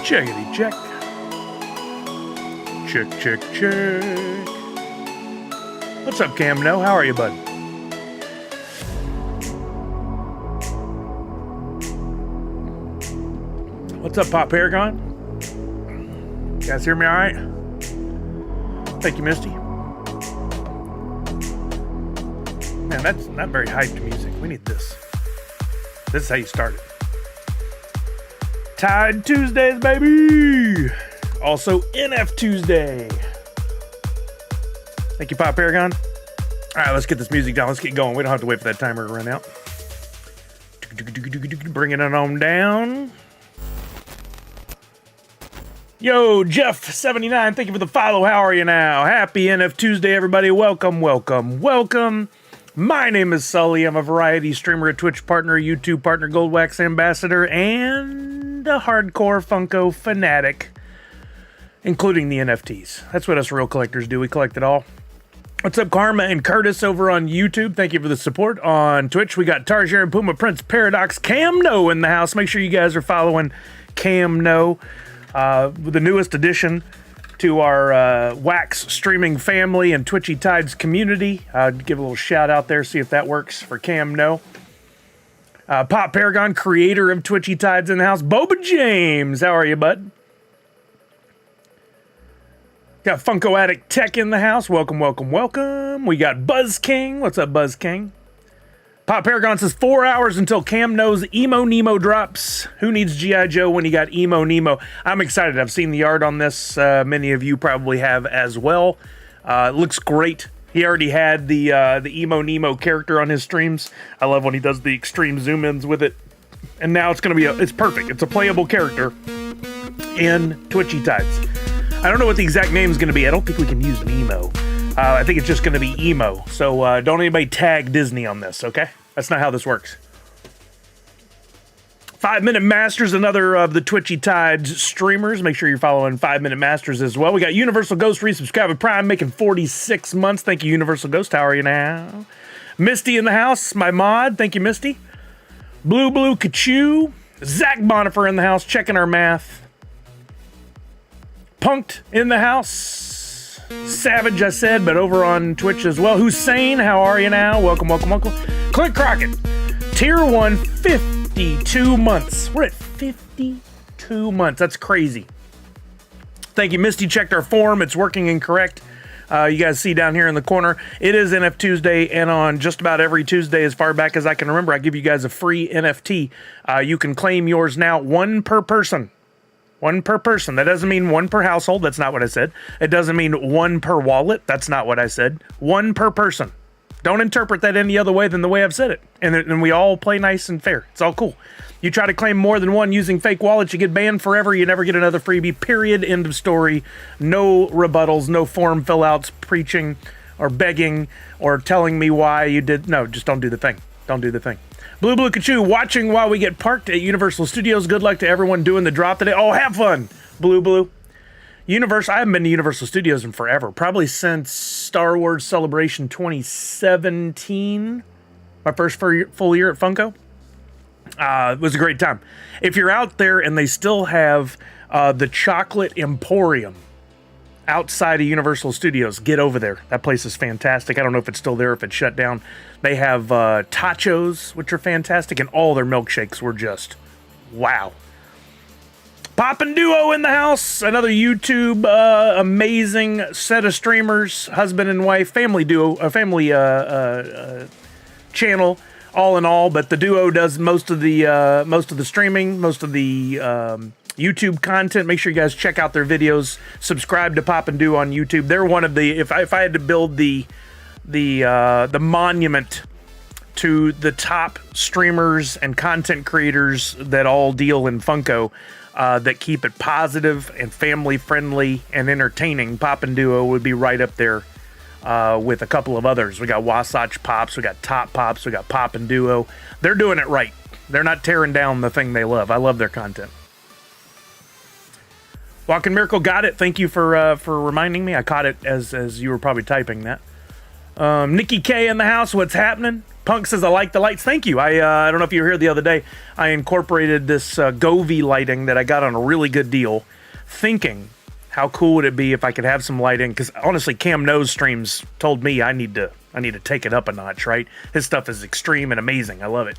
Checkity check. Check, check, check. What's up, Cam? No, how are you, bud? What's up, Pop Paragon? You guys hear me all right? Thank you, Misty. Man, that's not very hyped music. We need this. This is how you start it. Tide Tuesdays, baby! Also, NF Tuesday. Thank you, Pop Paragon. All right, let's get this music down. Let's get going. We don't have to wait for that timer to run out. Bringing it on down. Yo, Jeff79, thank you for the follow. How are you now? Happy NF Tuesday, everybody. Welcome, welcome, welcome. My name is Sully. I'm a variety streamer, a Twitch partner, a YouTube partner, Gold Wax ambassador, and a hardcore Funko fanatic, including the NFTs. That's what us real collectors do. We collect it all. What's up, Karma and Curtis over on YouTube? Thank you for the support. On Twitch, we got Tarjar and Puma Prince Paradox Cam No in the house. Make sure you guys are following Cam No. The newest addition to our Wax streaming family and Twitchy Tides community. Give a little shout out there, see if that works for Cam No. Pop Paragon, creator of Twitchy Tides in the house. Boba James, how are you, bud? Got Funko Addict Tech in the house. Welcome, welcome, welcome. We got Buzz King. What's up, Buzz King? Pop Paragon says 4 hours until Cam No's Emo Nemo drops. Who needs G.I. Joe when you got Emo Nemo? I'm excited. I've seen the art on this. Many of you probably have as well. It looks great. He already had the Emo Nemo character on his streams. I love when he does the extreme zoom-ins with it. And now it's going to be it's perfect. It's a playable character in Twitchy Tides. I don't know what the exact name is going to be. I don't think we can use Nemo. I think it's just going to be Emo. So don't anybody tag Disney on this, okay? That's not how this works. 5 Minute Masters, another of the Twitchy Tides streamers. Make sure you're following 5 Minute Masters as well. We got Universal Ghost resubscribe with Prime, making 46 months. Thank you, Universal Ghost. How are you now? Misty in the house, my mod. Thank you, Misty. Blue Kachoo. Zach Bonifer in the house, checking our math. Punked in the house. Savage, I said, but over on Twitch as well. Hussein, how are you now? Welcome, welcome, welcome. Clint Crockett, Tier 1, 52 months. We're at 52 months. That's crazy. Thank you, Misty. Checked our form. It's working incorrect. You guys see down here in the corner, it is NF Tuesday, and on just about every Tuesday, as far back as I can remember, I give you guys a free NFT. You can claim yours now, one per person. One per person. That doesn't mean one per household. That's not what I said. It doesn't mean one per wallet. That's not what I said. One per person. Don't interpret that any other way than the way I've said it. And we all play nice and fair. It's all cool. You try to claim more than one using fake wallets, you get banned forever. You never get another freebie. Period. End of story. No rebuttals, no form fill outs, preaching or begging or telling me why you did. No, just don't do the thing. Don't do the thing. Blue Kachoo, watching while we get parked at Universal Studios. Good luck to everyone doing the drop today. Oh, have fun, Blue. I haven't been to Universal Studios in forever. Probably since Star Wars Celebration 2017. My first full year at Funko. It was a great time. If you're out there and they still have the Chocolate Emporium outside of Universal Studios, get over there. That place is fantastic. I don't know if it's still there, if it's shut down. They have tachos, which are fantastic, and all their milkshakes were just wow. Poppin' Duo in the house, another YouTube amazing set of streamers, husband and wife, family duo, family channel, all in all. But the duo does most of the streaming, most of the YouTube content. Make sure you guys check out their videos. Subscribe to Poppin' Duo on YouTube. They're one of the if I had to build the monument to the top streamers and content creators that all deal in Funko, that keep it positive and family friendly and entertaining, Poppin' Duo would be right up there with a couple of others. We got Wasatch Pops, we got Top Pops, we got Poppin' Duo. They're doing it right. They're not tearing down the thing they love. I love their content. Walking Miracle, got it. Thank you for reminding me. I caught it as you were probably typing that. Nikki K in the house. What's happening? Punk says, I like the lights. Thank you. I don't know if you were here the other day. I incorporated this Govee lighting that I got on a really good deal, thinking, how cool would it be if I could have some lighting? Because honestly, Cam Nose streams told me I need to take it up a notch, right? His stuff is extreme and amazing. I love it.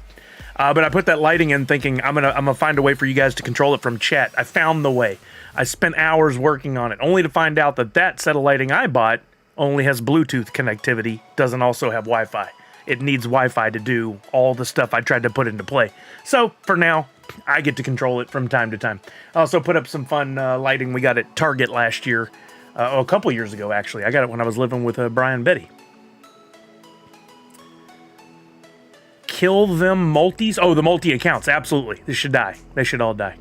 But I put that lighting in thinking I'm gonna find a way for you guys to control it from chat. I found the way. I spent hours working on it, only to find out that set of lighting I bought only has Bluetooth connectivity, doesn't also have Wi-Fi. It needs Wi-Fi to do all the stuff I tried to put into play. So for now, I get to control it from time to time. I also put up some fun lighting we got at Target last year, a couple years ago actually. I got it when I was living with Brian Betty. Kill them multis? Oh, the multi accounts, absolutely. They should die. They should all die.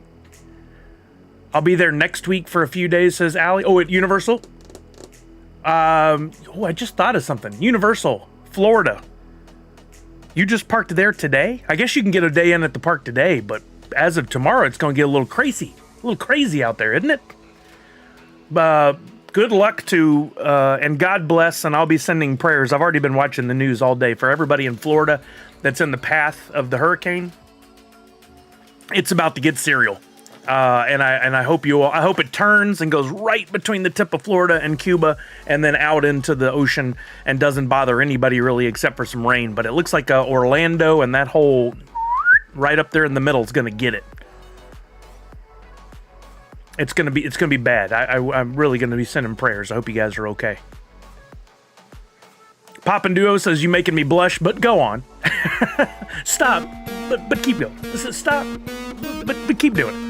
I'll be there next week for a few days, says Allie. Oh, at Universal? I just thought of something. Universal, Florida. You just parked there today? I guess you can get a day in at the park today, but as of tomorrow, it's going to get a little crazy out there, isn't it? Good luck to, and God bless, and I'll be sending prayers. I've already been watching the news all day for everybody in Florida that's in the path of the hurricane. It's about to get serial. And I hope I hope it turns and goes right between the tip of Florida and Cuba and then out into the ocean and doesn't bother anybody really except for some rain. But it looks like Orlando and that whole right up there in the middle is going to get it. It's gonna be bad. I'm really gonna be sending prayers. I hope you guys are okay. Poppin' Duo says you making me blush, but go on. Stop, but keep going. Stop, but keep doing it.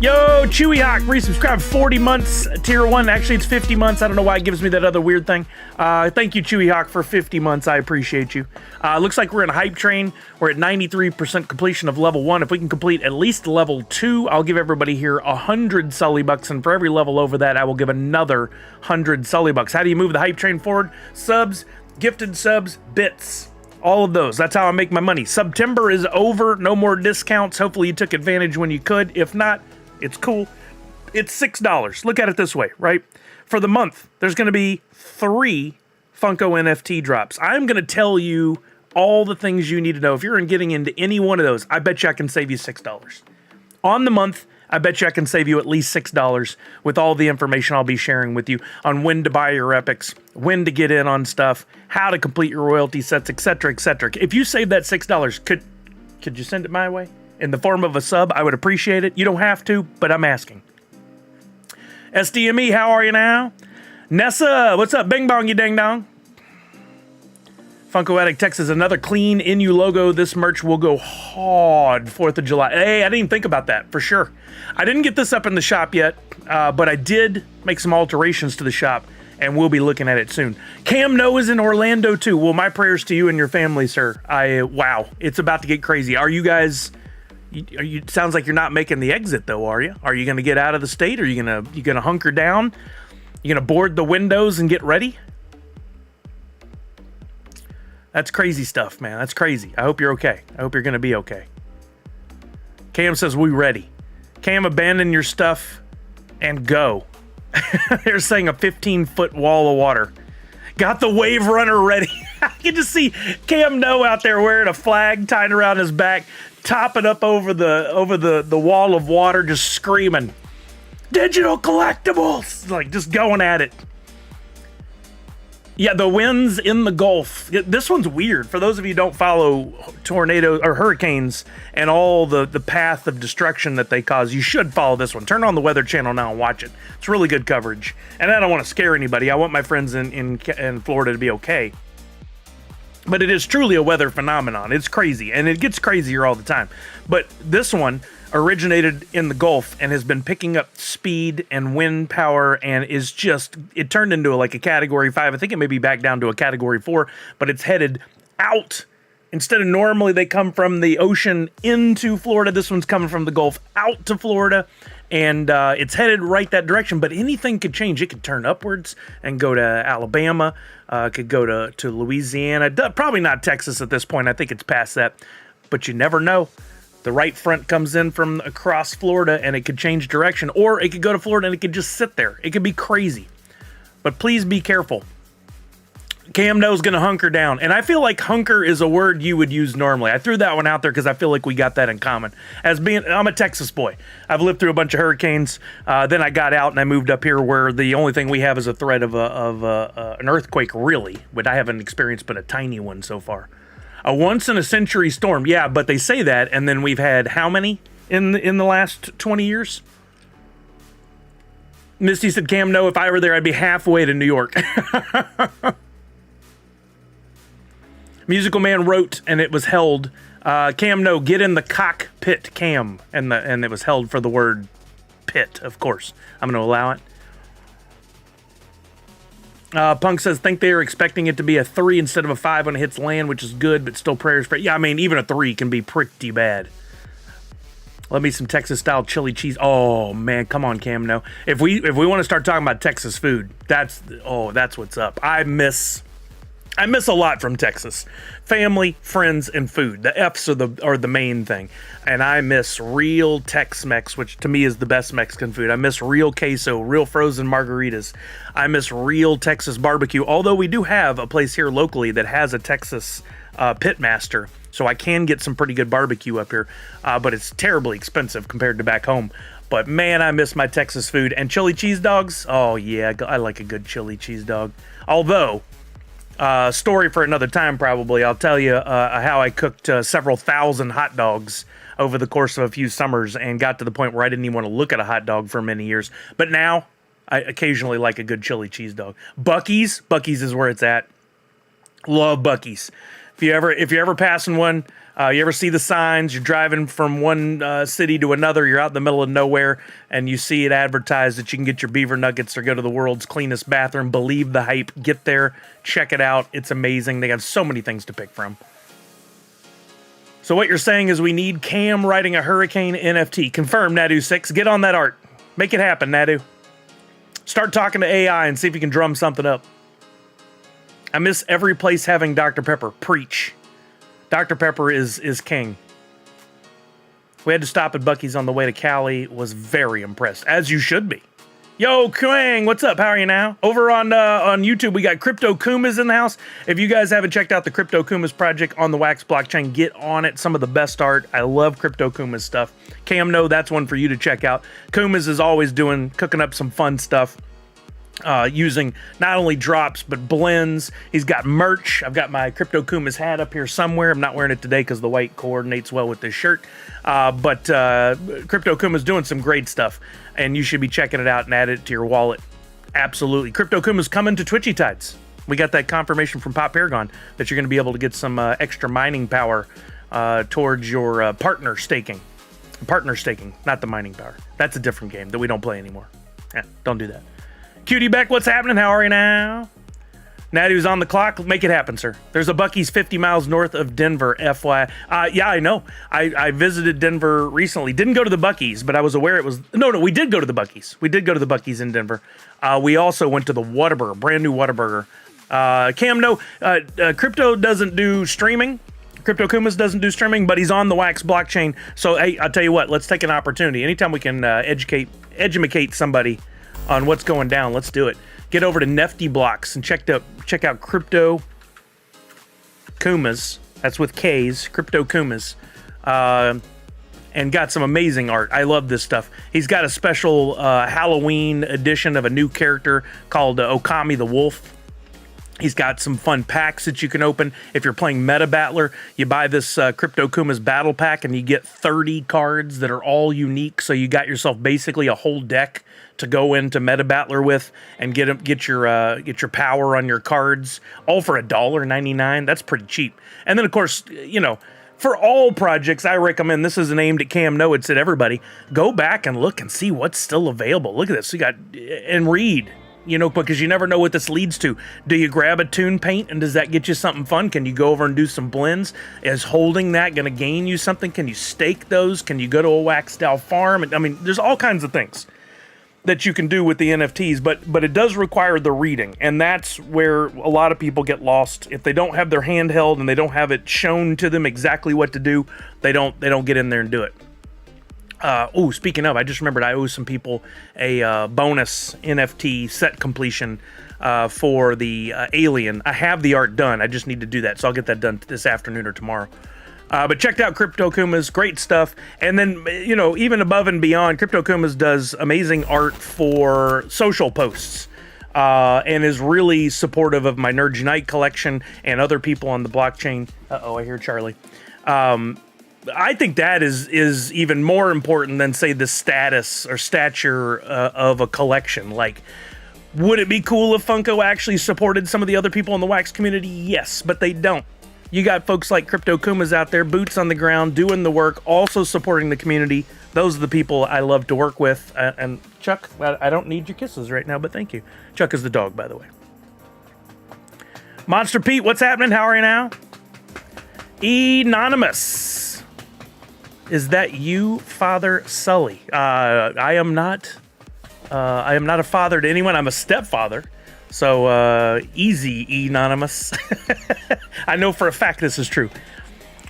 Yo, Chewy Hawk, resubscribed 40 months, tier 1. Actually, it's 50 months. I don't know why it gives me that other weird thing. Thank you, Chewy Hawk, for 50 months. I appreciate you. Looks like we're in a hype train. We're at 93% completion of level 1. If we can complete at least level 2, I'll give everybody here 100 Sully Bucks, and for every level over that, I will give another 100 Sully Bucks. How do you move the hype train forward? Subs, gifted subs, bits. All of those. That's how I make my money. September is over. No more discounts. Hopefully you took advantage when you could. If not, it's cool. It's $6. Look at it this way, right? For the month, there's going to be 3 Funko NFT drops. I'm going to tell you all the things you need to know. If you're getting into any one of those, I bet you I can save you $6. On the month, I bet you I can save you at least $6 with all the information I'll be sharing with you on when to buy your epics, when to get in on stuff, how to complete your royalty sets, etc., etc. If you save that $6, could you send it my way? In the form of a sub, I would appreciate it. You don't have to, but I'm asking. SDME, how are you now? Nessa, what's up? Bing bong, you ding dong. Funko Addict Texas, another clean NU logo. This merch will go hard 4th of July. Hey, I didn't even think about that, for sure. I didn't get this up in the shop yet, but I did make some alterations to the shop, and we'll be looking at it soon. Cam No is in Orlando, too. Well, my prayers to you and your family, sir. Wow, it's about to get crazy. Are you guys... sounds like you're not making the exit though, are you? Are you going to get out of the state? Are you going to hunker down? You going to board the windows and get ready? That's crazy stuff, man. That's crazy. I hope you're okay. I hope you're going to be okay. Cam says we ready. Cam, abandon your stuff and go. They're saying a 15-foot wall of water. Got the wave runner ready. I can just see Cam No out there wearing a flag tied around his back, topping up over the wall of water, just screaming, "Digital collectibles!" Like just going at it. Yeah, the winds in the Gulf. This one's weird. For those of you who don't follow tornadoes or hurricanes and all the path of destruction that they cause, you should follow this one. Turn on the Weather Channel now and watch it. It's really good coverage. And I don't want to scare anybody. I want my friends in Florida to be okay. But it is truly a weather phenomenon. It's crazy, and it gets crazier all the time. But this one originated in the Gulf and has been picking up speed and wind power, and is just, it turned into a Category 5. I think it may be back down to a Category 4, but it's headed out. Instead of normally they come from the ocean into Florida, this one's coming from the Gulf out to Florida, and it's headed right that direction. But anything could change. It could turn upwards and go to Alabama. Could go to Louisiana. Probably not Texas at this point. I think it's past that. But you never know. The right front comes in from across Florida and it could change direction. Or it could go to Florida and it could just sit there. It could be crazy. But please be careful. Cam knows going to hunker down. And I feel like hunker is a word you would use normally. I threw that one out there because I feel like we got that in common. I'm a Texas boy. I've lived through a bunch of hurricanes. Then I got out and I moved up here where the only thing we have is a threat of an earthquake, really. But I haven't experienced but a tiny one so far. A once-in-a-century storm. Yeah, but they say that, and then we've had how many in the last 20 years? Misty said, Cam, no, if I were there, I'd be halfway to New York. Musical Man wrote, and it was held. Cam, no, get in the cockpit, Cam. And it was held for the word pit, of course. I'm going to allow it. Punk says, think they are expecting it to be a 3 instead of a 5 when it hits land, which is good, but still prayers for it. Yeah, I mean, even a 3 can be pretty bad. Let me some Texas-style chili cheese. Oh, man, come on, Cam, no. If we want to start talking about Texas food, that's what's up. I miss a lot from Texas. Family, friends, and food. The F's are the main thing. And I miss real Tex-Mex, which to me is the best Mexican food. I miss real queso, real frozen margaritas. I miss real Texas barbecue, although we do have a place here locally that has a Texas pitmaster, so I can get some pretty good barbecue up here, but it's terribly expensive compared to back home. But man, I miss my Texas food. And chili cheese dogs? Oh yeah, I like a good chili cheese dog. Although, story for another time probably, I'll tell you how I cooked several thousand hot dogs over the course of a few summers and got to the point where I didn't even want to look at a hot dog for many years. But now, I occasionally like a good chili cheese dog. Buc-ee's is where it's at. Love Buc-ee's. If you're ever passing one, you ever see the signs, you're driving from one city to another, you're out in the middle of nowhere, and you see it advertised that you can get your beaver nuggets or go to the world's cleanest bathroom. Believe the hype. Get there. Check it out. It's amazing. They have so many things to pick from. So what you're saying is we need Cam writing a hurricane NFT. Confirm, Nadu6. Get on that art. Make it happen, Nadu. Start talking to AI and see if you can drum something up. I miss every place having Dr. Pepper. Preach. Dr. Pepper is king. We had to stop at Buc-ee's on the way to Cali. Was very impressed, as you should be. Yo, Kwang, what's up? How are you now? Over on YouTube, we got Crypto Kumas in the house. If you guys haven't checked out the Crypto Kumas project on the Wax blockchain, get on it. Some of the best art. I love Crypto Kumas stuff. Cam, no, that's one for you to check out. Kumas is always cooking up some fun stuff. Using not only drops but blends. He's got merch. I've got my Crypto Kumas hat up here somewhere. I'm not wearing it today because the white coordinates well with this shirt. But Crypto Kuma's doing some great stuff, and you should be checking it out and add it to your wallet. Absolutely. Crypto Kuma's coming to Twitchy Tides. We got that confirmation from Pop Paragon that you're going to be able to get some extra mining power towards your partner staking. Partner staking, not the mining power. That's a different game that we don't play anymore. Yeah, don't do that. Cutie Beck, what's happening? How are you now? Natty's on the clock. Make it happen, sir. There's a Buc-ee's 50 miles north of Denver, FYI. Yeah, I know. I visited Denver recently. Didn't go to the Buc-ee's, but I was aware it was... No, we did go to the Buc-ee's. We did go to the Buc-ee's in Denver. We also went to the Whataburger, brand new Whataburger. Cam, no, Crypto doesn't do streaming. Crypto Kumas doesn't do streaming, but he's on the Wax blockchain. So, hey, I'll tell you what. Let's take an opportunity. Anytime we can educate somebody on what's going down, let's do it. Get over to NFT Blocks and check out Crypto Kumas. That's with K's, Crypto Kumas. And got some amazing art. I love this stuff. He's got a special Halloween edition of a new character called Okami the Wolf. He's got some fun packs that you can open. If you're playing Meta Battler, you buy this Crypto Kumas battle pack and you get 30 cards that are all unique. So you got yourself basically a whole deck to go into Meta Battler with and get your power on your cards, all for $1.99. That's pretty cheap. And then of course, you know, for all projects, I recommend, this isn't aimed at Cam, no, it's at everybody. Go back and look and see what's still available. Look at this. You got, and read. You know, because you never know what this leads to. Do you grab a tune paint and does that get you something fun? Can you go over and do some blends? Is holding that going to gain you something? Can you stake those? Can you go to a wax style farm? I mean, there's all kinds of things that you can do with the NFTs, but it does require the reading, and that's where a lot of people get lost. If they don't have their hand held and they don't have it shown to them exactly what to do, they don't get in there and do it. Speaking of, I just remembered I owe some people a bonus NFT set completion for the alien. I have the art done. I just need to do that, so I'll get that done this afternoon or tomorrow. But checked out Crypto Kuma's, great stuff. And then, even above and beyond, Crypto Kuma's does amazing art for social posts. And is really supportive of my Nerds Unite collection and other people on the blockchain. Uh-oh, I hear Charlie. I think that is even more important than, say, the status or stature of a collection. Like, would it be cool if Funko actually supported some of the other people in the wax community? Yes, but they don't. You got folks like Crypto Kumas out there, boots on the ground, doing the work, also supporting the community. Those are the people I love to work with. And Chuck, I don't need your kisses right now, but thank you. Chuck is the dog, by the way. Monster Pete, what's happening? How are you now? Anonymous. Is that you, Father Sully? I am not a father to anyone. I'm a stepfather. So, easy, Anonymous. I know for a fact this is true.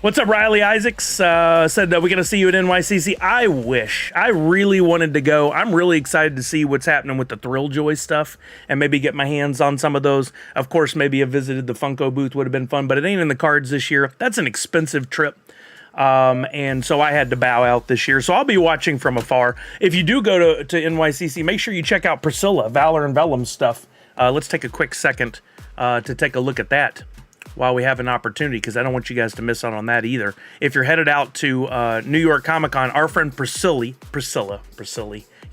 What's up, Riley Isaacs? Said we're going to see you at NYCC. I wish. I really wanted to go. I'm really excited to see what's happening with the Thrill Joy stuff and maybe get my hands on some of those. Of course, maybe a visited the Funko booth would have been fun, but it ain't in the cards this year. That's an expensive trip. And so I had to bow out this year. So I'll be watching from afar. If you do go to NYCC, make sure you check out Priscilla, Valor and Vellum stuff. Let's take a quick second to take a look at that while we have an opportunity, because I don't want you guys to miss out on that either. If you're headed out to New York Comic Con, our friend Priscilla,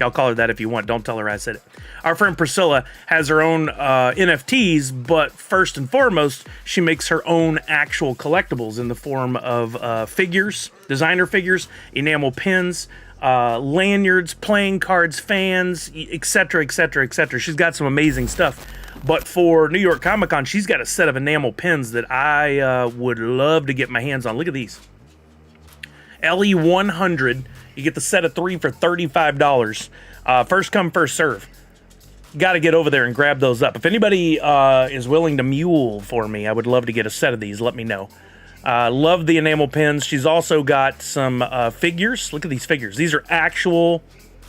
y'all call her that if you want, don't tell her I said it. Our friend Priscilla has her own NFTs, but first and foremost, she makes her own actual collectibles in the form of figures, designer figures, enamel pins, lanyards, playing cards, fans, etc., etc., etc. She's got some amazing stuff. But for New York Comic Con, she's got a set of enamel pins that I would love to get my hands on. Look at these. LE100. You get the set of 3 for $35. First come, first serve. Got to get over there and grab those up. If anybody is willing to mule for me, I would love to get a set of these. Let me know. Love the enamel pins. She's also got some figures. Look at these figures. These are actual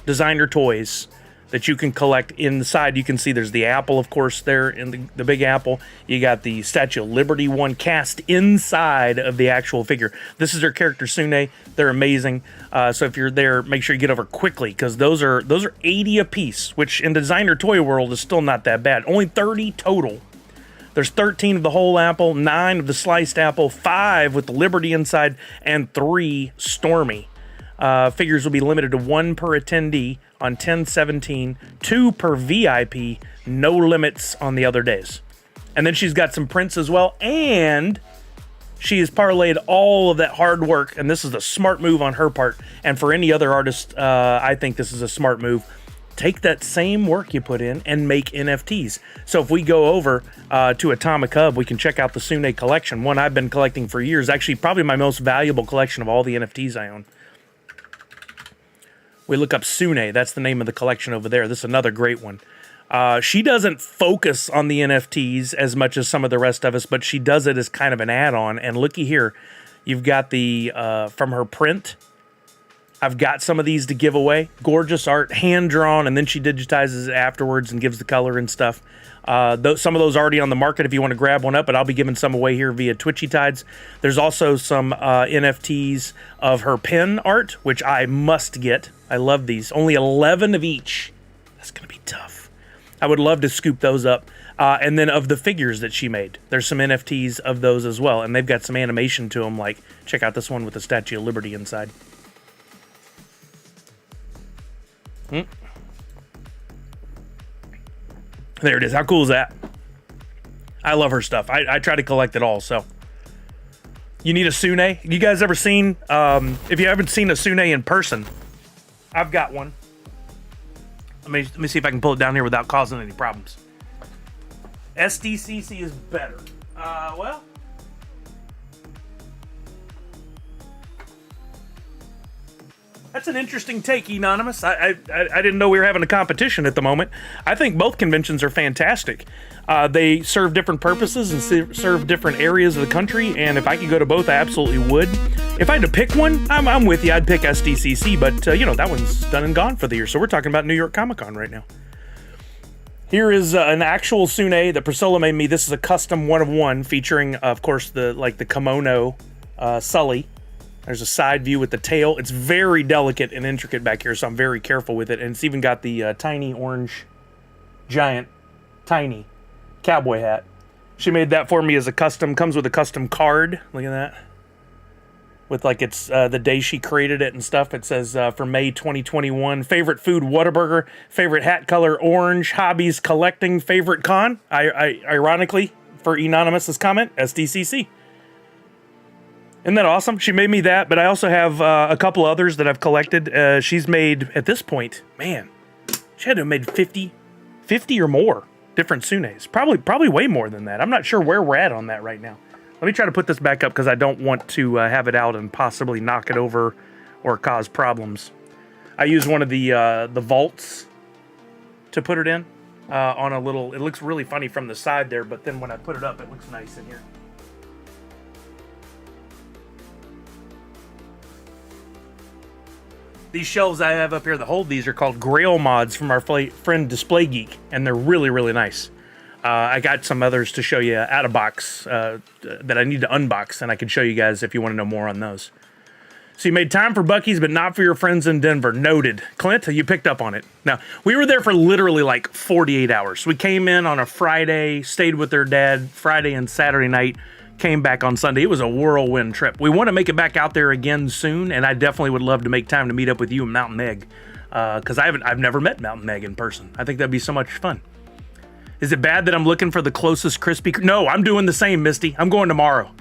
designer toys that you can collect. Inside, you can see there's the apple, of course, there in the big apple. You got the Statue of Liberty one cast inside of the actual figure. This is her character, Sune. They're amazing. So if you're there, make sure you get over quickly, because those are 80 a piece, which in the designer toy world is still not that bad. Only 30 total. There's 13 of the whole apple, 9 of the sliced apple, 5 with the Liberty inside, and 3 Stormy. Figures will be limited to 1 per attendee on 10/17, 2 per VIP, no limits on the other days. And then she's got some prints as well, and she has parlayed all of that hard work, and this is a smart move on her part, and for any other artist, I think this is a smart move. Take that same work you put in and make NFTs. So if we go over to Atomic Hub, we can check out the Sune collection, one I've been collecting for years, actually probably my most valuable collection of all the NFTs I own. We look up Sune, that's the name of the collection over there. This is another great one. She doesn't focus on the NFTs as much as some of the rest of us, but she does it as kind of an add-on. And looky here, you've got the, from her print, I've got some of these to give away. Gorgeous art, hand-drawn, and then she digitizes it afterwards and gives the color and stuff. Some of those already on the market if you want to grab one up, but I'll be giving some away here via Twitchy Tides. There's also some NFTs of her pen art, which I must get. I love these. Only 11 of each. That's going to be tough. I would love to scoop those up. And then of the figures that she made, there's some NFTs of those as well. And they've got some animation to them, like, check out this one with the Statue of Liberty inside. There it is. How cool is that? I love her stuff. I try to collect it all, so. You need a Sune? You guys ever seen, if you haven't seen a Sune in person, I've got one. Let me see if I can pull it down here without causing any problems. SDCC is better. Well. That's an interesting take, Anonymous. I didn't know we were having a competition at the moment. I think both conventions are fantastic. They serve different purposes and serve different areas of the country, and if I could go to both, I absolutely would. If I had to pick one, I'm with you. I'd pick SDCC, but, that one's done and gone for the year, so we're talking about New York Comic Con right now. Here is an actual Sune that Priscilla made me. This is a custom 1 of 1 featuring, of course, the kimono Sully. There's a side view with the tail. It's very delicate and intricate back here, so I'm very careful with it. And it's even got the tiny orange, giant, tiny cowboy hat. She made that for me as a custom. Comes with a custom card. Look at that. With like it's the day she created it and stuff. It says for May 2021, favorite food, Whataburger. Favorite hat color, orange. Hobbies, collecting. Favorite con, ironically, for Anonymous's comment, SDCC. Isn't that awesome? She made me that, but I also have a couple others that I've collected. She's made, at this point, man, she had to have made 50 or more different Sunes. Probably way more than that. I'm not sure where we're at on that right now. Let me try to put this back up because I don't want to have it out and possibly knock it over or cause problems. I use one of the vaults to put it in on a little, it looks really funny from the side there, but then when I put it up, it looks nice in here. These shelves I have up here that hold these are called Grail mods from our friend Display Geek, and they're really, really nice. I got some others to show you out of box that I need to unbox, and I can show you guys if you want to know more on those. So you made time for Buc-ee's, but not for your friends in Denver. Noted. Clint, you picked up on it. Now, we were there for literally like 48 hours. We came in on a Friday, stayed with their dad Friday and Saturday night, came back on Sunday. It was a whirlwind trip. We want to make it back out there again soon, and I definitely would love to make time to meet up with you and Mountain Meg, because I've never met Mountain Meg in person. I think that'd be so much fun. Is it bad that I'm looking for the closest Krispy Kreme? No, I'm doing the same, Misty. I'm going tomorrow.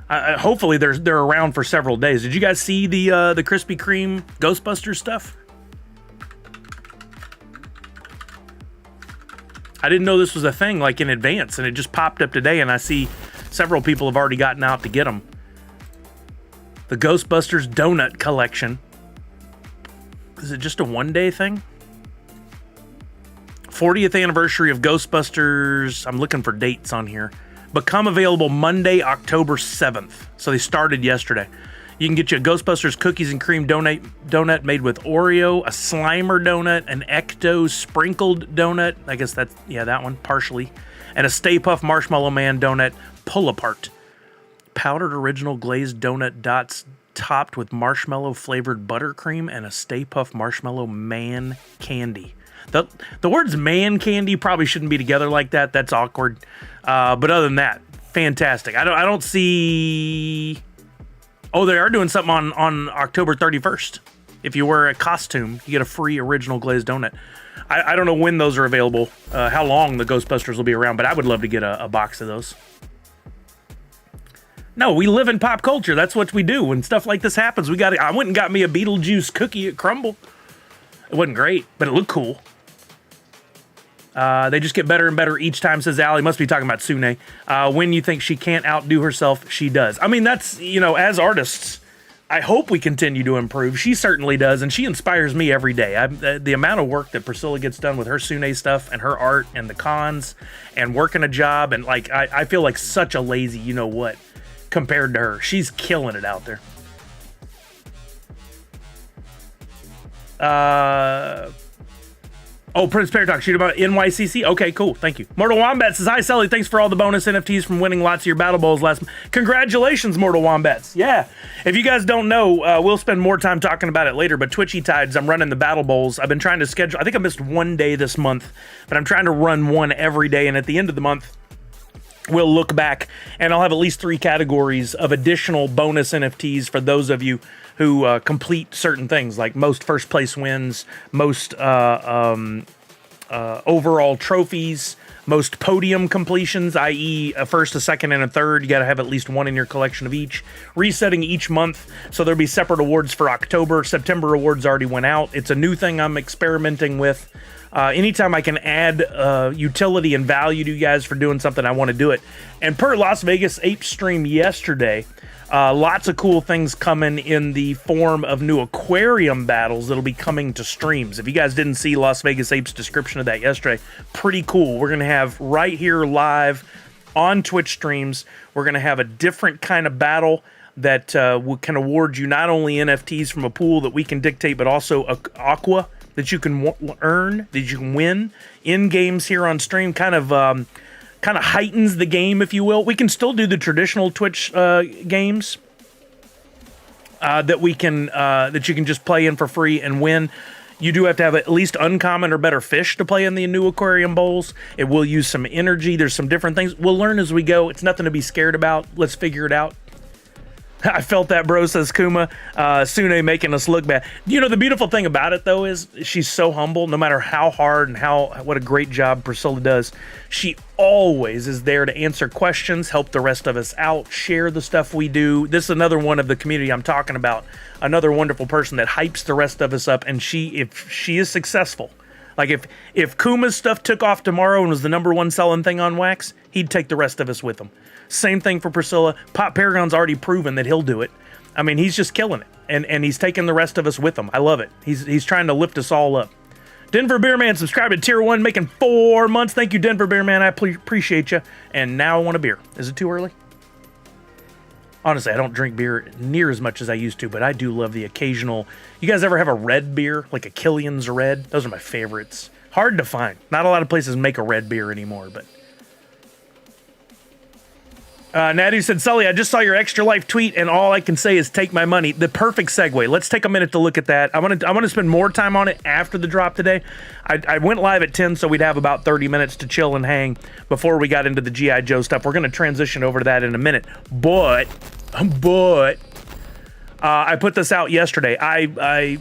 Hopefully they're around for several days. Did you guys see the Krispy Kreme Ghostbusters stuff? I didn't know this was a thing like in advance, and it just popped up today, and I see several people have already gotten out to get them. The Ghostbusters Donut Collection. Is it just a one-day thing? 40th anniversary of Ghostbusters. I'm looking for dates on here. Become available Monday, October 7th. So they started yesterday. You can get you a Ghostbusters cookies and cream donut made with Oreo, a Slimer donut, an Ecto sprinkled donut. I guess that's, yeah, that one, partially. And a Stay Puft Marshmallow Man donut pull apart. Powdered original glazed donut dots topped with marshmallow flavored buttercream and a Stay Puft Marshmallow Man candy. The words man candy probably shouldn't be together like that. That's awkward. But other than that, fantastic. I don't see... Oh, they are doing something on October 31st. If you wear a costume, you get a free original glazed donut. I don't know when those are available, how long the Ghostbusters will be around, but I would love to get a box of those. No, we live in pop culture. That's what we do. When stuff like this happens, I went and got me a Beetlejuice cookie at Crumble. It wasn't great, but it looked cool. They just get better and better each time, says Allie. Must be talking about Sune. When you think she can't outdo herself, she does. I mean, that's, as artists, I hope we continue to improve. She certainly does, and she inspires me every day. The amount of work that Priscilla gets done with her Sune stuff and her art and the cons and working a job, and like I feel like such a lazy you-know-what compared to her. She's killing it out there. Oh, Prince Paradox, shoot about NYCC? Okay, cool. Thank you. Mortal Wombat says, hi, Sully. Thanks for all the bonus NFTs from winning lots of your Battle Bowls last month. Congratulations, Mortal Wombats. Yeah. If you guys don't know, we'll spend more time talking about it later, but Twitchy Tides, I'm running the Battle Bowls. I've been trying to schedule, I think I missed one day this month, but I'm trying to run one every day, and at the end of the month, we'll look back, and I'll have at least 3 categories of additional bonus NFTs for those of you who complete certain things, like most first place wins, most overall trophies, most podium completions, i.e. a first, a second, and a third. You got to have at least one in your collection of each. Resetting each month, so there'll be separate awards for October. September awards already went out. It's a new thing I'm experimenting with. Anytime I can add utility and value to you guys for doing something, I want to do it. And per Las Vegas Ape stream yesterday, lots of cool things coming in the form of new aquarium battles that'll be coming to streams. If you guys didn't see Las Vegas Ape's description of that yesterday, pretty cool. We're going to have right here live on Twitch streams, we're going to have a different kind of battle that can award you not only NFTs from a pool that we can dictate, but also aqua that you can earn, that you can win in games here on stream. Kind of heightens the game, if you will. We can still do the traditional Twitch games that we can that you can just play in for free and win. You do have to have at least uncommon or better fish to play in the new aquarium bowls. It will use some energy. There's some different things. We'll learn as we go. It's nothing to be scared about. Let's figure it out. I felt that, bro, says Kuma. Sune making us look bad. You know, the beautiful thing about it, though, is she's so humble. No matter how hard and what a great job Priscilla does, she always is there to answer questions, help the rest of us out, share the stuff we do. This is another one of the community I'm talking about. Another wonderful person that hypes the rest of us up. And if she is successful, like if Kuma's stuff took off tomorrow and was the #1 selling thing on Wax, he'd take the rest of us with him. Same thing for Priscilla. Pop Paragon's already proven that he'll do it. I mean, he's just killing it, and he's taking the rest of us with him. I love it. He's trying to lift us all up. Denver Beer Man subscribed to Tier 1, making 4 months. Thank you, Denver Beer Man. I appreciate you. And now I want a beer. Is it too early? Honestly, I don't drink beer near as much as I used to, but I do love the occasional. You guys ever have a red beer, like a Killian's Red? Those are my favorites. Hard to find. Not a lot of places make a red beer anymore, but... Natty said, Sully, I just saw your Extra Life tweet, and all I can say is take my money. The perfect segue. Let's take a minute to look at that. I want to spend more time on it after the drop today. I went live at 10, so we'd have about 30 minutes to chill and hang before we got into the G.I. Joe stuff. We're going to transition over to that in a minute. But I put this out yesterday. I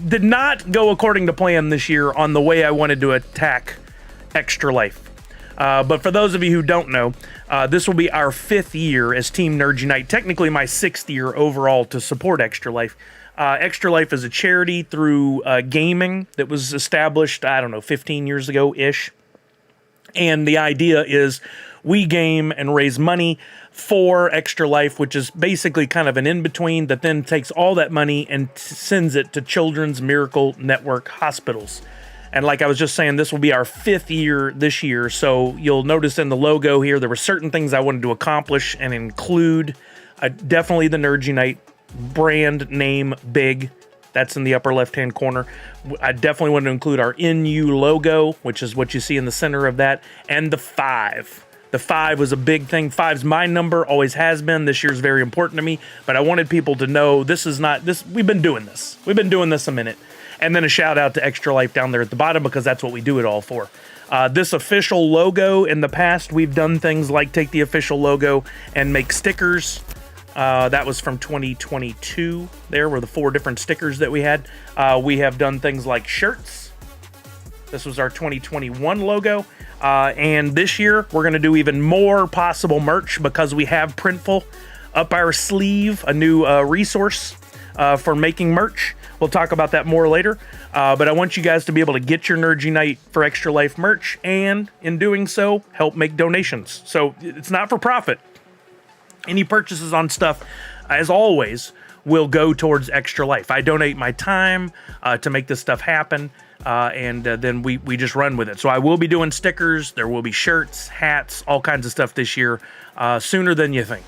did not go according to plan this year on the way I wanted to attack Extra Life. But for those of you who don't know, this will be our 5th year as Team Nerd Unite. Technically my 6th year overall to support Extra Life. Extra Life is a charity through gaming that was established, 15 years ago-ish. And the idea is we game and raise money for Extra Life, which is basically kind of an in-between that then takes all that money and sends it to Children's Miracle Network hospitals. And like I was just saying, this will be our 5th year this year. So you'll notice in the logo here, there were certain things I wanted to accomplish and include. Definitely the Nerd Unite brand name big. That's in the upper left-hand corner. I definitely wanted to include our NU logo, which is what you see in the center of that. And the 5. The 5 was a big thing. 5's my number, always has been. This year's very important to me. But I wanted people to know this is not this. We've been doing this. We've been doing this a minute. And then a shout out to Extra Life down there at the bottom because that's what we do it all for. This official logo, in the past, we've done things like take the official logo and make stickers. That was from 2022. There were the 4 different stickers that we had. We have done things like shirts. This was our 2021 logo. And this year, we're going to do even more possible merch because we have Printful up our sleeve, a new resource for making merch. We'll talk about that more later, but I want you guys to be able to get your Nerd Unite for Extra Life merch, and in doing so, help make donations. So it's not for profit. Any purchases on stuff, as always, will go towards Extra Life. I donate my time to make this stuff happen, and then we just run with it. So I will be doing stickers. There will be shirts, hats, all kinds of stuff this year, sooner than you think.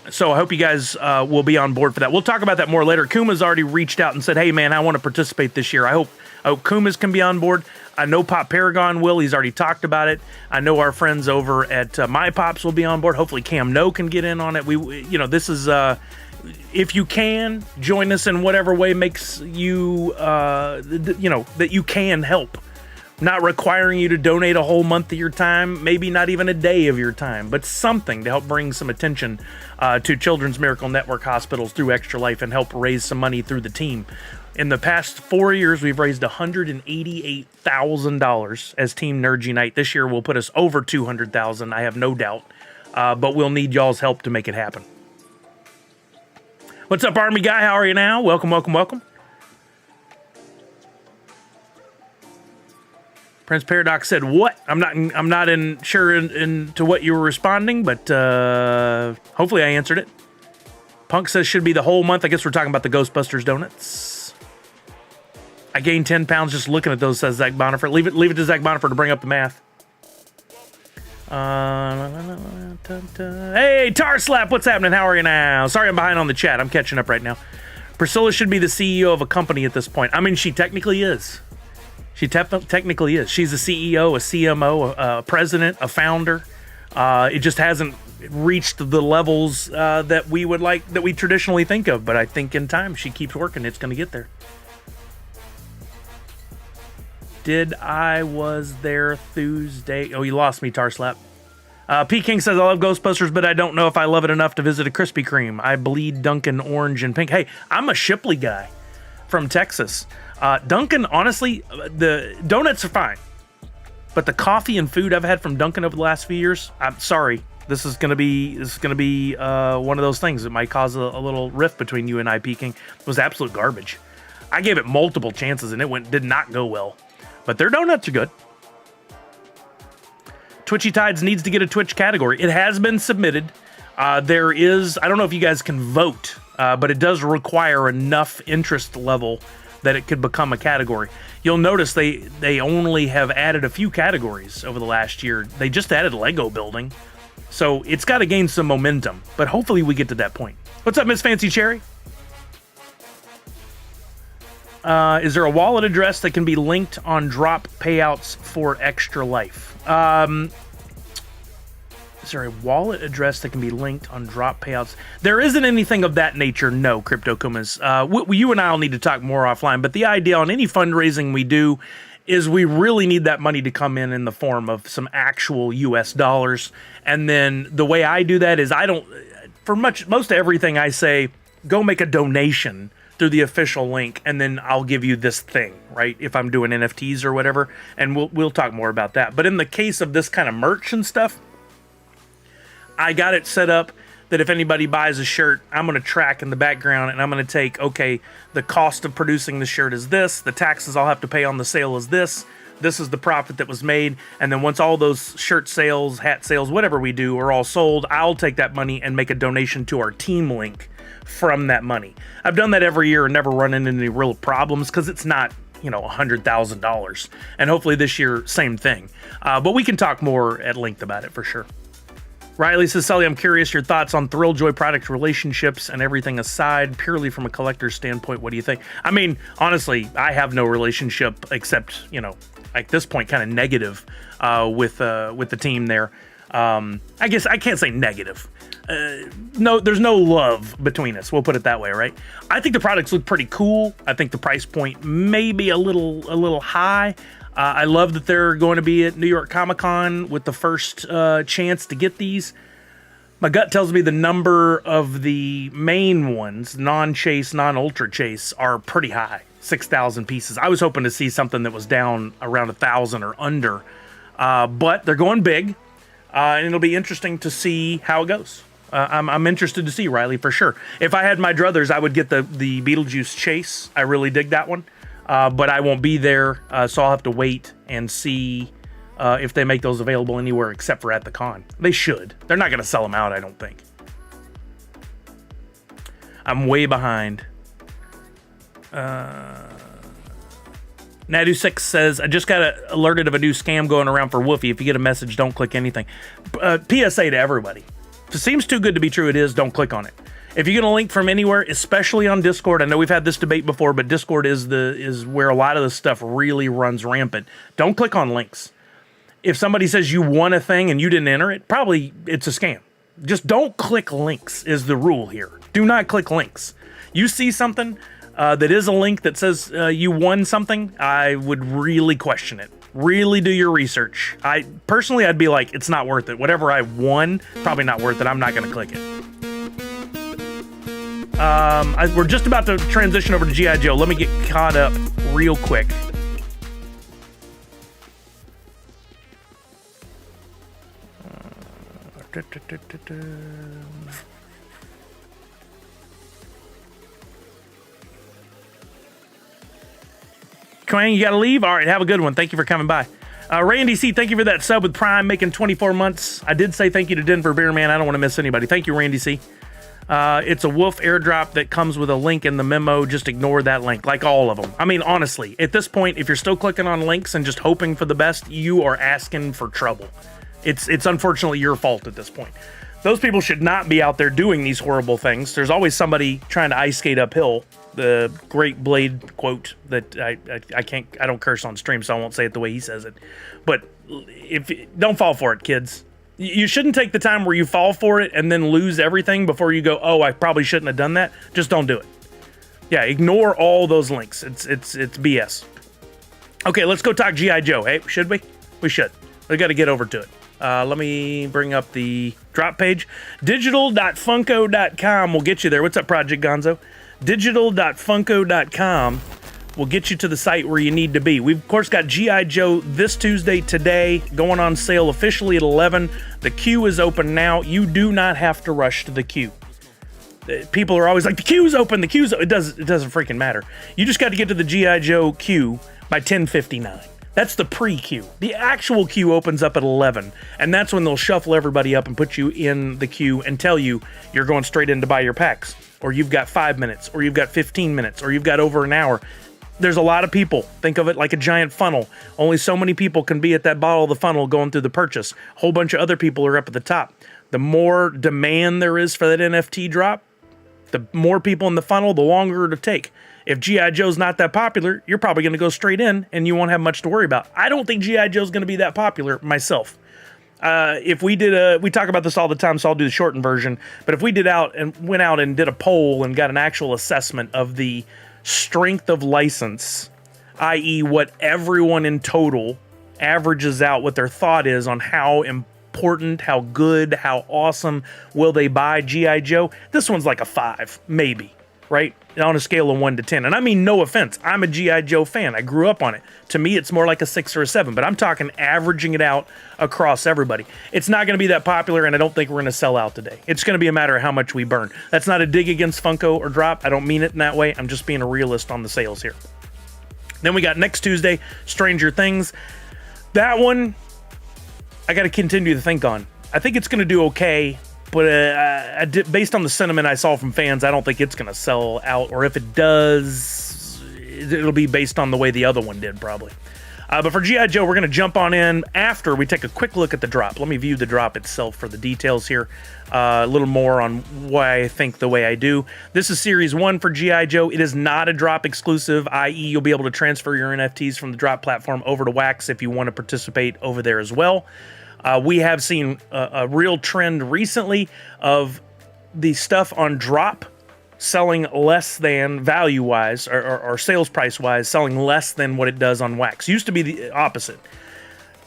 So I hope you guys will be on board for that. We'll talk about that more later. Kuma's already reached out and said, hey, man, I want to participate this year. I hope Kuma's can be on board. I know Pop Paragon will. He's already talked about it. I know our friends over at My Pops will be on board. Hopefully Cam No can get in on it. This is, if you can, join us in whatever way makes you, that you can help. Not requiring you to donate a whole month of your time, maybe not even a day of your time, but something to help bring some attention to Children's Miracle Network hospitals through Extra Life and help raise some money through the team. In the past 4 years, we've raised $188,000 as Team Nerd Unite. This year will put us over $200,000, I have no doubt, but we'll need y'all's help to make it happen. What's up, Army Guy? How are you now? Welcome, welcome, welcome. Prince Paradox said, what? I'm not sure into what you were responding, but hopefully I answered it. Punk says should be the whole month. I guess we're talking about the Ghostbusters donuts. I gained 10 pounds just looking at those, says Zach Bonifer. Leave it to Zach Bonifer to bring up the math. Hey, Tar Slap, what's happening? How are you now? Sorry I'm behind on the chat. I'm catching up right now. Priscilla should be the CEO of a company at this point. I mean, she technically is. She technically is. She's a CEO, a CMO, a president, a founder. It just hasn't reached the levels that we would like, that we traditionally think of. But I think in time, she keeps working. It's going to get there. Was there Tuesday? Oh, you lost me, Tarslap. P. King says, I love Ghostbusters, but I don't know if I love it enough to visit a Krispy Kreme. I bleed Dunkin' orange and pink. Hey, I'm a Shipley guy from Texas. Dunkin', honestly, the donuts are fine. But the coffee and food I've had from Dunkin' over the last few years, I'm sorry. This is gonna be one of those things that might cause a little rift between you and I, P. King. It was absolute garbage. I gave it multiple chances and it did not go well. But their donuts are good. Twitchy Tides needs to get a Twitch category. It has been submitted. There is, I don't know if you guys can vote, but it does require enough interest level that it could become a category. You'll notice they only have added a few categories over the last year. They just added Lego building. So it's got to gain some momentum, but hopefully we get to that point. What's up, Miss Fancy Cherry? Is there a wallet address that can be linked on drop payouts for Extra Life? Is there a wallet address that can be linked on drop payouts? There isn't anything of that nature, no, Crypto Kumas. You and I will need to talk more offline, but the idea on any fundraising we do is we really need that money to come in the form of some actual US dollars. And then the way I do that is for most everything I say, go make a donation through the official link, and then I'll give you this thing, right? If I'm doing NFTs or whatever, and we'll talk more about that. But in the case of this kind of merch and stuff, I got it set up that if anybody buys a shirt, I'm going to track in the background, and I'm going to take, okay, the cost of producing the shirt is this, the taxes I'll have to pay on the sale is this is the profit that was made, and then once all those shirt sales, hat sales, whatever we do are all sold, I'll take that money and make a donation to our team link from that money. I've done that every year and never run into any real problems because it's not, $100,000. And hopefully this year, same thing. But we can talk more at length about it for sure. Riley says, Sully, I'm curious your thoughts on Thrilljoy product relationships and everything aside, purely from a collector's standpoint. What do you think? I mean, honestly, I have no relationship except, at this point, kind of negative with the team there. I guess I can't say negative. No, there's no love between us. We'll put it that way, right? I think the products look pretty cool. I think the price point may be a little high. I love that they're going to be at New York Comic Con with the first chance to get these. My gut tells me the number of the main ones, non-chase, non-ultra chase, are pretty high. 6,000 pieces. I was hoping to see something that was down around 1,000 or under, but they're going big, and it'll be interesting to see how it goes. I'm interested to see, Riley, for sure. If I had my druthers, I would get the Beetlejuice Chase. I really dig that one, but I won't be there, so I'll have to wait and see if they make those available anywhere except for at the con. They should. They're not going to sell them out, I don't think. I'm way behind. Nadu6 says, I just got alerted of a new scam going around for Woofy. If you get a message, don't click anything. PSA to everybody. If it seems too good to be true, it is. Don't click on it. If you get a link from anywhere, especially on Discord, I know we've had this debate before, but Discord is where a lot of this stuff really runs rampant. Don't click on links. If somebody says you won a thing and you didn't enter it, probably it's a scam. Just don't click links is the rule here. Do not click links. You see something that is a link that says you won something, I would really question it. Really do your research. I'd be like, it's not worth it. Whatever I won, probably not worth it. I'm not going to click it. We're just about to transition over to G.I. Joe. Let me get caught up real quick. Quang, you gotta leave? All right, have a good one. Thank you for coming by. Randy C, thank you for that sub with Prime, making 24 months. I did say thank you to Denver Beer Man. I don't want to miss anybody. Thank you, Randy C. It's a Wolf airdrop that comes with a link in the memo. Just ignore that link, like all of them. I mean, honestly, at this point, if you're still clicking on links and just hoping for the best, you are asking for trouble. It's unfortunately your fault at this point. Those people should not be out there doing these horrible things. There's always somebody trying to ice skate uphill. The great Blade quote that I don't curse on stream, so I won't say it the way he says it. But don't fall for it, kids. You shouldn't take the time where you fall for it and then lose everything before you go, oh, I probably shouldn't have done that. Just don't do it. Yeah, ignore all those links. It's BS. Okay, let's go talk G.I. Joe. Hey, should we? We should. We got to get over to it. Let me bring up the drop page. Digital.funko.com will get you there. What's up, Project Gonzo? Digital.funko.com will get you to the site where you need to be. We've, of course, got G.I. Joe this Tuesday, today, going on sale officially at 11. The queue is open now. You do not have to rush to the queue. People are always like, the queue's open, the queue's open. It doesn't freaking matter. You just got to get to the G.I. Joe queue by 10:59. That's the pre-queue. The actual queue opens up at 11, and that's when they'll shuffle everybody up and put you in the queue and tell you you're going straight in to buy your packs, or you've got 5 minutes, or you've got 15 minutes, or you've got over an hour. There's a lot of people. Think of it like a giant funnel. Only so many people can be at that bottom of the funnel going through the purchase. A whole bunch of other people are up at the top. The more demand there is for that NFT drop, the more people in the funnel, the longer it'll take. If G.I. Joe's not that popular, you're probably going to go straight in and you won't have much to worry about. I don't think G.I. Joe's going to be that popular myself. If we we talk about this all the time, so I'll do the shortened version. But if we went out and did a poll and got an actual assessment of the strength of license, i.e. what everyone in total averages out, what their thought is on how important, how good, how awesome will they buy G.I. Joe, this one's like a 5, maybe. Right? On a scale of 1 to 10. And I mean, no offense. I'm a G.I. Joe fan. I grew up on it. To me, it's more like a 6 or a 7, but I'm talking averaging it out across everybody. It's not going to be that popular, and I don't think we're going to sell out today. It's going to be a matter of how much we burn. That's not a dig against Funko or Drop. I don't mean it in that way. I'm just being a realist on the sales here. Then we got next Tuesday, Stranger Things. That one, I got to continue to think on. I think it's going to do okay. But based on the sentiment I saw from fans, I don't think it's going to sell out. Or if it does, it'll be based on the way the other one did, probably. But for G.I. Joe, we're going to jump on in after we take a quick look at the drop. Let me view the drop itself for the details here. A little more on why I think the way I do. This is Series 1 for G.I. Joe. It is not a drop exclusive, i.e. you'll be able to transfer your NFTs from the drop platform over to Wax if you want to participate over there as well. We have seen a real trend recently of the stuff on drop selling less than value-wise or sales price-wise, selling less than what it does on Wax. Used to be the opposite.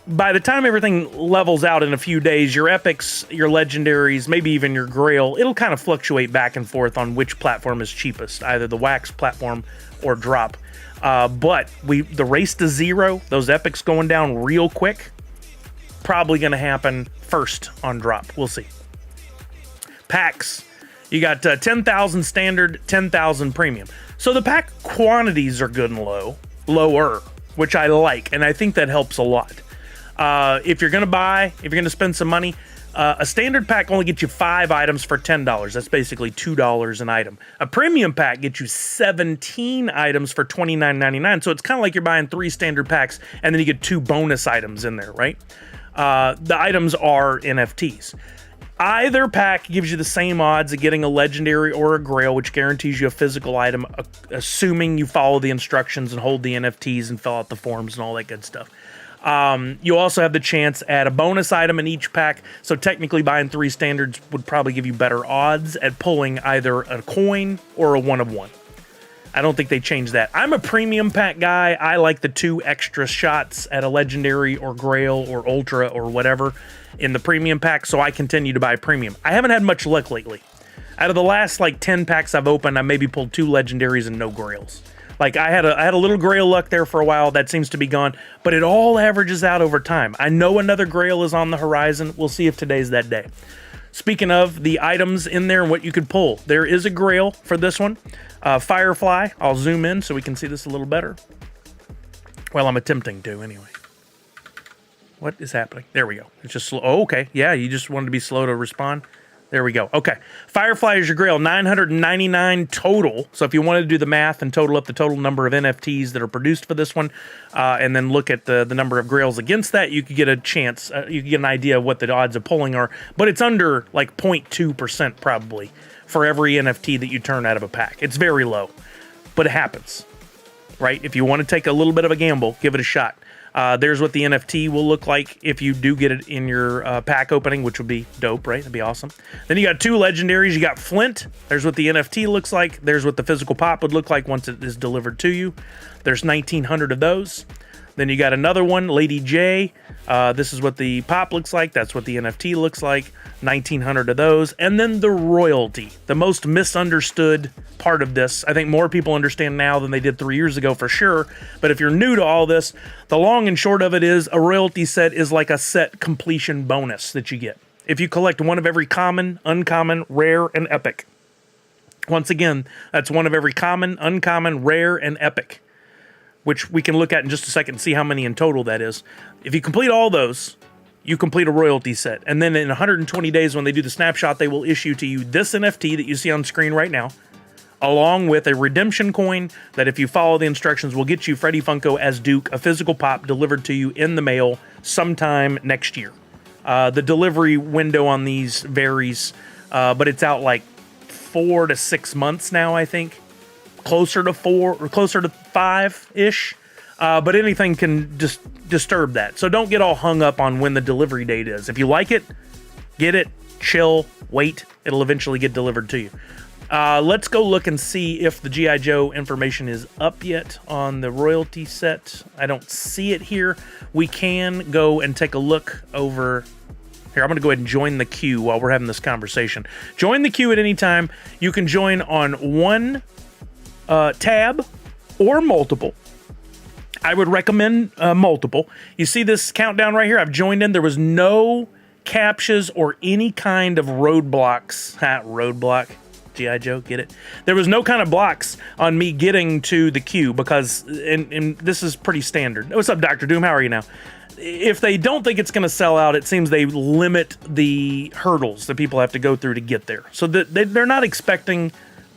By the time everything levels out in a few days, your epics, your legendaries, maybe even your grail, it'll kind of fluctuate back and forth on which platform is cheapest, either the Wax platform or drop. But the race to zero, those epics going down real quick, probably going to happen first on drop. We'll see. Packs. You got 10,000 standard, 10,000 premium. So the pack quantities are good and lower, which I like, and I think that helps a lot. If you're going to spend some money, a standard pack only gets you 5 items for $10. That's basically $2 an item. A premium pack gets you 17 items for $29.99. So it's kind of like you're buying 3 standard packs, and then you get 2 bonus items in there, right? The items are NFTs. Either pack gives you the same odds of getting a legendary or a grail, which guarantees you a physical item, assuming you follow the instructions and hold the NFTs and fill out the forms and all that good stuff. You also have the chance at a bonus item in each pack, so technically buying 3 standards would probably give you better odds at pulling either a coin or a 1 of 1. I don't think they changed that. I'm a premium pack guy. I like the 2 extra shots at a legendary or grail or ultra or whatever in the premium pack, so I continue to buy premium. I haven't had much luck lately. Out of the last 10 packs I've opened, I maybe pulled 2 legendaries and no grails. I had a little grail luck there for a while. That seems to be gone, but it all averages out over time. I know another grail is on the horizon. We'll see if today's that day. Speaking of the items in there and what you could pull, there is a grail for this one. Firefly. I'll zoom in so we can see this a little better. Well, I'm attempting to anyway. What is happening? There we go. It's just slow. Oh, okay. Yeah, you just wanted to be slow to respond. There we go. Okay. Firefly is your grail, 999 total. So if you wanted to do the math and total up the total number of NFTs that are produced for this one, and then look at the number of grails against that, you could get a chance, you could get an idea of what the odds of pulling are. But it's under like 0.2% probably for every NFT that you turn out of a pack. It's very low, but it happens, right? If you want to take a little bit of a gamble, give it a shot. There's what the NFT will look like if you do get it in your pack opening, which would be dope, right? That'd be awesome. Then you got two legendaries. You got Flint. There's what the NFT looks like. There's what the physical pop would look like once it is delivered to you. There's 1,900 of those. Then you got another one, Lady J. This is what the pop looks like. That's what the NFT looks like. 1,900 of those. And then the royalty, the most misunderstood part of this. I think more people understand now than they did 3 years ago for sure. But if you're new to all this, the long and short of it is a royalty set is like a set completion bonus that you get. If you collect one of every common, uncommon, rare, and epic. Once again, that's one of every common, uncommon, rare, and epic, which we can look at in just a second and see how many in total that is. If you complete all those, you complete a royalty set. And then in 120 days when they do the snapshot, they will issue to you this NFT that you see on screen right now, along with a redemption coin that if you follow the instructions will get you Freddy Funko as Duke, a physical pop delivered to you in the mail sometime next year. The delivery window on these varies, but it's out like 4 to 6 months now, I think. Closer to 4 or closer to 5-ish. But anything can just disturb that. So don't get all hung up on when the delivery date is. If you like it, get it, chill, wait. It'll eventually get delivered to you. Let's go look and see if the G.I. Joe information is up yet on the royalty set. I don't see it here. We can go and take a look over here. I'm going to go ahead and join the queue while we're having this conversation. Join the queue at any time. You can join on one tab or multiple. I would recommend multiple. You see this countdown right here? I've joined in. There was no captchas or any kind of roadblocks. Roadblock. G.I. Joe, get it? There was no kind of blocks on me getting to the queue because, and this is pretty standard. What's up, Dr. Doom? How are you now? If they don't think it's going to sell out, it seems they limit the hurdles that people have to go through to get there. So they're not expecting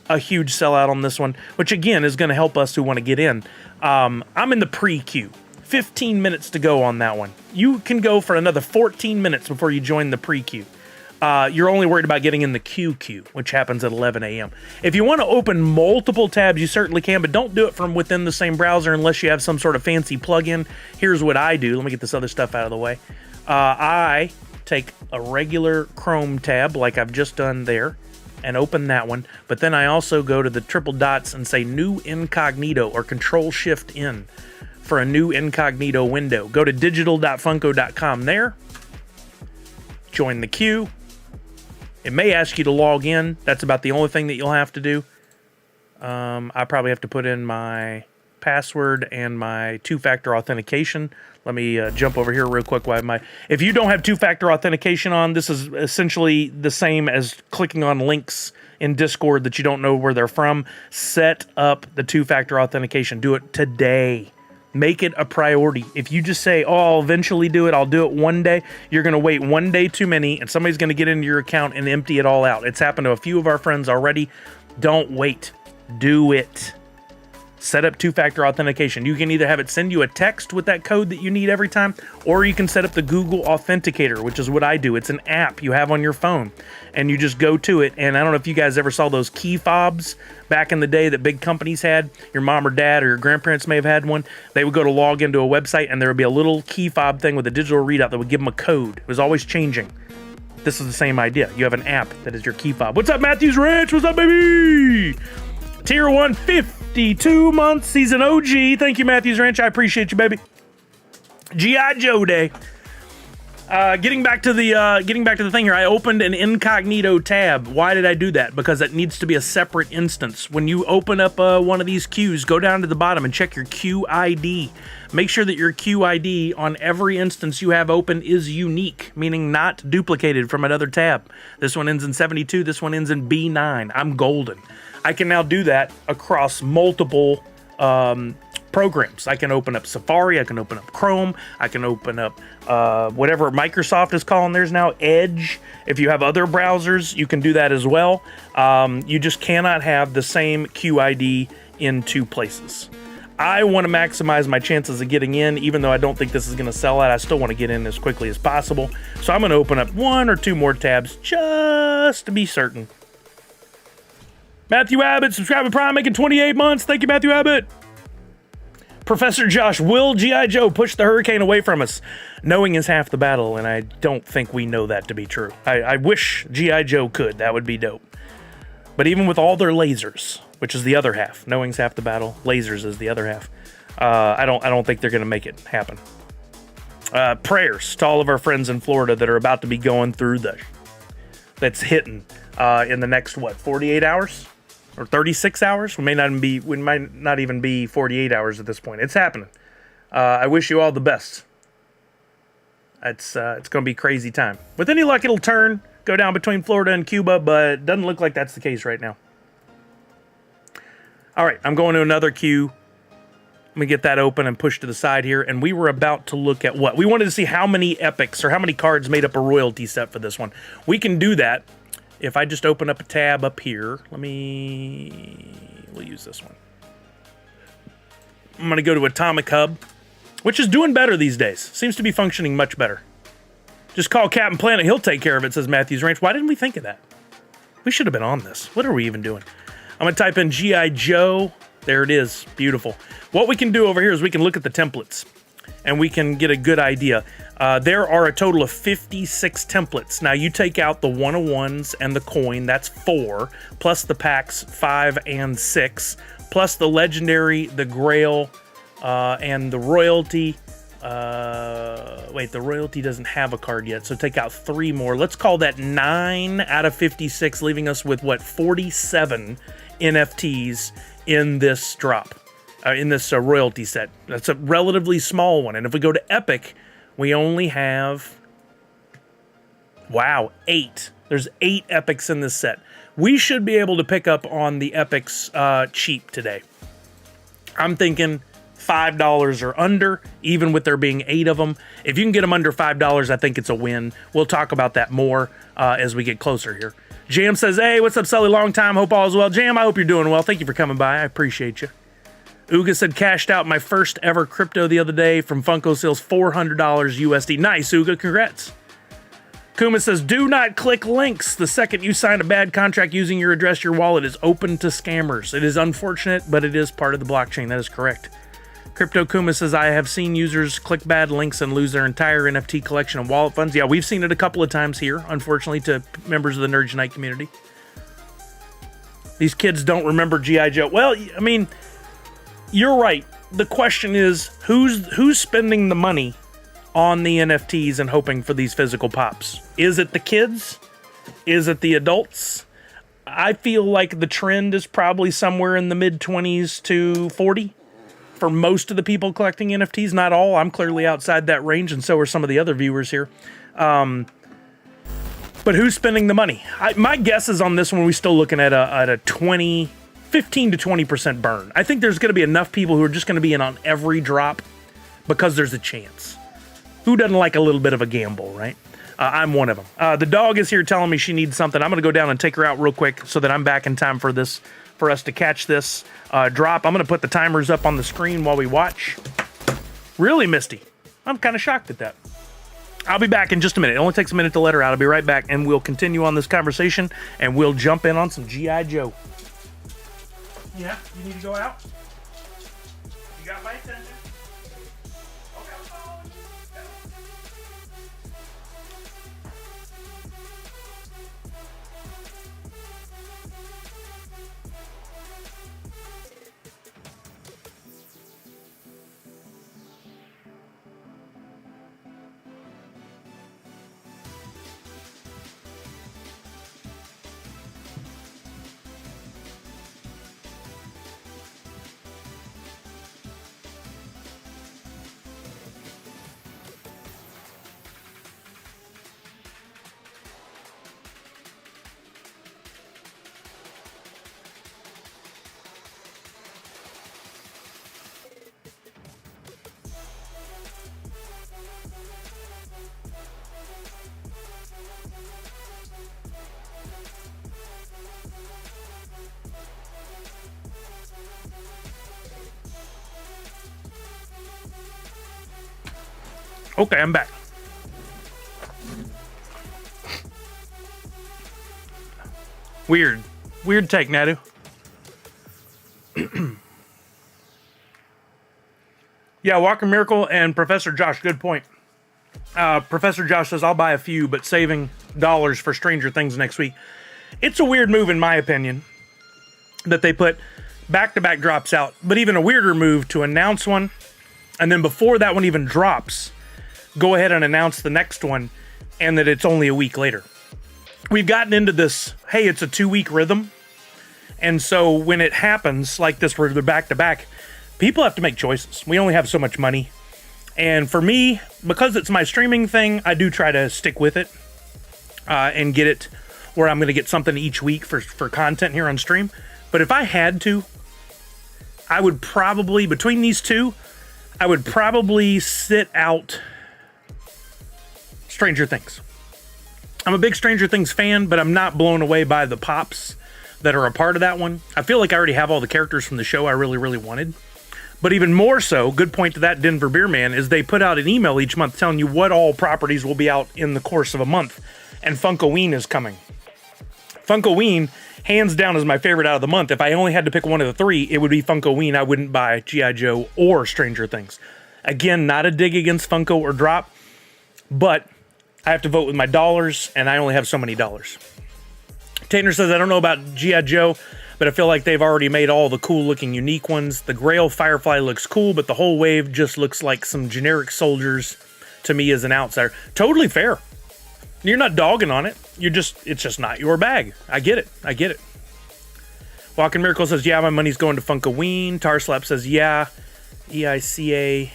a huge sellout on this one, which again is going to help us who want to get in. I'm in the pre-queue. 15 minutes to go on that one. You can go for another 14 minutes before you join the pre-queue. You're only worried about getting in the queue, which happens at 11 a.m. If you want to open multiple tabs, you certainly can, but don't do it from within the same browser unless you have some sort of fancy plugin. Here's what I do. Let me get this other stuff out of the way. I take a regular Chrome tab like I've just done there and open that one, but then I also go to the triple dots and say New Incognito or Control-Shift-N for a new incognito window. Go to digital.funko.com there, join the queue. It may ask you to log in. That's about the only thing that you'll have to do. I probably have to put in my password and my two-factor authentication. Let me jump over here real quick. If you don't have two-factor authentication on, this is essentially the same as clicking on links in Discord that you don't know where they're from. Set up the two-factor authentication. Do it today. Make it a priority. If you just say, oh, I'll eventually do it, I'll do it one day, you're going to wait one day too many, and somebody's going to get into your account and empty it all out. It's happened to a few of our friends already. Don't wait. Do it. Set up two-factor authentication. You can either have it send you a text with that code that you need every time, or you can set up the Google Authenticator, which is what I do. It's an app you have on your phone, and you just go to it. And I don't know if you guys ever saw those key fobs back in the day that big companies had. Your mom or dad or your grandparents may have had one. They would go to log into a website, and there would be a little key fob thing with a digital readout that would give them a code. It was always changing. This is the same idea. You have an app that is your key fob. What's up, Matthews Ranch? What's up, baby? Tier 1, 52 months. He's an OG. Thank you, Matthews Ranch. I appreciate you, baby. G.I. Joe Day. Getting back to the thing here. I opened an incognito tab. Why did I do that? Because it needs to be a separate instance. When you open up one of these queues, go down to the bottom and check your queue ID. Make sure that your queue ID on every instance you have open is unique, meaning not duplicated from another tab. This one ends in 72. This one ends in B9. I'm golden. I can now do that across multiple programs. I can open up Safari, I can open up Chrome, I can open up whatever Microsoft is calling theirs now, Edge. If you have other browsers, you can do that as well. You just cannot have the same QID in two places. I want to maximize my chances of getting in, even though I don't think this is going to sell out. I still want to get in as quickly as possible. So I'm going to open up 1 or 2 more tabs just to be certain. Matthew Abbott, subscribing Prime, making 28 months. Thank you, Matthew Abbott. Professor Josh, will G.I. Joe push the hurricane away from us? Knowing is half the battle, and I don't think we know that to be true. I wish G.I. Joe could. That would be dope. But even with all their lasers, which is the other half, knowing's half the battle, lasers is the other half, I don't think they're going to make it happen. Prayers to all of our friends in Florida that are about to be going through that's hitting in the next, 48 hours? Or 36 hours? We might not even be 48 hours at this point. It's happening. I wish you all the best. It's going to be a crazy time. With any luck, it'll go down between Florida and Cuba, but it doesn't look like that's the case right now. All right, I'm going to another queue. Let me get that open and push to the side here. And we were about to look at what? We wanted to see how many epics or how many cards made up a royalty set for this one. We can do that if I just open up a tab up here. We'll use this one. I'm going to go to Atomic Hub, which is doing better these days. Seems to be functioning much better. Just call Captain Planet. He'll take care of it, says Matthews Ranch. Why didn't we think of that? We should have been on this. What are we even doing? I'm going to type in G.I. Joe. There it is. Beautiful. What we can do over here is we can look at the templates, and we can get a good idea. There are a total of 56 templates. Now, you take out the 101s and the coin. That's 4, plus the packs 5 and 6, plus the legendary, the grail, and the royalty. Wait, the royalty doesn't have a card yet, so take out 3 more. Let's call that 9 out of 56, leaving us with, 47 NFTs in this drop, in this royalty set. That's a relatively small one. And if we go to Epic, we only have, 8. There's 8 epics in this set. We should be able to pick up on the epics cheap today. I'm thinking $5 or under, even with there being 8 of them. If you can get them under $5, I think it's a win. We'll talk about that more as we get closer here. Jam says, hey, what's up, Sully? Long time. Hope all is well. Jam, I hope you're doing well. Thank you for coming by. I appreciate you. Uga said, cashed out my first ever crypto the other day from Funko Sales, $400 USD. Nice, Uga. Congrats. Kuma says, do not click links. The second you sign a bad contract using your address, your wallet is open to scammers. It is unfortunate, but it is part of the blockchain. That is correct. Crypto Kuma says, I have seen users click bad links and lose their entire NFT collection and wallet funds. Yeah, we've seen it a couple of times here, unfortunately, to members of the Nerd Unite community. These kids don't remember G.I. Joe. Well, I mean, you're right. The question is, who's spending the money on the NFTs and hoping for these physical pops? Is it the kids? Is it the adults? I feel like the trend is probably somewhere in the mid-20s to 40 for most of the people collecting NFTs. Not all. I'm clearly outside that range, and so are some of the other viewers here. But who's spending the money? My guess is on this one, we're still looking at a 15 to 20% burn. I think there's going to be enough people who are just going to be in on every drop because there's a chance. Who doesn't like a little bit of a gamble, right? I'm one of them. The dog is here telling me she needs something. I'm going to go down and take her out real quick so that I'm back in time for us to catch this drop. I'm going to put the timers up on the screen while we watch. Really, Misty. I'm kind of shocked at that. I'll be back in just a minute. It only takes a minute to let her out. I'll be right back, and we'll continue on this conversation, and we'll jump in on some G.I. Joe. Yeah, you need to go out? You got my attention. Okay, I'm following. Okay, I'm back. Weird take, Nadu. Yeah, Walker Miracle and Professor Josh, good point. Professor Josh says, I'll buy a few, but saving dollars for Stranger Things next week. It's a weird move, in my opinion, that they put back-to-back drops out, but even a weirder move to announce one, and then before that one even drops, go ahead and announce the next one, and that it's only a week later. We've gotten into this, hey, it's a 2-week rhythm, and so when it happens like this where they're back-to-back, people have to make choices. We only have so much money. And for me, because it's my streaming thing, I do try to stick with it and get it where I'm going to get something each week for content here on stream. But if I had to, I would probably, between these two, I would probably sit out Stranger Things. I'm a big Stranger Things fan, but I'm not blown away by the pops that are a part of that one. I feel like I already have all the characters from the show I really, really wanted. But even more so, good point to that, Denver Beer Man, is they put out an email each month telling you what all properties will be out in the course of a month. And Funkoween is coming. Funkoween, hands down, is my favorite out of the month. If I only had to pick one of the three, it would be Funkoween. I wouldn't buy G.I. Joe or Stranger Things. Again, not a dig against Funko or Drop, but I have to vote with my dollars, and I only have so many dollars. Tanner says, I don't know about G.I. Joe, but I feel like they've already made all the cool-looking unique ones. The Grail Firefly looks cool, but the whole wave just looks like some generic soldiers to me as an outsider. Totally fair. You're not dogging on it. It's just not your bag. I get it. Walking Miracle says, yeah, my money's going to Funkoween. Tarslap says, yeah. EICA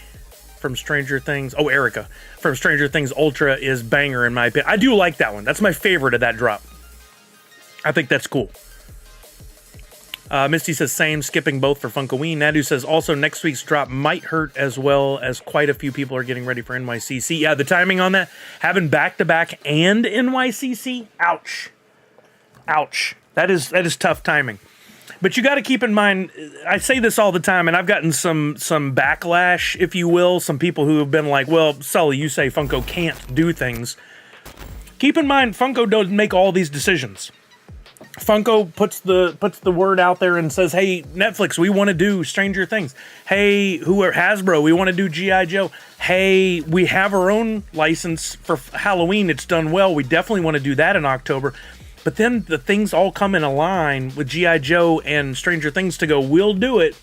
from Stranger Things. Oh, Erica from Stranger Things Ultra is banger in my opinion. I do like that one. That's my favorite of that drop. I think that's cool. Misty says same, skipping both for Funkoween. Nadu says also next week's drop might hurt as well as quite a few people are getting ready for NYCC. Yeah, the timing on that, having back-to-back and NYCC, ouch. That is tough timing. But you got to keep in mind, I say this all the time, and I've gotten some backlash, if you will. Some people who have been like, well, Sully, you say Funko can't do things. Keep in mind, Funko doesn't make all these decisions. Funko puts the word out there and says, hey, Netflix, we want to do Stranger Things. Hey, Hasbro, we want to do G.I. Joe. Hey, we have our own license for Halloween. It's done well. We definitely want to do that in October. But then the things all come in a line with G.I. Joe and Stranger Things to go, we'll do it,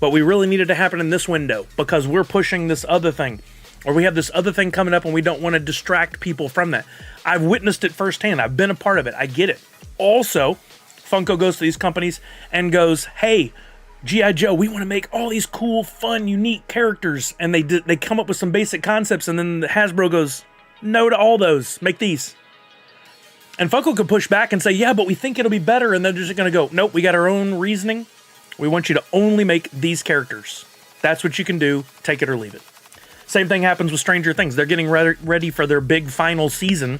but we really need it to happen in this window because we're pushing this other thing. Or we have this other thing coming up and we don't want to distract people from that. I've witnessed it firsthand. I've been a part of it. I get it. Also, Funko goes to these companies and goes, hey, G.I. Joe, we want to make all these cool, fun, unique characters. And they come up with some basic concepts, and then Hasbro goes, no to all those. Make these. And Funko could push back and say, yeah, but we think it'll be better. And they're just going to go, nope, we got our own reasoning. We want you to only make these characters. That's what you can do. Take it or leave it. Same thing happens with Stranger Things. They're getting ready for their big final season,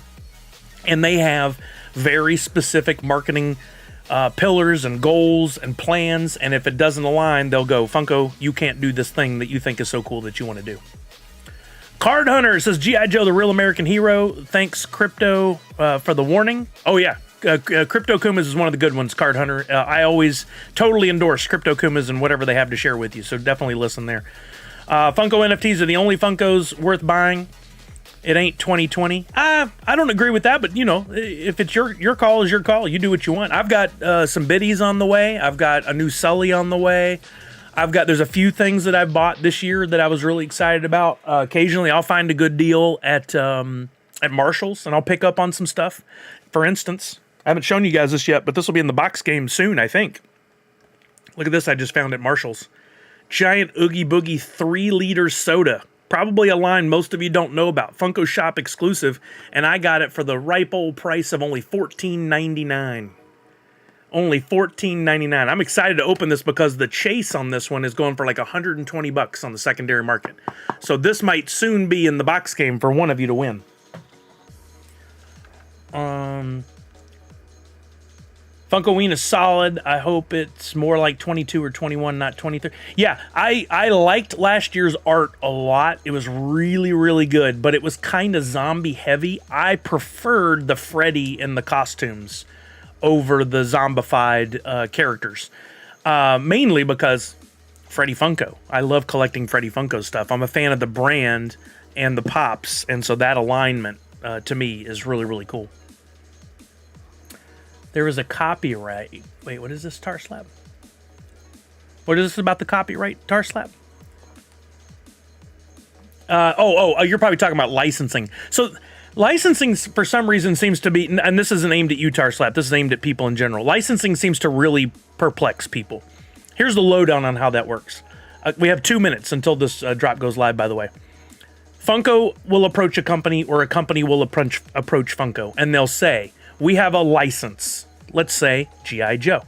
and they have very specific marketing pillars and goals and plans, and if it doesn't align, they'll go, Funko, you can't do this thing that you think is so cool that you want to do. Card Hunter says, G.I. Joe, the real American hero. Thanks, Crypto, for the warning. Oh, yeah. Crypto Kumas is one of the good ones, Card Hunter. I always totally endorse Crypto Kumas and whatever they have to share with you, so definitely listen there. Funko NFTs are the only Funkos worth buying. It ain't 2020. I don't agree with that, but you know, if it's your call is your call. You do what you want. I've got some biddies on the way. I've got a new Sully on the way. There's a few things that I've bought this year that I was really excited about. Occasionally I'll find a good deal at Marshall's and I'll pick up on some stuff. For instance, I haven't shown you guys this yet, but this will be in the box game soon, I think. Look at this I just found at Marshall's. Giant Oogie Boogie 3-liter soda. Probably a line most of you don't know about. Funko Shop exclusive, and I got it for the ripe old price of only $14.99. Only $14.99. I'm excited to open this because the chase on this one is going for like $120 on the secondary market. So this might soon be in the box game for one of you to win. Funkoween is solid. I hope it's more like 22 or 21, not 23. Yeah, I liked last year's art a lot. It was really, really good, but it was kind of zombie heavy. I preferred the Freddy in the costumes over the zombified characters, mainly because Freddy Funko. I love collecting Freddy Funko stuff. I'm a fan of the brand and the pops, and so that alignment to me is really, really cool. There is a copyright. Wait, what is this, Tar Slab? What is this about the copyright, Tar Slab? You're probably talking about licensing. So licensing, for some reason, seems to be, and this isn't aimed at you, Tar Slab, this is aimed at people in general. Licensing seems to really perplex people. Here's the lowdown on how that works. We have 2 minutes until this drop goes live, by the way. Funko will approach a company, or a company will approach Funko, and they'll say, we have a license. Let's say G.I. Joe.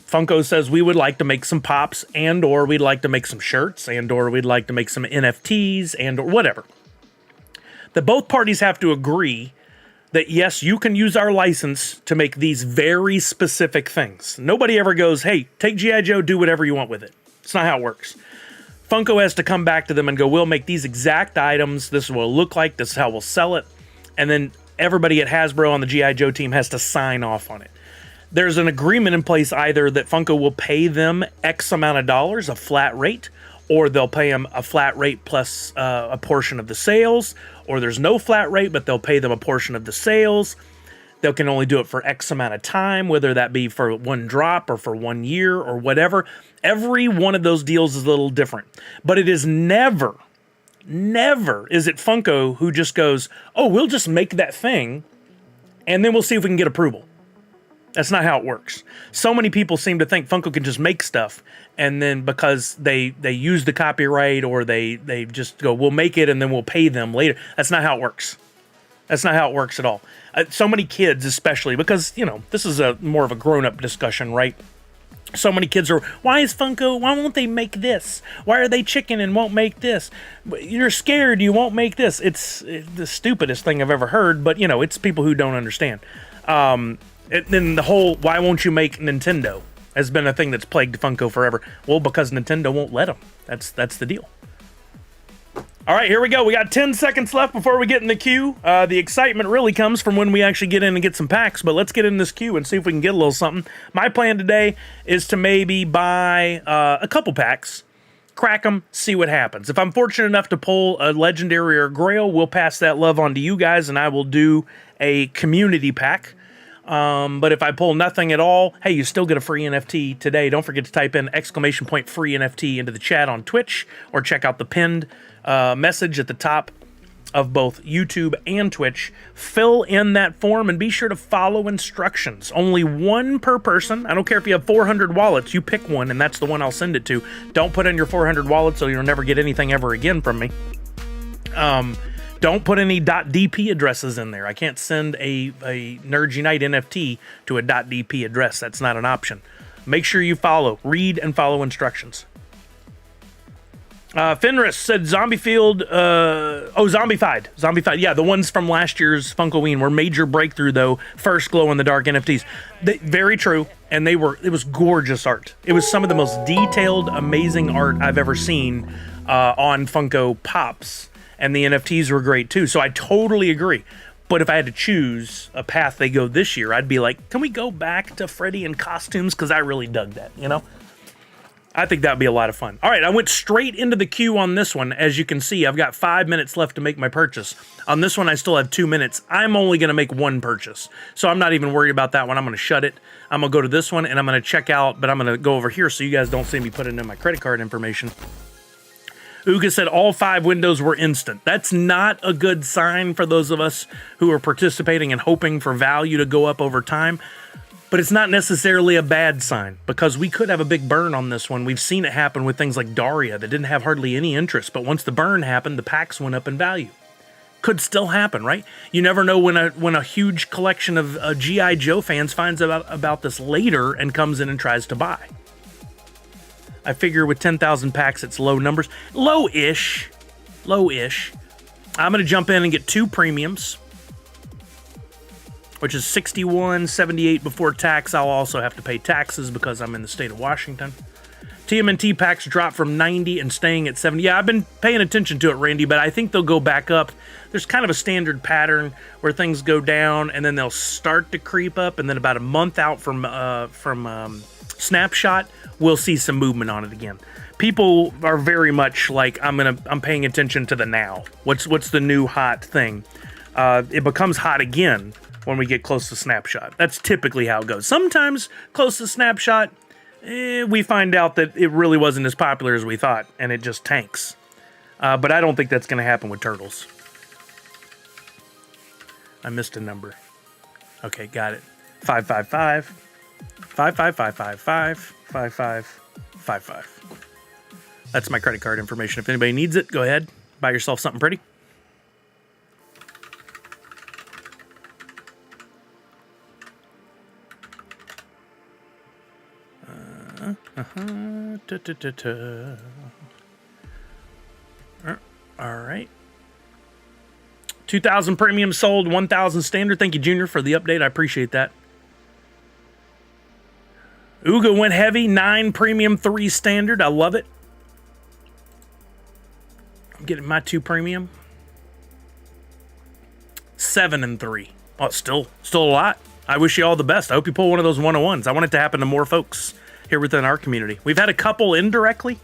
Funko says we would like to make some pops, and or we'd like to make some shirts, and or we'd like to make some NFTs, and or whatever. That both parties have to agree that yes, you can use our license to make these very specific things. Nobody ever goes, hey, take G.I. Joe, do whatever you want with it. It's not how it works. Funko has to come back to them and go, we'll make these exact items. This is what it'll look like. This is how we'll sell it. And then everybody at Hasbro on the G.I. Joe team has to sign off on it. There's an agreement in place either that Funko will pay them X amount of dollars, a flat rate, or they'll pay them a flat rate plus a portion of the sales, or there's no flat rate, but they'll pay them a portion of the sales. They can only do it for X amount of time, whether that be for one drop or for 1 year or whatever. Every one of those deals is a little different, but it is never is it Funko who just goes, oh, we'll just make that thing and then we'll see if we can get approval. That's not how it works. So many people seem to think Funko can just make stuff, and then because they use the copyright, or they just go, we'll make it and then we'll pay them later. That's not how it works. That's not how it works at all. So many kids, especially, because, this is a more of a grown-up discussion, right? So many kids are, why won't they make this? Why are they chicken and won't make this? You're scared you won't make this. It's the stupidest thing I've ever heard, but, it's people who don't understand. Then the whole, why won't you make Nintendo, has been a thing that's plagued Funko forever. Well, because Nintendo won't let them. That's the deal. All right, here we go. We got 10 seconds left before we get in the queue. The excitement really comes from when we actually get in and get some packs, but let's get in this queue and see if we can get a little something. My plan today is to maybe buy a couple packs, crack them, see what happens. If I'm fortunate enough to pull a legendary or a grail, we'll pass that love on to you guys, and I will do a community pack. But if I pull nothing at all, hey, you still get a free NFT today. Don't forget to type in ! free NFT into the chat on Twitch, or check out the pinned message at the top of both YouTube and Twitch. Fill in that form and be sure to follow instructions. Only one per person. I don't care if you have 400 wallets. You pick one, and that's the one I'll send it to. Don't put in your 400 wallets so you'll never get anything ever again from me. Don't put any .dp addresses in there. I can't send a Nerds Unite NFT to a .dp address. That's not an option. Make sure you read and follow instructions. Fenris said Zombified. Zombified. Yeah, the ones from last year's Funkoween were major breakthrough, though. First glow-in-the-dark NFTs. Very true, and it was gorgeous art. It was some of the most detailed, amazing art I've ever seen on Funko Pops. And the NFTs were great too. So I totally agree. But if I had to choose a path they go this year, I'd be like, can we go back to Freddy in costumes? Because I really dug that, I think that'd be a lot of fun. All right, I went straight into the queue on this one. As you can see, I've got 5 minutes left to make my purchase. On this one, I still have 2 minutes. I'm only going to make one purchase. So I'm not even worried about that one. I'm going to shut it. I'm going to go to this one, and I'm going to check out. But I'm going to go over here so you guys don't see me putting in my credit card information. Uga said all 5 windows were instant. That's not a good sign for those of us who are participating and hoping for value to go up over time. But it's not necessarily a bad sign, because we could have a big burn on this one. We've seen it happen with things like Daria that didn't have hardly any interest. But once the burn happened, the packs went up in value. Could still happen, right? You never know when a huge collection of G.I. Joe fans finds out about this later and comes in and tries to buy. I figure with 10,000 packs, it's low numbers. Low-ish. I'm going to jump in and get 2 premiums. which is $61.78 before tax. I'll also have to pay taxes because I'm in the state of Washington. TMNT packs dropped from 90 and staying at 70. Yeah, I've been paying attention to it, Randy, but I think they'll go back up. There's kind of a standard pattern where things go down and then they'll start to creep up, and then about a month out from Snapshot, we'll see some movement on it again. People are very much like, I'm paying attention to the now. What's the new hot thing? It becomes hot again when we get close to Snapshot. That's typically how it goes. Sometimes close to Snapshot, we find out that it really wasn't as popular as we thought, and it just tanks. But I don't think that's going to happen with turtles. I missed a number. Okay, got it. 555 55555 5555. That's my credit card information. If anybody needs it, go ahead, buy yourself something pretty. All right. 2,000 premium sold, 1,000 standard. Thank you, Junior, for the update. I appreciate that. Uga went heavy, 9 premium, 3 standard. I love it. I'm getting my 2 premium. 7 and 3. Oh, still a lot. I wish you all the best. I hope you pull one of those 101s. I want it to happen to more folks here within our community. We've had a couple indirectly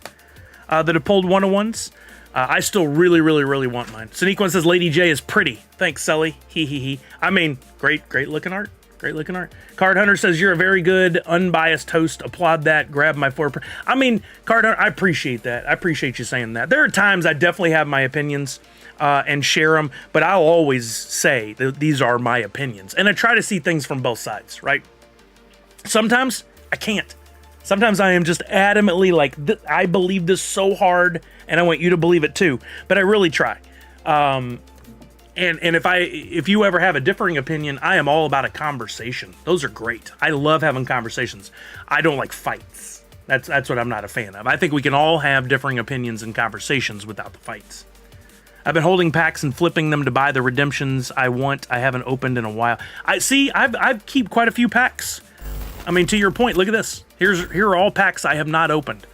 that have pulled 101s. I still really want mine. Sneak1 says Lady J is pretty. Thanks, Sully. He. I mean, great looking art. Great looking art. Card Hunter says you're a very good, unbiased host. Applaud that. Grab my 4. I mean, Card Hunter, I appreciate that. I appreciate you saying that. There are times I definitely have my opinions and share them, but I'll always say that these are my opinions. And I try to see things from both sides, right? Sometimes I can't. Sometimes I am just adamantly like, I believe this so hard, and I want you to believe it too. But I really try. And if you ever have a differing opinion, I am all about a conversation. Those are great. I love having conversations. I don't like fights. That's what I'm not a fan of. I think we can all have differing opinions and conversations without the fights. I've been holding packs and flipping them to buy the redemptions I want. I haven't opened in a while. I keep quite a few packs. I mean, to your point, look at this. Here are all packs I have not opened.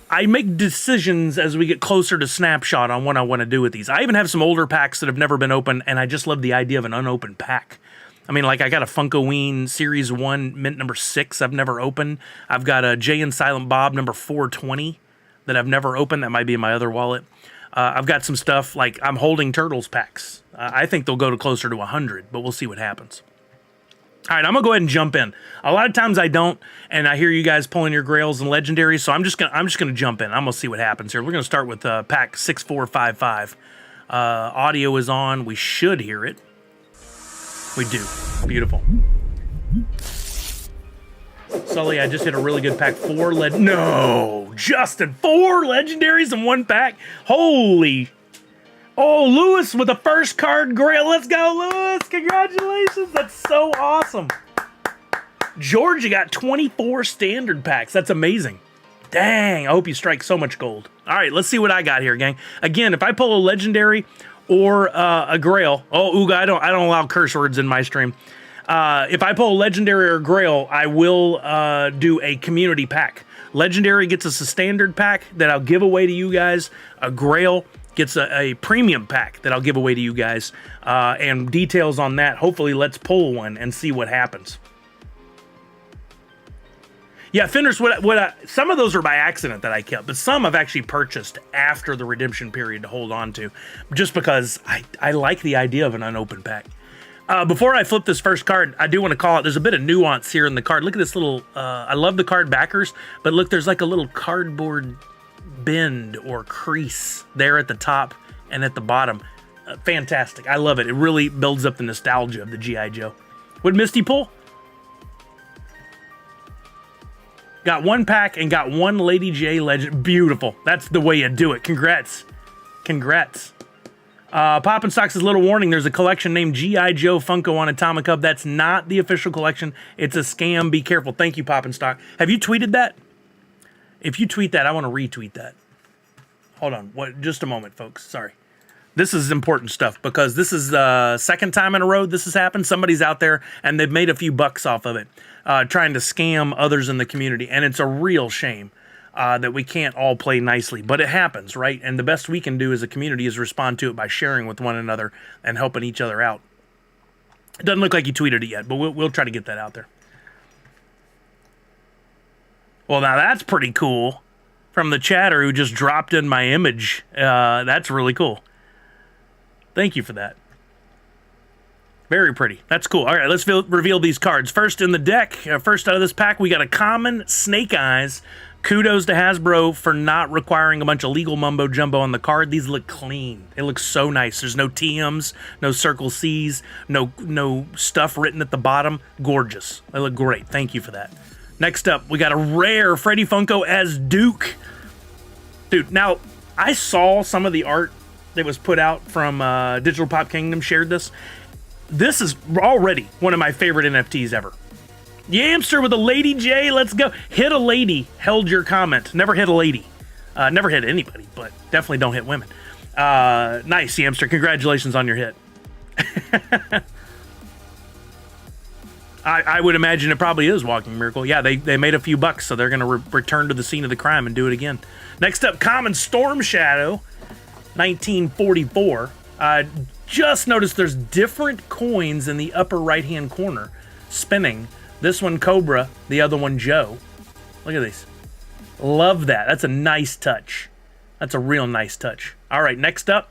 I make decisions as we get closer to Snapshot on what I want to do with these. I even have some older packs that have never been opened, and I just love the idea of an unopened pack. I mean, like I got a Funkoween Series 1 Mint number 6 I've never opened. I've got a Jay and Silent Bob number 420 that I've never opened. That might be in my other wallet. I've got some stuff like I'm holding Turtles packs. I think they'll go to closer to 100, but we'll see what happens. All right, I'm going to go ahead and jump in. A lot of times I don't, and I hear you guys pulling your grails and legendaries, so I'm just gonna jump in. I'm going to see what happens here. We're going to start with pack 6455. Audio is on. We should hear it. We do. Beautiful. Sully, I just hit a really good pack. 4 No! Justin, 4 legendaries in 1 pack? Holy... Oh, Lewis with the first card grail. Let's go, Lewis. Congratulations. That's so awesome. Georgia got 24 standard packs. That's amazing. Dang, I hope you strike so much gold. All right, let's see what I got here, gang. Again, if I pull a legendary or a grail. Oh, Ooga, I don't allow curse words in my stream. If I pull a legendary or grail, I will do a community pack. Legendary gets us a standard pack that I'll give away to you guys. A grail gets a premium pack that I'll give away to you guys, and details on that. Hopefully, let's pull one and see what happens. Yeah, Fenders, some of those are by accident that I kept, but some I've actually purchased after the redemption period to hold on to, just because I like the idea of an unopened pack. Before I flip this first card, I do want to call it, there's a bit of nuance here in the card. Look at this little, I love the card backers, but look, there's like a little cardboard bend or crease there at the top and at the bottom. Fantastic. I love it. It really builds up the nostalgia of the G.I. Joe. What Misty pull? Got 1 pack and got 1 Lady J legend. Beautiful. That's the way you do it. Congrats. Congrats. Poppin' Stocks is a little warning. There's a collection named G.I. Joe Funko on Atomic Hub. That's not the official collection. It's a scam. Be careful. Thank you, Poppin' Stock. Have you tweeted that? If you tweet that, I want to retweet that. Hold on. Just a moment, folks. Sorry. This is important stuff because this is the second time in a row this has happened. Somebody's out there and they've made a few bucks off of it, trying to scam others in the community. And it's a real shame that we can't all play nicely, but it happens, right? And the best we can do as a community is respond to it by sharing with one another and helping each other out. It doesn't look like you tweeted it yet, but we'll try to get that out there. Well, now that's pretty cool from the chatter who just dropped in my image. That's really cool. Thank you for that. Very pretty. That's cool. All right, let's reveal these cards. First in the deck, first out of this pack, we got a common Snake Eyes. Kudos to Hasbro for not requiring a bunch of legal mumbo jumbo on the card. These look clean. It looks so nice. There's no TMs, no Circle Cs, no stuff written at the bottom. Gorgeous. They look great. Thank you for that. Next up, we got a rare Freddy Funko as Duke. Dude, now, I saw some of the art that was put out from Digital Pop Kingdom, shared this. This is already one of my favorite NFTs ever. Yamster with a Lady J, let's go. Hit a lady, held your comment. Never hit a lady. Never hit anybody, but definitely don't hit women. Nice, Yamster. Congratulations on your hit. I would imagine it probably is Walking Miracle. Yeah, they made a few bucks, so they're going to return to the scene of the crime and do it again. Next up, Common Storm Shadow, 1944. Just noticed there's different coins in the upper right-hand corner spinning. This one Cobra, the other one Joe. Look at these. Love that. That's a nice touch. That's a real nice touch. All right, next up,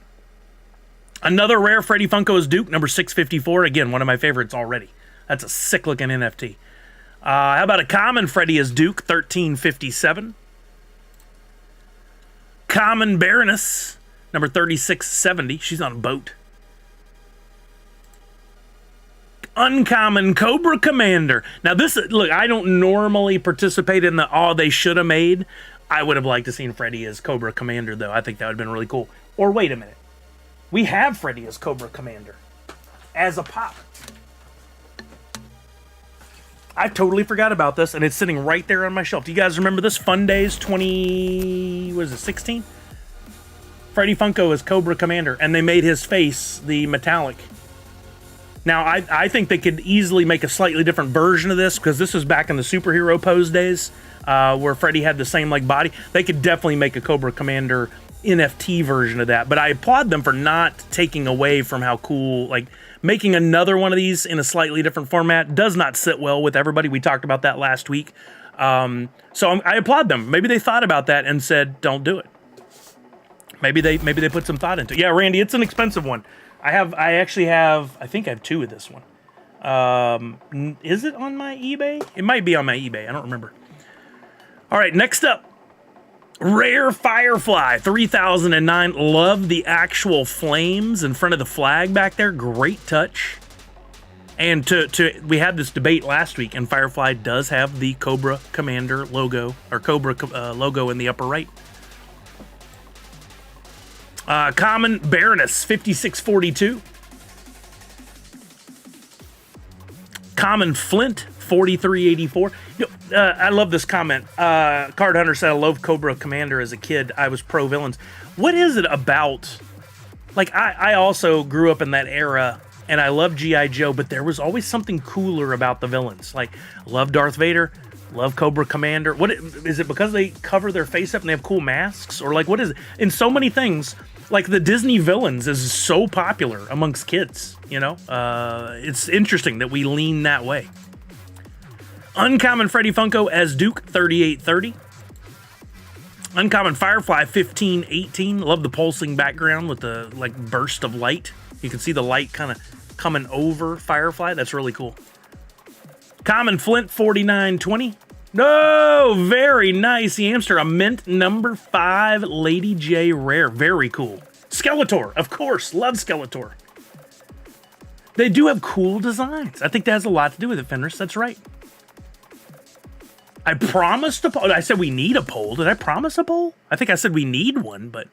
another rare Freddy Funko as Duke, number 654. Again, one of my favorites already. That's a sick-looking NFT. How about a common Freddy as Duke, 1357. Common Baroness, number 3670. She's on a boat. Uncommon Cobra Commander. Now this, look, I don't normally participate in the they should have made. I would have liked to seen Freddy as Cobra Commander, though. I think that would have been really cool. Or wait a minute. We have Freddy as Cobra Commander. As a pop. I totally forgot about this, and it's sitting right there on my shelf. Do you guys remember this? Fun Days 16? Freddy Funko as Cobra Commander, and they made his face the metallic. Now, I think they could easily make a slightly different version of this, because this was back in the superhero pose days, where Freddy had the same like body. They could definitely make a Cobra Commander NFT version of that, but I applaud them for not taking away from how cool, like, making another one of these in a slightly different format does not sit well with everybody. We talked about that last week. So I applaud them. Maybe they thought about that and said, don't do it. Maybe they put some thought into it. Yeah, Randy, it's an expensive one. I think I have two of this one. Is it on my eBay? It might be on my eBay. I don't remember. All right, next up. Rare Firefly, 3009. Love the actual flames in front of the flag back there. Great touch. And we had this debate last week, and Firefly does have the Cobra Commander logo, or Cobra logo in the upper right. Common Baroness, 5642. Common Flint, 4384. I love this comment. Card Hunter said, I love Cobra Commander as a kid. I was pro villains. What is it about? Like, I also grew up in that era, and I love G.I. Joe, but there was always something cooler about the villains. Like, love Darth Vader, love Cobra Commander. What is it because they cover their face up and they have cool masks? Or, like, what is it? In so many things, like, the Disney villains is so popular amongst kids, you know? It's interesting that we lean that way. Uncommon Freddy Funko as Duke, 3830. Uncommon Firefly, 1518. Love the pulsing background with the, like, burst of light. You can see the light kind of coming over Firefly. That's really cool. Common Flint, 4920. No, very nice, Yamster. A mint number 5 Lady J rare. Very cool. Skeletor, of course. Love Skeletor. They do have cool designs. I think that has a lot to do with it, Fenris. That's right. I promised a poll. I said we need a poll. Did I promise a poll? I think I said we need one, but...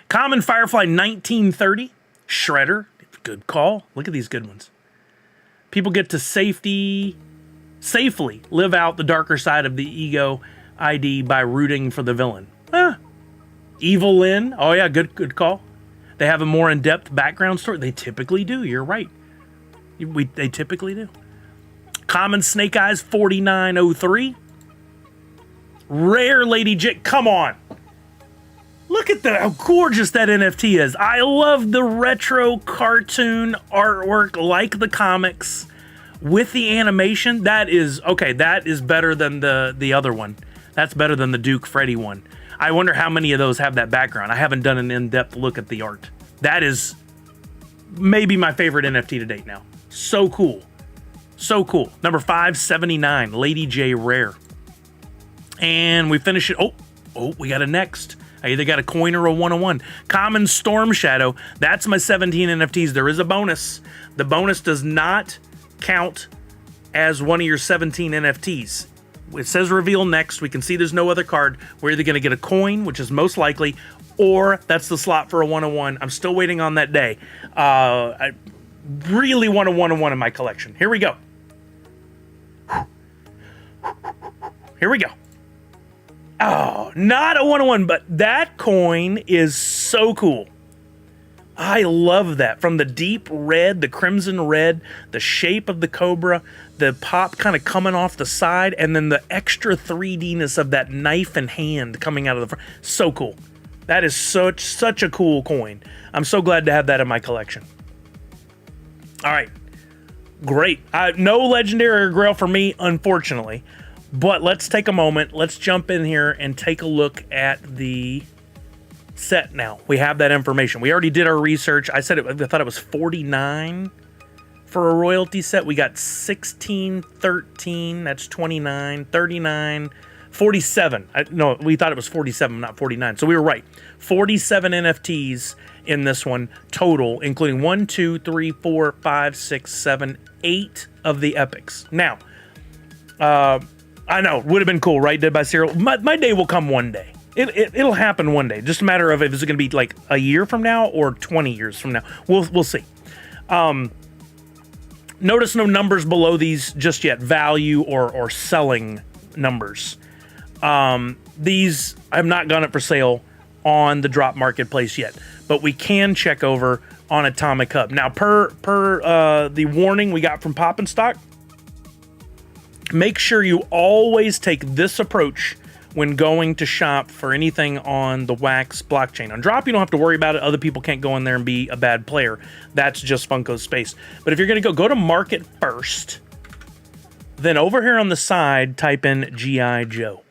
Common Firefly, 1930. Shredder. Good call. Look at these good ones. People get to safely live out the darker side of the ego ID by rooting for the villain. Evil Lynn. Oh, yeah, good call. they have a more in-depth background story. They typically do. You're right. They typically do. Common Snake Eyes 4903. Rare Lady J. Come on. Look at how gorgeous that NFT is. I love the retro cartoon artwork like the comics with the animation. That is better than the other one. That's better than the Duke Freddy one. I wonder how many of those have that background. I haven't done an in-depth look at the art. That is maybe my favorite NFT to date now. So cool. So cool. Number 579, Lady J Rare. And we finish it. Oh, we got a next. I either got a coin or a 101. Common Storm Shadow. That's my 17 NFTs. There is a bonus. The bonus does not count as one of your 17 NFTs. It says reveal next. We can see there's no other card. We're either going to get a coin, which is most likely, or that's the slot for a 101. I'm still waiting on that day. I really want a 101 in my collection. Here we go. Here we go. Oh, not a 101, but that coin is so cool. I love that. From the deep red, the crimson red, the shape of the cobra, the pop kind of coming off the side, and then the extra 3D-ness of that knife and hand coming out of the front. So cool. That is such a cool coin. I'm so glad to have that in my collection. All right. Great. No legendary or grail for me, unfortunately. But let's take a moment. Let's jump in here and take a look at the set now. We have that information. We already did our research. I thought it was 49 for a royalty set. We got 16, 13. That's 29, 39, 47. No, we thought it was 47, not 49. So we were right. 47 NFTs in this one total, including 1, 2, 3, 4, 5, 6, 7, 8 of the epics. Now, I know, would have been cool, right? Dead by Serial. My day will come one day. It'll happen one day. Just a matter of if it's going to be like a year from now or 20 years from now. We'll see. Notice no numbers below these just yet. Value or selling numbers. These have not gone up for sale on the Drop Marketplace yet, but we can check over on Atomic Hub. Now, per the warning we got from Pop and Stock, make sure you always take this approach when going to shop for anything on the Wax blockchain. On Drop, you don't have to worry about it. Other people can't go in there and be a bad player. That's just Funko's space. But if you're going to go to Market first, then over here on the side, type in G.I. Joe.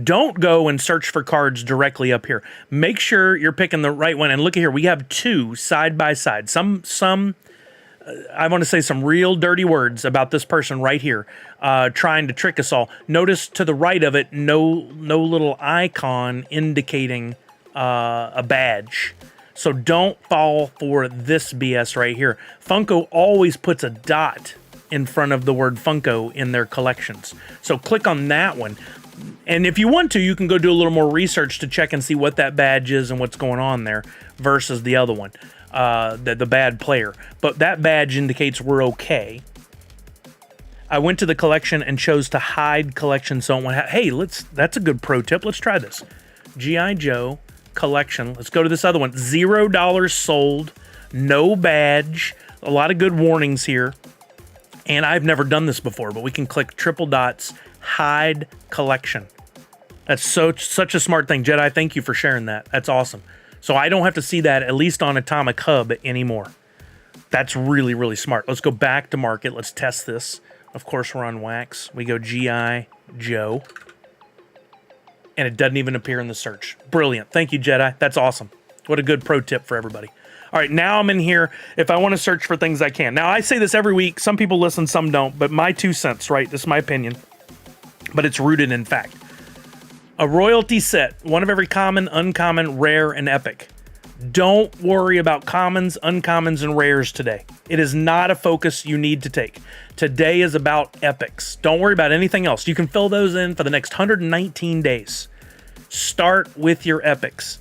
Don't go and search for cards directly up here. Make sure you're picking the right one. And look at here, we have two side by side. I want to say some real dirty words about this person right here, trying to trick us all. Notice to the right of it, no little icon indicating a badge. So don't fall for this BS right here. Funko always puts a dot in front of the word Funko in their collections. So click on that one. And if you want to, you can go do a little more research to check and see what that badge is and what's going on there versus the other one. The bad player, but that badge indicates we're okay. I went to the collection and chose to hide collection, so hey, that's a good pro tip. Let's try this. G.I. Joe collection. Let's go to this other one. $0 sold, no badge. A lot of good warnings here, and I've never done this before, but we can click triple dots, hide collection. That's such a smart thing, Jedi. Thank you for sharing that. That's awesome. So I don't have to see that, at least on Atomic Hub, anymore. That's really, really smart. Let's go back to Market. Let's test this. Of course, we're on Wax. We go G.I. Joe. And it doesn't even appear in the search. Brilliant. Thank you, Jedi. That's awesome. What a good pro tip for everybody. All right, now I'm in here. If I want to search for things, I can. Now, I say this every week. Some people listen, some don't. But my 2 cents, right? This is my opinion. But it's rooted in fact. A royalty set, one of every common, uncommon, rare, and epic. Don't worry about commons, uncommons, and rares today. It is not a focus you need to take. Today is about epics. Don't worry about anything else. You can fill those in for the next 119 days. Start with your epics.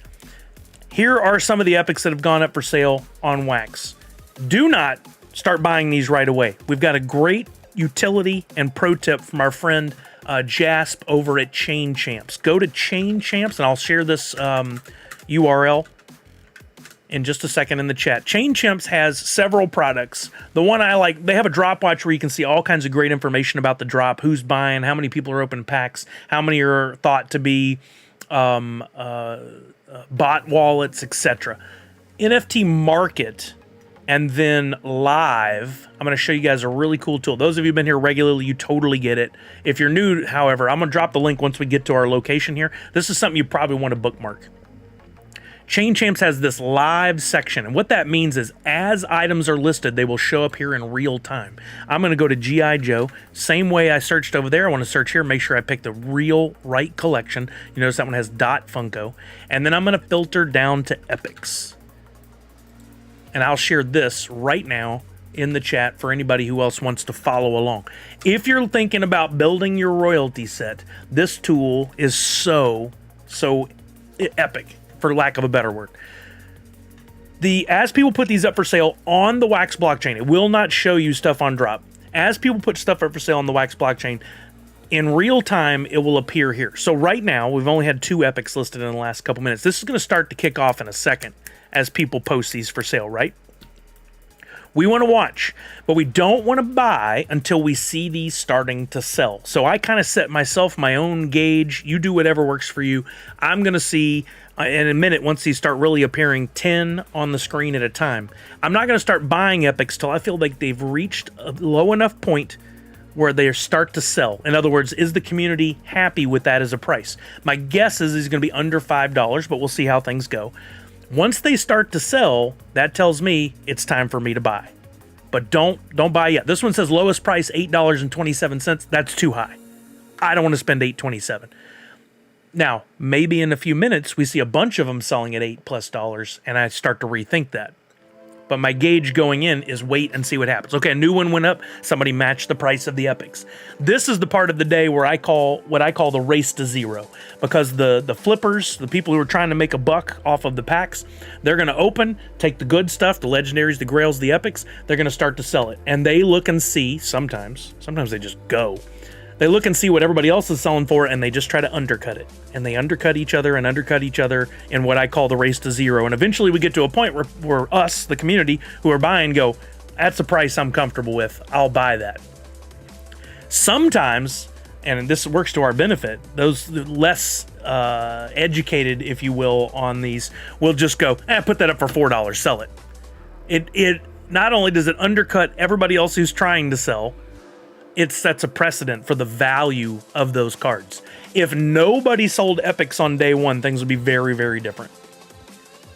Here are some of the epics that have gone up for sale on Wax. Do not start buying these right away. We've got a great utility and pro tip from our friend Jasp over at Chain Champs. Go to Chain Champs, and I'll share this URL in just a second in the chat. Chain Chimps has several products. The one I like, they have a drop watch where you can see all kinds of great information about the drop, who's buying, how many people are opening packs, how many are thought to be bot wallets, etc. NFT Market and then Live, I'm going to show you guys a really cool tool. Those of you who've been here regularly, you totally get it. If you're new, however, I'm going to drop the link once we get to our location here. This is something you probably want to bookmark. Chain Champs has this live section, and what that means is as items are listed, they will show up here in real time. I'm going to go to G.I. Joe. Same way I searched over there, I want to search here, make sure I pick the real right collection. You notice that one has Dot Funko. And then I'm going to filter down to Epics. And I'll share this right now in the chat for anybody who else wants to follow along. If you're thinking about building your royalty set, this tool is so epic, for lack of a better word. As people put these up for sale on the Wax blockchain, it will not show you stuff on Drop. As people put stuff up for sale on the Wax blockchain, in real time, it will appear here. So right now, we've only had 2 epics listed in the last couple minutes. This is going to start to kick off in a second as people post these for sale, right? We want to watch, but we don't want to buy until we see these starting to sell. So I kind of set myself my own gauge. You do whatever works for you. I'm going to see in a minute, once these start really appearing, 10 on the screen at a time. I'm not going to start buying epics till I feel like they've reached a low enough point where they start to sell. In other words, is the community happy with that as a price? My guess is it's going to be under $5, but we'll see how things go. Once they start to sell, that tells me it's time for me to buy. But don't buy yet. This one says lowest price $8.27. That's too high. I don't want to spend $8.27. Now, maybe in a few minutes we see a bunch of them selling at $8+ and I start to rethink that. But my gauge going in is wait and see what happens. Okay, a new one went up. Somebody matched the price of the epics. This is the part of the day where I call what I call the race to zero, because the flippers, the people who are trying to make a buck off of the packs, they're going to open, take the good stuff, the legendaries, the grails, the epics. They're going to start to sell it, and they look and see. Sometimes they just go. They look and see what everybody else is selling for, and they just try to undercut it. And they undercut each other in what I call the race to zero. And eventually we get to a point where us, the community, who are buying go, that's a price I'm comfortable with. I'll buy that. Sometimes, and this works to our benefit, those less educated, if you will, on these will just go, put that up for $4, sell it. It not only does it undercut everybody else who's trying to sell, it sets a precedent for the value of those cards. If nobody sold epics on day one, things would be very, very different.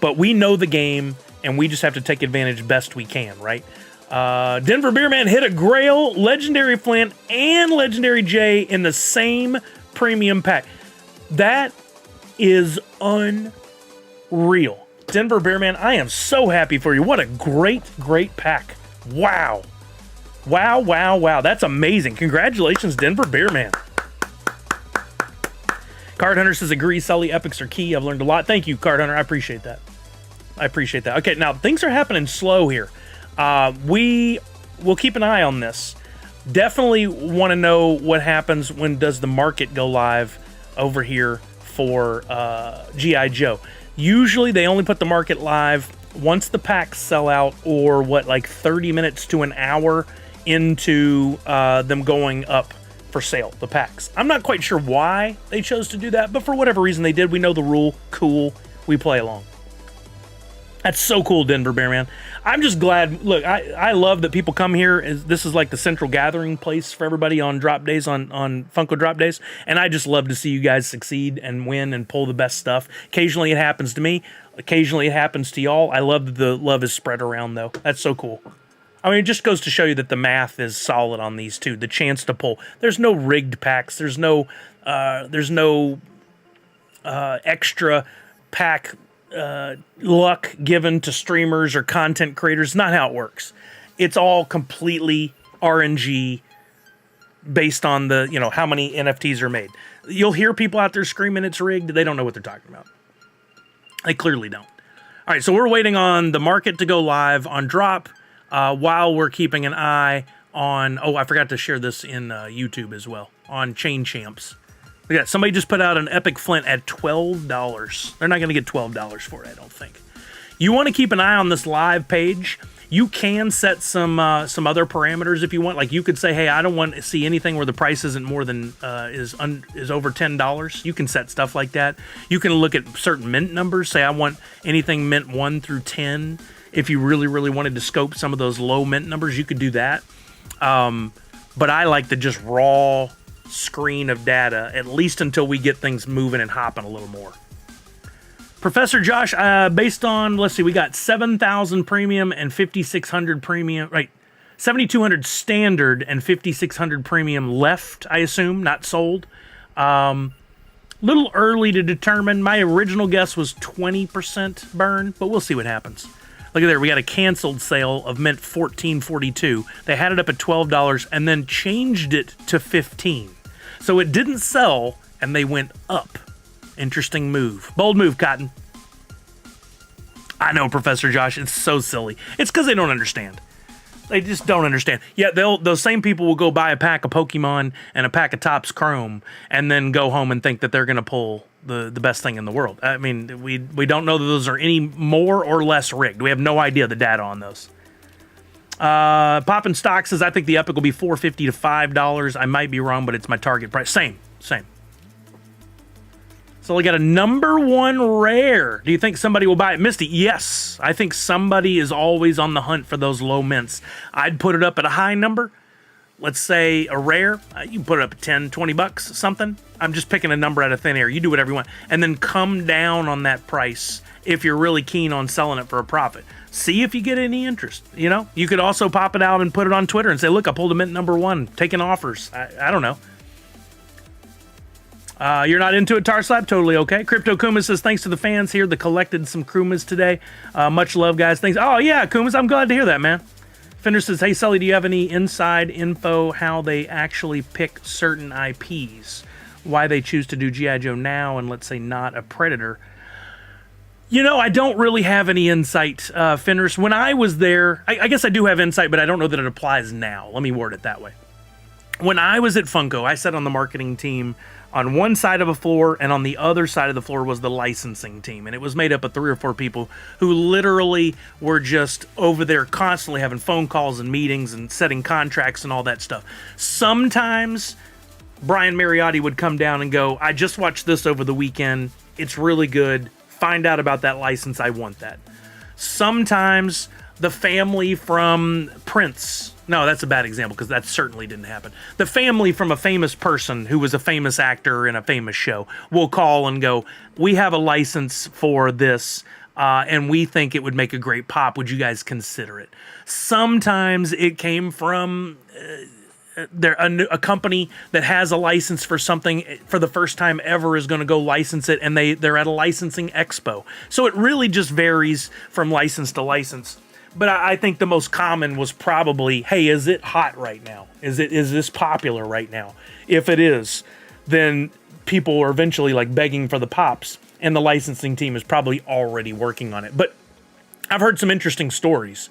But we know the game, and we just have to take advantage best we can, right? Denver Beerman hit a Grail, Legendary Flint, and Legendary J in the same premium pack. That is unreal. Denver Beerman, I am so happy for you. What a great, great pack. Wow. Wow, wow, wow. That's amazing. Congratulations, Denver Beerman. Card Hunter says, agree, Sully, epics are key. I've learned a lot. Thank you, Card Hunter. I appreciate that. Okay, now things are happening slow here. We will keep an eye on this. Definitely want to know what happens when does the market go live over here for G.I. Joe. Usually they only put the market live once the packs sell out, or like 30 minutes to an hour into them going up for sale, the packs. I'm not quite sure why they chose to do that, but for whatever reason they did. We know the rule. Cool. We play along. That's so cool, Denver Bearman. I'm just glad. Look, I love that people come here. This is like the central gathering place for everybody on drop days, on Funko drop days. And I just love to see you guys succeed and win and pull the best stuff. Occasionally it happens to me. Occasionally it happens to y'all. I love that the love is spread around, though. That's so cool. I mean, it just goes to show you that the math is solid on these two. The chance to pull. There's no rigged packs. There's no extra pack luck given to streamers or content creators. Not how it works. It's all completely RNG based on the, how many NFTs are made. You'll hear people out there screaming it's rigged. They don't know what they're talking about. They clearly don't. All right, so we're waiting on the market to go live on Drop while we're keeping an eye on, I forgot to share this in YouTube as well, on Chain Champs. Look at that. Somebody just put out an Epic Flint at $12. They're not going to get $12 for it, I don't think. You want to keep an eye on this live page. You can set some other parameters if you want. Like you could say, hey, I don't want to see anything where the price isn't more than is over $10. You can set stuff like that. You can look at certain mint numbers. Say I want anything mint 1 through 10. If you really, really wanted to scope some of those low mint numbers, you could do that. But I like the just raw screen of data, at least until we get things moving and hopping a little more. Professor Josh, based on, let's see, we got 7,000 premium and 5,600 premium, right? 7,200 standard and 5,600 premium left, I assume, not sold. Little early to determine. My original guess was 20% burn, but we'll see what happens. Look at there, we got a canceled sale of mint 1442. They had it up at $12 and then changed it to $15. So it didn't sell and they went up. Interesting move. Bold move, Cotton. I know, Professor Josh, it's so silly. It's because they don't understand. They just don't understand. Yeah, those same people will go buy a pack of Pokemon and a pack of Topps Chrome and then go home and think that they're going to pull the best thing in the world. I mean, we don't know that those are any more or less rigged. We have no idea the data on those. Poppin' Stock says, I think the Epic will be $4.50 to $5. I might be wrong, but it's my target price. Same. So we got a number 1 rare. Do you think somebody will buy it? Misty, yes. I think somebody is always on the hunt for those low mints. I'd put it up at a high number. Let's say a rare. You can put it up at 10, 20 bucks, something. I'm just picking a number out of thin air. You do whatever you want. And then come down on that price if you're really keen on selling it for a profit. See if you get any interest. You know, you could also pop it out and put it on Twitter and say, look, I pulled a mint number 1, taking offers. I don't know. You're not into it, Tarslab? Totally okay. Crypto Kumas says, thanks to the fans here that collected some Kumas today. Much love, guys. Thanks. Oh, yeah, Kumas, I'm glad to hear that, man. Fender says, hey, Sully, do you have any inside info how they actually pick certain IPs? Why they choose to do G.I. Joe now and, let's say, not a Predator? You know, I don't really have any insight, Fenders. When I was there, I guess I do have insight, but I don't know that it applies now. Let me word it that way. When I was at Funko, I sat on the marketing team on one side of a floor, and on the other side of the floor was the licensing team. And it was made up of 3 or 4 people who literally were just over there constantly having phone calls and meetings and setting contracts and all that stuff. Sometimes Brian Mariotti would come down and go, I just watched this over the weekend. It's really good. Find out about that license. I want that. Sometimes the family from Prince. No, that's a bad example because that certainly didn't happen. The family from a famous person who was a famous actor in a famous show will call and go, we have a license for this and we think it would make a great pop. Would you guys consider it? Sometimes it came from a company that has a license for something for the first time ever is going to go license it, and they're at a licensing expo. So it really just varies from license to license. But I think the most common was probably, hey, is it hot right now? Is this popular right now? If it is, then people are eventually like begging for the pops, and the licensing team is probably already working on it. But I've heard some interesting stories.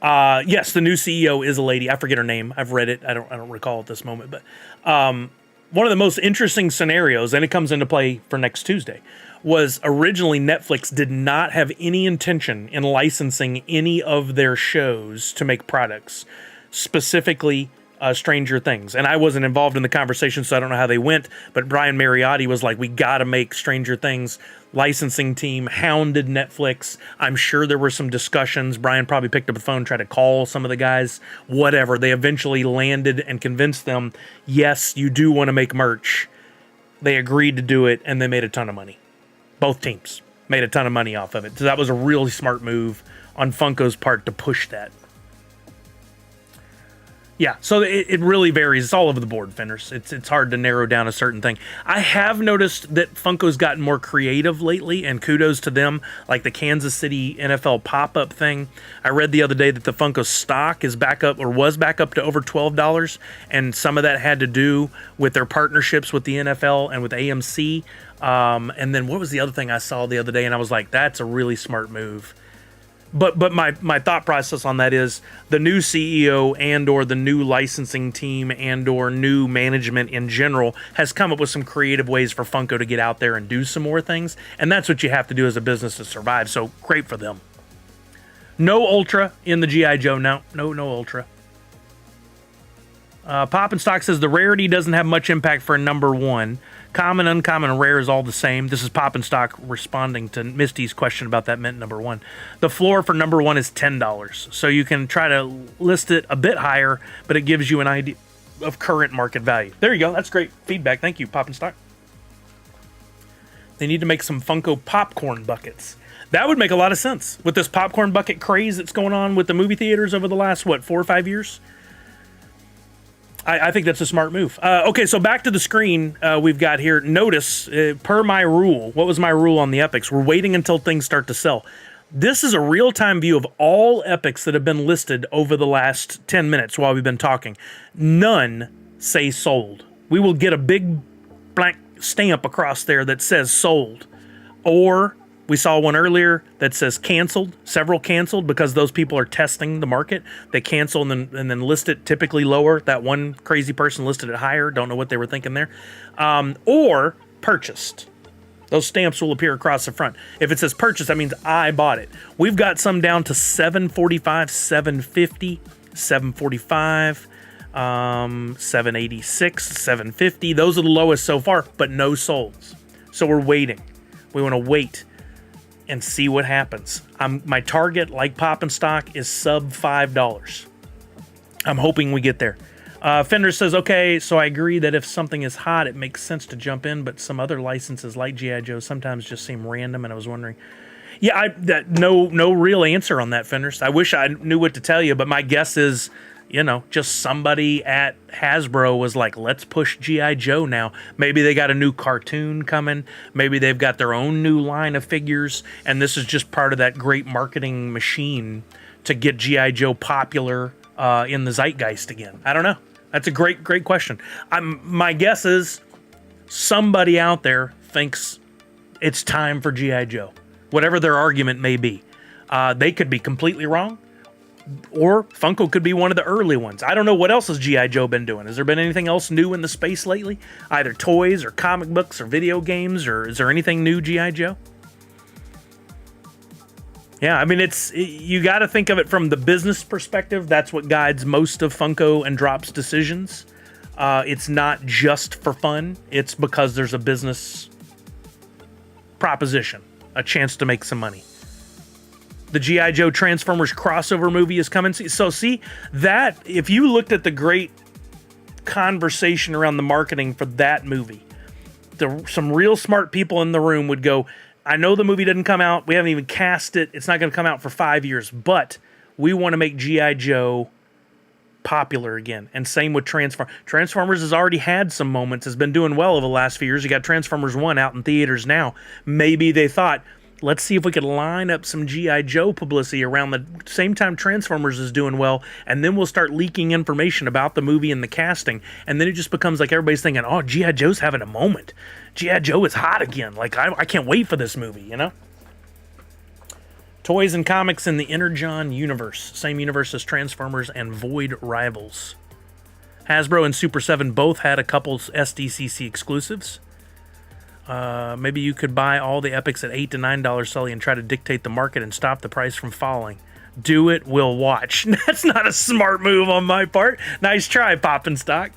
Yes, the new CEO is a lady. I forget her name. I've read it. I don't recall at this moment. But one of the most interesting scenarios, and it comes into play for next Tuesday, was originally Netflix did not have any intention in licensing any of their shows to make products, specifically Stranger Things. And I wasn't involved in the conversation, so I don't know how they went, but Brian Mariotti was like, we got to make Stranger Things. Licensing team hounded Netflix. I'm sure there were some discussions. Brian probably picked up the phone, tried to call some of the guys, whatever. They eventually landed and convinced them, yes, you do want to make merch. They agreed to do it, and they made a ton of money. Both teams made a ton of money off of it. So that was a really smart move on Funko's part to push that. Yeah, so it really varies. It's all over the board, Fenders. It's hard to narrow down a certain thing. I have noticed that Funko's gotten more creative lately, and kudos to them, like the Kansas City NFL pop-up thing. I read the other day that the Funko stock is back up, or was back up to over $12, and some of that had to do with their partnerships with the NFL and with AMC. And then what was the other thing I saw the other day, and I was like, that's a really smart move. But my thought process on that is the new CEO and or the new licensing team and or new management in general has come up with some creative ways for Funko to get out there and do some more things. And that's what you have to do as a business to survive. So great for them. No Ultra in the G.I. Joe. No Ultra. Pop and Stock says the rarity doesn't have much impact for a number one. Common, uncommon, and rare is all the same. This is Pop and Stock responding to Misty's question about that mint number one. The floor for number one is $10. So you can try to list it a bit higher, but it gives you an idea of current market value. There you go. That's great feedback. Thank you, Pop and Stock. They need to make some Funko popcorn buckets. That would make a lot of sense with this popcorn bucket craze that's going on with the movie theaters over the last, 4 or 5 years? I think that's a smart move. Okay, so back to the screen we've got here. Notice, per my rule, what was my rule on the epics? We're waiting until things start to sell. This is a real-time view of all epics that have been listed over the last 10 minutes while we've been talking. None say sold. We will get a big blank stamp across there that says sold. Or we saw one earlier that says canceled, several canceled because those people are testing the market. They cancel and then list it typically lower. That one crazy person listed it higher. Don't know what they were thinking there. Or purchased. Those stamps will appear across the front. If it says purchase, that means I bought it. We've got some down to $745, $750, $745, $786, $750. Those are the lowest so far, but no solds. So we're waiting. We want to wait and see what happens. My target, like Pop and Stock, is sub $5. I'm hoping we get there. Fender says, okay, so I agree that if something is hot, it makes sense to jump in, but some other licenses like G.I. Joe sometimes just seem random, and I was wondering. Yeah, no real answer on that, Fender. I wish I knew what to tell you, but my guess is, just somebody at Hasbro was like, let's push G.I. Joe now. Maybe they got a new cartoon coming. Maybe they've got their own new line of figures, and this is just part of that great marketing machine to get G.I. Joe popular in the zeitgeist again. I don't know. That's a great question. My guess is somebody out there thinks it's time for G.I. Joe, whatever their argument may be. They could be completely wrong, or Funko could be one of the early ones. I don't know what else has G.I. Joe been doing. Has there been anything else new in the space lately? Either toys or comic books or video games, or is there anything new G.I. Joe? Yeah, I mean, you got to think of it from the business perspective. That's what guides most of Funko and Drop's decisions. It's not just for fun. It's because there's a business proposition, a chance to make some money. The G.I. Joe Transformers crossover movie is coming. So see, that, if you looked at the great conversation around the marketing for that movie, some real smart people in the room would go, I know the movie didn't come out. We haven't even cast it. It's not going to come out for 5 years, but we want to make G.I. Joe popular again. And same with Transformers. Transformers has already had some moments, has been doing well over the last few years. You got Transformers 1 out in theaters now. Maybe they thought, let's see if we could line up some G.I. Joe publicity around the same time Transformers is doing well, and then we'll start leaking information about the movie and the casting, and then it just becomes like everybody's thinking, oh, G.I. Joe's having a moment. G.I. Joe is hot again. Like, I can't wait for this movie, Toys and comics in the Energon universe. Same universe as Transformers and Void Rivals. Hasbro and Super 7 both had a couple SDCC exclusives. Maybe you could buy all the epics at $8 to $9, Sully, and try to dictate the market and stop the price from falling. Do it, we'll watch. That's not a smart move on my part. Nice try, Pop and Stock.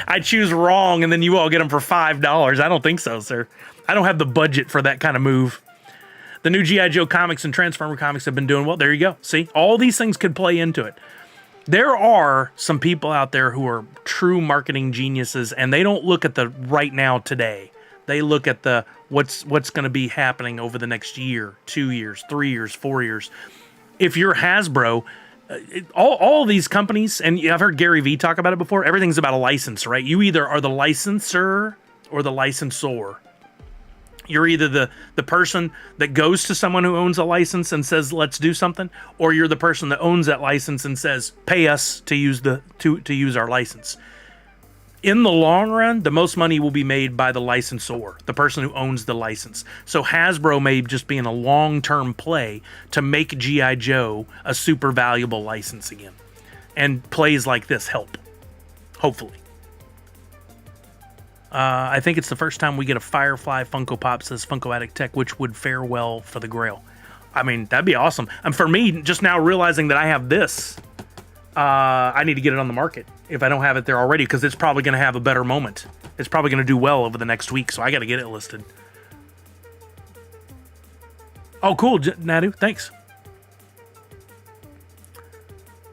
I choose wrong, and then you all get them for $5. I don't think so, sir. I don't have the budget for that kind of move. The new G.I. Joe comics and Transformer comics have been doing well. There you go. See, all these things could play into it. There are some people out there who are true marketing geniuses, and they don't look at the right now today. They look at the what's going to be happening over the next year, 2 years, 3 years, 4 years. If you're Hasbro, all these companies, and I've heard Gary Vee talk about it before, everything's about a license, right? You either are the licensor or the licensor. You're either the person that goes to someone who owns a license and says, let's do something, or you're the person that owns that license and says, pay us to use to use our license. In the long run, the most money will be made by the licensor, the person who owns the license. So Hasbro may just be in a long-term play to make G.I. Joe a super valuable license again. And plays like this help, hopefully. I think it's the first time we get a Firefly Funko Pop, says Funko Addict Tech, which would fare well for the Grail. I mean, that'd be awesome. And for me, just now realizing that I have this, I need to get it on the market if I don't have it there already, because it's probably going to have a better moment. It's probably going to do well over the next week, so I got to get it listed. Oh, cool, Nadu. Thanks.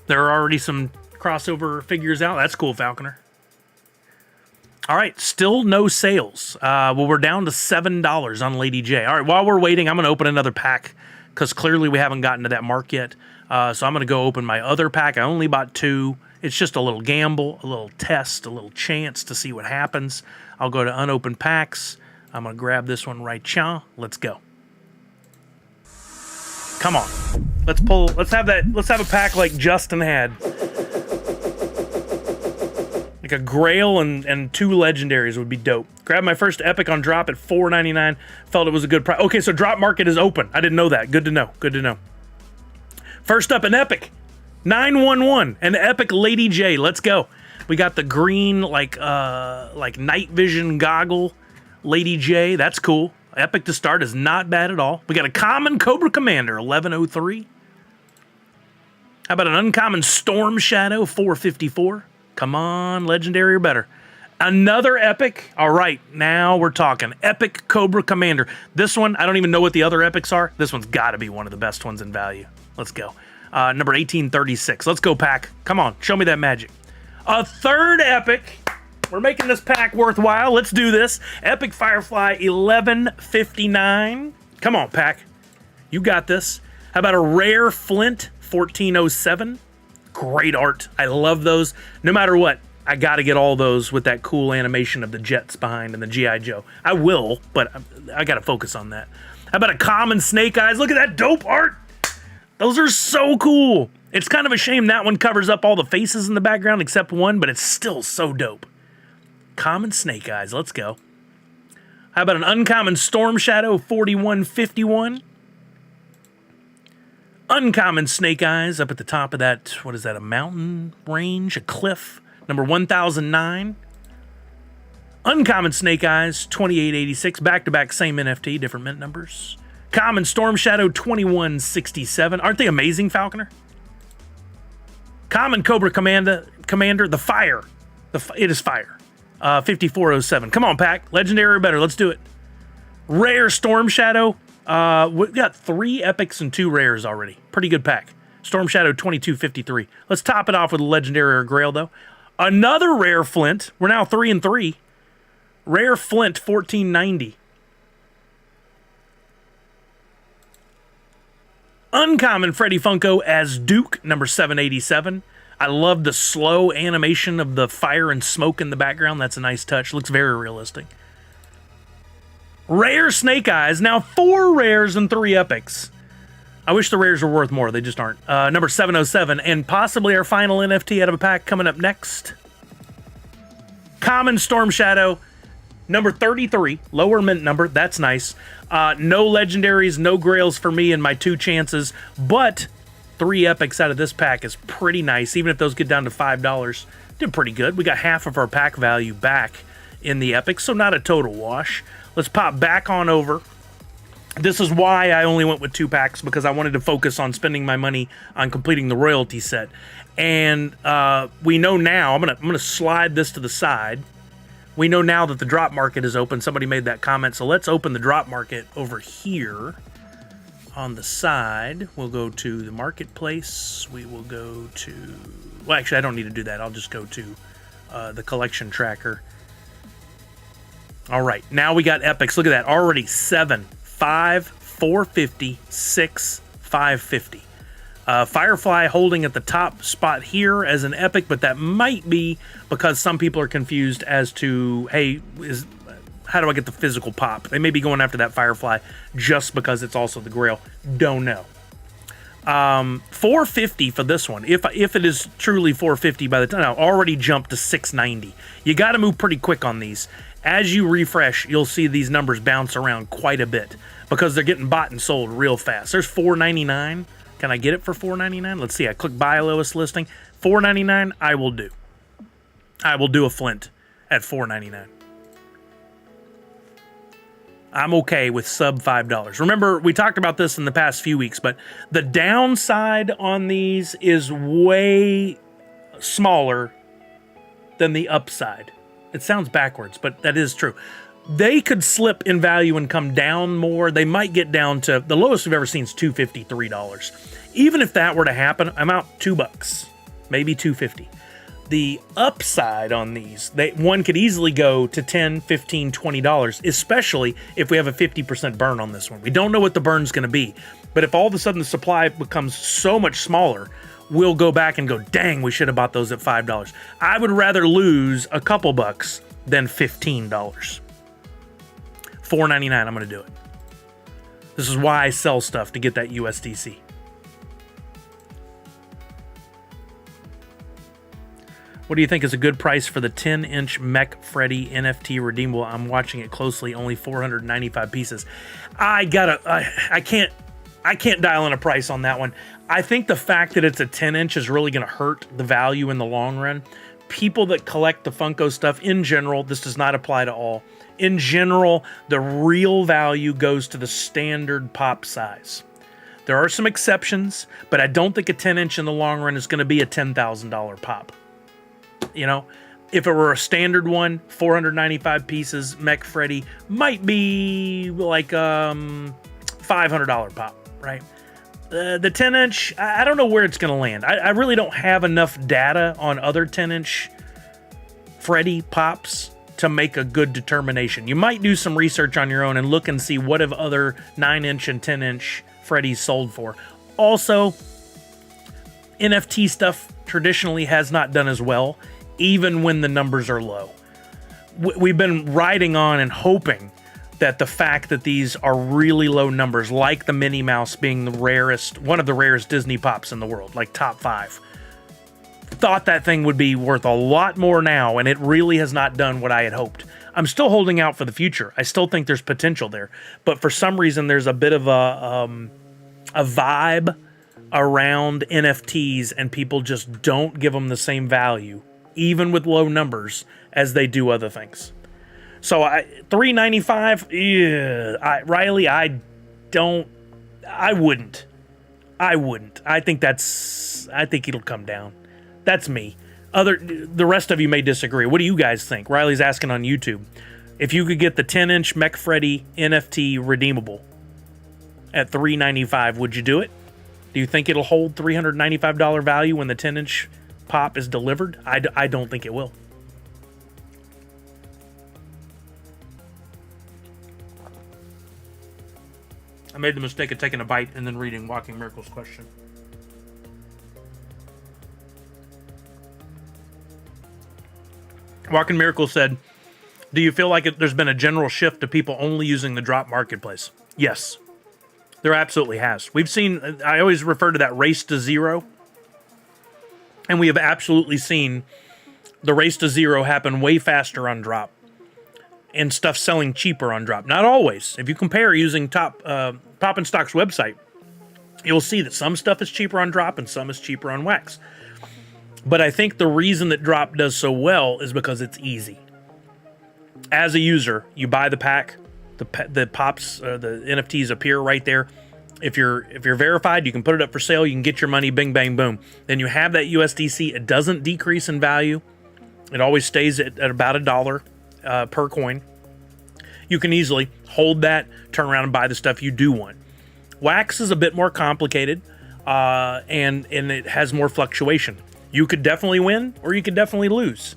There are already some crossover figures out. That's cool, Falconer. All right, still no sales. Well, we're down to $7 on Lady J. All right, while we're waiting, I'm going to open another pack because clearly we haven't gotten to that mark yet. So I'm going to go open my other pack. I only bought 2. It's just a little gamble, a little test, a little chance to see what happens. I'll go to unopened packs. I'm going to grab this one right now. Let's go. Come on. Let's have a pack like Justin had. Like a Grail and 2 legendaries would be dope. Grabbed my first epic on drop at $4.99. Felt it was a good price. Okay, so drop market is open. I didn't know that. Good to know. Good to know. First up, an epic. 911. An epic Lady J. Let's go. We got the green like night vision goggle Lady J. That's cool. Epic to start is not bad at all. We got a common Cobra Commander, 1103. How about an uncommon Storm Shadow, 454? Come on, legendary or better. Another epic. All right, now we're talking. Epic Cobra Commander. This one, I don't even know what the other epics are. This one's got to be one of the best ones in value. Let's go. Number 1836. Let's go, pack. Come on, show me that magic. A third epic. We're making this pack worthwhile. Let's do this. Epic Firefly, 1159. Come on, pack. You got this. How about a rare Flint, 1407? Great art. I love those. No matter what, I got to get all those with that cool animation of the jets behind and the G.I. Joe. I will, but I got to focus on that. How about a common Snake Eyes? Look at that dope art. Those are so cool. It's kind of a shame that one covers up all the faces in the background except one, but it's still so dope. Common Snake Eyes. Let's go. How about an uncommon Storm Shadow, 4151? Uncommon Snake Eyes up at the top of that, what is that, a mountain range, a cliff, number 1009. Uncommon Snake Eyes, 2886, back-to-back, same NFT, different mint numbers. Common Storm Shadow, 2167. Aren't they amazing, Falconer? Common Cobra Commander, the Fire. It is Fire. 5407. Come on, pack. Legendary or better. Let's do it. Rare Storm Shadow. We got 3 epics and 2 rares already. Pretty good pack. Storm Shadow 2253. Let's top it off with a legendary or grail, though. Another rare Flint. We're now 3 and 3. Rare Flint 1490. Uncommon Freddy Funko as Duke, number 787. I love the slow animation of the fire and smoke in the background. That's a nice touch. Looks very realistic. Rare Snake Eyes. Now 4 rares and 3 epics. I wish the rares were worth more. They just aren't. Number 707. And possibly our final NFT out of a pack coming up next. Common Storm Shadow. Number 33. Lower mint number. That's nice. No legendaries, no grails for me in my 2 chances. But 3 epics out of this pack is pretty nice. Even if those get down to $5. Did pretty good. We got half of our pack value back in the epics. So not a total wash. Let's pop back on over. This is why I only went with 2 packs, because I wanted to focus on spending my money on completing the royalty set. And we know now, I'm gonna slide this to the side. We know now that the drop market is open. Somebody made that comment, so let's open the drop market over here on the side. We'll go to the marketplace. We will go to, well, actually, I don't need to do that. I'll just go to the collection tracker. All right, now we got epics. Look at that, already 7, 5, 450, 6, 550. Firefly holding at the top spot here as an epic, but that might be because some people are confused as to, hey, how do I get the physical pop? They may be going after that Firefly just because it's also the Grail. Don't know. 450 for this one. If it is truly 450 by the time, I'll already jumped to 690. You got to move pretty quick on these. As you refresh, you'll see these numbers bounce around quite a bit because they're getting bought and sold real fast. There's 499. Can I get it for $4.99? Let's see. I click buy lowest listing. $4.99. I will do. I will do a Flint at $4.99. I'm okay with sub $5. Remember, we talked about this in the past few weeks, but the downside on these is way smaller than the upside. It sounds backwards, but that is true. They could slip in value and come down more. They might get down to, the lowest we've ever seen is $2.50, $3. Even if that were to happen, I'm out $2, maybe $2.50. The upside on these, one could easily go to $10, $15, $20, especially if we have a 50% burn on this one. We don't know what the burn's going to be, but if all of a sudden the supply becomes so much smaller, we'll go back and go, dang, we should have bought those at $5. I would rather lose a couple bucks than $15. $4.99, I'm going to do it. This is why I sell stuff, to get that USDC. What do you think is a good price for the 10-inch Mech Freddy NFT redeemable? I'm watching it closely. Only 495 pieces. I can't dial in a price on that one. I think the fact that it's a 10-inch is really going to hurt the value in the long run. People that collect the Funko stuff in general, this does not apply to all. In general, the real value goes to the standard pop size. There are some exceptions, but I don't think a 10-inch in the long run is going to be a $10,000 pop. You know, if it were a standard one, 495 pieces, Mech Freddy might be like $500 pop, right? The 10-inch, I don't know where it's going to land. I really don't have enough data on other 10-inch Freddy pops to make a good determination. You might do some research on your own and look and see what have other 9-inch and 10-inch Freddys sold for. Also, NFT stuff traditionally has not done as well, even when the numbers are low. We've been riding on and hoping that the fact that these are really low numbers, like the Minnie Mouse being the rarest, one of the rarest Disney pops in the world, like top 5, thought that thing would be worth a lot more now, and it really has not done what I had hoped. I'm still holding out for the future. I still think there's potential there, but for some reason there's a bit of a vibe around NFTs, and people just don't give them the same value, even with low numbers, as they do other things. So $3.95, yeah, Riley, I wouldn't. I think it'll come down. That's me. The rest of you may disagree. What do you guys think? Riley's asking on YouTube. If you could get the 10-inch Mech Freddy NFT redeemable at $3.95, would you do it? Do you think it'll hold $395 value when the 10-inch pop is delivered? I don't think it will. I made the mistake of taking a bite and then reading Walking Miracle's question. Walking Miracle said, do you feel like there's been a general shift to people only using the Drop marketplace? Yes, there absolutely has. We've seen, I always refer to that race to zero, and we have absolutely seen the race to zero happen way faster on Drop, and stuff selling cheaper on Drop. Not always. If you compare using Pop and Stock's website, you'll see that some stuff is cheaper on Drop and some is cheaper on Wax. But I think the reason that Drop does so well is because it's easy. As a user, you buy the pack, the pops, the NFTs appear right there. If you're verified, you can put it up for sale. You can get your money, bing, bang, boom. Then you have that USDC. It doesn't decrease in value. It always stays at about $1 per coin. You can easily hold that, turn around and buy the stuff you do want. Wax is a bit more complicated, and it has more fluctuation. You could definitely win, or you could definitely lose.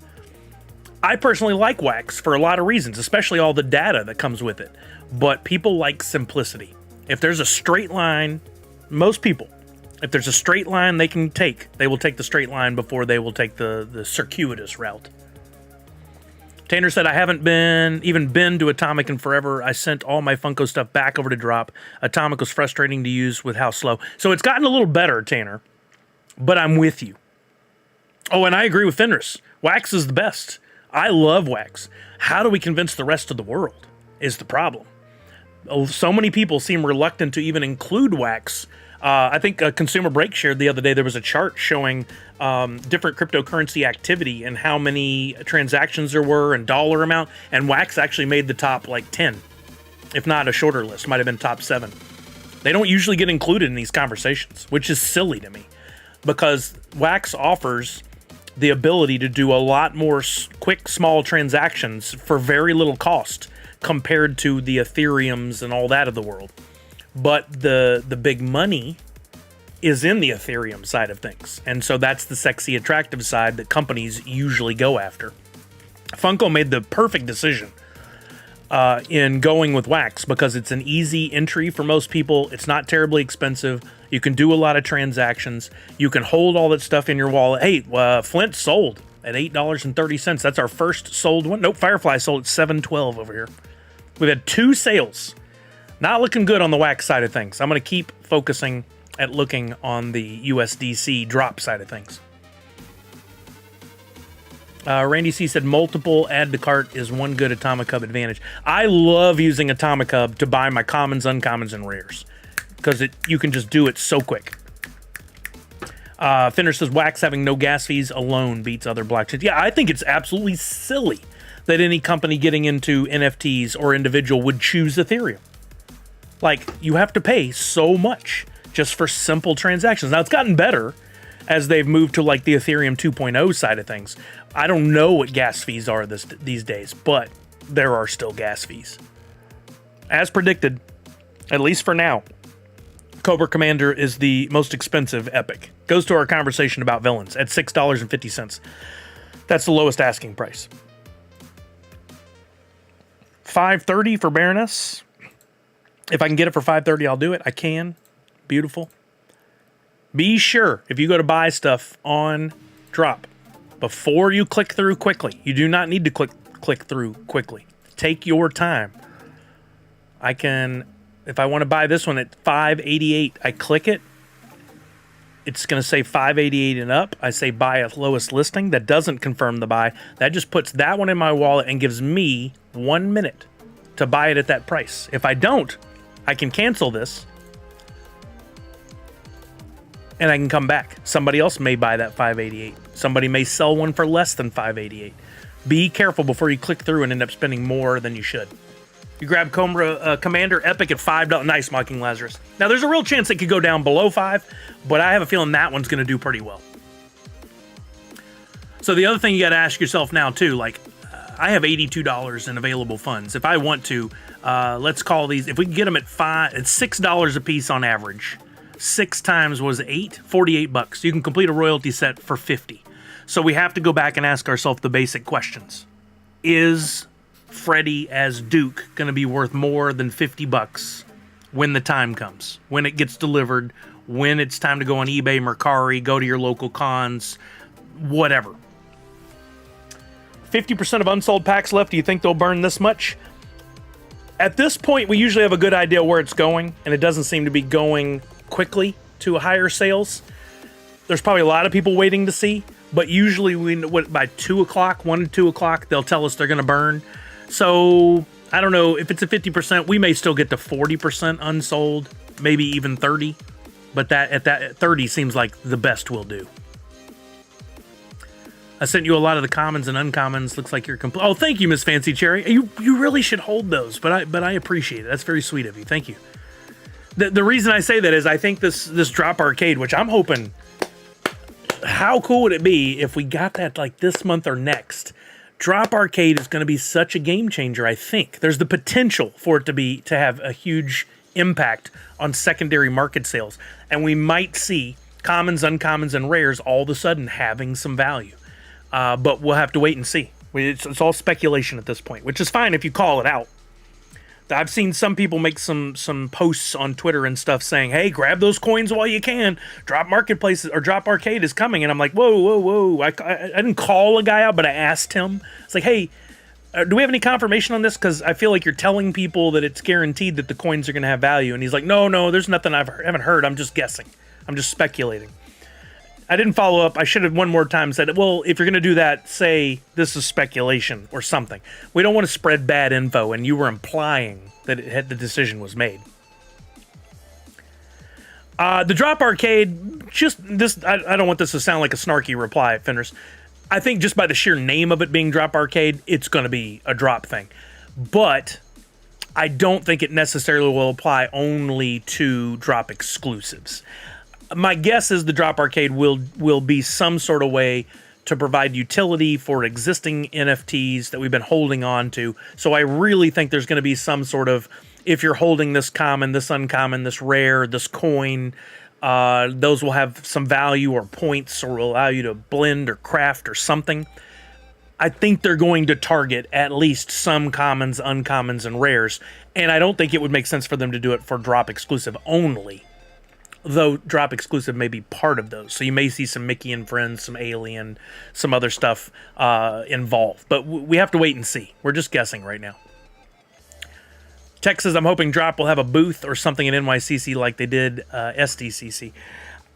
I personally like Wax for a lot of reasons, especially all the data that comes with it. But people like simplicity. If there's a straight line, most people, if there's a straight line they can take, they will take the straight line before they will take the circuitous route. Tanner said, I haven't even been to Atomic in forever. I sent all my Funko stuff back over to Drop. Atomic was frustrating to use with how slow. So it's gotten a little better, Tanner, but I'm with you. Oh, and I agree with Fenris. Wax is the best. I love Wax. How do we convince the rest of the world is the problem. So many people seem reluctant to even include Wax. I think Consumer Break shared the other day, there was a chart showing different cryptocurrency activity and how many transactions there were and dollar amount, and Wax actually made the top like 10. if not a shorter list. Might have been top 7. They don't usually get included in these conversations, which is silly to me, because Wax offers the ability to do a lot more quick, small transactions for very little cost compared to the Ethereums and all that of the world. But the big money is in the Ethereum side of things. And so that's the sexy, attractive side that companies usually go after. Funko made the perfect decision in going with Wax, because it's an easy entry for most people. It's not terribly expensive. You can do a lot of transactions. You can hold all that stuff in your wallet. Hey, Flint sold at $8.30. That's our first sold one. Nope, Firefly sold at $7.12 over here. We've had 2 sales. Not looking good on the Wax side of things. I'm going to keep focusing at looking on the USDC drop side of things. Randy C said multiple add to cart is one good Atomic Hub advantage. I love using Atomic Hub to buy my commons, uncommons, and rares, because you can just do it so quick. Finner says Wax having no gas fees alone beats other blockchains. Yeah, I think it's absolutely silly that any company getting into NFTs or individual would choose Ethereum. Like, you have to pay so much just for simple transactions. Now, it's gotten better as they've moved to like the Ethereum 2.0 side of things. I don't know what gas fees are these days, but there are still gas fees. As predicted, at least for now, Cobra Commander is the most expensive epic. Goes to our conversation about villains at $6.50. That's the lowest asking price. $5.30 for Baroness. If I can get it for $5.30, I'll do it. I can. Beautiful. Be sure, if you go to buy stuff on Drop, before you click through quickly, you do not need to click through quickly. Take your time. I can, if I want to buy this one at $5.88, I click it. It's going to say $5.88 and up. I say buy at lowest listing. That doesn't confirm the buy. That just puts that one in my wallet and gives me 1 minute to buy it at that price. If I don't, I can cancel this and I can come back. Somebody else may buy that $5.88. Somebody may sell one for less than $5.88. Be careful before you click through and end up spending more than you should. You grab Commander Epic at $5. Nice, Mocking Lazarus. Now, there's a real chance it could go down below $5, but I have a feeling that one's going to do pretty well. So the other thing you got to ask yourself now, too, like, I have $82 in available funds. If I want to, let's call these, if we can get them at $6 a piece on average. 6 times was 8, 48 bucks. You can complete a royalty set for 50. So we have to go back and ask ourselves the basic questions. Is Freddy as Duke going to be worth more than 50 bucks when the time comes? When it gets delivered, when it's time to go on eBay, Mercari, go to your local cons, whatever. 50% of unsold packs left. Do you think they'll burn this much? At this point, we usually have a good idea where it's going, and it doesn't seem to be going quickly to higher sales. There's probably a lot of people waiting to see, but usually by 2 o'clock, 1 to 2 o'clock, they'll tell us they're going to burn. So I don't know if it's a 50%, we may still get to 40% unsold, maybe even 30, but at 30 seems like the best we'll do. I sent you a lot of the commons and uncommons. Looks like you're complete. Oh, thank you, Miss Fancy Cherry. You really should hold those, but I appreciate it. That's very sweet of you. Thank you. The reason I say that is I think this Drop Arcade, which I'm hoping, how cool would it be if we got that like this month or next? Drop Arcade is going to be such a game changer. I think there's the potential for it to have a huge impact on secondary market sales, and we might see commons, uncommons, and rares all of a sudden having some value. But we'll have to wait and see. It's all speculation at this point, which is fine if you call it out. I've seen some people make some posts on Twitter and stuff saying, hey, grab those coins while you can. Drop Marketplaces or Drop Arcade is coming. And I'm like, whoa. I didn't call a guy out, but I asked him. It's like, hey, do we have any confirmation on this? Because I feel like you're telling people that it's guaranteed that the coins are going to have value. And he's like, no, there's nothing I haven't heard. I'm just guessing. I'm just speculating. I didn't follow up. I should have one more time said, well, if you're going to do that, say this is speculation or something. We don't want to spread bad info, and you were implying that the decision was made. The Drop Arcade, just this, I don't want this to sound like a snarky reply, Finners. I think just by the sheer name of it being Drop Arcade, it's going to be a drop thing. But I don't think it necessarily will apply only to drop exclusives. My guess is the Drop Arcade will be some sort of way to provide utility for existing NFTs that we've been holding on to. So I really think there's going to be some sort of, if you're holding this common, this uncommon, this rare, this coin, those will have some value or points, or will allow you to blend or craft or something. I think they're going to target at least some commons, uncommons, and rares. And I don't think it would make sense for them to do it for drop exclusive only, though drop exclusive may be part of those. So you may see some Mickey and Friends, some Alien, some other stuff involved. But we have to wait and see. We're just guessing right now. Tech says, I'm hoping Drop will have a booth or something in NYCC like they did SDCC.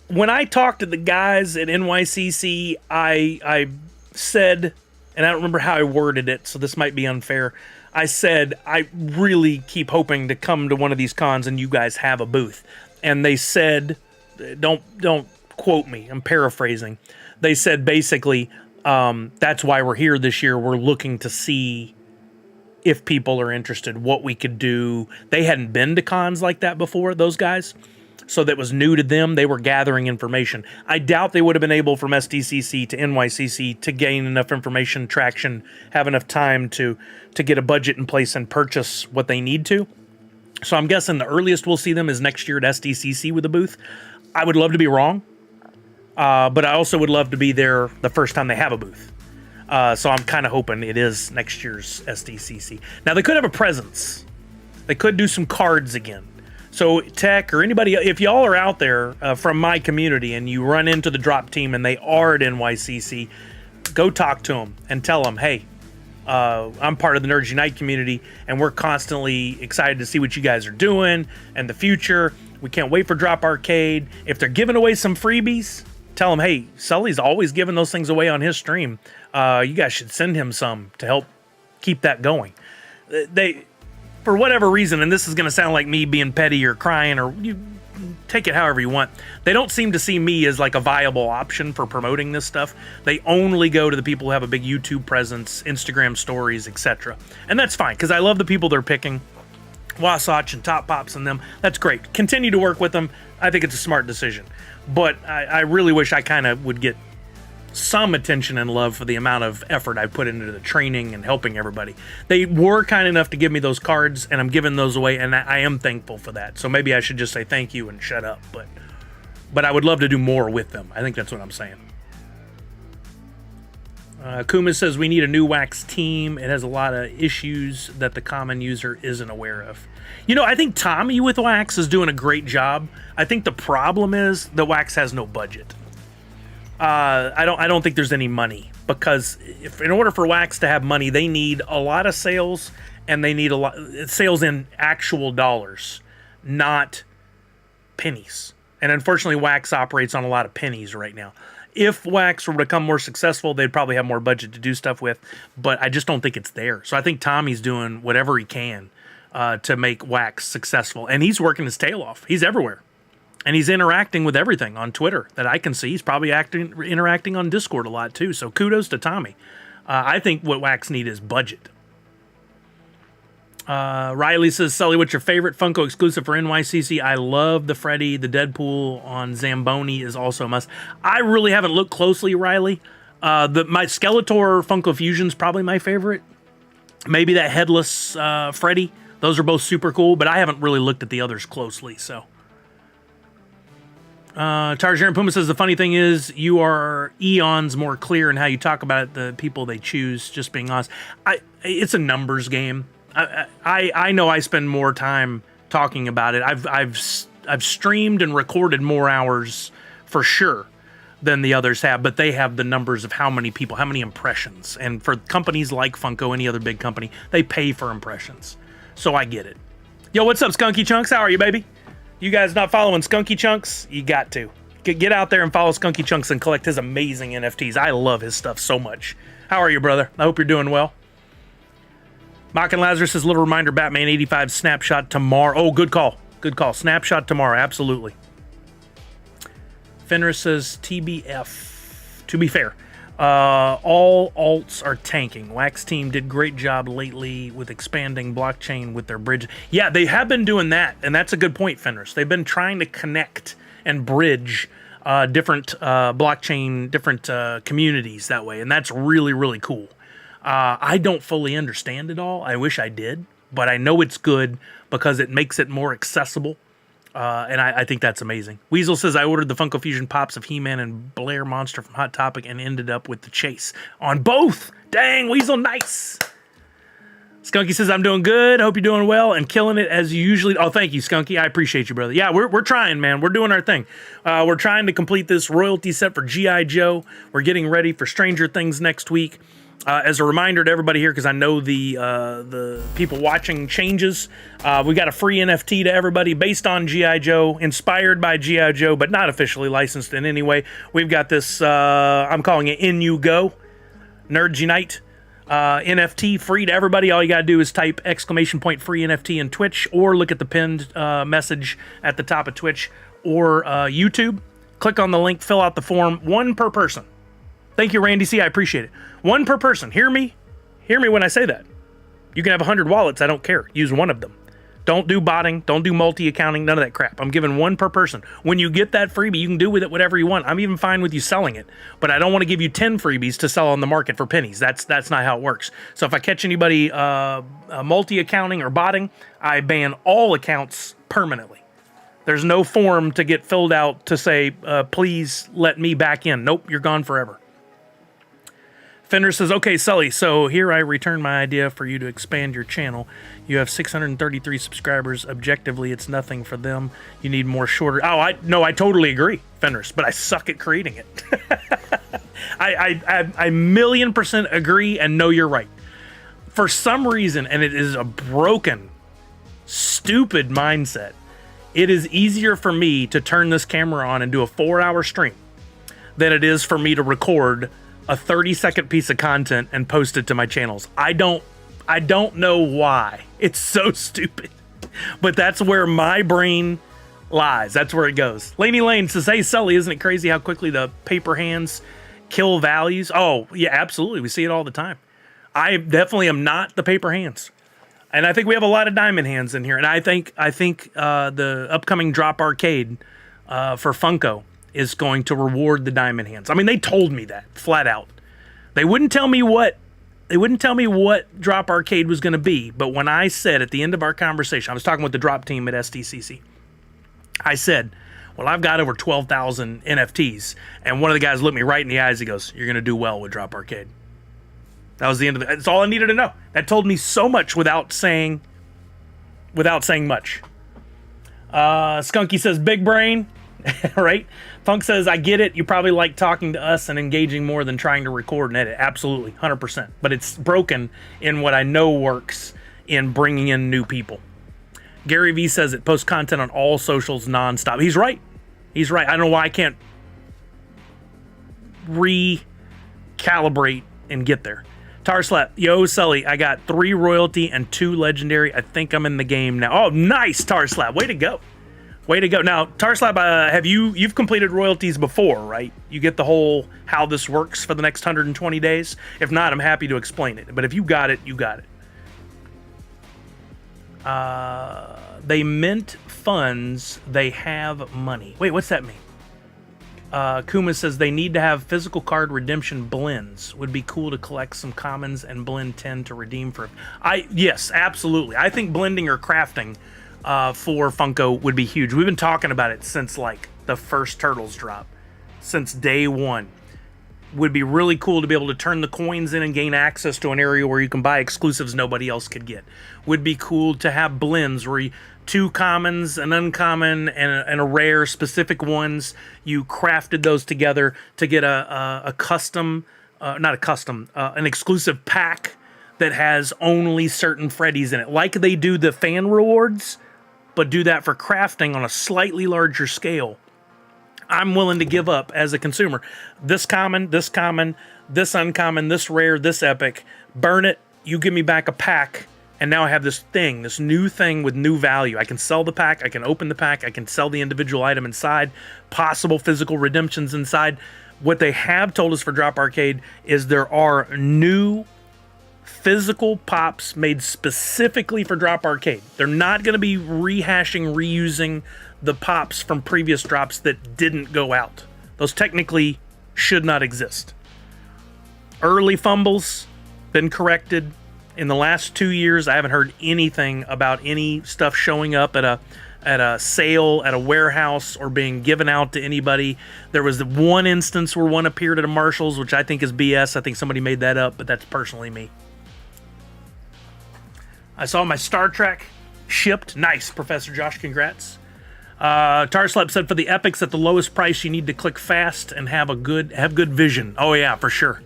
When I talked to the guys at NYCC, I said, and I don't remember how I worded it, so this might be unfair. I said, I really keep hoping to come to one of these cons and you guys have a booth. And they said, don't quote me, I'm paraphrasing. They said basically, that's why we're here this year. We're looking to see if people are interested, what we could do. They hadn't been to cons like that before, those guys. So that was new to them. They were gathering information. I doubt they would have been able from SDCC to NYCC to gain enough information, traction, have enough time to get a budget in place and purchase what they need to. So I'm guessing the earliest we'll see them is next year at SDCC with a booth. I would love to be wrong, but I also would love to be there the first time they have a booth. So I'm kind of hoping it is next year's SDCC. Now, they could have a presence. They could do some cards again. So Tech or anybody, if y'all are out there from my community and you run into the Drop team and they are at NYCC, go talk to them and tell them, hey, I'm part of the Nerds Unite community and we're constantly excited to see what you guys are doing and the future. We can't wait for Drop Arcade. If they're giving away some freebies, tell them, hey, Sully's always giving those things away on his stream. You guys should send him some to help keep that going. They, for whatever reason, and this is going to sound like me being petty or crying, or you take it however you want, they don't seem to see me as like a viable option for promoting this stuff. They only go to the people who have a big YouTube presence, Instagram stories, etc. And that's fine, because I love the people they're picking. Wasatch and Top Pops and them. That's great. Continue to work with them. I think it's a smart decision. But I really wish I kind of would get some attention and love for the amount of effort I put into the training and helping everybody. They were kind enough to give me those cards, and I'm giving those away, and I am thankful for that. So maybe I should just say thank you and shut up. But I would love to do more with them. I think that's what I'm saying. Kuma says, we need a new Wax team. It has a lot of issues that the common user isn't aware of. You know, I think Tommy with Wax is doing a great job. I think the problem is that Wax has no budget. I don't think there's any money, because if in order for Wax to have money, they need a lot of sales, and they need a lot sales in actual dollars, not pennies. And unfortunately, Wax operates on a lot of pennies right now. If Wax were to become more successful, they'd probably have more budget to do stuff with, but I just don't think it's there. So I think Tommy's doing whatever he can to make Wax successful, and he's working his tail off. He's everywhere. And he's interacting with everything on Twitter that I can see. He's probably interacting on Discord a lot too. So kudos to Tommy. I think what Wax need is budget. Riley says, Sully, what's your favorite Funko exclusive for NYCC? I love the Freddy. The Deadpool on Zamboni is also a must. I really haven't looked closely, Riley. My Skeletor Funko Fusion's probably my favorite. Maybe that headless Freddy. Those are both super cool, but I haven't really looked at the others closely, so. Tarjaran Puma says, the funny thing is you are eons more clear in how you talk about the people they choose, just being honest. It's a numbers game. I know I spend more time talking about it. I've streamed and recorded more hours for sure than the others have, but they have the numbers of how many people, how many impressions. And for companies like Funko, any other big company, they pay for impressions. So I get it. Yo, what's up, Skunky Chunks? How are you, baby? You guys not following Skunky Chunks? You got to. Get out there and follow Skunky Chunks and collect his amazing NFTs. I love his stuff so much. How are you, brother? I hope you're doing well. Mock and Lazarus says, little reminder, Batman 85 snapshot tomorrow. Oh, good call. Good call. Snapshot tomorrow. Absolutely. Fenris says, TBF. To be fair. All alts are tanking. Wax Team did great job lately with expanding blockchain with their bridge. Yeah, they have been doing that, and that's a good point, Fenris. They've been trying to connect and bridge different blockchain, different communities that way, and that's really, really cool. I don't fully understand it all. I wish I did, but I know it's good because it makes it more accessible. And I think that's amazing. Weasel says, I ordered the Funko Fusion Pops of He-Man and Blair Monster from Hot Topic and ended up with the Chase on both. Dang, Weasel, nice. Skunky says, I'm doing good. Hope you're doing well and killing it as you usually. Oh, thank you, Skunky. I appreciate you, brother. Yeah, we're trying, man. We're doing our thing. We're trying to complete this royalty set for G.I. Joe. We're getting ready for Stranger Things next week. As a reminder to everybody here, because I know the people watching changes, we got a free NFT to everybody based on G.I. Joe, inspired by G.I. Joe, but not officially licensed in any way. We've got this, I'm calling it In You Go, Nerds Unite, NFT free to everybody. All you got to do is type ! free NFT in Twitch, or look at the pinned message at the top of Twitch or YouTube. Click on the link, fill out the form, one per person. Thank you, Randy C. I appreciate it. One per person. Hear me? Hear me when I say that. You can have 100 wallets. I don't care. Use one of them. Don't do botting. Don't do multi-accounting. None of that crap. I'm giving one per person. When you get that freebie, you can do with it whatever you want. I'm even fine with you selling it. But I don't want to give you 10 freebies to sell on the market for pennies. That's not how it works. So if I catch anybody multi-accounting or botting, I ban all accounts permanently. There's no form to get filled out to say, please let me back in. Nope, you're gone forever. Fender says, okay, Sully, so here I return my idea for you to expand your channel. You have 633 subscribers. Objectively, it's nothing for them. You need more shorter. Oh, I totally agree, Fenris, but I suck at creating it. I 1,000,000% agree and know you're right. For some reason, and it is a broken, stupid mindset, it is easier for me to turn this camera on and do a 4-hour stream than it is for me to record a 30-second piece of content and post it to my channels. I don't know why. It's so stupid. But that's where my brain lies. That's where it goes. Laney Lane says, hey, Sully, isn't it crazy how quickly the paper hands kill values? Oh, yeah, absolutely. We see it all the time. I definitely am not the paper hands. And I think we have a lot of diamond hands in here. And I think the upcoming Drop Arcade for Funko is going to reward the diamond hands. I mean, they told me that flat out. They wouldn't tell me what Drop Arcade was going to be, but when I said at the end of our conversation, I was talking with the Drop team at SDCC. I said, well, I've got over 12,000 NFTs, and one of the guys looked me right in the eyes. He goes, you're going to do well with Drop Arcade. That was the end of it. That's all I needed to know. That told me so much without saying much. Skunky says, big brain. Right? Funk says, I get it. You probably like talking to us and engaging more than trying to record and edit. Absolutely, 100%. But it's broken in what I know works in bringing in new people. Gary V says it posts content on all socials nonstop. He's right. He's right. I don't know why I can't recalibrate and get there. Tar Slap, yo, Sully, I got 3 royalty and 2 legendary. I think I'm in the game now. Oh, nice, Tar Slap. Way to go. Way to go. Now, Tarslab, you've completed royalties before, right? You get the whole how this works for the next 120 days? If not, I'm happy to explain it. But if you got it, you got it. They mint funds. They have money. Wait, what's that mean? Kuma says they need to have physical card redemption blends. Would be cool to collect some commons and blend 10 to redeem for... Yes, absolutely. I think blending or crafting for Funko would be huge. We've been talking about it since like the first Turtles drop, since day one. Would be really cool to be able to turn the coins in and gain access to an area where you can buy exclusives nobody else could get. Would be cool to have blends where 2 commons, an uncommon, and a rare, specific ones. You crafted those together to get a custom, an exclusive pack that has only certain Freddies in it. Like they do the fan rewards, but do that for crafting on a slightly larger scale. I'm willing to give up as a consumer. This common, this uncommon, this rare, this epic. Burn it, you give me back a pack, and now I have this new thing with new value. I can sell the pack, I can open the pack, I can sell the individual item inside, possible physical redemptions inside. What they have told us for Drop Arcade is there are new physical pops made specifically for Drop Arcade. They're not going to be rehashing, reusing the pops from previous drops that didn't go out. Those technically should not exist. Early fumbles, been corrected. In the last 2 years, I haven't heard anything about any stuff showing up at a sale, at a warehouse, or being given out to anybody. There was one instance where one appeared at a Marshall's, which I think is BS. I think somebody made that up, but that's personally me. I saw my Star Trek shipped. Nice, Professor Josh, congrats. Tarslap said for the epics at the lowest price, you need to click fast and have good vision. Oh yeah, for sure.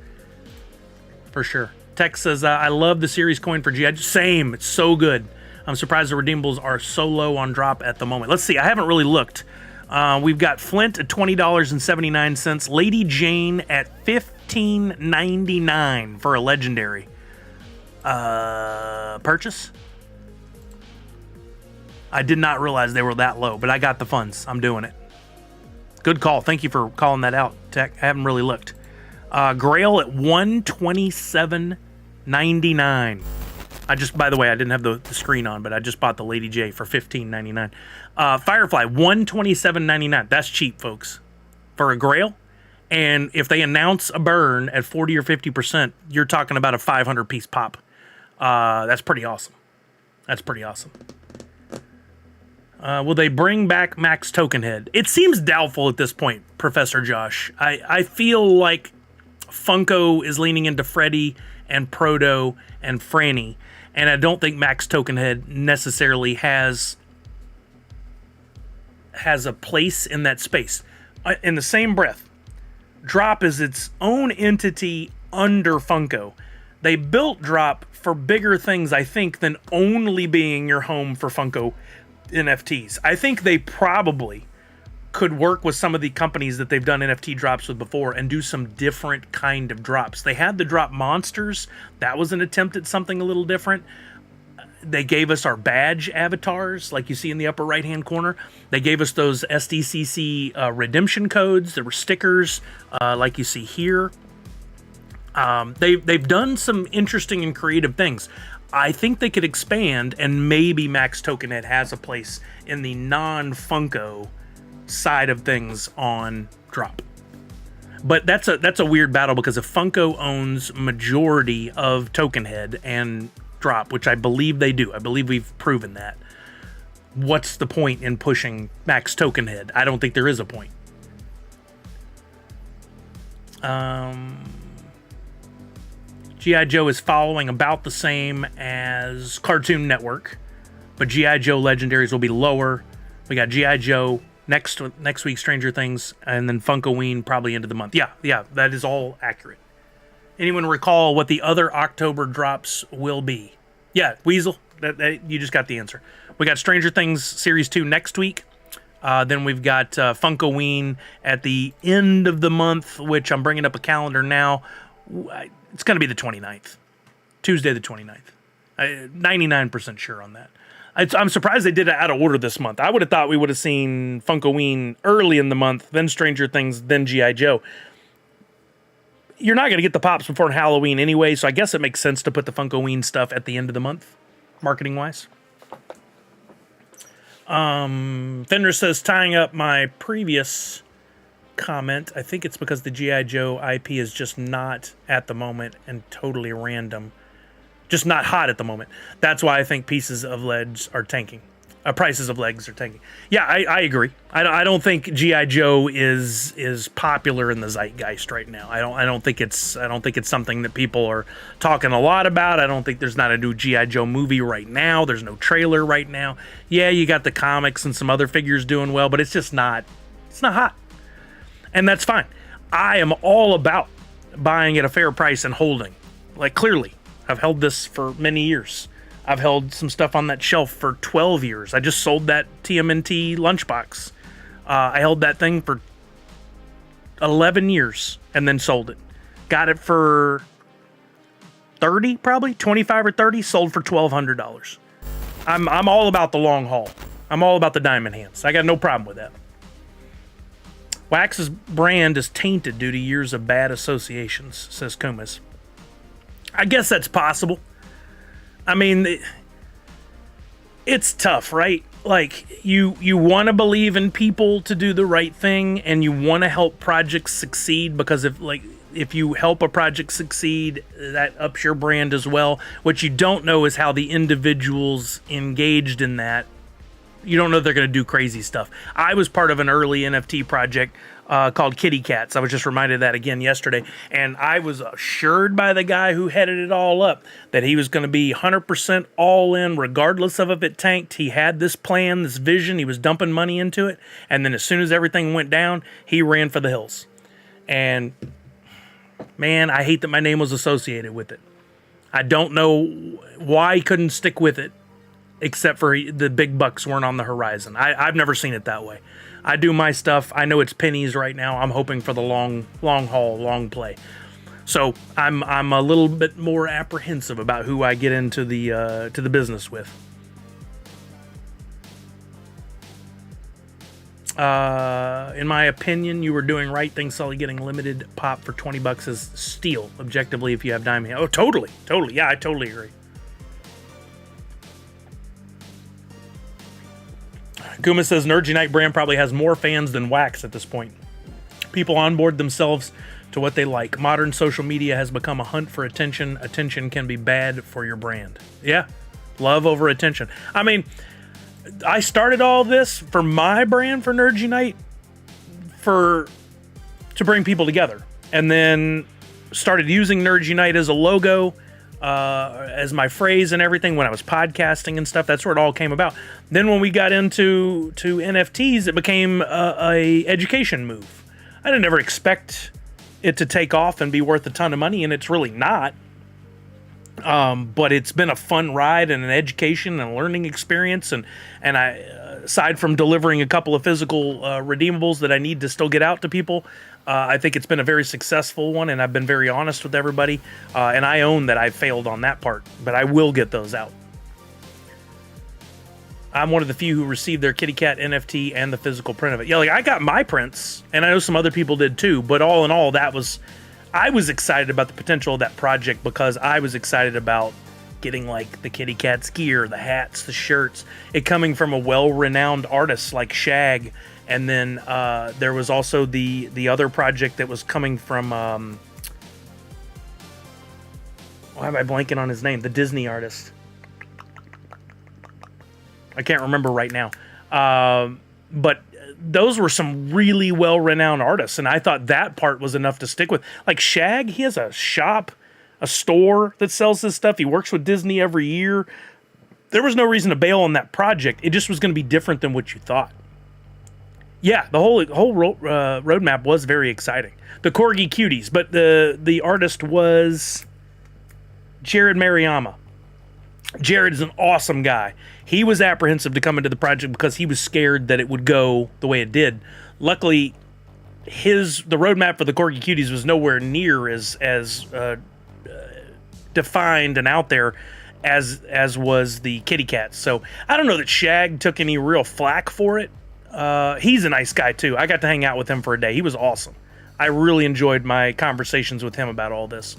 For sure. Tex says, I love the series coin for G.I. Same, it's so good. I'm surprised the redeemables are so low on drop at the moment. Let's see, I haven't really looked. We've got Flint at $20.79, Lady Jane at $15.99 for a legendary. Purchase? I did not realize they were that low, but I got the funds. I'm doing it. Good call. Thank you for calling that out, Tech. I haven't really looked. Grail at $127.99. By the way, I didn't have the screen on, but I just bought the Lady J for $15.99. Firefly, $127.99. That's cheap, folks, for a Grail. And if they announce a burn at 40 or 50%, you're talking about a 500-piece pop. That's pretty awesome. That's pretty awesome. Will they bring back Max Tokenhead? It seems doubtful at this point, Professor Josh. I feel like Funko is leaning into Freddy and Proto and Franny, and I don't think Max Tokenhead necessarily has a place in that space. In the same breath, Drop is its own entity under Funko. They built Drop for bigger things, I think, than only being your home for Funko NFTs. I think they probably could work with some of the companies that they've done NFT drops with before and do some different kind of drops. They had the Drop Monsters. That was an attempt at something a little different. They gave us our badge avatars, like you see in the upper right-hand corner. They gave us those SDCC redemption codes. There were stickers, like you see here. They've done some interesting and creative things. I think they could expand, and maybe Max Tokenhead has a place in the non-Funko side of things on Drop. But that's a weird battle, because if Funko owns majority of Tokenhead and Drop, which I believe they do, I believe we've proven that, what's the point in pushing Max Tokenhead? I don't think there is a point. G.I. Joe is following about the same as Cartoon Network, but G.I. Joe Legendaries will be lower. We got G.I. Joe next week, Stranger Things, and then Funkoween probably into the month. Yeah, that is all accurate. Anyone recall what the other October drops will be? Yeah, Weasel, you just got the answer. We got Stranger Things Series 2 next week. Then we've got Funkoween at the end of the month, which I'm bringing up a calendar now. It's going to be the 29th. Tuesday the 29th. 99% sure on that. I'm surprised they did it out of order this month. I would have thought we would have seen Funkoween early in the month, then Stranger Things, then G.I. Joe. You're not going to get the pops before Halloween anyway, so I guess it makes sense to put the Funkoween stuff at the end of the month, marketing-wise. Fender says, tying up my previous comment, I think it's because the G.I. Joe IP is just not at the moment and totally random. Just not hot at the moment. That's why I think prices of legs are tanking. Yeah, I agree. I don't think G.I. Joe is popular in the zeitgeist right now. I don't think it's something that people are talking a lot about. I don't think there's not a new G.I. Joe movie right now. There's no trailer right now. Yeah, you got the comics and some other figures doing well, but it's just not. It's not hot. And that's fine. I am all about buying at a fair price and holding. Like, clearly, I've held this for many years. I've held some stuff on that shelf for 12 years. I just sold that TMNT lunchbox. I held that thing for 11 years and then sold it. Got it for 30, probably 25 or 30. Sold for $1,200. I'm all about the long haul. I'm all about the diamond hands. I got no problem with that. Wax's brand is tainted due to years of bad associations, says Kumis. I guess that's possible. I mean, it's tough, right? Like, you want to believe in people to do the right thing, and you want to help projects succeed, because if you help a project succeed, that ups your brand as well. What you don't know is how the individuals engaged in that, you don't know they're going to do crazy stuff. I was part of an early NFT project called Kitty Cats. I was just reminded of that again yesterday. And I was assured by the guy who headed it all up that he was going to be 100% all in, regardless of if it tanked. He had this plan, this vision. He was dumping money into it. And then as soon as everything went down, he ran for the hills. And man, I hate that my name was associated with it. I don't know why he couldn't stick with it, except for the big bucks weren't on the horizon. I've never seen it that way. I do my stuff. I know it's pennies right now. I'm hoping for the long haul, long play. So I'm a little bit more apprehensive about who I get into the business with. In my opinion, you were doing right thing, Sully. Getting limited pop for $20 is steal, objectively, if you have diamond. Oh, totally. Yeah, I totally agree. Kuma says Nerd Unite brand probably has more fans than Wax at this point. People onboard themselves to what they like. Modern social media has become a hunt for attention. Attention can be bad for your brand. Yeah, love over attention. I mean, I started all this for my brand, for Nerd Unite, to bring people together, and then started using Nerd Unite as a logo, as my phrase and everything when I was podcasting and stuff. That's where it all came about. Then when we got into NFTs, it became a education move. I didn't ever expect it to take off and be worth a ton of money, and it's really not. But it's been a fun ride and an education and a learning experience. And I, aside from delivering a couple of physical redeemables that I need to still get out to people, I think it's been a very successful one, and I've been very honest with everybody. And I own that I failed on that part, but I will get those out. I'm one of the few who received their Kitty Cat NFT and the physical print of it. Yeah, like I got my prints, and I know some other people did too. But all in all, I was excited about the potential of that project, because I was excited about getting like the Kitty Cat's gear, the hats, the shirts, it coming from a well-renowned artist like Shag. And then there was also the other project that was coming from, why am I blanking on his name? The Disney artist. I can't remember right now. But those were some really well-renowned artists, and I thought that part was enough to stick with. Like Shag, he has a shop, a store that sells his stuff. He works with Disney every year. There was no reason to bail on that project. It just was going to be different than what you thought. Yeah, the whole roadmap was very exciting. The Corgi Cuties, but the artist was Jared Mariyama. Jared is an awesome guy. He was apprehensive to come into the project because he was scared that it would go the way it did. Luckily, the roadmap for the Corgi Cuties was nowhere near as defined and out there as was the Kitty Cats. So I don't know that Shag took any real flack for it. He's a nice guy too. I got to hang out with him for a day. He was awesome. I really enjoyed my conversations with him about all this.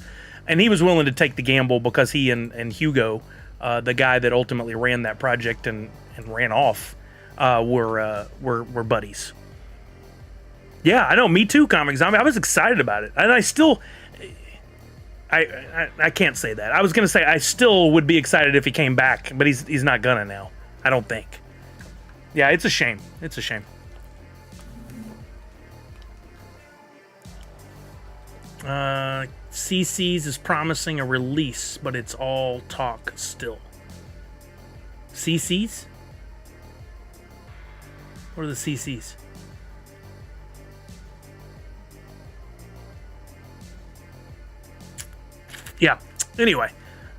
And he was willing to take the gamble because he and Hugo, the guy that ultimately ran that project and ran off, were buddies. Yeah, I know. Me too, Comic Zombie. I was excited about it, and I still, I can't say that. I was gonna say I still would be excited if he came back, but he's not gonna now. I don't think. Yeah, it's a shame. It's a shame. CC's is promising a release, but it's all talk still. CC's? What are the CC's? Yeah. Anyway,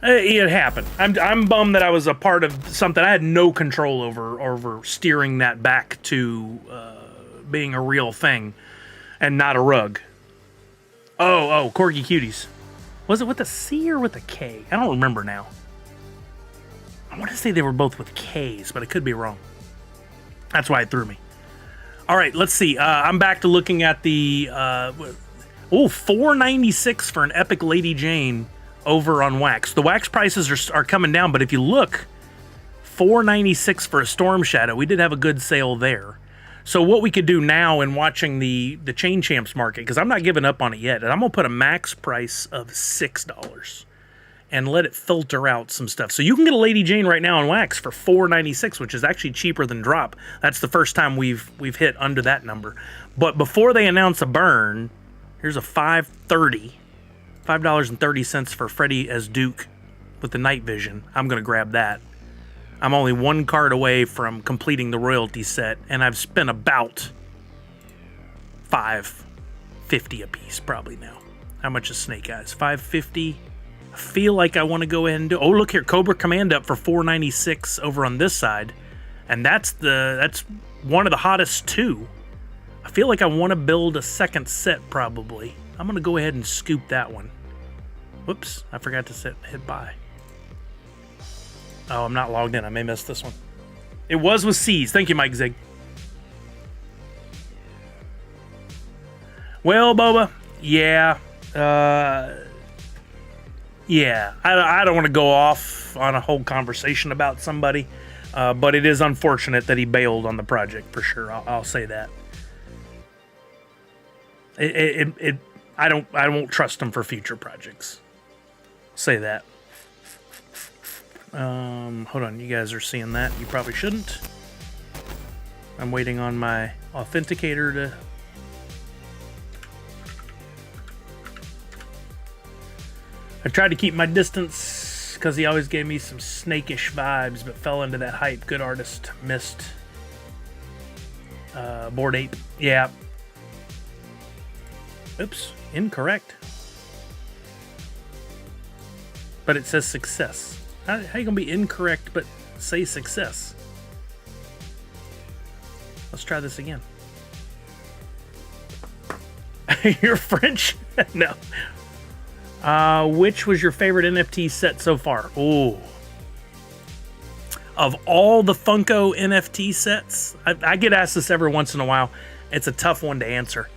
it happened. I'm bummed that I was a part of something I had no control over steering that back to being a real thing and not a rug. Oh, Corgi Cuties. Was it with a C or with a K? I don't remember now. I want to say they were both with Ks, but I could be wrong. That's why it threw me. All right, let's see. I'm back to looking at the $4.96 for an Epic Lady Jane over on Wax. The Wax prices are coming down, but if you look, $4.96 for a Storm Shadow. We did have a good sale there. So what we could do now in watching the Chain Champs market, because I'm not giving up on it yet, and I'm gonna put a max price of $6 and let it filter out some stuff. So you can get a Lady Jane right now on Wax for $4.96, which is actually cheaper than Drop. That's the first time we've hit under that number. But before they announce a burn, here's a $5.30 for Freddy as Duke with the night vision. I'm gonna grab that. I'm only one card away from completing the royalty set, and I've spent about $5.50 a piece probably now. How much is Snake Eyes? $5.50. I feel like I want to go ahead and do. Oh, look here, Cobra Command up for $4.96 over on this side, and that's one of the hottest too. I feel like I want to build a second set probably. I'm gonna go ahead and scoop that one. Whoops, I forgot to hit buy. Oh, I'm not logged in. I may miss this one. It was with C's. Thank you, Mike Zig. Well, Boba, yeah. Yeah, I don't want to go off on a whole conversation about somebody, but it is unfortunate that he bailed on the project for sure. I'll say that. I won't trust him for future projects. Say that. Hold on, you guys are seeing that. You probably shouldn't. I'm waiting on my authenticator to... I tried to keep my distance because he always gave me some snakish vibes, but fell into that hype. Good artist. Missed. Bored Ape. Yeah. Oops. Incorrect. But it says success. How you gonna be incorrect but say success? Let's try this again. You're French? No. Which was your favorite NFT set so far? Oh. Of all the Funko NFT sets, I get asked this every once in a while. It's a tough one to answer.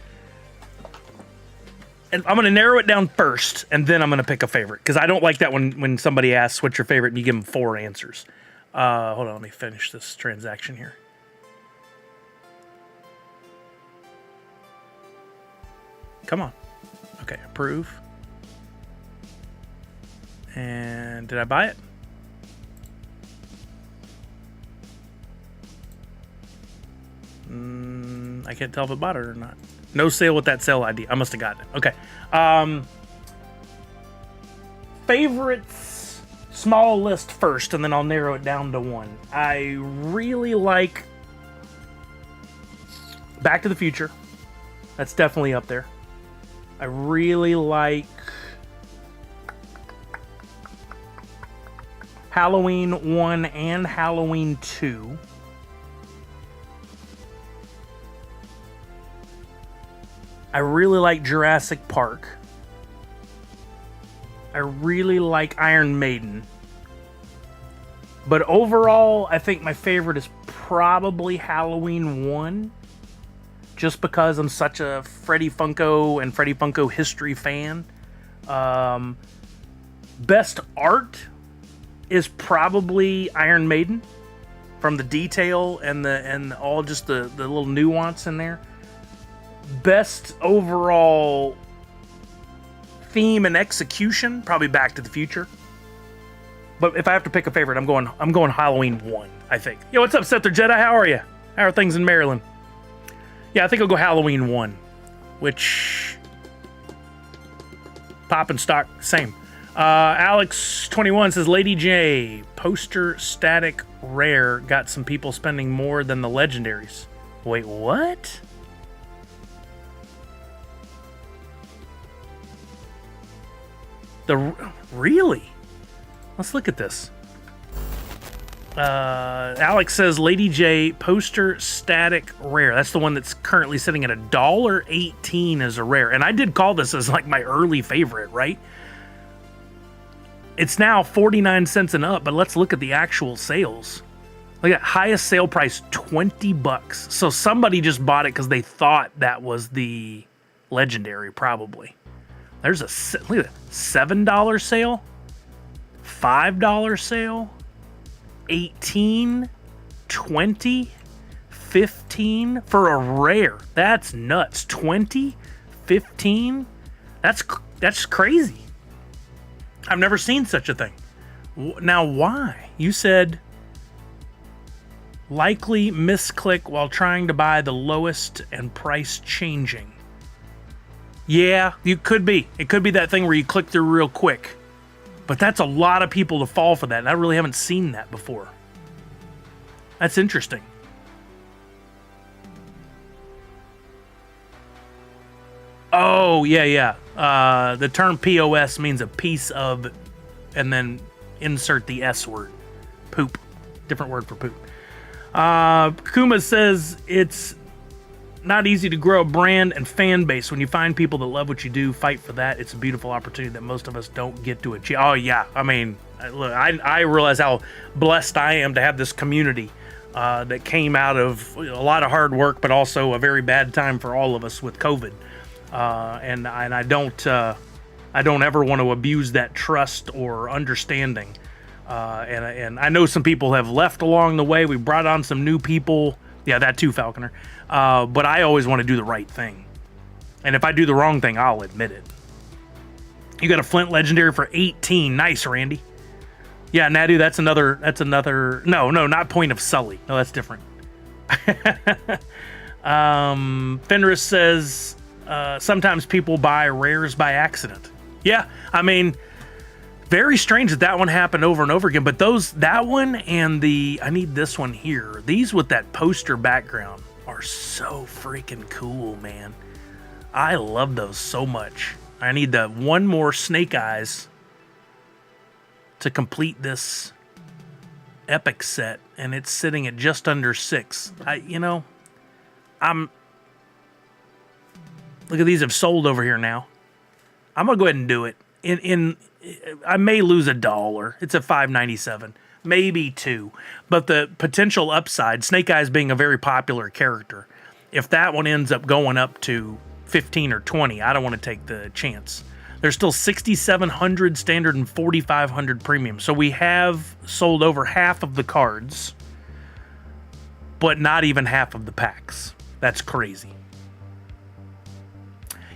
And I'm going to narrow it down first, and then I'm going to pick a favorite. Because I don't like that when somebody asks what's your favorite and you give them 4 answers. Hold on, let me finish this transaction here. Come on. Okay, approve. And did I buy it? I can't tell if I bought it or not. No sale with that sale ID. I must have gotten it. Okay. Favorites, small list first, and then I'll narrow it down to one. I really like Back to the Future. That's definitely up there. I really like Halloween 1 and Halloween 2. I really like Jurassic Park. I really like Iron Maiden. But overall, I think my favorite is probably Halloween 1. Just because I'm such a Freddy Funko and Freddy Funko history fan. Best art is probably Iron Maiden. From the detail and all just the little nuance in there. Best overall theme and execution, probably Back to the Future. But if I have to pick a favorite, I'm going Halloween 1, I think. Yo, what's up, Scepter Jedi? How are you? How are things in Maryland? Yeah, I think I'll go Halloween 1, which pop and stock, same. Alex21 says, Lady J, poster static rare, got some people spending more than the legendaries. Wait, what? Really? Let's look at this. Alex says Lady J poster static rare. That's the one that's currently sitting at $1.18 as a rare. And I did call this as like my early favorite, right? It's now 49 cents and up, but let's look at the actual sales. Look at highest sale price, $20. So somebody just bought it because they thought that was the legendary, probably. There's look at that, $7 sale, $5 sale, 18, 20, 15 for a rare. That's nuts. 20, 15. That's crazy. I've never seen such a thing. Now, why? You said likely misclick while trying to buy the lowest and price changing. Yeah, you could be. It could be that thing where you click through real quick. But that's a lot of people to fall for that. And I really haven't seen that before. That's interesting. Oh, yeah. The term POS means a piece of, and then insert the S word. Poop. Different word for poop. Kuma says it's not easy to grow a brand and fan base. When you find people that love what you do, fight for that. It's a beautiful opportunity that most of us don't get to achieve. Oh, yeah. I mean, look, I realize how blessed I am to have this community that came out of a lot of hard work, but also a very bad time for all of us with COVID. And I don't ever want to abuse that trust or understanding. And I know some people have left along the way. We brought on some new people. Yeah, that too, Falconer. But I always want to do the right thing. And if I do the wrong thing, I'll admit it. You got a Flint Legendary for 18. Nice, Randy. Yeah, Nadu, that's another. No, not Point of Sully. No, that's different. Fenris says, sometimes people buy rares by accident. Yeah, I mean, very strange that one happened over and over again. But that one and I need this one here. These with that poster background are so freaking cool, man. I love those so much. I need the one more Snake Eyes to complete this epic set, and it's sitting at just under 6. Look at these have sold over here now. I'm gonna go ahead and do it. I may lose $1. It's at $5.97, maybe $2. But the potential upside, Snake Eyes being a very popular character, if that one ends up going up to 15 or 20, I don't want to take the chance. There's still 6,700 standard and 4,500 premium. So we have sold over half of the cards, but not even half of the packs. That's crazy.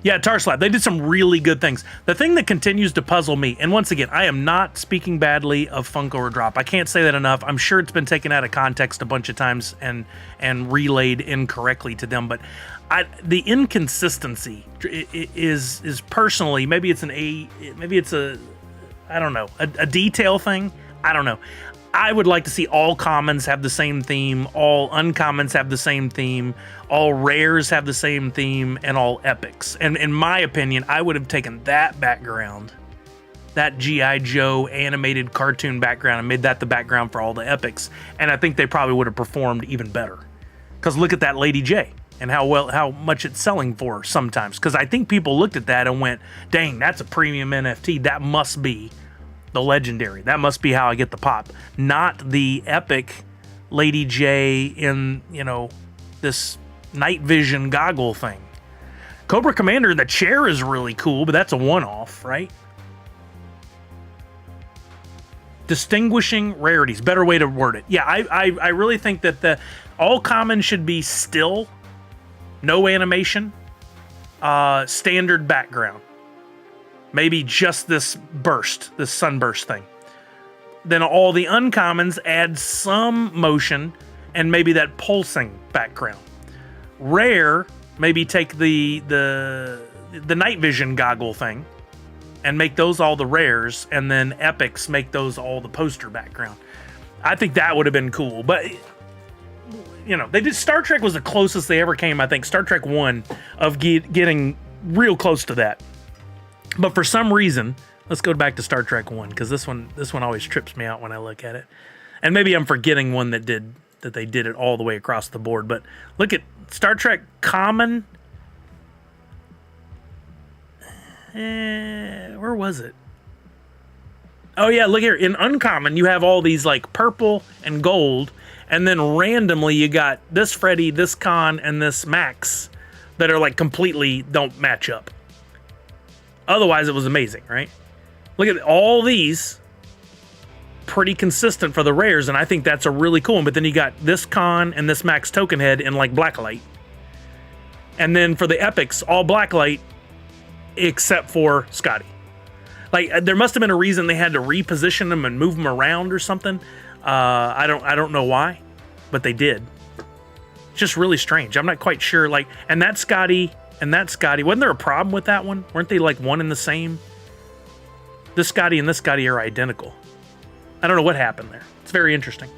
Yeah, Tarslap, they did some really good things. The thing that continues to puzzle me, and once again, I am not speaking badly of Funko or Drop. I can't say that enough. I'm sure it's been taken out of context a bunch of times and relayed incorrectly to them, but the inconsistency is personally, maybe it's a detail thing. I don't know. I would like to see all commons have the same theme, all uncommons have the same theme, all rares have the same theme, and all epics. And in my opinion, I would have taken that background, that G.I. Joe animated cartoon background, and made that the background for all the epics. And I think they probably would have performed even better. Because look at that Lady J and how much it's selling for sometimes. Because I think people looked at that and went, dang, that's a premium NFT. That must be the legendary. That must be how I get the pop. Not the epic Lady J in, this night vision goggle thing. Cobra Commander in the chair is really cool, but that's a one-off, right? Distinguishing rarities. Better way to word it. Yeah, I really think that the all common should be still, no animation, standard background. Maybe just this sunburst thing. Then all the uncommons add some motion and maybe that pulsing background. Rare, maybe take the night vision goggle thing and make those all the rares, and then epics make those all the poster background. I think that would have been cool, but they did. Star Trek was the closest they ever came, I think. Star Trek 1 of getting real close to that. But for some reason, let's go back to Star Trek 1, because this one always trips me out when I look at it. And maybe I'm forgetting one that they did it all the way across the board. But look at Star Trek Common. Where was it? Oh yeah, look here. In uncommon, you have all these like purple and gold, and then randomly you got this Freddy, this Con, and this Max that are like completely don't match up. Otherwise, it was amazing, right? Look at all these, pretty consistent for the rares, and I think that's a really cool one. But then you got this Con and this Max token head in like blacklight. And then for the epics, all blacklight except for Scotty. Like, there must have been a reason they had to reposition them and move them around or something. I don't know why, but they did. It's just really strange. I'm not quite sure. Like, and that Scotty and that Scotty, wasn't there a problem with that one? Weren't they like one and the same? This Scotty and this Scotty are identical. I don't know what happened there. It's very interesting.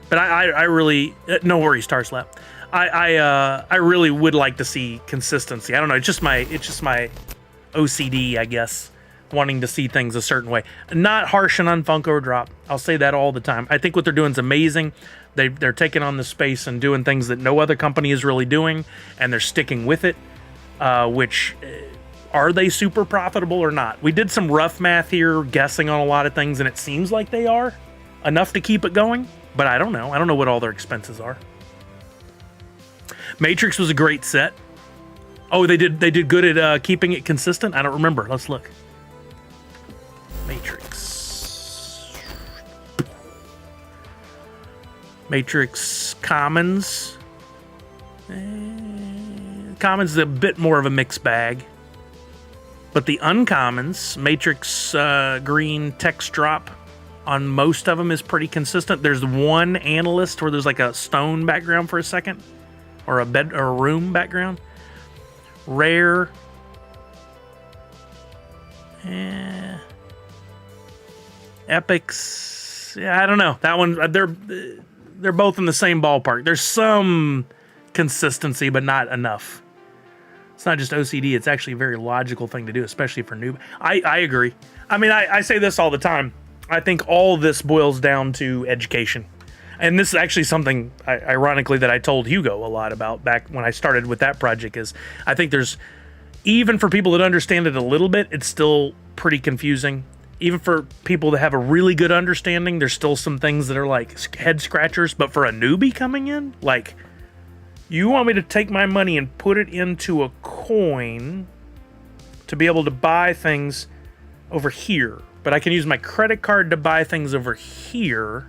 But I really, no worries, Tarslap. I really would like to see consistency. I don't know. It's just my OCD, I guess, wanting to see things a certain way. Not harsh and Funko or Drop. I'll say that all the time. I think what they're doing is amazing. They're taking on the space and doing things that no other company is really doing, and they're sticking with it. Which, are they super profitable or not? We did some rough math here, guessing on a lot of things, and it seems like they are enough to keep it going. But I don't know. I don't know what all their expenses are. Matrix was a great set. Oh, they did good at keeping it consistent? I don't remember. Let's look. Matrix Commons. Commons is a bit more of a mixed bag. But the uncommons, Matrix Green Text Drop on most of them is pretty consistent. There's one analyst where there's like a stone background for a second. Or a bed or a room background. Rare. Epics. Yeah, I don't know. That one, they're both in the same ballpark. There's some consistency, but not enough. It's not just OCD. It's actually a very logical thing to do, especially for noob. I agree. I mean, I say this all the time. I think all this boils down to education. And this is actually something, ironically, that I told Hugo a lot about back when I started with that project, is I think there's, even for people that understand it a little bit, it's still pretty confusing. Even for people that have a really good understanding, there's still some things that are like head scratchers. But for a newbie coming in, like, you want me to take my money and put it into a coin to be able to buy things over here, but I can use my credit card to buy things over here.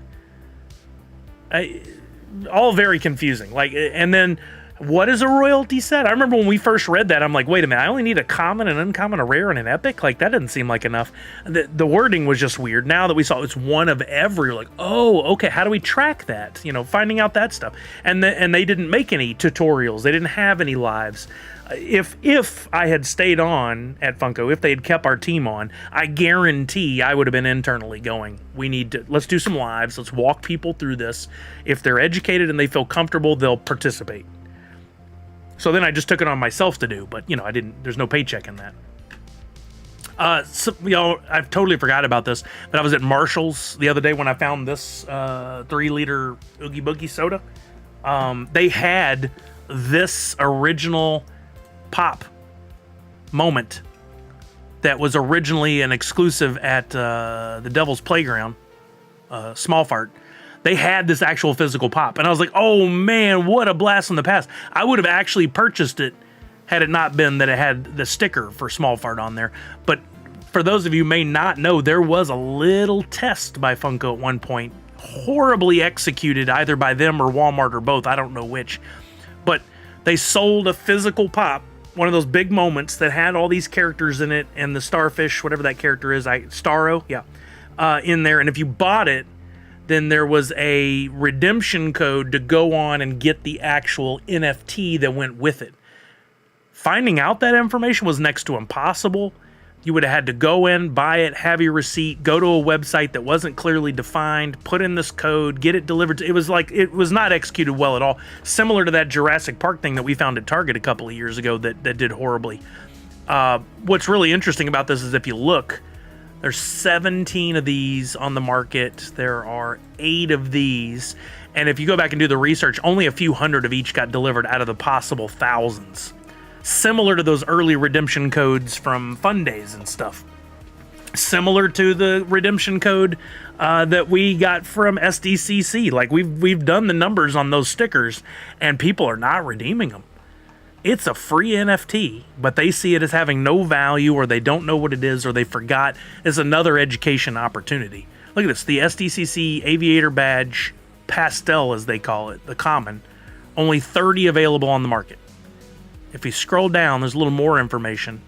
All very confusing. Like, and then what is a royalty set? I remember when we first read that, I'm like, wait a minute, I only need a common, an uncommon, a rare, and an epic? Like, that doesn't seem like enough. The wording was just weird. Now that we saw it's one of every, like, oh, okay, how do we track that? You know, finding out that stuff. And they didn't make any tutorials. They didn't have any lives. If I had stayed on at Funko, if they had kept our team on, I guarantee I would have been internally going, let's do some lives. Let's walk people through this. If they're educated and they feel comfortable, they'll participate. So then I just took it on myself to do, but, you know, there's no paycheck in that. So, you know, I've totally forgot about this, but I was at Marshall's the other day when I found this 3-liter Oogie Boogie soda. They had this original pop moment that was originally an exclusive at the Devil's Playground, Small Fart. They had this actual physical pop. And I was like, oh man, what a blast from the past. I would have actually purchased it had it not been that it had the sticker for Small Fart on there. But for those of you who may not know, there was a little test by Funko at one point, horribly executed either by them or Walmart or both. I don't know which. But they sold a physical pop, one of those big moments that had all these characters in it and the starfish, whatever that character is, Starro, yeah, in there. And if you bought it, then there was a redemption code to go on and get the actual NFT that went with it. Finding out that information was next to impossible. You would have had to go in, buy it, have your receipt, go to a website that wasn't clearly defined, put in this code, get it delivered. It was not executed well at all. Similar to that Jurassic Park thing that we found at Target a couple of years ago that did horribly. What's really interesting about this is if you look, there's 17 of these on the market. There are 8 of these. And if you go back and do the research, only a few hundred of each got delivered out of the possible thousands. Similar to those early redemption codes from Fun Days and stuff. similar to the redemption code that we got from SDCC. Like we've done the numbers on those stickers, and people are not redeeming them. It's a free NFT, but they see it as having no value, or they don't know what it is, or they forgot. It's another education opportunity. Look at this, the SDCC Aviator Badge Pastel, as they call it, the common. Only 30 available on the market. If you scroll down, there's a little more information.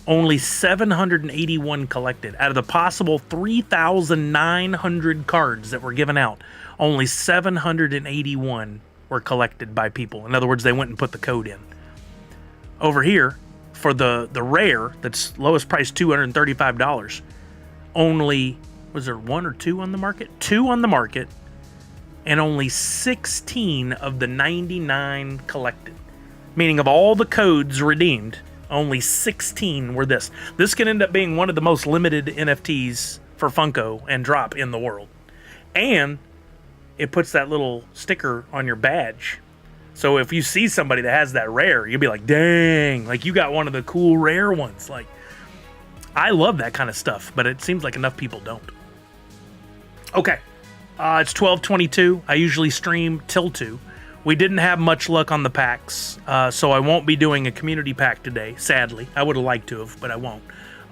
Only 781 collected. Out of the possible 3,900 cards that were given out, only 781 were collected by people. In other words, they went and put the code in. Over here, for the rare, that's lowest price, $235, only, was there one or two on the market? Two on the market, and only 16 of the 99 collected. Meaning of all the codes redeemed, only 16 were this. This can end up being one of the most limited NFTs for Funko and Drop in the world. And it puts that little sticker on your badge. So if you see somebody that has that rare, you'll be like, dang, like you got one of the cool rare ones. Like, I love that kind of stuff, but it seems like enough people don't. Okay, it's 12:22. I usually stream till 2. We didn't have much luck on the packs, so I won't be doing a community pack today, sadly. I would have liked to have, but I won't.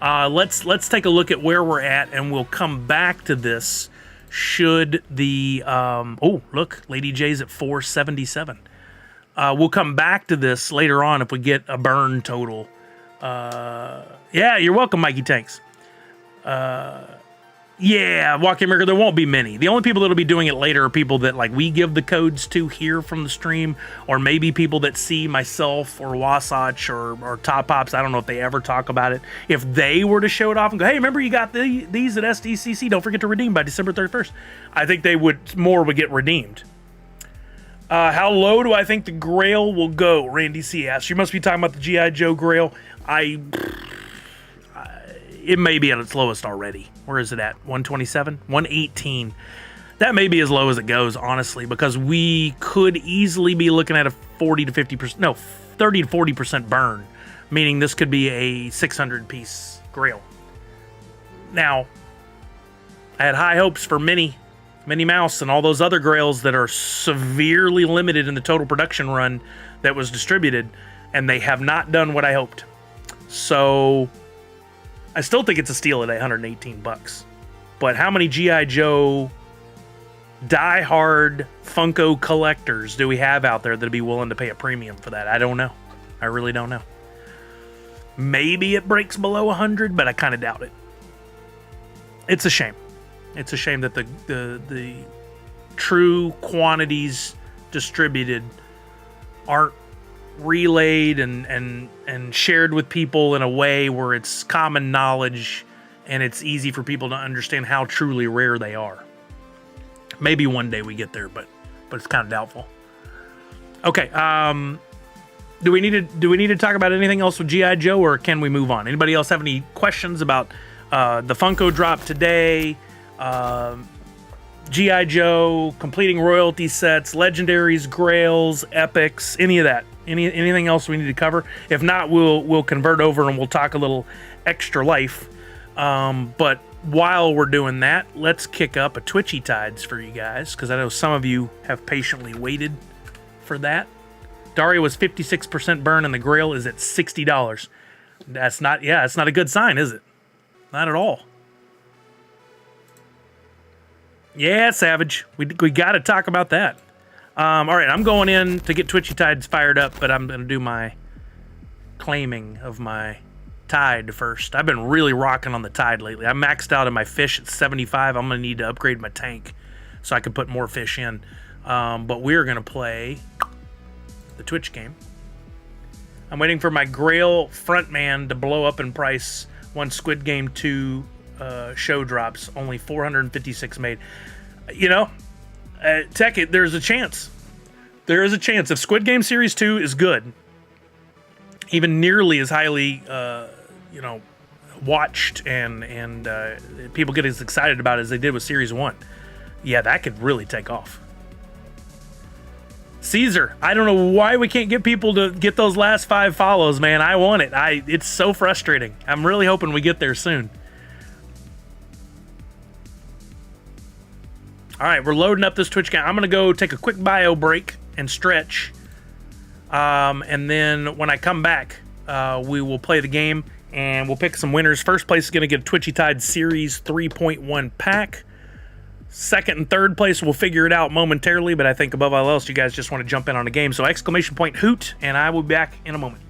Let's take a look at where we're at, and we'll come back to this should the... oh, look, Lady J's at 477. We'll come back to this later on if we get a burn total. Yeah, you're welcome, Mikey Tanks. Yeah, Walking Mirror, there won't be many. The only people that'll be doing it later are people that like we give the codes to here from the stream, or maybe people that see myself or Wasatch or Top Pops. I don't know if they ever talk about it. If they were to show it off and go, hey, remember you got these at SDCC, don't forget to redeem by December 31st. I think they would get redeemed. How low do I think the Grail will go? Randy C. asks. You must be talking about the G.I. Joe Grail. It may be at its lowest already. Where is it at? 127? 118. That may be as low as it goes, honestly, because we could easily be looking at a 40 to 50%, no, 30 to 40% burn, meaning this could be a 600-piece Grail. Now, I had high hopes for Minnie Mouse and all those other Grails that are severely limited in the total production run that was distributed, and they have not done what I hoped. So I still think it's a steal at $118. But how many G.I. Joe die-hard Funko collectors do we have out there that'd be willing to pay a premium for that? I don't know. I really don't know. Maybe it breaks below 100, but I kind of doubt it. It's a shame. It's a shame that the true quantities distributed aren't relayed and shared with people in a way where it's common knowledge and it's easy for people to understand how truly rare they are. Maybe one day we get there, but it's kind of doubtful. Okay, do we need to talk about anything else with G.I. Joe, or can we move on? Anybody else have any questions about the Funko drop today? G.I. Joe, completing royalty sets, legendaries, grails, epics, any of that? Anything else we need to cover? If not, we'll convert over and we'll talk a little extra life. But while we're doing that, let's kick up a Twitchy Tides for you guys, because I know some of you have patiently waited for that. Daria was 56% burn and the Grail is at $60. That's not a good sign, is it? Not at all. Yeah, Savage. We got to talk about that. All right, I'm going in to get Twitchy Tides fired up, but I'm going to do my claiming of my Tide first. I've been really rocking on the Tide lately. I maxed out on my fish at 75. I'm going to need to upgrade my tank so I can put more fish in. But we're going to play the Twitch game. I'm waiting for my Grail Frontman to blow up in price once Squid Game 2 show drops. Only 456 made. You know, Tech It, there's a chance. There is a chance. If Squid Game Series 2 is good, even nearly as highly, watched and people get as excited about it as they did with Series 1, yeah, that could really take off. Caesar, I don't know why we can't get people to get those last 5 follows, man. I want it. It's so frustrating. I'm really hoping we get there soon. All right, we're loading up this Twitch account. I'm going to go take a quick bio break and stretch. And then when I come back, we will play the game and we'll pick some winners. First place is going to get a Twitchy Tide Series 3.1 pack. Second and third place, we'll figure it out momentarily, but I think above all else, you guys just want to jump in on the game. So exclamation point hoot, and I will be back in a moment.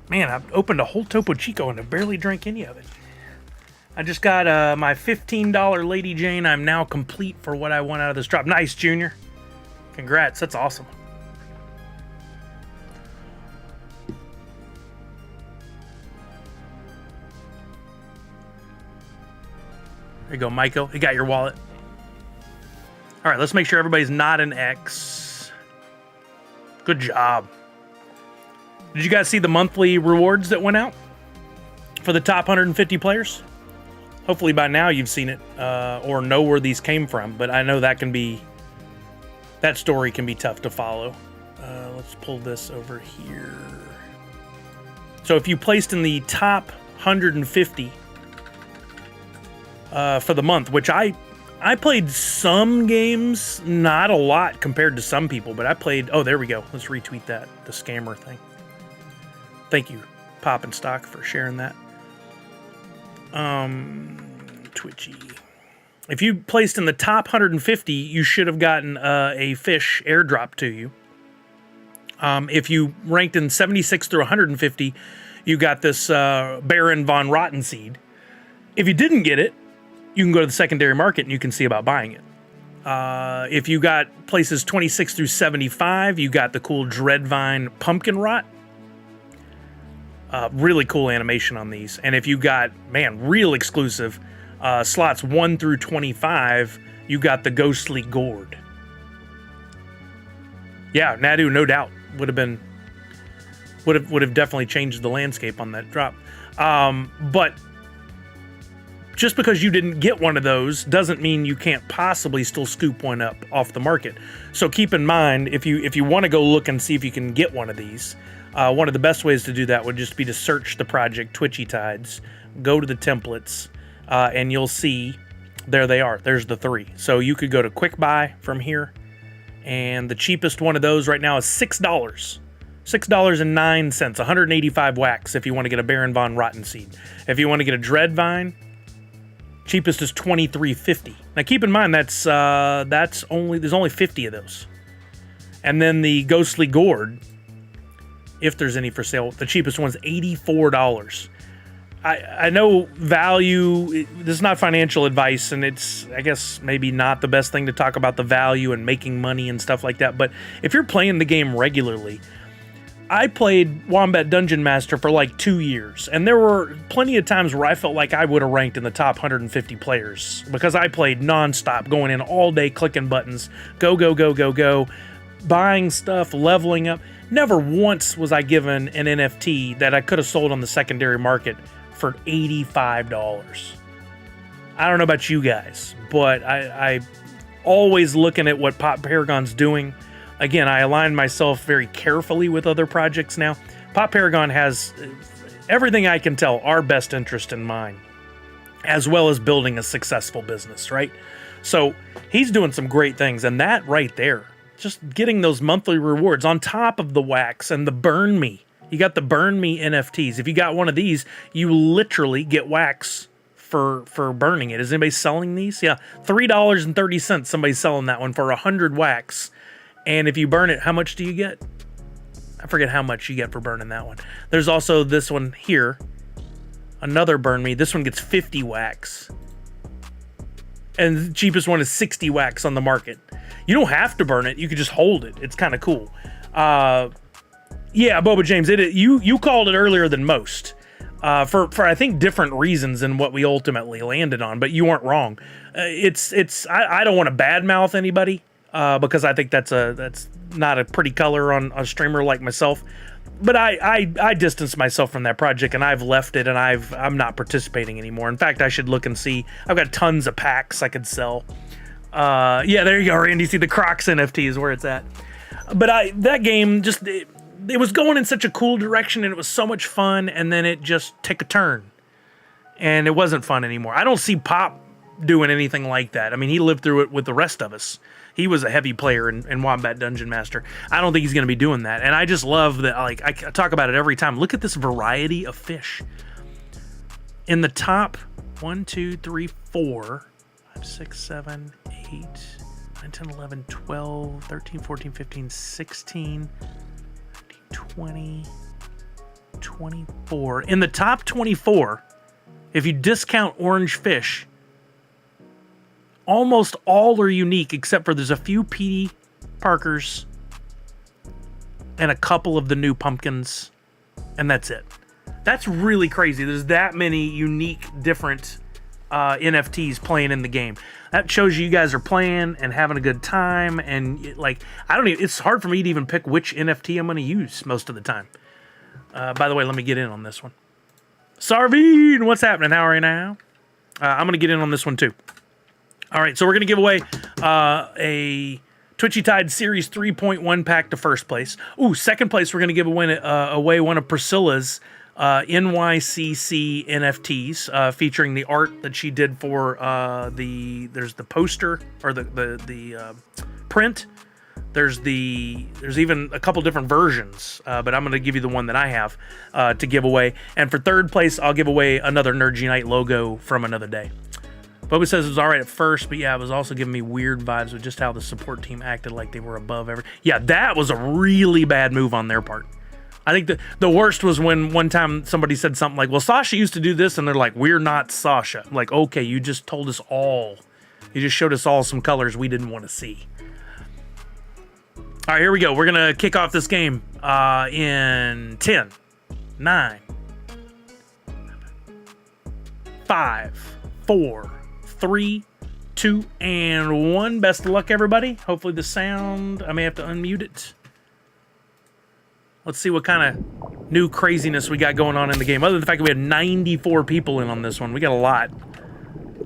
Man, I've opened a whole Topo Chico and I barely drank any of it. I just got my $15 Lady Jane. I'm now complete for what I want out of this drop. Nice, Junior. Congrats. That's awesome. There you go, Michael. You got your wallet. All right, let's make sure everybody's not an X. Good job. Did you guys see the monthly rewards that went out for the top 150 players? Hopefully by now you've seen it or know where these came from, but I know that story can be tough to follow. Let's pull this over here. So if you placed in the top 150 for the month, which I played some games, not a lot compared to some people, but I played, oh, there we go. Let's retweet that, the scammer thing. Thank you, Pop and Stock, for sharing that. Twitchy. If you placed in the top 150, you should have gotten a fish airdrop to you. If you ranked in 76 through 150, you got this Baron von Rottenseed. If you didn't get it, you can go to the secondary market and you can see about buying it. If you got places 26 through 75, you got the cool Dreadvine Pumpkin Rot. Really cool animation on these. And if you got, man, real exclusive, slots 1 through 25, you got the Ghostly Gourd. Yeah, Nadu, no doubt, would have definitely changed the landscape on that drop. But just because you didn't get one of those doesn't mean you can't possibly still scoop one up off the market. So keep in mind, if you want to go look and see if you can get one of these, one of the best ways to do that would just be to search the project Twitchy Tides, go to the templates, and you'll see there they are. There's the 3. So you could go to Quick Buy from here, and the cheapest one of those right now is $6. $6.09, 185 wax if you want to get a Baron von Rottenseed. If you want to get a Dreadvine, cheapest is $23.50. Now keep in mind there's only 50 of those. And then the Ghostly Gourd, if there's any for sale, the cheapest one's $84. I know value, this is not financial advice, and it's, I guess, maybe not the best thing to talk about the value and making money and stuff like that, but if you're playing the game regularly, I played Wombat Dungeon Master for like 2 years, and there were plenty of times where I felt like I would have ranked in the top 150 players because I played nonstop, going in all day, clicking buttons, go, buying stuff, leveling up. Never once was I given an NFT that I could have sold on the secondary market for $85. I don't know about you guys, but I always looking at what Pop Paragon's doing. Again, I align myself very carefully with other projects now. Pop Paragon has everything I can tell our best interest in mind, as well as building a successful business, right? So he's doing some great things, and that right there, just getting those monthly rewards on top of the wax and the Burn Me. You got the Burn Me NFTs. If you got one of these, you literally get wax for burning it. Is anybody selling these? Yeah, $3.30. Somebody's selling that one for 100 wax. And if you burn it, how much do you get? I forget how much you get for burning that one. There's also this one here. Another Burn Me. This one gets 50 wax. And the cheapest one is 60 wax on the market. You don't have to burn it. You can just hold it. It's kind of cool. Yeah, Boba James, you called it earlier than most. For I think different reasons than what we ultimately landed on, but you weren't wrong. I don't want to badmouth anybody. Because I think that's not a pretty color on a streamer like myself, but I distanced myself from that project and I've left it and I'm not participating anymore. In fact, I should look and see. I've got tons of packs I could sell. Yeah, there you go, Randy. See, the Crocs NFT is where it's at. But that game just it was going in such a cool direction and it was so much fun, and then it just took a turn and it wasn't fun anymore. I don't see Pop doing anything like that. I mean, he lived through it with the rest of us. He was a heavy player in Wombat Dungeon Master. I don't think he's going to be doing that. And I just love that, like, I talk about it every time. Look at this variety of fish. In the top 1, 2, 3, 4, 5, 6, 7, 8, 9, 10, 11, 12, 13, 14, 15, 16, 20, 24. In the top 24, if you discount orange fish, almost all are unique, except for there's a few P.D. Parkers and a couple of the new pumpkins, and that's it. That's really crazy. There's that many unique, different NFTs playing in the game. That shows you guys are playing and having a good time, and it's hard for me to even pick which NFT I'm going to use most of the time. By the way, let me get in on this one. Sarveen, what's happening? How are you now? I'm going to get in on this one too. All right, so we're going to give away a Twitchy Tide Series 3.1 pack to first place. Ooh, second place, we're going to give away one of Priscilla's NYCC NFTs featuring the art that she did for there's the poster or the print. There's even a couple different versions, but I'm going to give you the one that I have to give away. And for third place, I'll give away another Nerd Unite logo from another day. Bubba says it was all right at first, but yeah, it was also giving me weird vibes with just how the support team acted like they were above every. Yeah, that was a really bad move on their part. I think the worst was when one time somebody said something like, well, Sasha used to do this, and they're like, we're not Sasha. I'm like, okay, you just told us all. You just showed us all some colors we didn't want to see. All right, here we go. We're going to kick off this game in 10, 9, 5, 4, 3, 2, and 1. Best of luck, everybody. Hopefully the sound, I may have to unmute it. Let's see what kind of new craziness we got going on in the game. Other than the fact that we have 94 people in on this one. We got a lot.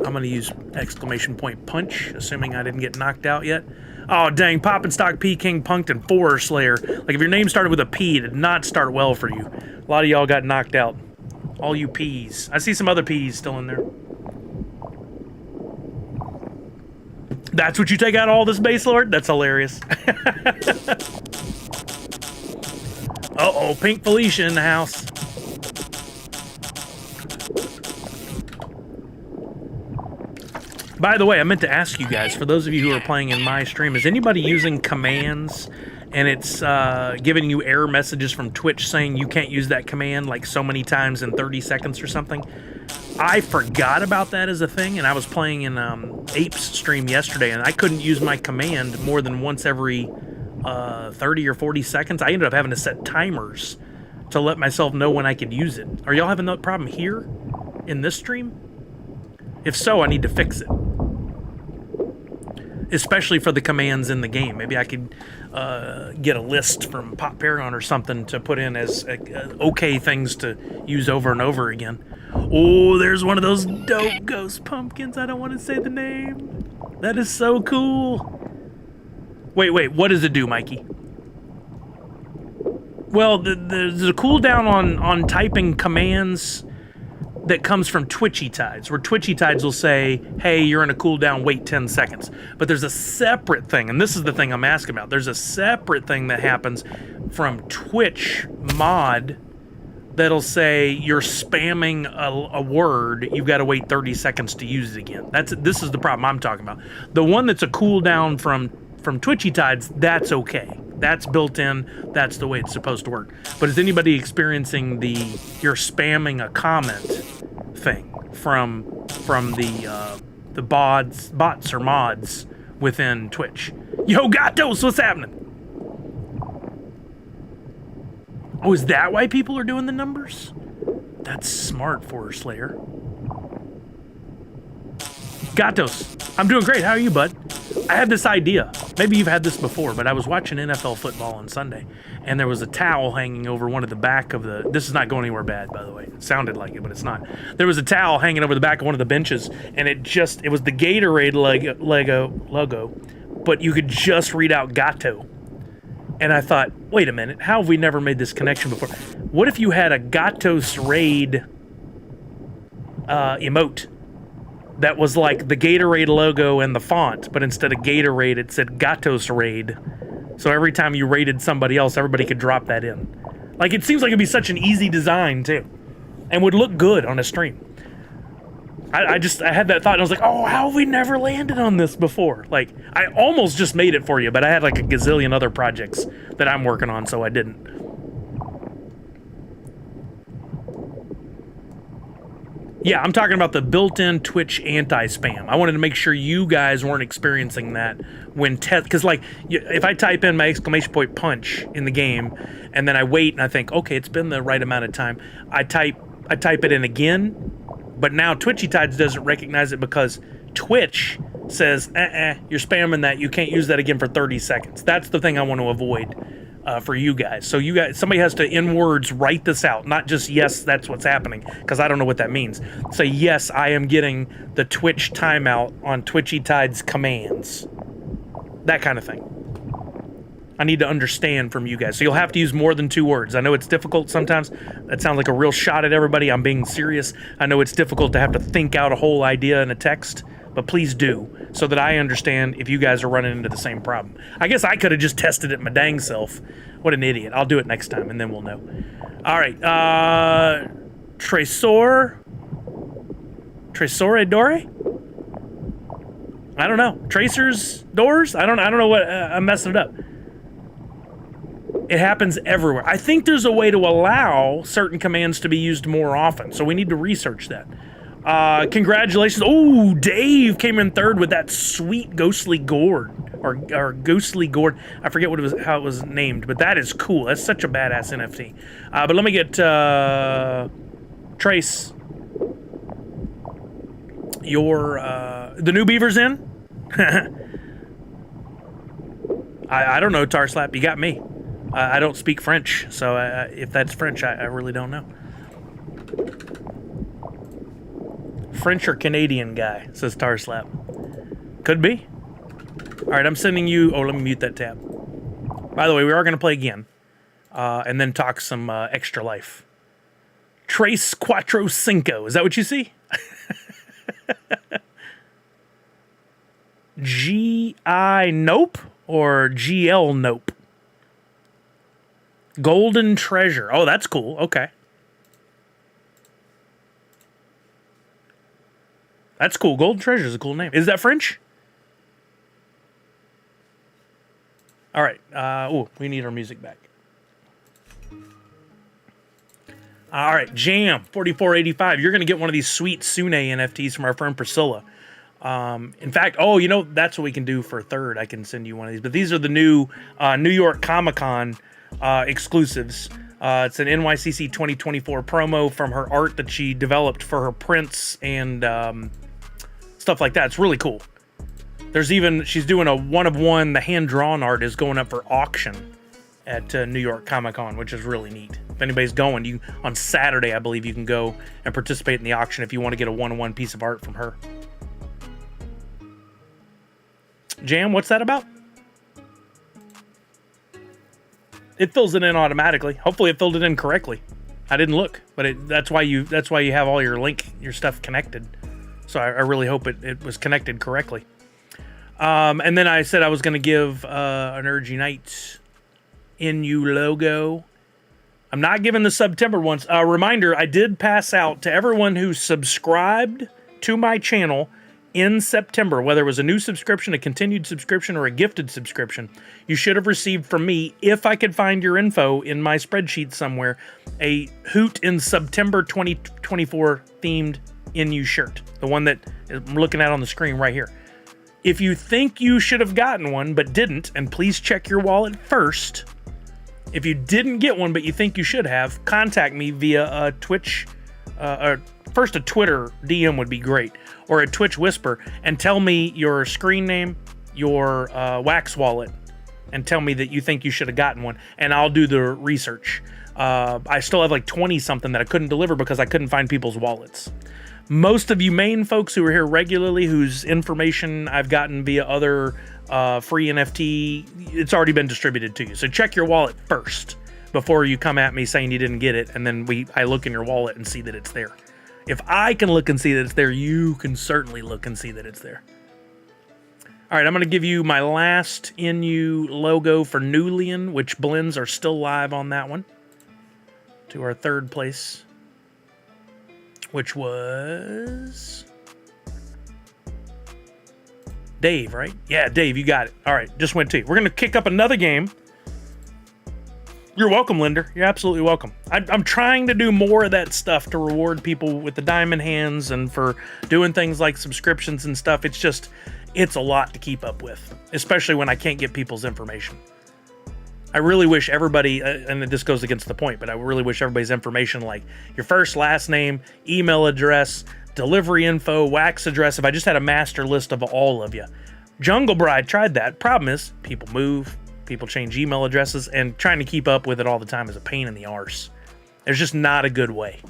I'm going to use exclamation point punch, assuming I didn't get knocked out yet. Oh, dang. Pop and Stock, P, King, Punked, Forer Slayer. Like, if your name started with a P, it did not start well for you. A lot of y'all got knocked out. All you P's. I see some other P's still in there. That's what you take out all this base, Lord? That's hilarious. Uh-oh, Pink Felicia in the house. By the way, I meant to ask you guys, for those of you who are playing in my stream, is anybody using commands and it's giving you error messages from Twitch saying you can't use that command like so many times in 30 seconds or something. I forgot about that as a thing, and I was playing in Ape's stream yesterday, and I couldn't use my command more than once every 30 or 40 seconds. I ended up having to set timers to let myself know when I could use it. Are y'all having that problem here in this stream? If so, I need to fix it. Especially for the commands in the game. Maybe I could get a list from Pop Paragon or something to put in as okay things to use over and over again. Oh, there's one of those dope ghost pumpkins. I don't want to say the name. That is so cool. Wait, what does it do, Mikey? Well, there's a cooldown on typing commands that comes from Twitchy Tides, where Twitchy Tides will say, hey, you're in a cooldown, wait 10 seconds. But there's a separate thing, and this is the thing I'm asking about. There's a separate thing that happens from Twitch mod that'll say you're spamming a word, you've got to wait 30 seconds to use it again. This is the problem I'm talking about. The one that's a cooldown from Twitchy Tides, that's okay. That's built in. That's the way it's supposed to work. But is anybody experiencing the you're spamming a comment thing from the bots or mods within Twitch? Yo, Gatos, what's happening? Oh, is that why people are doing the numbers? That's smart, Forest Slayer. Gatos, I'm doing great. How are you, bud? I had this idea. Maybe you've had this before, but I was watching NFL football on Sunday, and there was a towel hanging over one of the back of the... This is not going anywhere bad, by the way. It sounded like it, but it's not. There was a towel hanging over the back of one of the benches, and it was the Gatorade logo, but you could just read out Gato. And I thought, wait a minute, how have we never made this connection before? What if you had a Gatos Raid emote that was like the Gatorade logo and the font, but instead of Gatorade, it said Gatos Raid. So every time you raided somebody else, everybody could drop that in. Like, it seems like it'd be such an easy design, too. And would look good on a stream. I had that thought, and I was like, oh, how have we never landed on this before? Like, I almost just made it for you, but I had like a gazillion other projects that I'm working on, so I didn't. Yeah, I'm talking about the built-in Twitch anti-spam. I wanted to make sure you guys weren't experiencing that when because like if I type in my exclamation point punch in the game and then I wait and I think, okay, it's been the right amount of time. I type it in again, but now Twitchy Tides doesn't recognize it because Twitch says, you're spamming that. You can't use that again for 30 seconds. That's the thing I want to avoid. For you guys. So you guys, somebody has to in words write this out, not just yes, that's what's happening, because I don't know what that means. Say yes, I am getting the Twitch timeout on Twitchy Tides commands. That kind of thing. I need to understand from you guys. So you'll have to use more than 2 words. I know it's difficult sometimes. That sounds like a real shot at everybody. I'm being serious. I know it's difficult to have to think out a whole idea in a text, but please do, so that I understand if you guys are running into the same problem. I guess I could have just tested it my dang self. What an idiot. I'll do it next time, and then we'll know. All right. Tresor Dore? I don't know. Tracers Doors? I don't know what... I'm messing it up. It happens everywhere. I think there's a way to allow certain commands to be used more often, so we need to research that. Congratulations. Oh, Dave came in third with that sweet ghostly gourd. Or ghostly gourd. I forget what it was, how it was named, but that is cool. That's such a badass NFT. But let me get Trace. The new beaver's in? I don't know, Tarslap. You got me. I don't speak French, so if that's French, I really don't know. French or Canadian guy, says Tarslap. Could be. All right, I'm sending you... Oh, let me mute that tab. By the way, we are going to play again. And then talk some Extra Life. Trace Quattro Cinco. Is that what you see? G-I Nope or G-L Nope? Golden Treasure. Oh, that's cool. Okay. That's cool. Golden Treasure is a cool name. Is that French? All right. We need our music back. All right, Jam 4485. You're going to get one of these sweet Sune NFTs from our friend Priscilla. In fact, that's what we can do for third. I can send you one of these. But these are the new New York Comic-Con exclusives. It's an NYCC 2024 promo from her art that she developed for her prints and stuff like that. It's really cool. She's doing a one-of-one. The hand-drawn art is going up for auction at New York Comic-Con, which is really neat. If anybody's going, on Saturday, I believe you can go and participate in the auction if you want to get a one-of-one piece of art from her. Jam, what's that about? It fills it in automatically. Hopefully, it filled it in correctly. I didn't look, but that's why you have all your stuff connected. So I really hope it was connected correctly. And then I said I was going to give an Urge Unite NU logo. I'm not giving the September ones. Reminder, I did pass out to everyone who subscribed to my channel in September, whether it was a new subscription, a continued subscription, or a gifted subscription. You should have received from me, if I could find your info in my spreadsheet somewhere, a Hoot in September 2024 themed NU shirt. The one that I'm looking at on the screen right here. If you think you should have gotten one but didn't, and please check your wallet first. If you didn't get one but you think you should have, contact me via a Twitch, first a Twitter DM would be great, or a Twitch whisper, and tell me your screen name, your Wax wallet, and tell me that you think you should have gotten one, and I'll do the research. I still have like 20 something that I couldn't deliver because I couldn't find people's wallets. Most of you main folks who are here regularly, whose information I've gotten via other free NFT, it's already been distributed to you. So check your wallet first before you come at me saying you didn't get it, and then I look in your wallet and see that it's there. If I can look and see that it's there, you can certainly look and see that it's there. All right, I'm going to give you my last NU logo for Nulian, which blends are still live on that one, to our third place, which was Dave, right? Yeah, Dave, you got it. All right, just went to you. We're going to kick up another game. You're welcome, Linder. You're absolutely welcome. I'm trying to do more of that stuff to reward people with the diamond hands and for doing things like subscriptions and stuff. It's a lot to keep up with, especially when I can't get people's information. I really wish everybody, and this goes against the point, but I really wish everybody's information, like your first, last name, email address, delivery info, wax address, if I just had a master list of all of you. Jungle Bride tried that. Problem is, people move, people change email addresses, and trying to keep up with it all the time is a pain in the arse. There's just not a good way.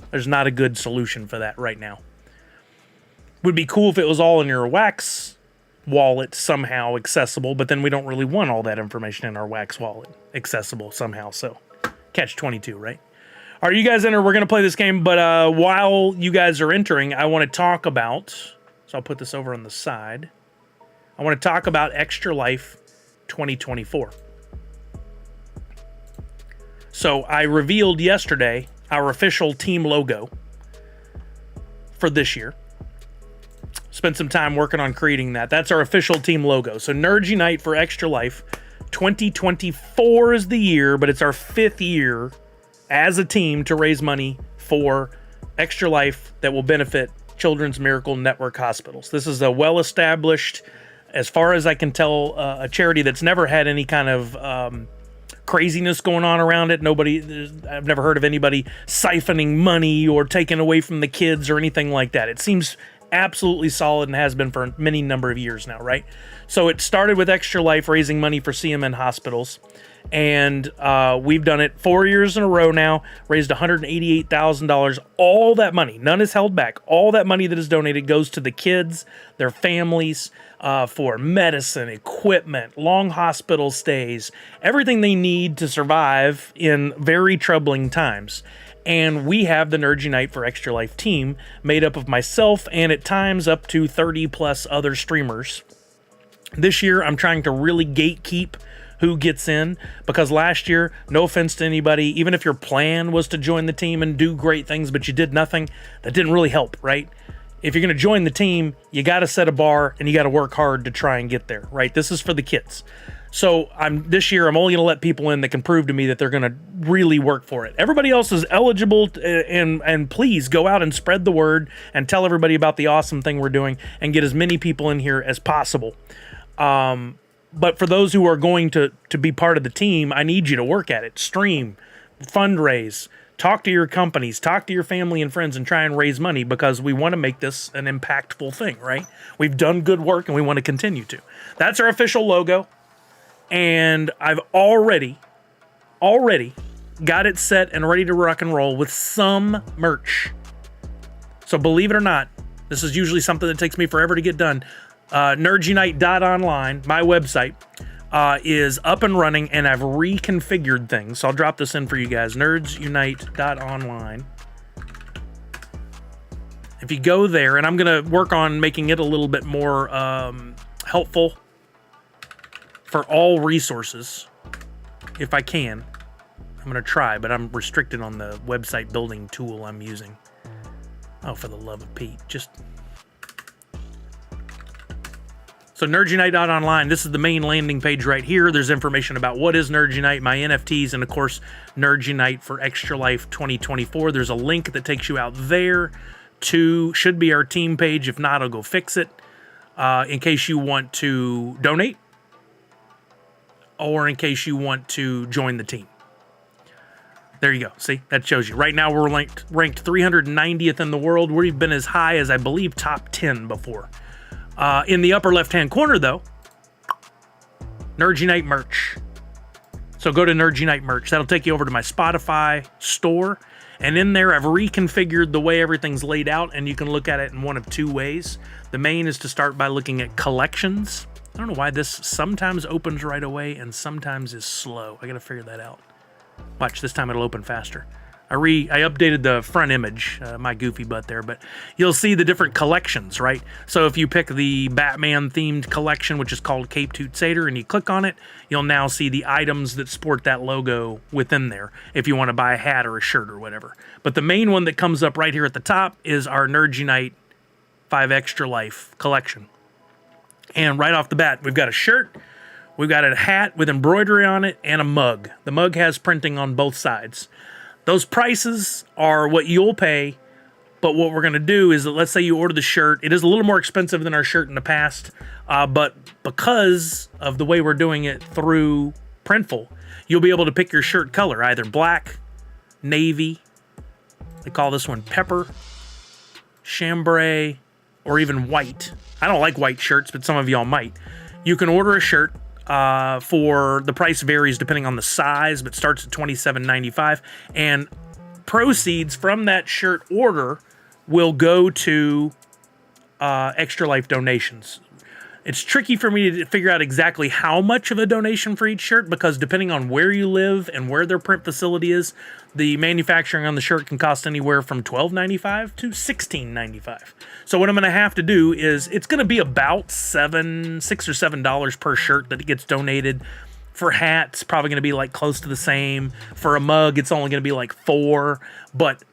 There's not a good solution for that right now. Would be cool if it was all in your wax wallet somehow accessible, but then we don't really want all that information in our wax wallet accessible somehow. So catch 22, right? All right, you guys enter. We're going to play this game, but while you guys are entering, I want to talk about, so I'll put this over on the side. I want to talk about Extra Life 2024. So I revealed yesterday our official team logo for this year. Spent some time working on creating that. That's our official team logo. So Nerds Unite for Extra Life 2024 is the year, but it's our 5th year as a team to raise money for Extra Life that will benefit Children's Miracle Network hospitals. This is a well-established, as far as I can tell, a charity that's never had any kind of craziness going on around it. I've never heard of anybody siphoning money or taking away from the kids or anything like that. It seems absolutely solid and has been for many number of years now, right? So it started with Extra Life raising money for CMN hospitals, and we've done it 4 years in a row now, raised $188,000. All that money, none is held back. All that money that is donated goes to the kids, their families, for medicine, equipment, long hospital stays, everything they need to survive in very troubling times. And we have the Nerds Unite for Extra Life team made up of myself and at times up to 30 plus other streamers. This year, I'm trying to really gatekeep who gets in, because last year, no offense to anybody, even if your plan was to join the team and do great things, but you did nothing, that didn't really help, right? If you're going to join the team, you got to set a bar and you got to work hard to try and get there, right? This is for the kids. So this year I'm only going to let people in that can prove to me that they're going to really work for it. Everybody else is eligible, and please go out and spread the word and tell everybody about the awesome thing we're doing and get as many people in here as possible. But for those who are going to be part of the team, I need you to work at it. Stream, fundraise, talk to your companies, talk to your family and friends, and try and raise money, because we want to make this an impactful thing, right? We've done good work and we want to continue to. That's our official logo. And I've already got it set and ready to rock and roll with some merch. So believe it or not, this is usually something that takes me forever to get done. NerdsUnite.online, my website, is up and running, and I've reconfigured things. So I'll drop this in for you guys. NerdsUnite.online. If you go there, and I'm going to work on making it a little bit more helpful for all resources, if I can. I'm going to try, but I'm restricted on the website building tool I'm using. Oh, for the love of Pete. So NerdsUnite.online, this is the main landing page right here. There's information about what is Nerds Unite, my NFTs, and of course, Nerds Unite for Extra Life 2024. There's a link that takes you out there to, should be our team page. If not, I'll go fix it. In case you want to donate, or in case you want to join the team. There you go. See, that shows you. Right now, we're ranked 390th in the world. We've been as high as, I believe, top 10 before. In the upper left-hand corner, though, Nerds Unite merch. So go to Nerds Unite merch. That'll take you over to my Spotify store. And in there, I've reconfigured the way everything's laid out, and you can look at it in one of two ways. The main is to start by looking at collections. I don't know why this sometimes opens right away and sometimes is slow. I got to figure that out. Watch, this time it'll open faster. I updated the front image, my goofy butt there, but you'll see the different collections, right? So if you pick the Batman-themed collection, which is called Cape Toot Satyr, and you click on it, you'll now see the items that sport that logo within there, if you want to buy a hat or a shirt or whatever. But the main one that comes up right here at the top is our Nerds Unite 5 Extra Life collection. And right off the bat, we've got a shirt, we've got a hat with embroidery on it, and a mug. The mug has printing on both sides. Those prices are what you'll pay, but what we're going to do is that, let's say you order the shirt. It is a little more expensive than our shirt in the past, but because of the way we're doing it through Printful, you'll be able to pick your shirt color, either black, navy, they call this one pepper, chambray, or even white. I don't like white shirts, but some of y'all might. You can order a shirt for, the price varies depending on the size, but starts at $27.95. And proceeds from that shirt order will go to Extra Life donations. It's tricky for me to figure out exactly how much of a donation for each shirt, because depending on where you live and where their print facility is, the manufacturing on the shirt can cost anywhere from $12.95 to $16.95. So what I'm going to have to do is, it's going to be about $6 or $7 per shirt that gets donated. For hats, probably going to be like close to the same. For a mug, it's only going to be like $4. But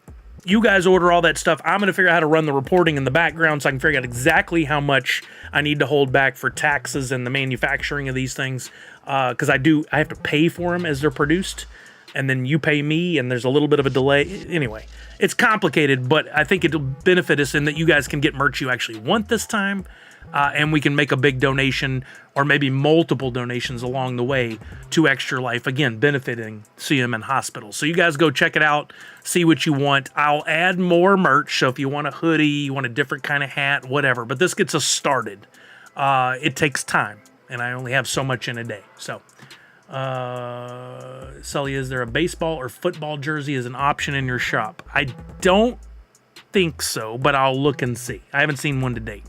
you guys order all that stuff. I'm going to figure out how to run the reporting in the background so I can figure out exactly how much I need to hold back for taxes and the manufacturing of these things. Because I have to pay for them as they're produced. And then you pay me, and there's a little bit of a delay. Anyway, it's complicated, but I think it'll benefit us in that you guys can get merch you actually want this time. And we can make a big donation, or maybe multiple donations along the way, to Extra Life, again, benefiting CM hospitals. So you guys go check it out, see what you want. I'll add more merch, so if you want a hoodie, you want a different kind of hat, whatever. But this gets us started. It takes time, and I only have so much in a day. So, Sully, is there a baseball or football jersey as an option in your shop? I don't think so, but I'll look and see. I haven't seen one to date.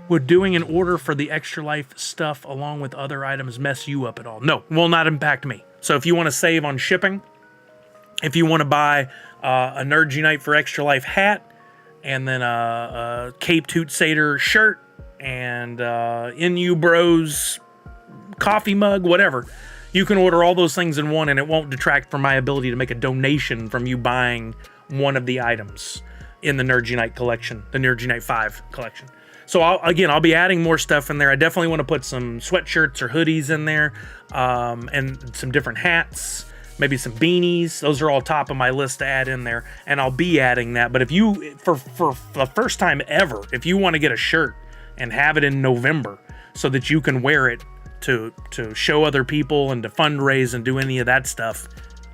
Would doing an order for the Extra Life stuff along with other items mess you up at all? No, will not impact me. So if you want to save on shipping, if you want to buy a Nerds Unite for Extra Life hat, and then a Cape Toot Satyr shirt, and NU Bros coffee mug, whatever, you can order all those things in one, and it won't detract from my ability to make a donation from you buying one of the items in the Nerds Unite collection, the Nerds Unite 5 collection. So I'll be adding more stuff in there. I definitely want to put some sweatshirts or hoodies in there, and some different hats, maybe some beanies. Those are all top of my list to add in there, and I'll be adding that. But if you, for the first time ever, if you want to get a shirt and have it in November so that you can wear it to show other people and to fundraise and do any of that stuff,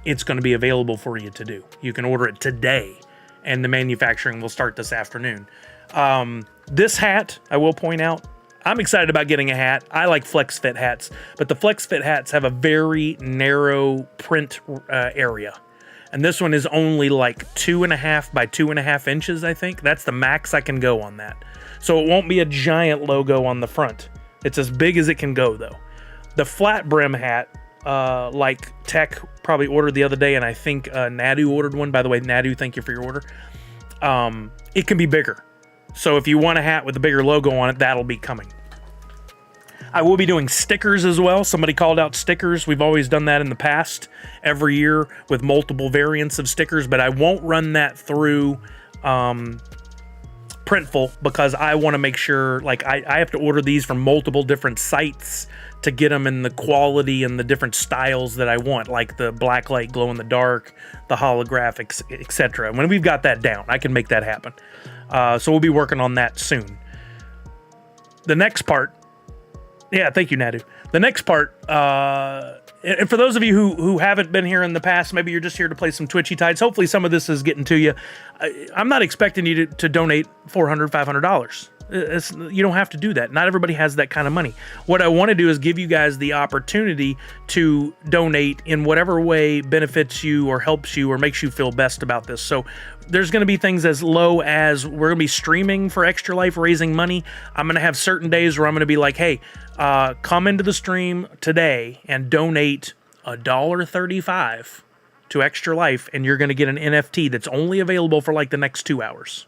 it's going to be available for you to do. You can order it today, and the manufacturing will start this afternoon. This hat, I will point out, I'm excited about getting a hat. I like flex fit hats, but the flex fit hats have a very narrow print area. And this one is only like 2.5 by 2.5 inches, I think. That's the max I can go on that. So it won't be a giant logo on the front. It's as big as it can go, though. The flat brim hat, like Tech probably ordered the other day, and I think Nadu ordered one. By the way, Nadu, thank you for your order. It can be bigger. So if you want a hat with a bigger logo on it, that'll be coming. I will be doing stickers as well. Somebody called out stickers. We've always done that in the past, every year with multiple variants of stickers, but I won't run that through Printful because I want to make sure, like, I have to order these from multiple different sites to get them in the quality and the different styles that I want, like the blacklight, glow in the dark, the holographics, etc. When we've got that down, I can make that happen. So we'll be working on that soon. The next part, yeah, thank you, Nadu. The next part, and for those of you who haven't been here in the past, maybe you're just here to play some Twitchy Tides. Hopefully some of this is getting to you. I'm not expecting you to donate $400, $500. You don't have to do that. Not everybody has that kind of money. What I want to do is give you guys the opportunity to donate in whatever way benefits you or helps you or makes you feel best about this. So there's going to be things as low as we're going to be streaming for Extra Life, raising money. I'm going to have certain days where I'm going to be like, hey, come into the stream today and donate $1.35 to Extra Life, and you're going to get an NFT that's only available for like the next 2 hours.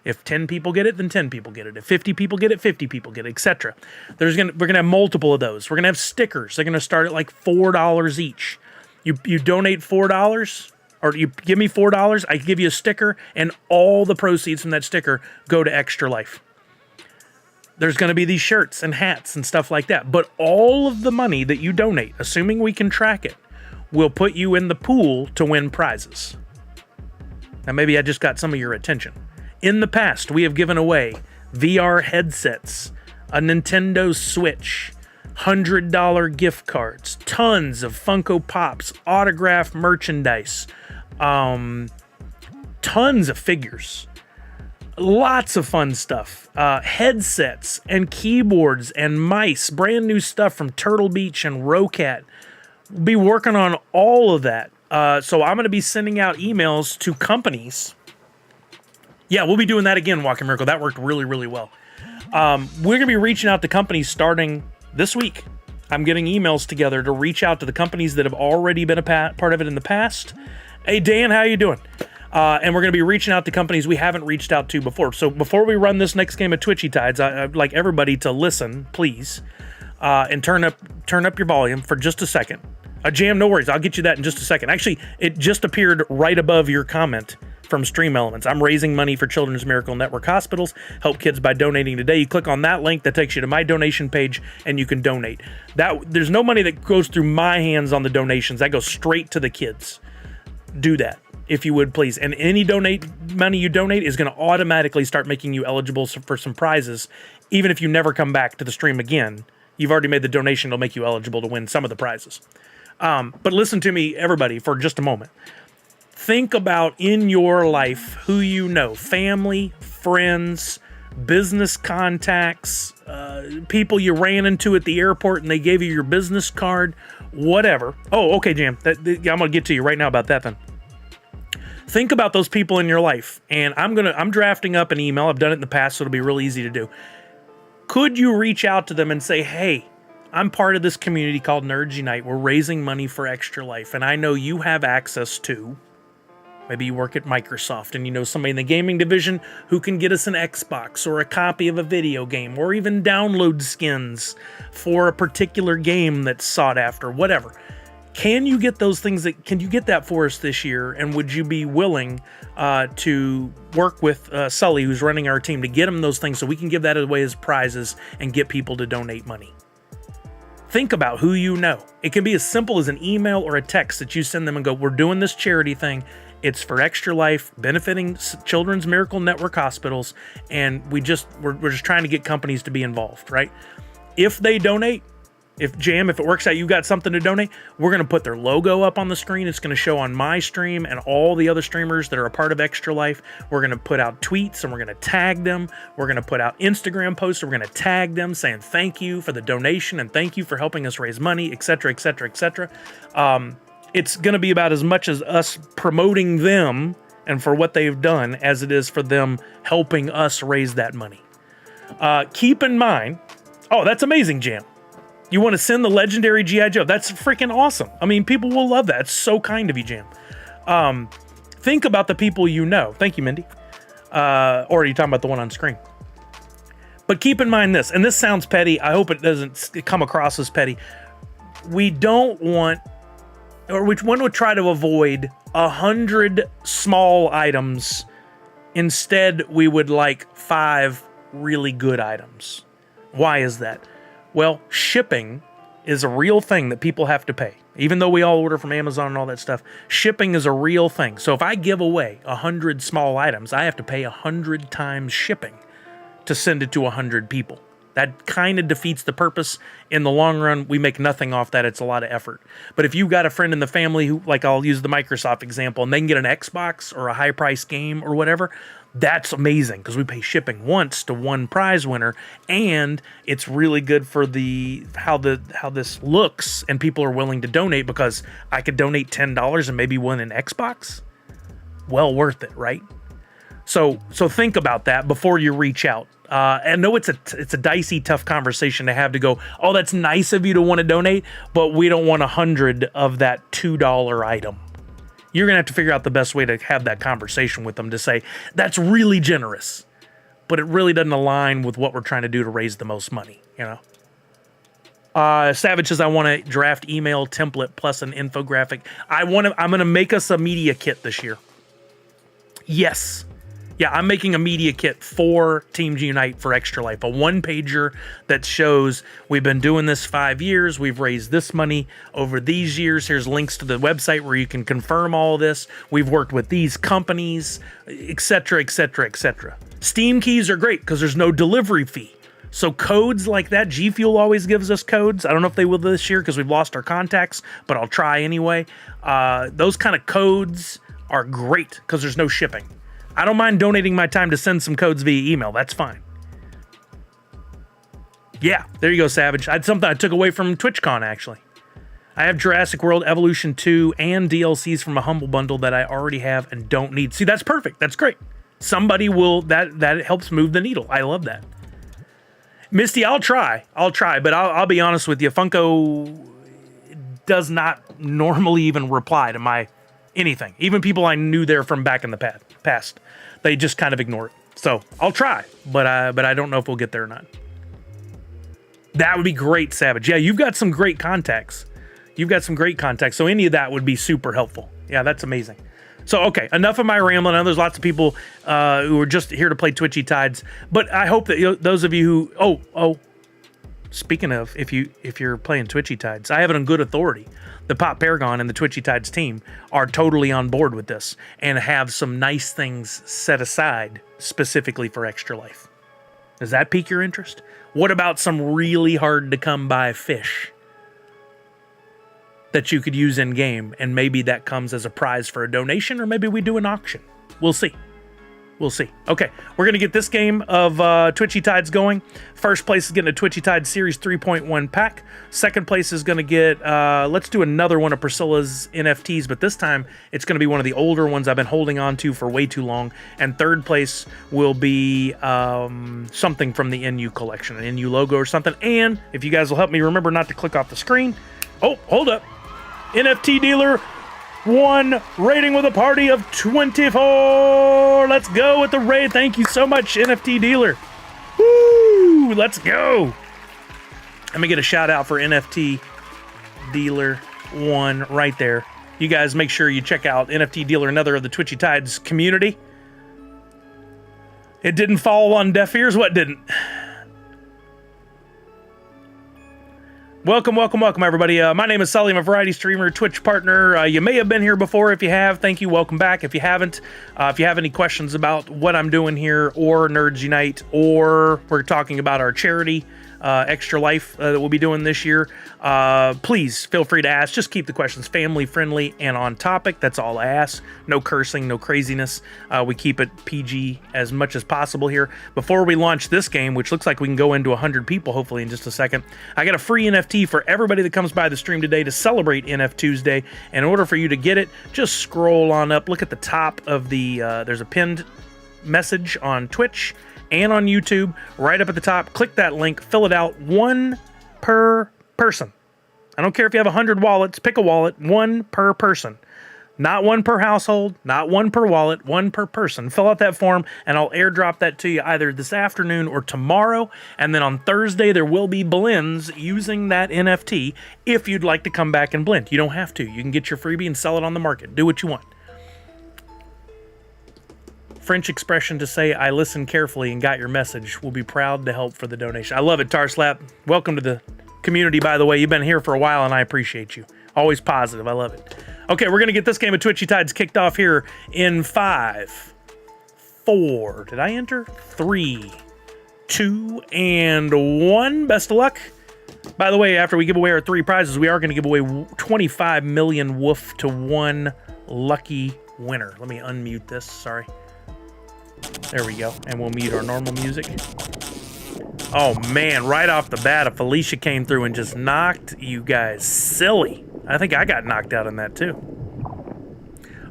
If 10 people get it, then 10 people get it. If 50 people get it, 50 people get it, etc. We're gonna have multiple of those. We're gonna have stickers. They're gonna start at like $4 each. You donate $4, or you give me $4, I give you a sticker, and all the proceeds from that sticker go to Extra Life. There's gonna be these shirts and hats and stuff like that. But all of the money that you donate, assuming we can track it, will put you in the pool to win prizes. Now maybe I just got some of your attention. In the past, we have given away VR headsets, a Nintendo Switch, $100 gift cards, tons of Funko Pops, autographed merchandise, tons of figures, lots of fun stuff, headsets and keyboards and mice, brand new stuff from Turtle Beach and Rocat. We'll be working on all of that. So I'm going to be sending out emails to companies. Yeah, we'll be doing that again, Walking Miracle. That worked really, really well. We're going to be reaching out to companies starting this week. I'm getting emails together to reach out to the companies that have already been a part of it in the past. Hey, Dan, how you doing? And we're going to be reaching out to companies we haven't reached out to before. So before we run this next game of Twitchy Tides, I'd like everybody to listen, please, and turn up your volume for just a second. Jam, no worries. I'll get you that in just a second. Actually, it just appeared right above your comment from Stream Elements. I'm raising money for Children's Miracle Network hospitals. Help kids by donating today. You click on that link that takes you to my donation page, and you can donate. There's no money that goes through my hands on the donations. That goes straight to the kids. Do that, if you would, please. And any money you donate is going to automatically start making you eligible for some prizes. Even if you never come back to the stream again, you've already made the donation. It'll make you eligible to win some of the prizes. But listen to me, everybody, for just a moment. Think about in your life who you know, family, friends, business contacts, people you ran into at the airport and they gave you your business card, whatever. Oh, okay, Jam. I'm going to get to you right now about that then. Think about those people in your life, and I'm drafting up an email. I've done it in the past, so it'll be real easy to do. Could you reach out to them and say, hey, I'm part of this community called Nerds Unite. We're raising money for Extra Life, and I know you have access to... Maybe you work at Microsoft and you know somebody in the gaming division who can get us an Xbox or a copy of a video game or even download skins for a particular game that's sought after, whatever. Can you get those things can you get that for us this year? And would you be willing to work with Sully, who's running our team, to get him those things so we can give that away as prizes and get people to donate money? Think about who you know. It can be as simple as an email or a text that you send them and go, we're doing this charity thing. It's for Extra Life, benefiting Children's Miracle Network hospitals, and we're just trying to get companies to be involved, right? If they donate, if it works out, you got something to donate, we're going to put their logo up on the screen. It's going to show on my stream and all the other streamers that are a part of Extra Life. We're going to put out tweets and we're going to tag them. We're going to put out Instagram posts. And we're going to tag them saying thank you for the donation and thank you for helping us raise money, etc., etc., etc. It's going to be about as much as us promoting them and for what they've done as it is for them helping us raise that money. Keep in mind, oh, that's amazing, Jam. You want to send the legendary G.I. Joe. That's freaking awesome. I mean, people will love that. It's so kind of you, Jam. Think about the people you know. Thank you, Mindy. Or are you talking about the one on screen? But keep in mind this, and this sounds petty. I hope it doesn't come across as petty. We don't want, or one would try to avoid 100 small items. Instead, we would like 5 really good items. Why is that? Well, shipping is a real thing that people have to pay. Even though we all order from Amazon and all that stuff, shipping is a real thing. So if I give away 100 small items, I have to pay 100 times shipping to send it to 100 people. That kind of defeats the purpose. In the long run, we make nothing off that. It's a lot of effort. But if you've got a friend in the family who, like I'll use the Microsoft example, and they can get an Xbox or a high-priced game or whatever, that's amazing because we pay shipping once to one prize winner, and it's really good for how this looks, and people are willing to donate because I could donate $10 and maybe win an Xbox. Well worth it, right? So think about that before you reach out. I know it's a dicey, tough conversation to have to go, oh, that's nice of you to want to donate, but we don't want 100 of that $2 item. You're going to have to figure out the best way to have that conversation with them to say, that's really generous, but it really doesn't align with what we're trying to do to raise the most money, you know? Savage says, I want a draft email template plus an infographic. I'm going to make us a media kit this year. Yes. Yeah, I'm making a media kit for Teams Unite for Extra Life, a one-pager that shows we've been doing this 5 years, we've raised this money over these years, here's links to the website where you can confirm all this, we've worked with these companies, etc., etc., etc. Steam keys are great because there's no delivery fee. So codes like that, G Fuel always gives us codes. I don't know if they will this year because we've lost our contacts, but I'll try anyway. Those kind of codes are great because there's no shipping. I don't mind donating my time to send some codes via email. That's fine. Yeah, there you go, Savage. I had something I took away from TwitchCon, actually. I have Jurassic World Evolution 2 and DLCs from a Humble Bundle that I already have and don't need. See, that's perfect. That's great. Somebody will, that helps move the needle. I love that. Misty, I'll try, but I'll be honest with you. Funko does not normally even reply to my anything. Even people I knew there from back in the past, they just kind of ignore it. So I'll try, but I don't know if we'll get there or not. That would be great, Savage. Yeah, you've got some great contacts. So any of that would be super helpful. Yeah, that's amazing. So, okay, enough of my rambling. I know there's lots of people who are just here to play Twitchy Tides, but I hope that those of you who, speaking of, if you're playing Twitchy Tides, I have it on good authority. The Pop Paragon and the Twitchy Tides team are totally on board with this and have some nice things set aside specifically for Extra Life. Does that pique your interest? What about some really hard to come by fish that you could use in game, and maybe that comes as a prize for a donation, or maybe we do an auction? We'll see. Okay, we're going to get this game of Twitchy Tides going. First place is getting a Twitchy Tides Series 3.1 pack. Second place is going to get, let's do another one of Priscilla's NFTs, but this time it's going to be one of the older ones I've been holding on to for way too long. And third place will be something from the NU collection, an NU logo or something. And if you guys will help me remember not to click off the screen. Oh, hold up. NFT Dealer 1 rating with a party of 24. Let's go with the raid. Thank you so much, NFT Dealer. Woo! Let's go. Let me get a shout out for NFT Dealer. one right there. You guys make sure you check out NFT Dealer, another of the Twitchy Tides community. It didn't fall on deaf ears. What didn't? Welcome, everybody. My name is Sully. I'm a variety streamer, Twitch partner. You may have been here before. If you have, thank you. Welcome back. If you haven't, if you have any questions about what I'm doing here, or Nerds Unite, or we're talking about our charity, Extra Life, that we'll be doing this year, please feel free to ask. Just keep the questions family friendly and on topic. That's all I ask. No cursing, no craziness. We keep it PG as much as possible here. Before we launch this game, which looks like we can go into 100 people hopefully in just a second, I got a free NFT for everybody that comes by the stream today to celebrate NF Tuesday. In order for you to get it, just scroll on up. Look at the top of the, there's a pinned message on Twitch and on YouTube, right up at the top. Click that link, fill it out, one per person. I don't care if you have 100 wallets, pick a wallet, one per person. Not one per household, not one per wallet, one per person. Fill out that form, and I'll airdrop that to you either this afternoon or tomorrow. And then on Thursday, there will be blends using that NFT if you'd like to come back and blend. You don't have to. You can get your freebie and sell it on the market. Do what you want. French expression to say, I listened carefully and got your message. We'll be proud to help for the donation. I love it, Tarslap. Welcome to the community, by the way. You've been here for a while, and I appreciate you. Always positive. I love it. Okay, we're going to get this game of Twitchy Tides kicked off here in 5, 4. Did I enter? 3, 2, and 1. Best of luck. By the way, after we give away our 3 prizes, we are going to give away 25 million woof to one lucky winner. Let me unmute this. Sorry. There we go. And we'll mute our normal music. Oh, man. Right off the bat, a Felicia came through and just knocked you guys silly. I think I got knocked out in that, too.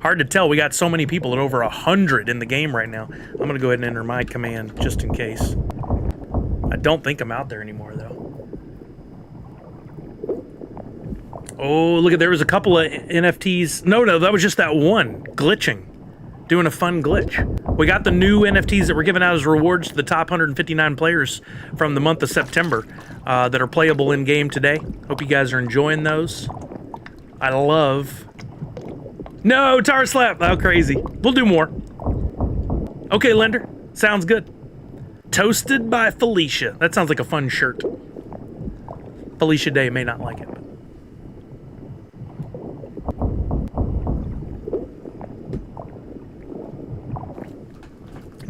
Hard to tell. We got so many people at over 100 in the game right now. I'm going to go ahead and enter my command just in case. I don't think I'm out there anymore, though. Oh, look at, there was a couple of NFTs. No, that was just that one. Glitching. Doing a fun glitch. We got the new NFTs that were given out as rewards to the top 159 players from the month of September that are playable in game today. Hope you guys are enjoying those. I love... No, Tar Slap! How crazy. We'll do more. Okay, Lender. Sounds good. Toasted by Felicia. That sounds like a fun shirt. Felicia Day may not like it.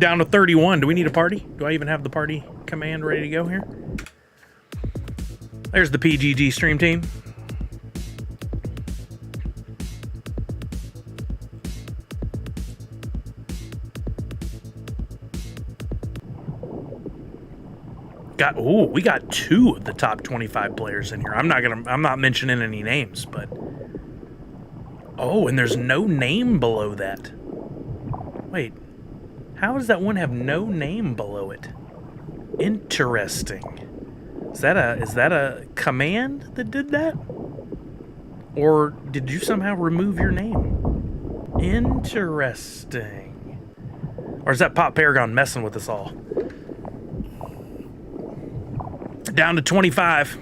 Down to 31. Do we need a party? Do I even have the party command ready to go here? There's the PGG stream team. We got 2 of the top 25 players in here. I'm not mentioning any names, but oh, and there's no name below that. Wait. How does that one have no name below it? Interesting. Is that a command that did that? Or did you somehow remove your name? Interesting. Or is that Pop Paragon messing with us all? Down to 25.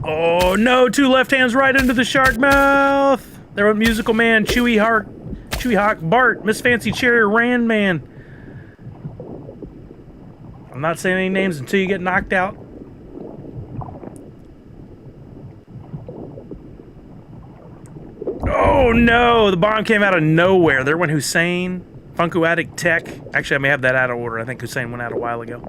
Oh no, 2 left hands right into the shark mouth. There went Musical Man, Chewy Hawk, Bart, Miss Fancy Cherry, Rand Man. I'm not saying any names until you get knocked out. Oh no, the bomb came out of nowhere. There went Hussein, Funko Addict Tech. Actually, I may have that out of order. I think Hussein went out a while ago.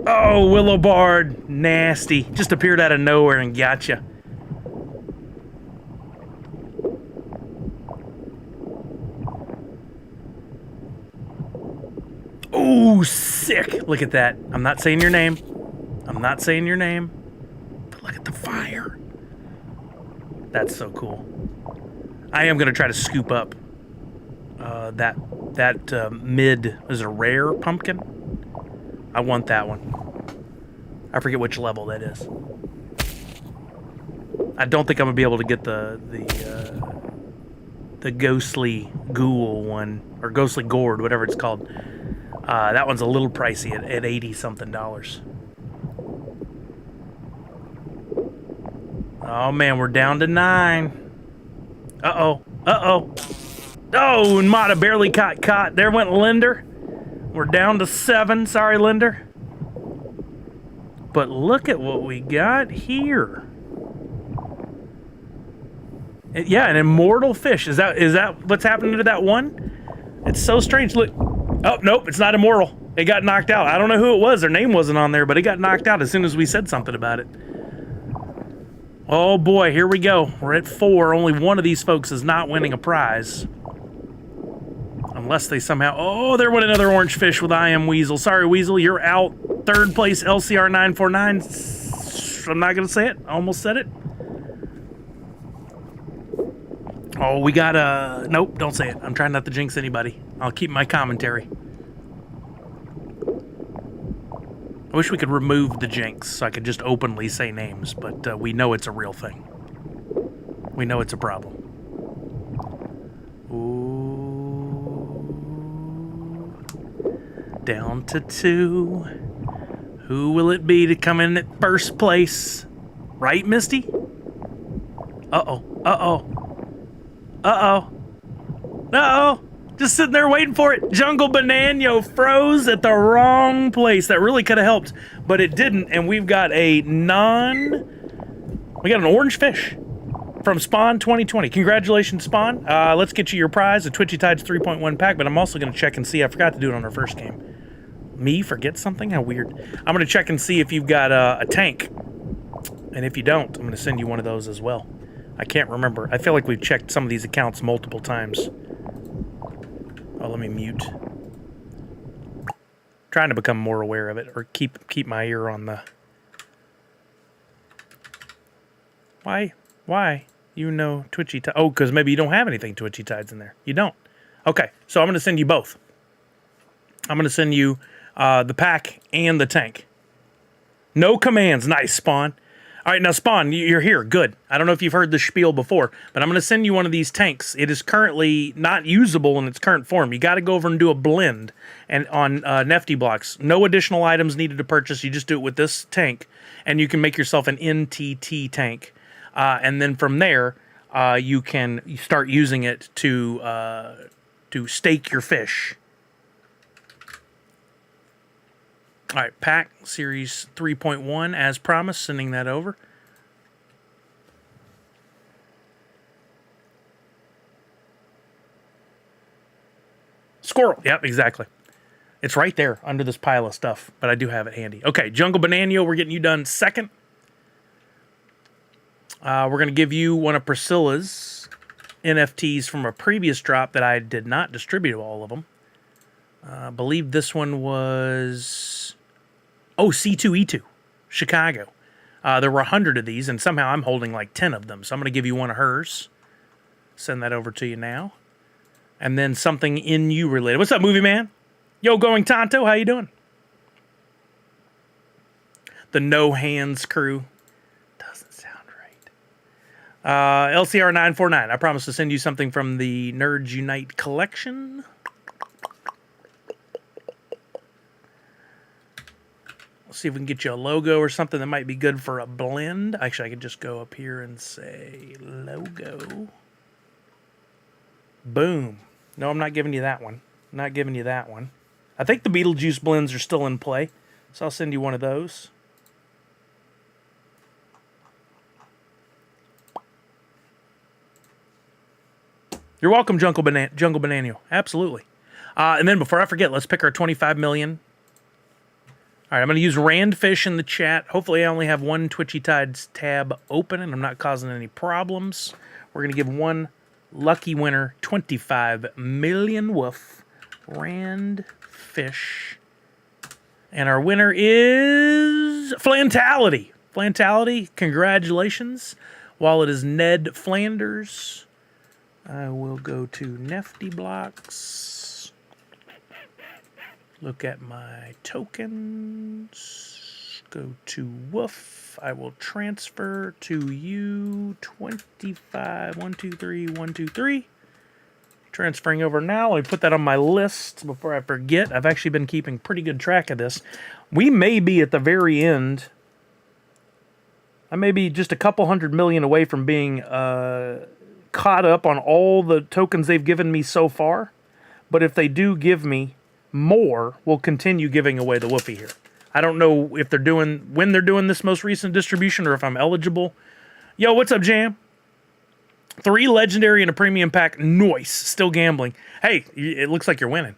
Oh, Willow Bard. Nasty. Just appeared out of nowhere and gotcha. Oh, sick. Look at that. I'm not saying your name. I'm not saying your name. But look at the fire. That's so cool. I am going to try to scoop up that mid is a rare pumpkin. I want that one. I forget which level that is. I don't think I'm gonna be able to get the the ghostly ghoul one, or ghostly gourd, whatever it's called. That one's a little pricey at $80-something. Oh man, we're down to 9. Uh-oh. Oh, and Mata barely caught. There went Linder. We're down to 7. Sorry, Linder. But look at what we got here. Yeah, an immortal fish. Is that what's happening to that one? It's so strange. Look. Oh, nope, it's not immortal. It got knocked out. I don't know who it was. Their name wasn't on there, but it got knocked out as soon as we said something about it. Oh boy, here we go. We're at 4. Only one of these folks is not winning a prize. Unless they somehow... Oh, there went another orange fish with I Am Weasel. Sorry, Weasel, you're out. 3rd place, LCR 949. I'm not going to say it. I almost said it. Oh, we got a... Nope, don't say it. I'm trying not to jinx anybody. I'll keep my commentary. I wish we could remove the jinx so I could just openly say names, but we know it's a real thing. We know it's a problem. Ooh. Down to 2. Who will it be to come in at first place? Right, Misty? Uh-oh. Just sitting there waiting for it. Jungle Banano froze at the wrong place. That really could have helped, but it didn't. And we've got we got an orange fish from Spawn 2020. Congratulations, Spawn. Let's get you your prize, a Twitchy Tides 3.1 pack, but I'm also going to check and see. I forgot to do it on our first game. Me forget something? How weird. I'm going to check and see if you've got a tank. And if you don't, I'm going to send you one of those as well. I can't remember. I feel like we've checked some of these accounts multiple times. Oh, let me mute. Trying to become more aware of it, or keep my ear on the... Why? You know Twitchy Tides. Oh, because maybe you don't have anything Twitchy Tides in there. You don't. Okay, so I'm going to send you both. I'm going to send you the pack and the tank. No commands. Nice, Spawn. All right, now, Spawn, you're here. Good. I don't know if you've heard this spiel before, but I'm going to send you one of these tanks. It is currently not usable in its current form. You got to go over and do a blend and on NFT blocks. No additional items needed to purchase. You just do it with this tank, and you can make yourself an NTT tank. And then from there, you can start using it to stake your fish. All right, pack series 3.1 as promised, sending that over. Squirrel. Yep, exactly. It's right there under this pile of stuff, but I do have it handy. Okay, Jungle Banano, we're getting you done second. We're going to give you one of Priscilla's NFTs from a previous drop that I did not distribute all of them. I believe this one was... Oh, C2E2, Chicago. There were 100 of these, and somehow I'm holding like 10 of them. So I'm going to give you one of hers. Send that over to you now. And then something in you related. What's up, movie man? Yo, Going Tonto, how you doing? The No Hands crew. Doesn't sound right. LCR 949. I promise to send you something from the Nerds Unite collection. See if we can get you a logo or something that might be good for a blend. Actually, I could just go up here and say logo. Boom. No, I'm not giving you that one. I'm not giving you that one. I think the Beetlejuice blends are still in play, so I'll send you one of those. You're welcome, Jungle Banano. Absolutely. And then before I forget, let's pick our 25 million. All right, I'm going to use Randfish in the chat. Hopefully I only have one Twitchy Tides tab open and I'm not causing any problems. We're going to give one lucky winner 25 million woof. Randfish. And our winner is Flantality. Flantality, congratulations. While it is Ned Flanders, I will go to Nifty Blocks. Look at my tokens. Go to Woof. I will transfer to you 25. 1, 2, 3, 1, 2, 3. Transferring over now. Let me put that on my list before I forget. I've actually been keeping pretty good track of this. We may be at the very end. I may be just a couple 100 million away from being caught up on all the tokens they've given me so far. But if they do give me more, we'll continue giving away the whoopee here. I don't know if they're doing, when they're doing this most recent distribution or if I'm eligible. Yo, what's up, Jam? 3 legendary and a premium pack. Nice. Still gambling. Hey, it looks like you're winning.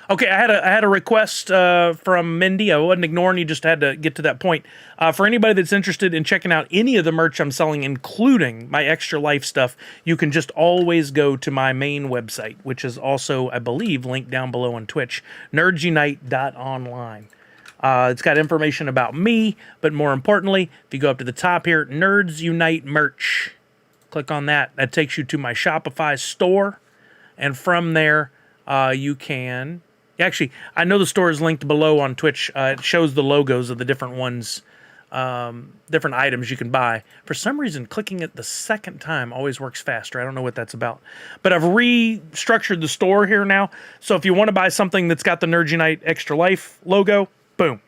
Okay, I had a request from Mindy. I wasn't ignoring you, just had to get to that point. For anybody that's interested in checking out any of the merch I'm selling, including my Extra Life stuff, you can just always go to my main website, which is also, I believe, linked down below on Twitch, nerdsunite.online. It's got information about me, but more importantly, if you go up to the top here, Nerds Unite merch. Click on that. That takes you to my Shopify store. And from there, you can... Actually, I know the store is linked below on Twitch. It shows the logos of the different ones, different items you can buy. For some reason, clicking it the second time always works faster. I don't know what that's about. But I've restructured the store here now. So if you want to buy something that's got the Nerds Unite Extra Life logo, boom.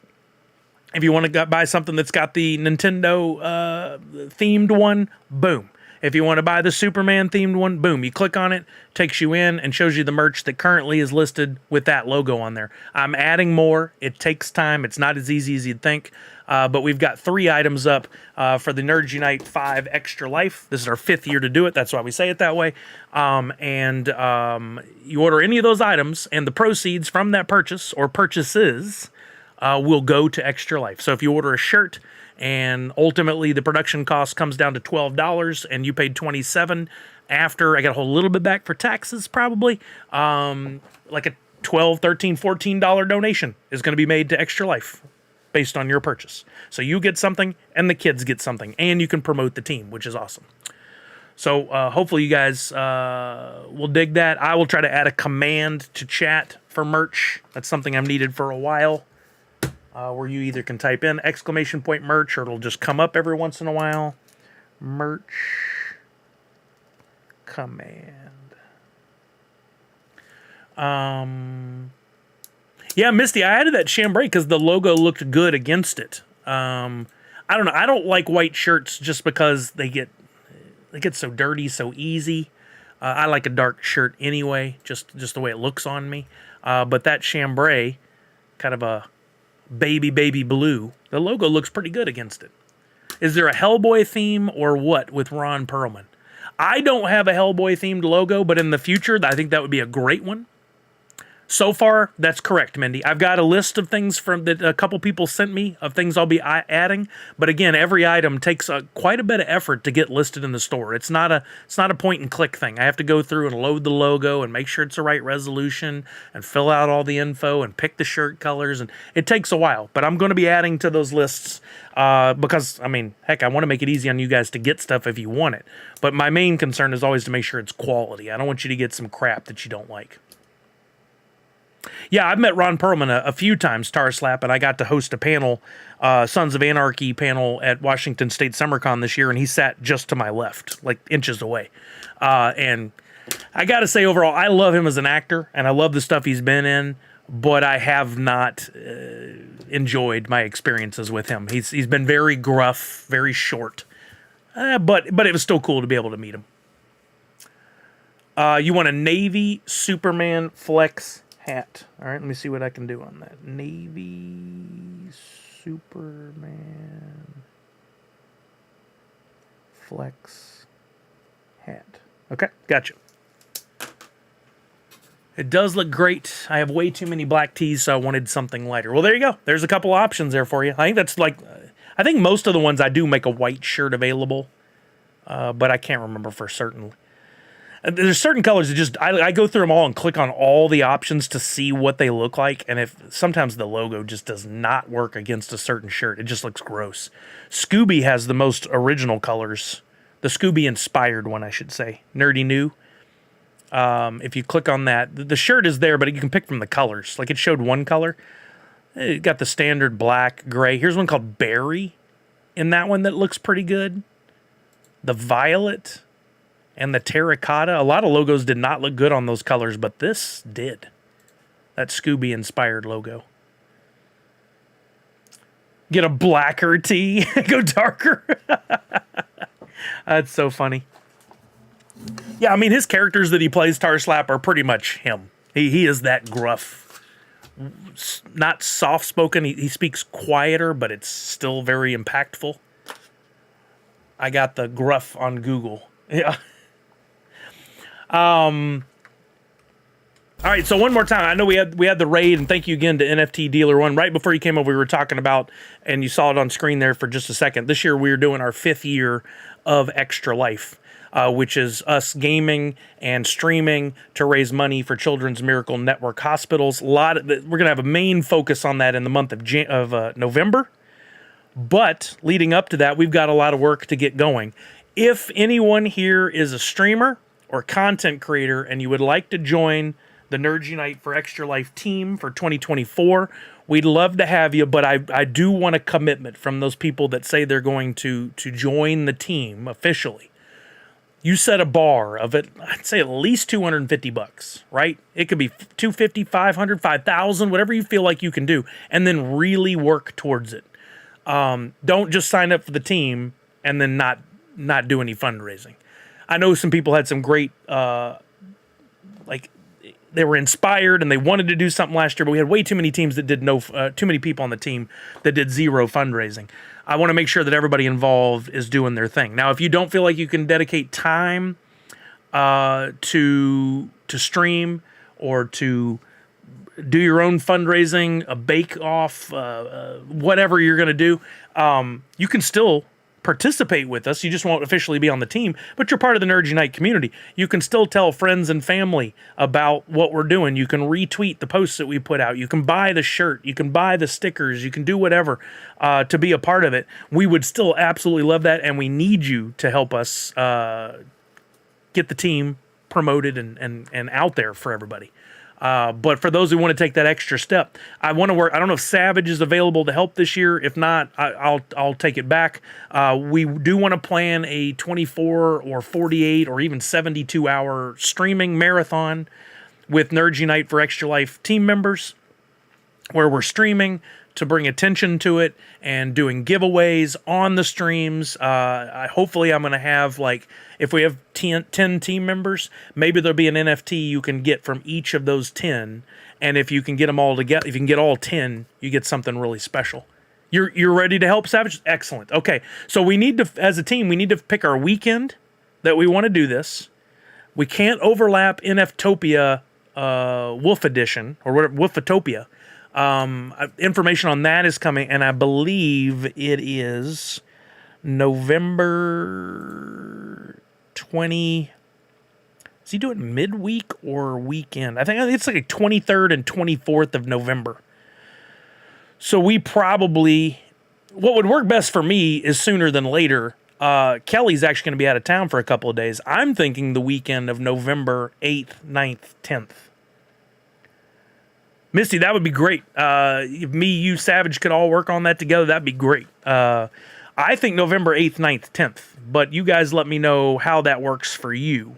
If you want to buy something that's got the Nintendo themed one, boom. If you want to buy the Superman themed one, boom, you click on it, takes you in and shows you the merch that currently is listed with that logo on there. I'm adding more. It takes time. It's not as easy as you'd think. But we've got 3 items up for the Nerds Unite 5 Extra Life. This is our 5th year to do it. That's why we say it that way. You order any of those items and the proceeds from that purchase or purchases will go to Extra Life. So if you order a shirt, and ultimately the production cost comes down to $12 and you paid $27 after I got a whole little bit back for taxes probably, like a $12, $13, $14 donation is going to be made to Extra Life based on your purchase. So you get something and the kids get something and you can promote the team, which is awesome. So hopefully you guys will dig that. I will try to add a command to chat for merch. That's something I've needed for a while. Where you either can type in ! merch or it'll just come up every once in a while. Merch command. Yeah, Misty, I added that chambray because the logo looked good against it. I don't know. I don't like white shirts just because they get so dirty so easy. I like a dark shirt anyway, just the way it looks on me. But that chambray, kind of a baby blue, the logo looks pretty good against it. Is there a Hellboy theme or what with Ron Perlman? I don't have a Hellboy themed logo, but in the future, I think that would be a great one. So far, that's correct, Mindy. I've got a list of things from that a couple people sent me of things I'll be adding. But again, every item takes quite a bit of effort to get listed in the store. It's not a point and click thing. I have to go through and load the logo and make sure it's the right resolution and fill out all the info and pick the shirt colors. And it takes a while. But I'm going to be adding to those lists because, I mean, heck, I want to make it easy on you guys to get stuff if you want it. But my main concern is always to make sure it's quality. I don't want you to get some crap that you don't like. Yeah, I've met Ron Perlman a few times, Tar Slap, and I got to host a panel, Sons of Anarchy panel at Washington State SummerCon this year, and he sat just to my left, like inches away. And I got to say, overall, I love him as an actor, and I love the stuff he's been in, but I have not enjoyed my experiences with him. He's been very gruff, very short, but it was still cool to be able to meet him. You want a Navy Superman Flex hat. All right, let me see what I can do on that. Navy Superman Flex hat. Okay, gotcha. It does look great. I have way too many black tees, so I wanted something lighter. Well, there you go. There's a couple options there for you. I think that's like, I think most of the ones I do make a white shirt available, but I can't remember for certain. There's certain colors that just, I go through them all and click on all the options to see what they look like. And if sometimes the logo just does not work against a certain shirt, it just looks gross. Scooby has the most original colors. The Scooby inspired one, I should say. Nerdy New. If you click on that, the shirt is there, but you can pick from the colors. Like it showed one color. It got the standard black, gray. Here's one called Berry in that one that looks pretty good. The violet. and the terracotta. A lot of logos did not look good on those colors, but this did. That Scooby-inspired logo. Get a blacker tee. Go darker. That's so funny. Yeah, I mean, his characters that he plays, Tarslap, are pretty much him. He is that gruff. Not soft-spoken. He speaks quieter, but it's still very impactful. I got the gruff on Google. Yeah. All right, so one more time. I know we had the raid, and thank you again to NFT Dealer One. Right before you came over, we were talking about, and you saw it on screen there for just a second. This year, we are doing our 5th year of Extra Life, which is us gaming and streaming to raise money for Children's Miracle Network hospitals. We're going to have a main focus on that in the month of November. But leading up to that, we've got a lot of work to get going. If anyone here is a streamer or content creator and you would like to join the Nerds Unite for Extra Life team for 2024, we'd love to have you, but I do want a commitment from those people that say they're going to join the team officially. You set a bar of it, I'd say at least $250, right? It could be $250, $500, $5,000, whatever you feel like you can do, and then really work towards it. Don't just sign up for the team and then not do any fundraising. I know some people had some great, they were inspired and they wanted to do something last year, but we had way too many teams that did too many people on the team that did zero fundraising. I want to make sure that everybody involved is doing their thing. Now, if you don't feel like you can dedicate time to stream or to do your own fundraising, a bake-off, whatever you're going to do, you can still participate with us. You just won't officially be on the team, but you're part of the Nerds Unite community. You can still tell friends and family about what we're doing. You can retweet the posts that we put out. You can buy the shirt. You can buy the stickers. You can do whatever to be a part of it. We would still absolutely love that, and we need you to help us get the team promoted and out there for everybody. But for those who want to take that extra step, I want to work. I don't know if Savage is available to help this year. If not, I'll take it back. We do want to plan a 24 or 48 or even 72 hour streaming marathon with Nerds Unite for Extra Life team members, where we're streaming to bring attention to it and doing giveaways on the streams. Hopefully I'm going to have, like, if we have 10 team members, maybe there'll be an NFT you can get from each of those 10. And if you can get them all together, if you can get all 10, you get something really special. You're ready to help, Savage? Excellent. Okay. So we need to, as a team, we need to pick our weekend that we want to do this. We can't overlap NFTopia Wolf Edition or whatever, Wolfotopia. Information on that is coming, and I believe it is November 20. Is he doing midweek or weekend? I think it's like 23rd and 24th of November. So we probably, what would work best for me is sooner than later. Kelly's actually going to be out of town for a couple of days. I'm thinking the weekend of November 8th, 9th, 10th. Misty, that would be great. If me, you, Savage could all work on that together, that'd be great. I think November 8th, 9th, 10th. But you guys let me know how that works for you.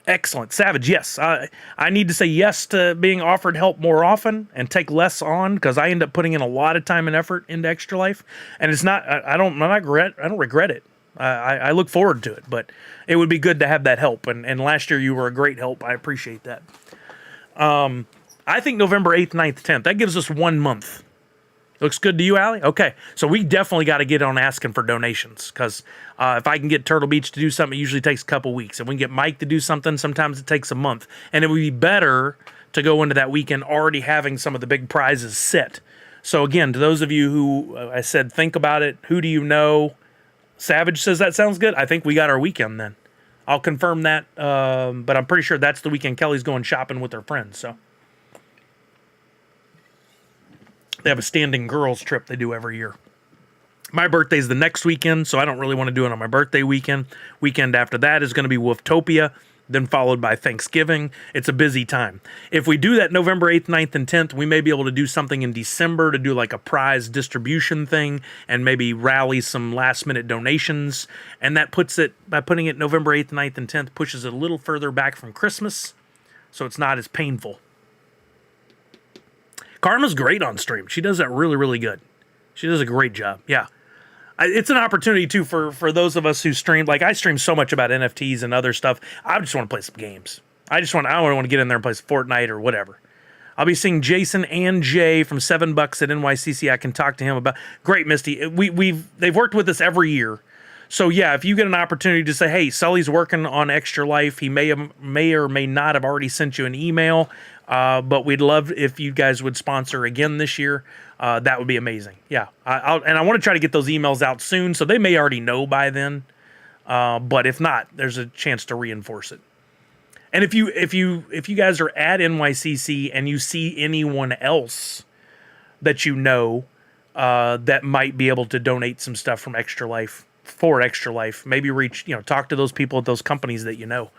Excellent. Savage, yes. I need to say yes to being offered help more often and take less on, because I end up putting in a lot of time and effort into Extra Life. And it's not, I don't regret it. I look forward to it, but it would be good to have that help. And last year you were a great help. I appreciate that. I think November 8th, 9th, 10th. That gives us 1 month. Looks good to you, Allie? Okay. So we definitely got to get on asking for donations, because if I can get Turtle Beach to do something, it usually takes a couple weeks. If we can get Mike to do something, sometimes it takes a month. And it would be better to go into that weekend already having some of the big prizes set. So again, to those of you who I said, think about it, who do you know? Savage says that sounds good. I think we got our weekend then. I'll confirm that, but I'm pretty sure that's the weekend Kelly's going shopping with her friends. So they have a standing girls trip they do every year. My birthday's the next weekend, so I don't really want to do it on my birthday weekend. Weekend after that is going to be Wolftopia. then followed by Thanksgiving. It's a busy time. If we do that November 8th, 9th, and 10th, we may be able to do something in December to do like a prize distribution thing and maybe rally some last-minute donations. And that puts it, by putting it November 8th, 9th, and 10th, pushes it a little further back from Christmas, so it's not as painful. Karma's great on stream. She does that really, really good. She does a great job. Yeah. It's an opportunity, too, for those of us who stream. Like, I stream so much about NFTs and other stuff. I just want to play some games. I don't want to get in there and play some Fortnite or whatever. I'll be seeing Jason and Jay from $7 at NYCC. I can talk to him about. Great, Misty. They've worked with us every year. So, yeah, if you get an opportunity to say, hey, Sully's working on Extra Life, he may or may not have already sent you an email, but we'd love if you guys would sponsor again this year. That would be amazing. Yeah, I want to try to get those emails out soon, so they may already know by then. But if not, there's a chance to reinforce it. And if you guys are at NYCC and you see anyone else that you know that might be able to donate some stuff from Extra Life for Extra Life, maybe talk to those people at those companies that you know.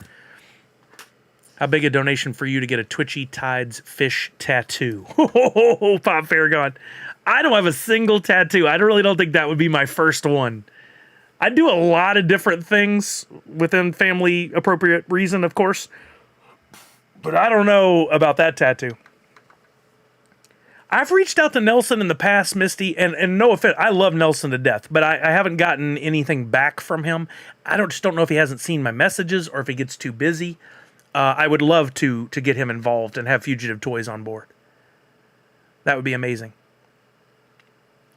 How big a donation for you to get a Twitchy Tides fish tattoo? Oh, Pop Farragon. I don't have a single tattoo. I really don't think that would be my first one. I do a lot of different things within family appropriate reason, of course. But I don't know about that tattoo. I've reached out to Nelson in the past, Misty, and no offense, I love Nelson to death, but I haven't gotten anything back from him. I just don't know if he hasn't seen my messages or if he gets too busy. I would love to get him involved and have Fugitive Toys on board. That would be amazing.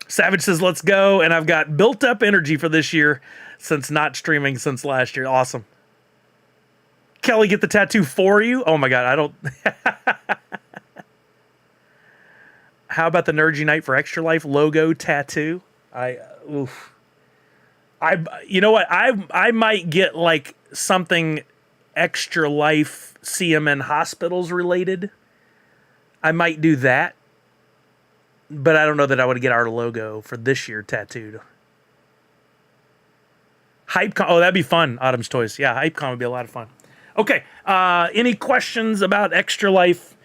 Savage says, let's go. And I've got built up energy for this year since not streaming since last year. Awesome. Kelly, get the tattoo for you? Oh my God, I don't. How about the Nerdy Night for Extra Life logo tattoo? You know what? I might get like something Extra Life CMN Hospitals related. I might do that, but I don't know that I would get our logo for this year tattooed. HypeCon, oh, that'd be fun. Autumn's Toys, yeah, HypeCon would be a lot of fun. Okay, any questions about Extra Life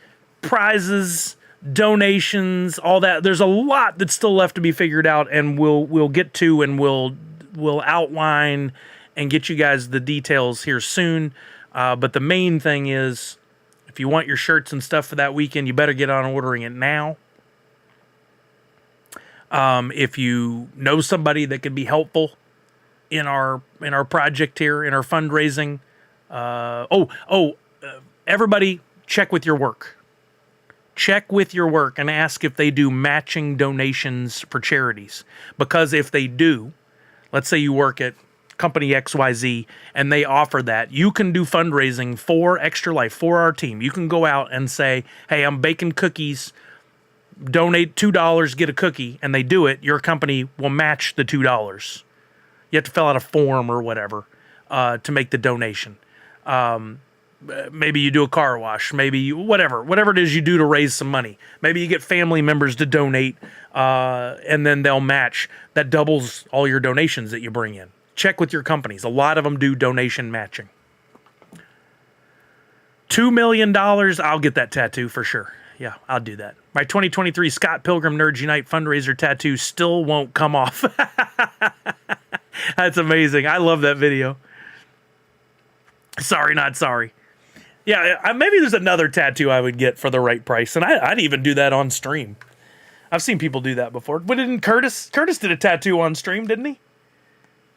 prizes, donations, all that? There's a lot that's still left to be figured out, and we'll get to, and we'll outline and get you guys the details here soon. But the main thing is, if you want your shirts and stuff for that weekend, you better get on ordering it now. If you know somebody that could be helpful in our project here, in our fundraising, everybody check with your work. Check with your work and ask if they do matching donations for charities. Because if they do, let's say you work at company XYZ and they offer that, you can do fundraising for Extra Life, for our team. You can go out and say, hey, I'm baking cookies, donate $2, get a cookie, and they do it. Your company will match the $2. You have to fill out a form or whatever to make the donation. Maybe you do a car wash, maybe whatever it is you do to raise some money. Maybe you get family members to donate, and then they'll match. That doubles all your donations that you bring in. Check with your companies. A lot of them do donation matching. $2 million, I'll get that tattoo for sure. Yeah, I'll do that. My 2023 Scott Pilgrim Nerds Unite fundraiser tattoo still won't come off. That's amazing. I love that video. Sorry, not sorry. Yeah, maybe there's another tattoo I would get for the right price, and I'd even do that on stream. I've seen people do that before. But didn't Curtis did a tattoo on stream, didn't he?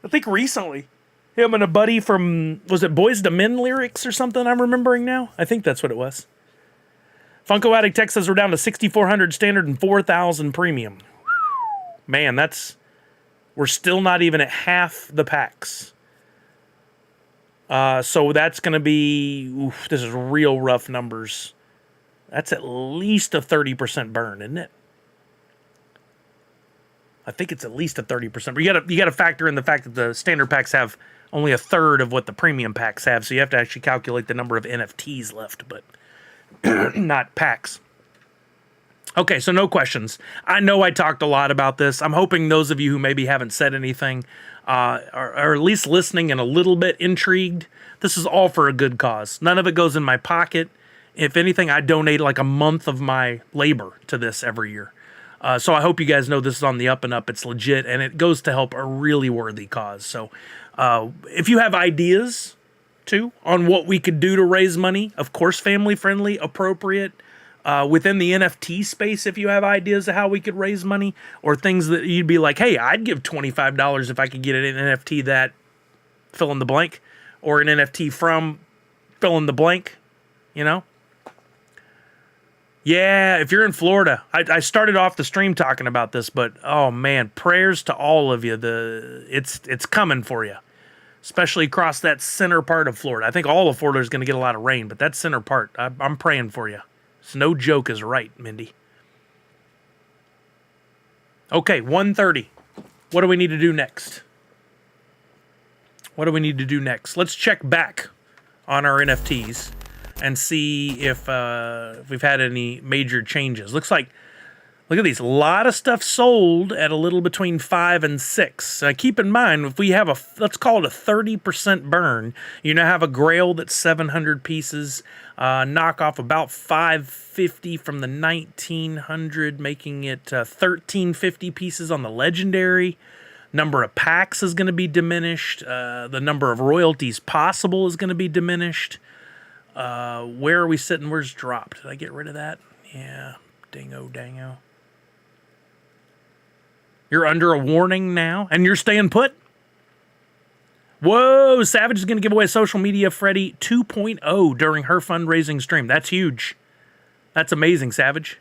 I think recently. Him and a buddy from, was it Boys to Men lyrics or something I'm remembering now? I think that's what it was. Funko Addict Tech says we're down to 6,400 standard and 4,000 premium. Man, we're still not even at half the packs. So that's going to be, this is real rough numbers. That's at least a 30% burn, isn't it? I think it's at least a 30%. But you got to factor in the fact that the standard packs have only a third of what the premium packs have, so you have to actually calculate the number of NFTs left, but not packs. Okay, so no questions. I know I talked a lot about this. I'm hoping those of you who maybe haven't said anything are at least listening and a little bit intrigued. This is all for a good cause. None of it goes in my pocket. If anything, I donate like a month of my labor to this every year. So I hope you guys know this is on the up and up. It's legit, and it goes to help a really worthy cause. So if you have ideas, too, on what we could do to raise money, of course, family-friendly, appropriate, within the NFT space, if you have ideas of how we could raise money, or things that you'd be like, hey, I'd give $25 if I could get an NFT that fill in the blank, or an NFT from fill in the blank, you know? Yeah, if you're in Florida, I started off the stream talking about this, but oh man, prayers to all of you. It's coming for you, especially across that center part of Florida. I think all of Florida is going to get a lot of rain, but that center part, I'm praying for you. It's no joke is right, Mindy. Okay, 1:30. What do we need to do next? Let's check back on our NFTs and see if we've had any major changes. Looks like, look at these. A lot of stuff sold at a little between 5 and 6. Keep in mind, if we have let's call it a 30% burn, you now have a Grail that's 700 pieces, knock off about 550 from the 1900, making it 1350 pieces on the Legendary. Number of packs is going to be diminished. The number of royalties possible is going to be diminished. Where are we sitting? Where's Drop? Did I get rid of that? Yeah, dango. You're under a warning now, and you're staying put? Whoa, Savage is going to give away Social Media Freddy 2.0 during her fundraising stream. That's huge. That's amazing, Savage.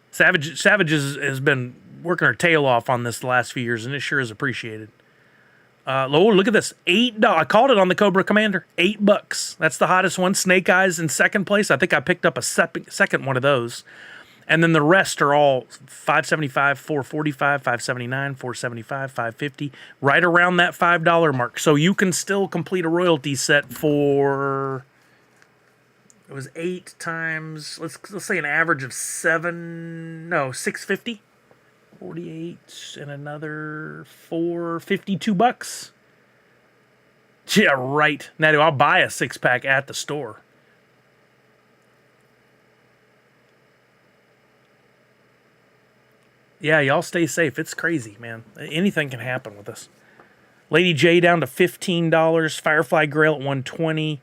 Savage has been working her tail off on this the last few years, and it sure is appreciated. Look at this. $8. I called it on the Cobra Commander. $8. That's the hottest one. Snake Eyes in second place. I think I picked up a second one of those. And then the rest are all $5.75, $4.45, $5.79, $4.75, $5.50, right around that $5 mark. So you can still complete a royalty set for, it was 8 times, let's say an average of $6.50, 48, and another $4.52. Yeah, right. Now, I'll buy a 6-pack at the store. Yeah, y'all stay safe. It's crazy, man. Anything can happen with this. Lady J down to $15. Firefly Grail at $120.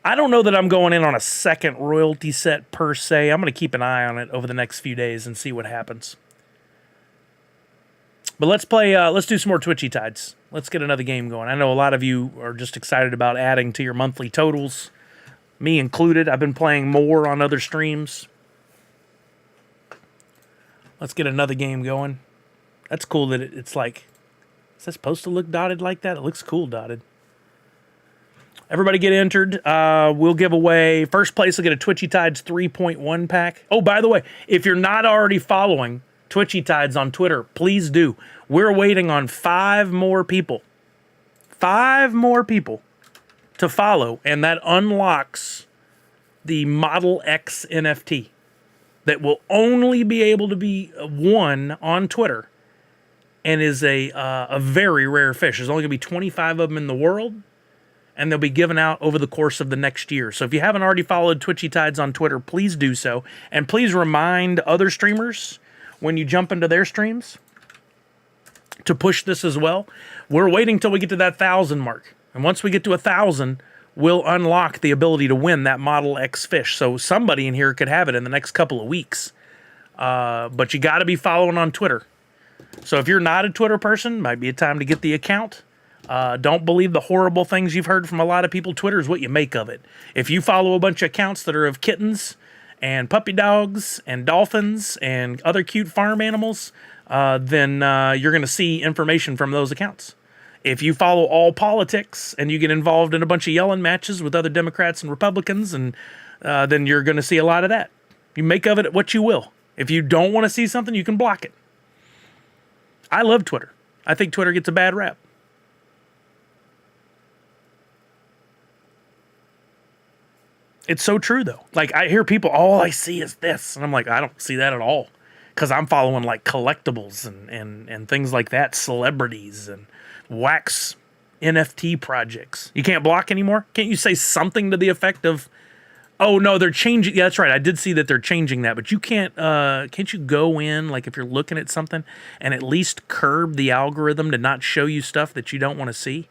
I don't know that I'm going in on a second royalty set per se. I'm going to keep an eye on it over the next few days and see what happens. But let's do some more Twitchy Tides. Let's get another game going. I know a lot of you are just excited about adding to your monthly totals. Me included. I've been playing more on other streams. Let's get another game going. That's cool that it's like, is that supposed to look dotted like that? It looks cool dotted. Everybody get entered. We'll give away, first place will get a Twitchy Tides 3.1 pack. Oh, by the way, if you're not already following Twitchy Tides on Twitter, please do. We're waiting on 5 more people. 5 more people to follow, and that unlocks the Model X NFT. That will only be able to be won on Twitter, and is a very rare fish. There's only going to be 25 of them in the world, and they'll be given out over the course of the next year. So if you haven't already followed Twitchy Tides on Twitter, please do so. And please remind other streamers when you jump into their streams to push this as well. We're waiting till we get to that 1,000 mark. And once we get to 1,000, we'll unlock the ability to win that Model X fish. So somebody in here could have it in the next couple of weeks. But you got to be following on Twitter. So if you're not a Twitter person, might be a time to get the account. Don't believe the horrible things you've heard from a lot of people. Twitter is what you make of it. If you follow a bunch of accounts that are of kittens and puppy dogs and dolphins and other cute farm animals, then you're going to see information from those accounts. If you follow all politics and you get involved in a bunch of yelling matches with other Democrats and Republicans, and then you're going to see a lot of that. You make of it what you will. If you don't want to see something, you can block it. I love Twitter. I think Twitter gets a bad rap. It's so true though. Like I hear people, all I see is this, and I'm like, I don't see that at all, because I'm following like collectibles and things like that, celebrities and wax NFT projects. You can't block anymore. Can't you say something to the effect of, "Oh no, they're changing"? Yeah, that's right. I did see that they're changing that, but you can't. Can't you go in, like if you're looking at something, and at least curb the algorithm to not show you stuff that you don't want to see?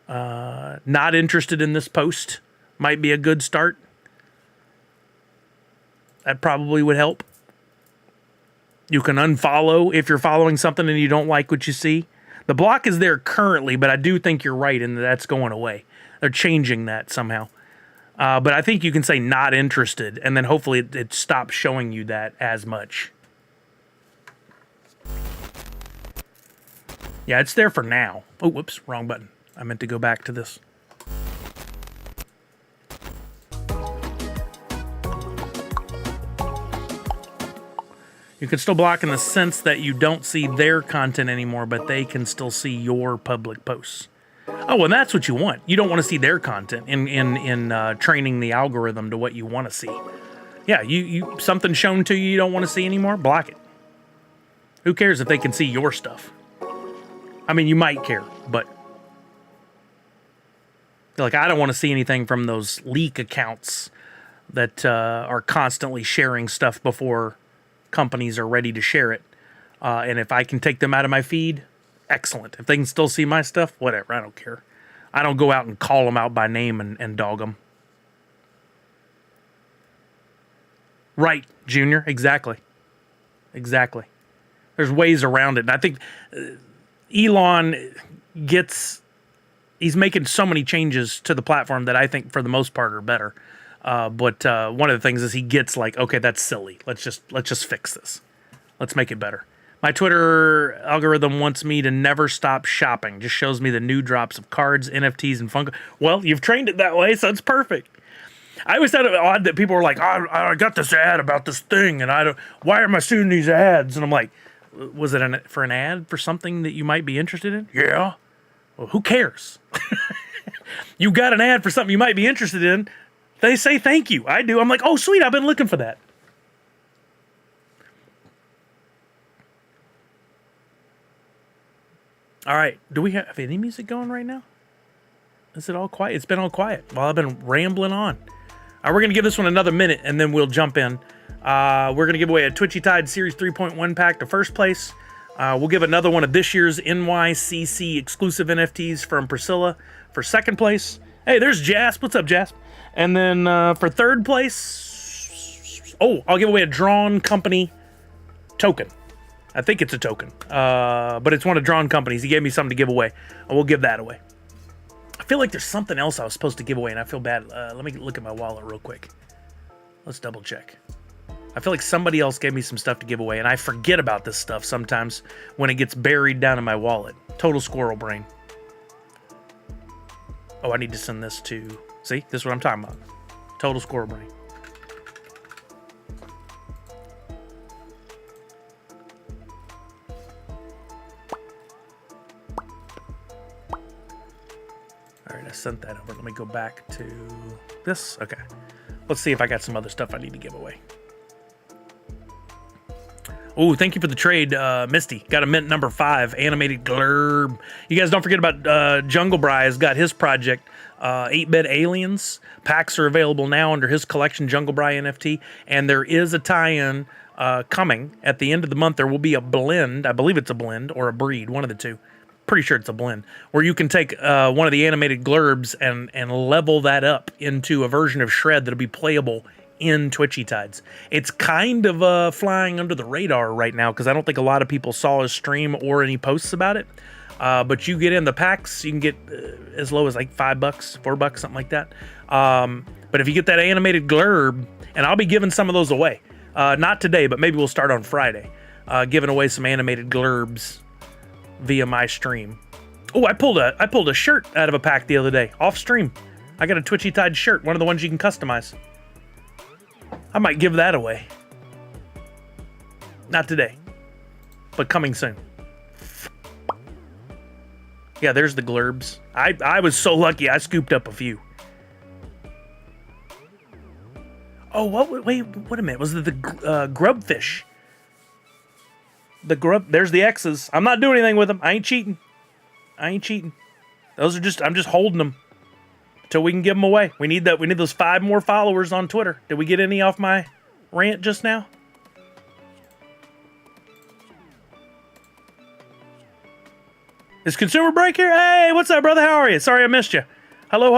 Not interested in this post might be a good start. That probably would help. You can unfollow if you're following something and you don't like what you see. The block is there currently, but I do think you're right in that that's going away. They're changing that somehow. But I think you can say not interested, and then hopefully it stops showing you that as much. Yeah, it's there for now. Oh, whoops, wrong button. I meant to go back to this. You can still block in the sense that you don't see their content anymore, but they can still see your public posts. Oh, and that's what you want. You don't want to see their content in training the algorithm to what you want to see. Yeah, you something shown to you don't want to see anymore, block it. Who cares if they can see your stuff? I mean, you might care, but like I don't want to see anything from those leak accounts that are constantly sharing stuff before companies are ready to share it. And if I can take them out of my feed, excellent. If they can still see my stuff, whatever, I don't care. I don't go out and call them out by name and dog them. Right, Junior, exactly. Exactly. There's ways around it. And I think Elon he's making so many changes to the platform that I think for the most part are better. But one of the things is he gets like, okay, that's silly. Let's just fix this. Let's make it better. My Twitter algorithm wants me to never stop shopping. Just shows me the new drops of cards, NFTs, and Funko. Well, you've trained it that way, so it's perfect. I always thought it odd that people were like, I got this ad about this thing, and why am I seeing these ads? And I'm like, was it for an ad for something that you might be interested in? Yeah. Well, who cares? You got an ad for something you might be interested in. They say thank you. I do. I'm like, oh, sweet. I've been looking for that. All right. Do we have any music going right now? Is it all quiet? It's been all quiet while I've been rambling on. All right, we're going to give this one another minute, and then we'll jump in. We're going to give away a Twitchy Tide Series 3.1 pack to first place. We'll give another one of this year's NYCC exclusive NFTs from Priscilla for second place. Hey, there's Jasp. What's up, Jasp? And then for third place, I'll give away a Drawn Company token. I think it's a token, but it's one of Drawn Companies. He gave me something to give away. We'll give that away. I feel like there's something else I was supposed to give away, and I feel bad. Let me look at my wallet real quick. Let's double check. I feel like somebody else gave me some stuff to give away, and I forget about this stuff sometimes when it gets buried down in my wallet. Total squirrel brain. Oh, I need to send this to... See? This is what I'm talking about. Total squirrel brain. All right, I sent that over. Let me go back to this. Okay. Let's see if I got some other stuff I need to give away. Oh, thank you for the trade, Misty. Got a mint number 5, animated glurb. You guys don't forget about Jungle Bry has got his project, 8-Bit Aliens. Packs are available now under his collection, Jungle Bry NFT. And there is a tie-in coming at the end of the month. There will be a blend. I believe it's a blend or a breed, one of the two. Pretty sure it's a blend, where you can take one of the animated glurbs and level that up into a version of Shred that'll be playable in Twitchy Tides. It's kind of flying under the radar right now because I don't think a lot of people saw his stream or any posts about it. But you get in the packs, you can get as low as like $5, $4, something like that. But if you get that animated glurb, and I'll be giving some of those away. Not today, but maybe we'll start on Friday. Giving away some animated glurbs via my stream. Oh, I pulled a shirt out of a pack the other day, off stream. I got a Twitchy Tide shirt, one of the ones you can customize. I might give that away. Not today, but coming soon. Yeah, there's the glurbs. I was so lucky I scooped up a few. Oh, what? Wait a minute. Was it the grub fish? The grub. There's the X's. I'm not doing anything with them. I ain't cheating. Those are just. I'm just holding them until we can give them away. We need that. We need those 5 more followers on Twitter. Did we get any off my rant just now? Is Consumer Break here? Hey, what's up, brother? How are you? Sorry I missed you. Hello.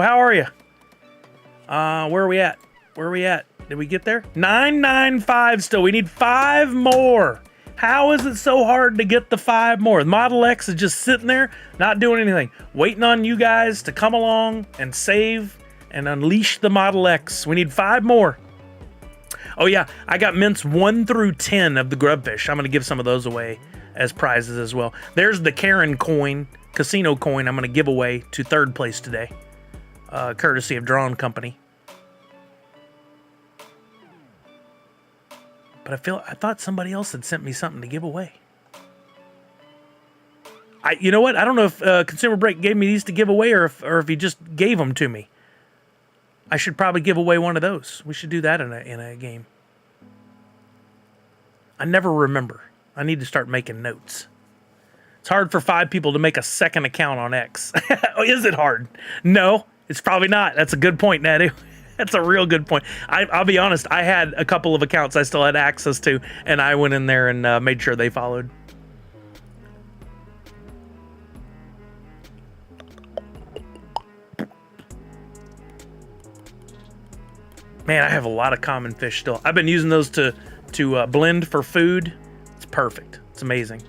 How are you? Where are we at? Did we get there? 995 still. We need 5 more. How is it so hard to get the 5 more? The Model X is just sitting there, not doing anything. Waiting on you guys to come along and save and unleash the Model X. We need 5 more. Oh yeah, I got mints 1 through 10 of the grubfish. I'm going to give some of those away as prizes as well. There's the Karen coin, casino coin I'm going to give away to 3rd place today. Courtesy of Drawn Company. But I thought somebody else had sent me something to give away. You know what? I don't know if Consumer Break gave me these to give away or if he just gave them to me. I should probably give away one of those. We should do that in a game. I never remember. I need to start making notes. It's hard for 5 people to make a second account on X. Oh, is it hard? No, it's probably not. That's a good point, Nadu. That's a real good point. I'll be honest. I had a couple of accounts I still had access to, and I went in there and made sure they followed. Man, I have a lot of common fish still. I've been using those to blend for food. It's perfect. It's amazing.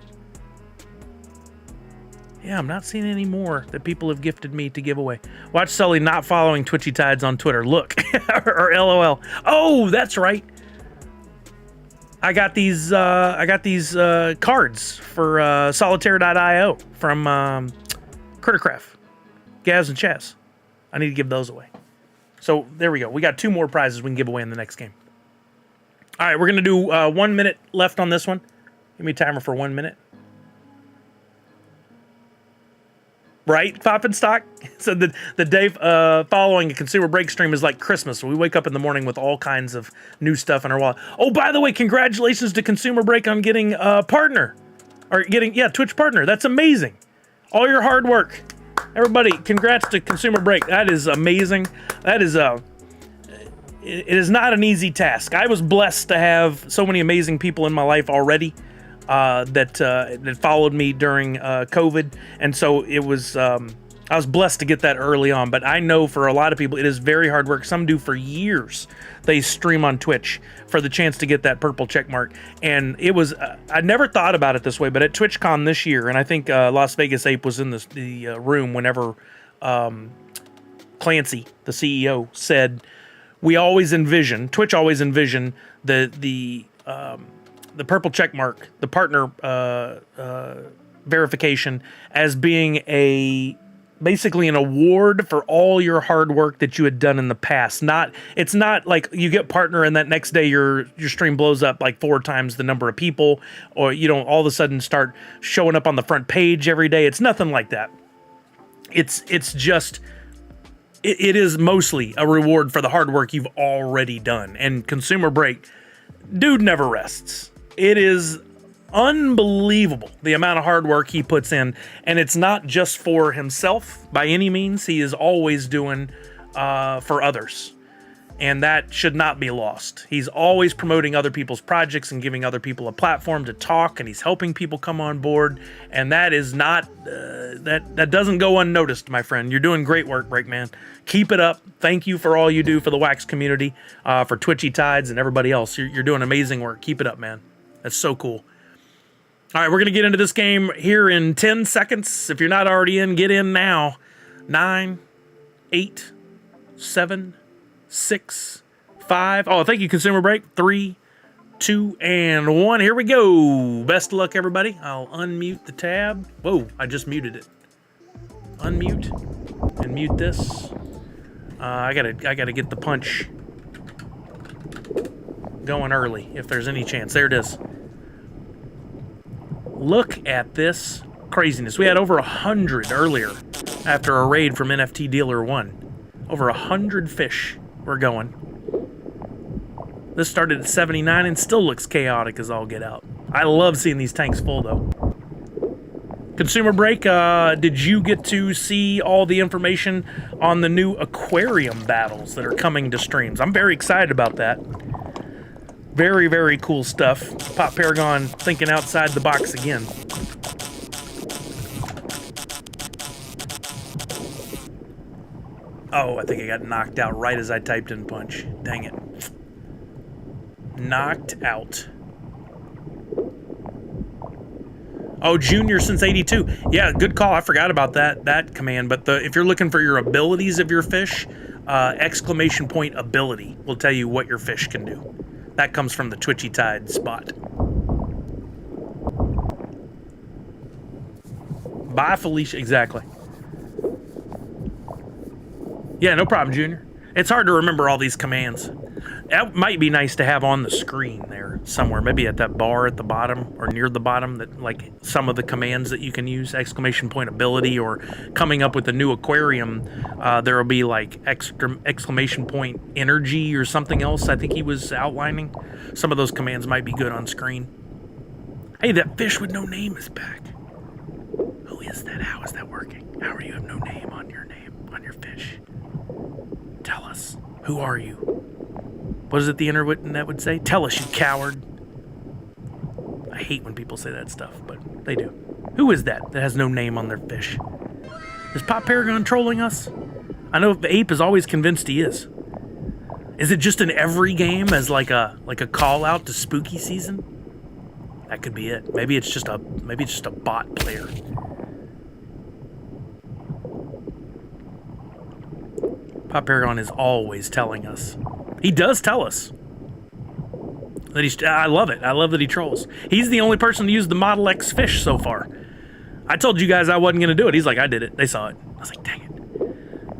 Yeah, I'm not seeing any more that people have gifted me to give away. Watch Sully not following Twitchy Tides on Twitter. Look. Or LOL. Oh, that's right. I got these cards for solitaire.io from Crittercraft. Gaz and Chaz. I need to give those away. So there we go. We got 2 more prizes we can give away in the next game. All right, we're going to do 1 minute left on this one. Give me a timer for 1 minute. Right, Poppin' Stock? So the day following a Consumer Break stream is like Christmas. So we wake up in the morning with all kinds of new stuff in our wallet. Oh, by the way, congratulations to Consumer Break on getting a partner. Or getting, Twitch partner. That's amazing. All your hard work. Everybody, congrats to Consumer Break. That is amazing. That is it is not an easy task. I was blessed to have so many amazing people in my life already. That followed me during COVID, and so it was. I was blessed to get that early on, but I know for a lot of people it is very hard work. Some do for years. They stream on Twitch for the chance to get that purple check mark, and it was. I never thought about it this way, but at TwitchCon this year, and I think Las Vegas Ape was in the room whenever Clancy, the CEO, said Twitch always envisioned the purple check mark, the partner verification, as being basically an award for all your hard work that you had done in the past. It's not like you get partner and that next day your stream blows up like 4 times the number of people, or you don't all of a sudden start showing up on the front page every day. It's nothing like that. It's just it is mostly a reward for the hard work you've already done. And Consumer Break, dude never rests. It is unbelievable the amount of hard work he puts in, and it's not just for himself by any means. He is always doing for others, and that should not be lost. He's always promoting other people's projects and giving other people a platform to talk, and he's helping people come on board, and that is not that doesn't go unnoticed, my friend. You're doing great work, Breakman. Keep it up. Thank you for all you do for the Wax community, for Twitchy Tides and everybody else. You're doing amazing work. Keep it up, man. That's so cool. All right, we're going to get into this game here in 10 seconds. If you're not already in, get in now. 9, 8, 7, 6, 5. Oh, thank you, Consumer Break. 3, 2, and 1. Here we go. Best of luck, everybody. I'll unmute the tab. Whoa, I just muted it. Unmute and mute this. I gotta get the punch going early if there's any chance. There it is. Look at this craziness. We had over 100 earlier after a raid from NFT Dealer 1. Over 100 fish were going. This started at 79 and still looks chaotic as all get out. I love seeing these tanks full, though. Consumer break, did you get to see all the information on the new aquarium battles that are coming to streams? I'm very excited about that. Very, very cool stuff. Pop Paragon thinking outside the box again. Oh, I think I got knocked out right as I typed in punch. Dang it. Knocked out. Oh, junior since 82. Yeah, good call. I forgot about that command. But if you're looking for your abilities of your fish, exclamation point ability will tell you what your fish can do. That comes from the Twitchy Tide spot. Bye, Felicia. Exactly. Yeah, no problem, Junior. It's hard to remember all these commands. That might be nice to have on the screen there somewhere, maybe at that bar at the bottom or near the bottom, that like some of the commands that you can use, exclamation point ability, or coming up with a new aquarium, there will be like exclamation point energy or something else I think he was outlining. Some of those commands might be good on screen. Hey, that fish with no name is back. Who is that? How is that working? How are you have no name on your fish? Tell us. Who are you? What is it the internet would say? Tell us, you coward. I hate when people say that stuff, but they do. Who is that has no name on their fish? Is Pop Paragon trolling us? I know the Ape is always convinced he is. Is it just in every game as like a call out to spooky season? That could be it. Maybe it's just a bot player. Pop Paragon is always telling us. He does tell us that he's. I love it. I love that he trolls. He's the only person to use the Model X fish so far. I told you guys I wasn't going to do it. He's like, I did it. They saw it. I was like, dang it.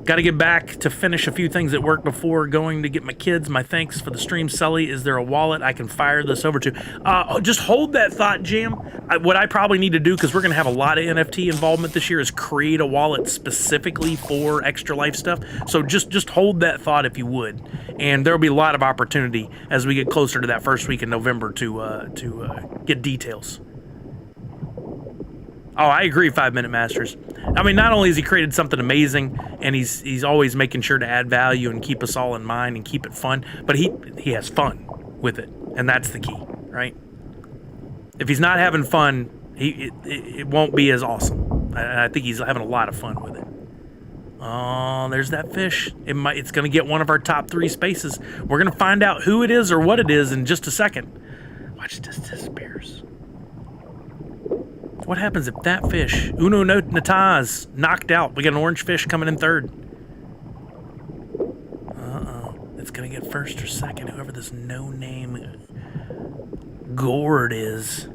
Got to get back to finish a few things at work before going to get my kids. My thanks for the stream, Sully. Is there a wallet I can fire this over to? Just hold that thought, Jam. What I probably need to do, because we're going to have a lot of NFT involvement this year, is create a wallet specifically for Extra Life stuff. So just hold that thought if you would. And there will be a lot of opportunity as we get closer to that first week in November to get details. Oh, I agree, 5 Minute Masters. I mean, not only has he created something amazing, and he's always making sure to add value and keep us all in mind and keep it fun, but he has fun with it, and that's the key, right? If he's not having fun, it won't be as awesome. I think he's having a lot of fun with it. Oh, there's that fish. It's going to get one of our top 3 spaces. We're going to find out who it is or what it is in just a second. Watch this disappears. What happens if that fish, Uno Nataz, knocked out? We got an orange fish coming in third. Uh-oh. It's going to get first or second, whoever this no-name gourd is.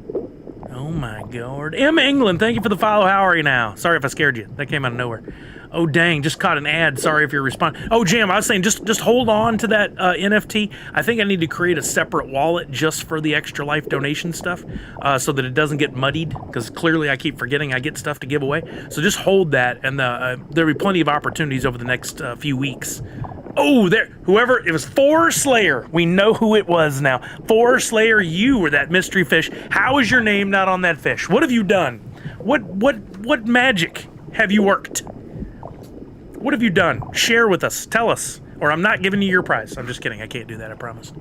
Oh, my God. M. England, thank you for the follow. How are you now? Sorry if I scared you. That came out of nowhere. Oh, dang, just caught an ad. Sorry if you're responding. Oh, Jam, I was saying just hold on to that NFT. I think I need to create a separate wallet just for the Extra Life donation stuff so that it doesn't get muddied, because clearly I keep forgetting I get stuff to give away. So just hold that, and there'll be plenty of opportunities over the next few weeks. Oh, there, it was For Slayer. We know who it was now. For Slayer, you were that mystery fish. How is your name not on that fish? What have you done? What magic have you worked? What have you done? Share with us. Tell us. Or I'm not giving you your prize. I'm just kidding. I can't do that, I promise.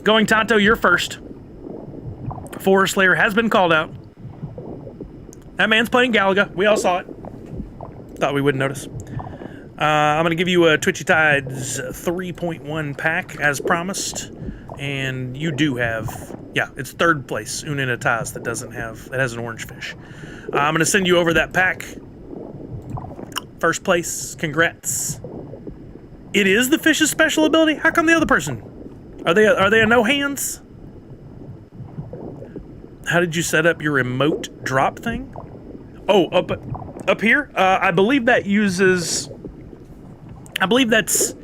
Going Tonto, you're first. For Slayer has been called out. That man's playing Galaga. We all saw it. Thought we wouldn't notice. I'm going to give you a Twitchy Tides 3.1 pack as promised. And you do have, yeah, it's third place, Uninatas, that has an orange fish. I'm going to send you over that pack. First place, congrats. It is the fish's special ability? How come the other person? Are they a no hands? How did you set up your remote drop thing? Oh, up here? I believe that uses, I believe that's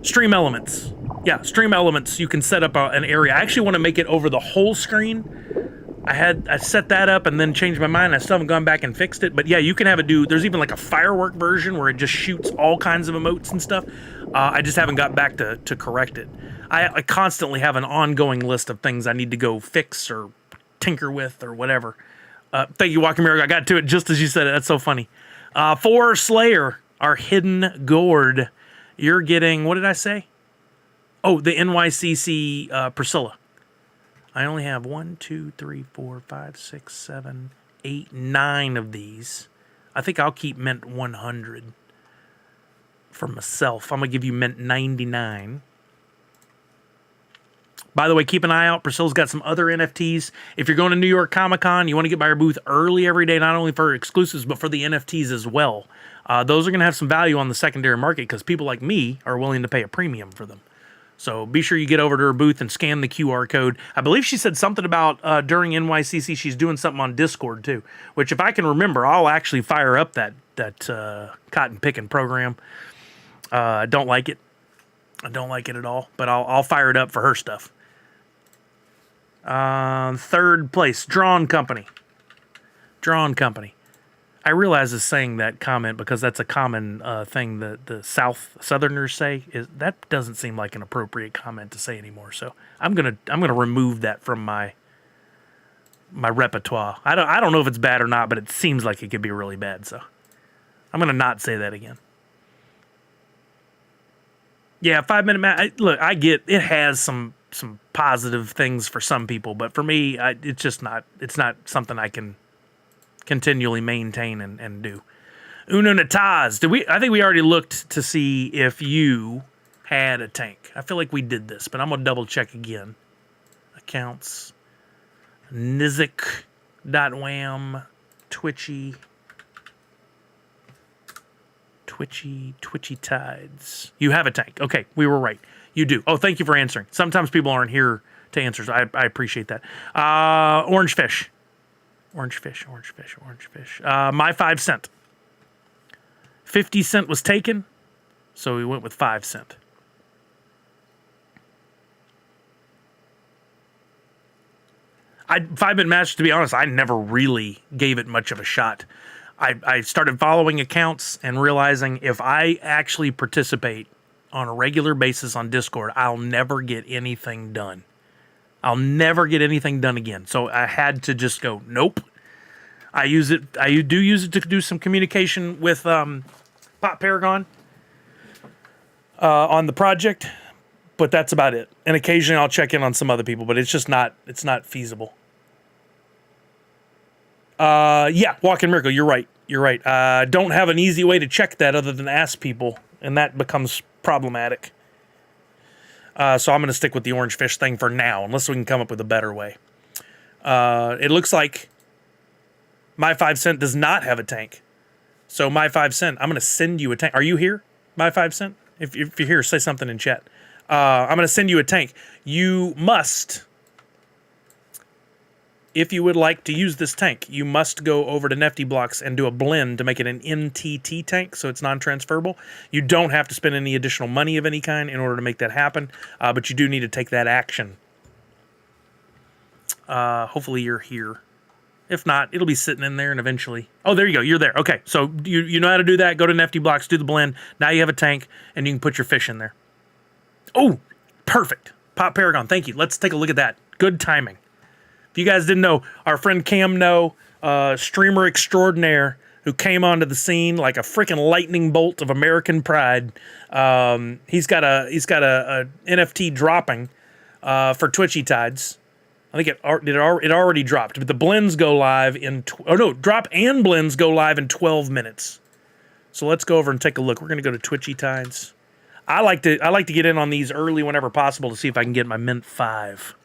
Stream Elements. Yeah, Stream Elements, you can set up an area. I actually want to make it over the whole screen. I set that up and then changed my mind. I still haven't gone back and fixed it. But yeah, you can have it do, there's even like a firework version where it just shoots all kinds of emotes and stuff. I just haven't got back to correct it. I constantly have an ongoing list of things I need to go fix or tinker with or whatever. Thank you, Walking Miracle. I got to it just as you said it. That's so funny. For Slayer, our hidden gourd, you're getting, what did I say? Oh, the NYCC Priscilla. I only have 1, 2, 3, 4, 5, 6, 7, 8, 9 of these. I think I'll keep mint 100 for myself. I'm going to give you mint 99. By the way, keep an eye out. Priscilla's got some other NFTs. If you're going to New York Comic Con, you want to get by her booth early every day, not only for exclusives, but for the NFTs as well. Those are going to have some value on the secondary market because people like me are willing to pay a premium for them. So be sure you get over to her booth and scan the QR code. I believe she said something about during NYCC, she's doing something on Discord too, which if I can remember, I'll actually fire up that cotton picking program. I don't like it. I don't like it at all, but I'll fire it up for her stuff. Third place, Drawn Company. Drawn Company. I realize is saying that comment because that's a common thing that the Southerners say. That doesn't seem like an appropriate comment to say anymore. So I'm gonna remove that from my repertoire. I don't know if it's bad or not, but it seems like it could be really bad. So I'm gonna not say that again. Yeah, 5 minute match. Look, I get it has some positive things for some people, but for me, it's just not. It's not something I can continually maintain and do. Uno Nataz. I think we already looked to see if you had a tank. I feel like we did this, but I'm gonna double check again. Accounts. Nizik.wham. Twitchy Tides. You have a tank. Okay, we were right. You do. Oh, thank you for answering. Sometimes people aren't here to answer, so I appreciate that. Orange fish. My 5 cent. 50 cent was taken, so we went with 5 cent. Five-minute match, to be honest, I never really gave it much of a shot. I started following accounts and realizing if I actually participate on a regular basis on Discord, I'll never get anything done. I'll never get anything done again. So I had to just go, nope. I do use it to do some communication with Pop Paragon on the project, but that's about it. And occasionally I'll check in on some other people, but it's just not feasible. Yeah, Walking Miracle, you're right. Don't have an easy way to check that other than ask people, and that becomes problematic. So I'm going to stick with the orange fish thing for now, unless we can come up with a better way. It looks like my 5 cent does not have a tank. So my 5 cent, I'm going to send you a tank. Are you here, my 5 cent? If you're here, say something in chat. I'm going to send you a tank. You must, if you would like to use this tank, you must go over to NFT Blocks and do a blend to make it an NTT tank, so it's non-transferable. You don't have to spend any additional money of any kind in order to make that happen, but you do need to take that action. Hopefully you're here. If not, it'll be sitting in there and eventually... Oh, there you go. You're there. Okay, so you know how to do that. Go to NFT Blocks, do the blend. Now you have a tank, and you can put your fish in there. Oh, perfect. Pop Paragon, thank you. Let's take a look at that. Good timing. If you guys didn't know, our friend Cam No, streamer extraordinaire, who came onto the scene like a freaking lightning bolt of American pride. He's got a NFT dropping for Twitchy Tides. I think it already dropped, but the blends go live in drop and blends go live in 12 minutes. So let's go over and take a look. We're gonna go to Twitchy Tides. I like to get in on these early whenever possible to see if I can get my mint 5.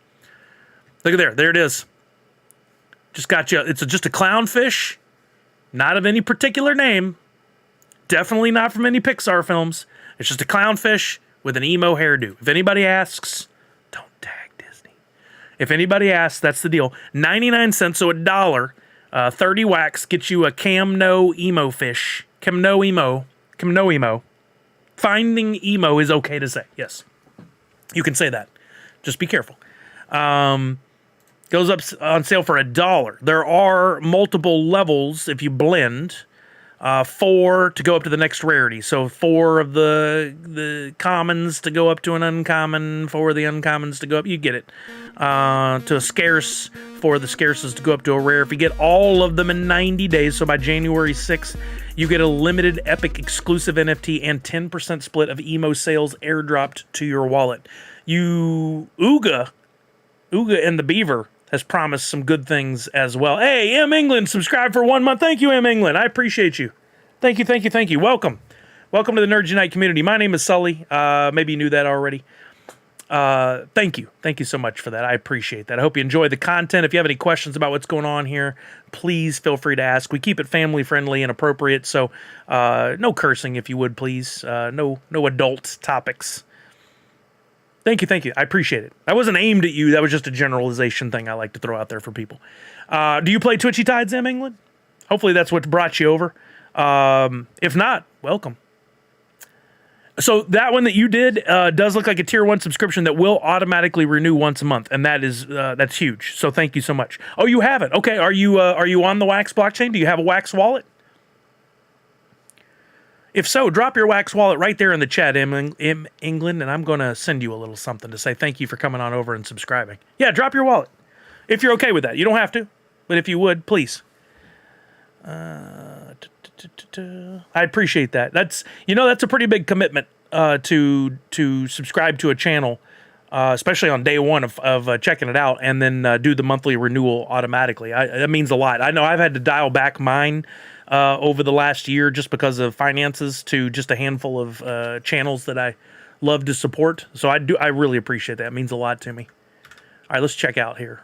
Look at there it is. Just got you. It's just a clownfish, not of any particular name. Definitely not from any Pixar films. It's just a clownfish with an emo hairdo. If anybody asks, don't tag Disney. If anybody asks, that's the deal. 99 cents, so $1. 30 wax gets you a Cam No emo fish. Cam No emo. Finding emo is okay to say. Yes, you can say that. Just be careful. Goes up on sale for $1. There are multiple levels if you blend. 4 to go up to the next rarity. So 4 of the commons to go up to an uncommon, 4 of the uncommons to go up. You get it. To a scarce, 4 of the scarces to go up to a rare. If you get all of them in 90 days, so by January 6th, you get a limited epic exclusive NFT and 10% split of emo sales airdropped to your wallet. Ooga and the Beaver has promised some good things as well. Hey, M. England, subscribe for 1 month. Thank you, M. England. I appreciate you. Thank you. Welcome. Welcome to the Nerds Unite community. My name is Sully. Maybe you knew that already. Thank you. Thank you so much for that. I appreciate that. I hope you enjoy the content. If you have any questions about what's going on here, please feel free to ask. We keep it family friendly and appropriate, so no cursing if you would, please. No adult topics. Thank you. I appreciate it. That wasn't aimed at you. That was just a generalization thing I like to throw out there for people. Do you play Twitchy Tides, M. England? Hopefully that's what brought you over. If not, welcome. So that one that you did does look like a tier 1 subscription that will automatically renew once a month, and that's huge. So thank you so much. Oh, you have it. Okay. Are you on the Wax blockchain? Do you have a Wax wallet? If so, drop your Wax wallet right there in the chat, M. England, and I'm going to send you a little something to say thank you for coming on over and subscribing. Yeah, drop your wallet. If you're okay with that. You don't have to, but if you would, please. I appreciate that. That's a pretty big commitment to subscribe to a channel, especially on day one of checking it out, and then do the monthly renewal automatically. That means a lot. I know I've had to dial back mine over the last year just because of finances to just a handful of channels that I love to support. So I really appreciate that. It means a lot to me. All right, let's check out here.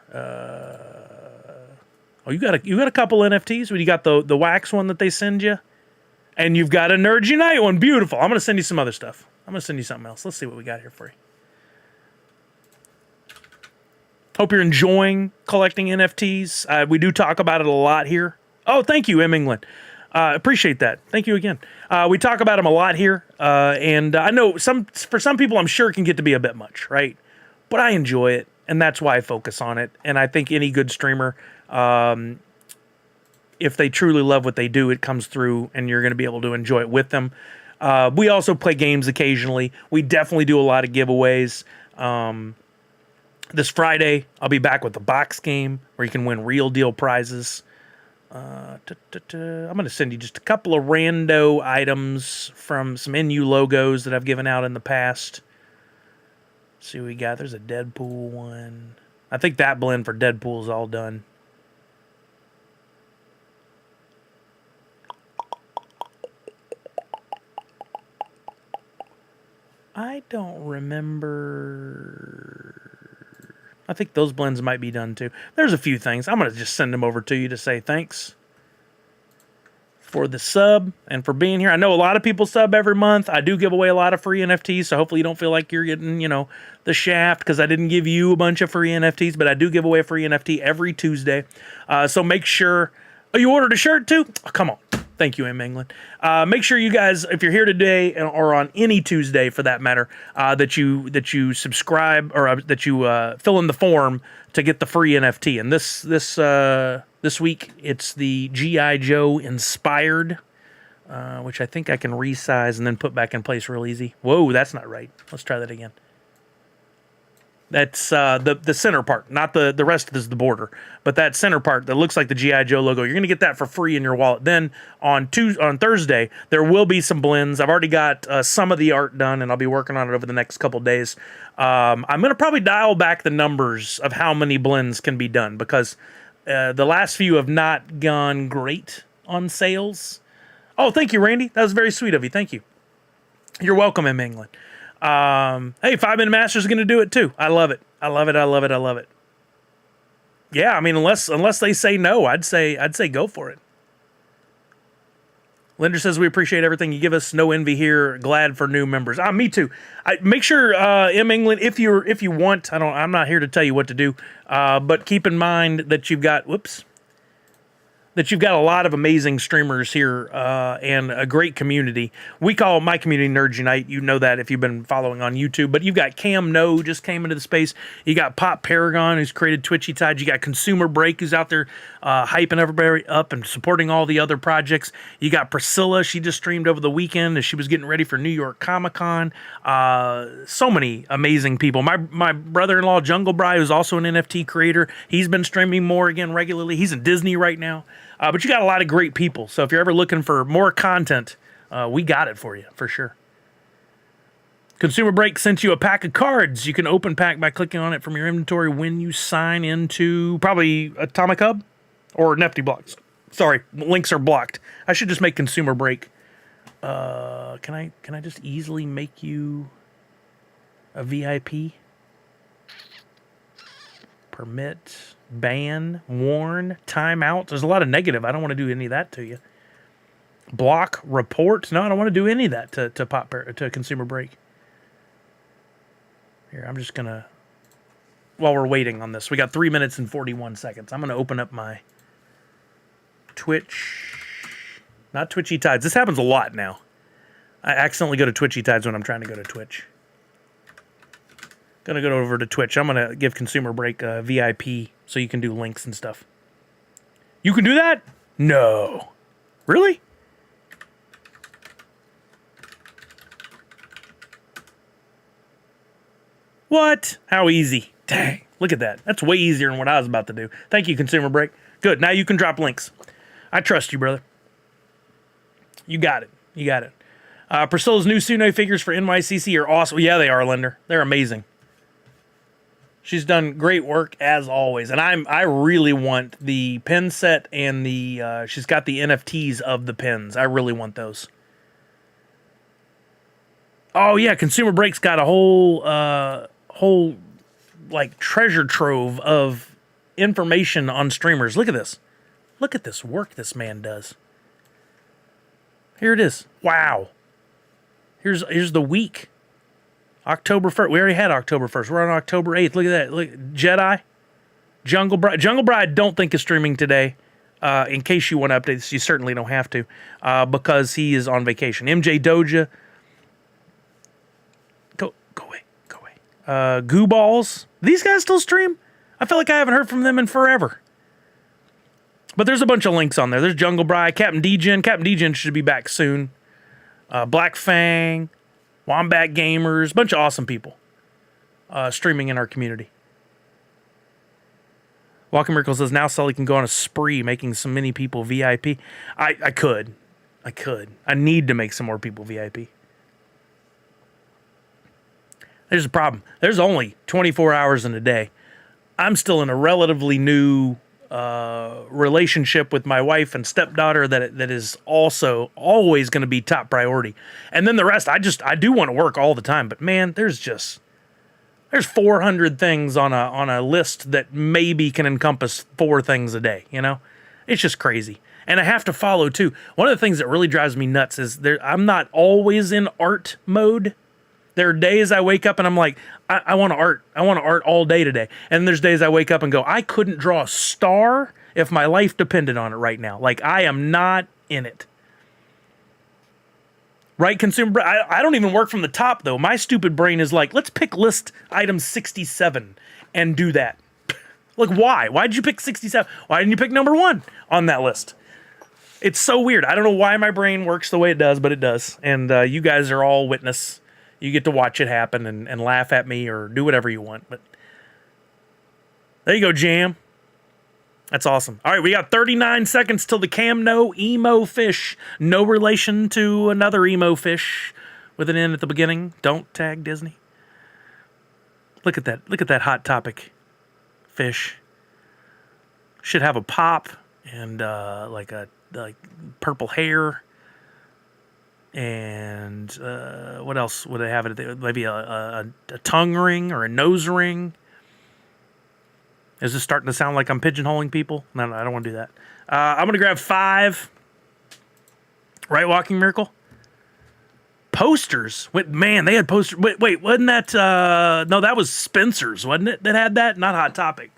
You got a couple NFTs. You got the Wax one that they send you, and you've got a Nerds Unite one. Beautiful. I'm gonna send you some other stuff. I'm gonna send you something else. Let's see what we got here for you. Hope you're enjoying collecting NFTs. We do talk about it a lot here. Oh, thank you, M. England. Appreciate that. Thank you again. We talk about them a lot here, and I know for some people, I'm sure it can get to be a bit much, right? But I enjoy it, and that's why I focus on it. And I think any good streamer, if they truly love what they do, it comes through, and you're going to be able to enjoy it with them. We also play games occasionally. We definitely do a lot of giveaways. This Friday, I'll be back with the box game where you can win real deal prizes. I'm going to send you just a couple of rando items from some NU logos that I've given out in the past. Let's see what we got. There's a Deadpool one. I think that blend for Deadpool is all done. I don't remember. I think those blends might be done too. There's a few things. I'm going to just send them over to you to say thanks for the sub and for being here. I know a lot of people sub every month. I do give away a lot of free NFTs, so hopefully you don't feel like you're getting, the shaft because I didn't give you a bunch of free NFTs, but I do give away a free NFT every Tuesday. So make sure... Oh, you ordered a shirt too? Oh, come on. Thank you, M. England. Make sure you guys, if you're here today or on any Tuesday for that matter, that you subscribe or that you fill in the form to get the free NFT. And this week it's the G.I. Joe inspired, which I think I can resize and then put back in place real easy. Whoa, that's not right. Let's try that again. That's the center part, not the rest of this is the border, but that center part that looks like the G.I. Joe logo. You're going to get that for free in your wallet. Then on Thursday, there will be some blends. I've already got some of the art done, and I'll be working on it over the next couple days. I'm going to probably dial back the numbers of how many blends can be done because the last few have not gone great on sales. Oh, thank you, Randy. That was very sweet of you. Thank you. You're welcome, M. England. Hey, 5-Minute Masters is going to do it too. I love it. I love it. Yeah, I mean, unless they say no, I'd say go for it. Linder says we appreciate everything you give us. No envy here. Glad for new members. Me too. Make sure, M. England, if you want, I'm not here to tell you what to do, but keep in mind that you've got. Whoops. that you've got a lot of amazing streamers here and a great community. We call my community Nerds Unite. You know that if you've been following on YouTube. But you've got Cam No, who just came into the space. You got Pop Paragon, who's created Twitchy Tides. You got Consumer Break, who's out there hyping everybody up and supporting all the other projects. You got Priscilla. She just streamed over the weekend as she was getting ready for New York Comic-Con. So many amazing people. My brother-in-law, Jungle Bry, who's also an NFT creator. He's been streaming more again regularly. He's in Disney right now. But you got a lot of great people. So if you're ever looking for more content, we got it for you, for sure. Consumer Break sent you a pack of cards. You can open pack by clicking on it from your inventory when you sign into probably Atomic Hub or Nifty Blocks. Sorry, links are blocked. I should just make Consumer Break. Can I just easily make you a VIP? Permit, ban, warn, timeout. There's a lot of negative. I don't want to do any of that to you. Block, report. No, I don't want to do any of that to Consumer Break. Here, I'm just gonna, while we're waiting on this, we got 3 minutes and 41 seconds. I'm gonna open up my Twitch, not Twitchy Tides. This happens a lot now. I accidentally go to Twitchy Tides when I'm trying to go to Twitch. Gonna go over to Twitch. I'm gonna give Consumer Break a VIP so you can do links and stuff. You can do that? No. Really? What? How easy. Dang. Look at that. That's way easier than what I was about to do. Thank you, Consumer Break. Good. Now you can drop links. I trust you, brother. You got it. You got it. Priscilla's new Sune figures for NYCC are awesome. Yeah, they are, Linder. They're amazing. She's done great work as always, and I really want the pen set and the she's got the NFTs of the pens. I really want those. Oh yeah, Consumer Break's got a whole like treasure trove of information on streamers. Look at this. Look at this work this man does. Here it is. Wow. Here's the week. October 1st. We already had October 1st. We're on October 8th. Look at that. Look, Jedi. Jungle Bride. Jungle Bride, I don't think is streaming today. In case you want to update this, you certainly don't have to. Because he is on vacation. MJ Doja. Go away. Go away. Goo Balls. These guys still stream? I feel like I haven't heard from them in forever. But there's a bunch of links on there. There's Jungle Bride. Captain Degen. Captain Degen should be back soon. Black Fang. Wombat Gamers, bunch of awesome people streaming in our community. Walking Miracle says, now Sully can go on a spree making so many people VIP. I could. I need to make some more people VIP. There's a problem. There's only 24 hours in a day. I'm still in a relatively new relationship with my wife and stepdaughter that is also always going to be top priority. And then the rest, I do want to work all the time, but man, there's 400 things on a list that maybe can encompass 4 things a day, you know? It's just crazy. And I have to follow too. One of the things that really drives me nuts is I'm not always in art mode. There are days I wake up and I'm like, I want to art. I want to art all day today. And there's days I wake up and go, I couldn't draw a star if my life depended on it right now. Like, I am not in it. Right, Consumer? I don't even work from the top, though. My stupid brain is like, let's pick list item 67 and do that. Like, why? Why did you pick 67? Why didn't you pick number 1 on that list? It's so weird. I don't know why my brain works the way it does, but it does. And you guys are all witness. You get to watch it happen and laugh at me or do whatever you want. But there you go, Jam. That's awesome. All right, we got 39 seconds till the Cam No emo fish. No relation to another emo fish with an N at the beginning. Don't tag Disney. Look at that. Look at that Hot Topic fish. Should have a pop and like purple hair. And what else would they have it? Maybe a tongue ring or a nose ring. Is this starting to sound like I'm pigeonholing people? No, I don't want to do that. I'm going to grab 5. Right, Walking Miracle? Posters. Wait, man, they had posters. Wait, wasn't that... no, that was Spencer's, wasn't it, that had that? Not Hot Topic.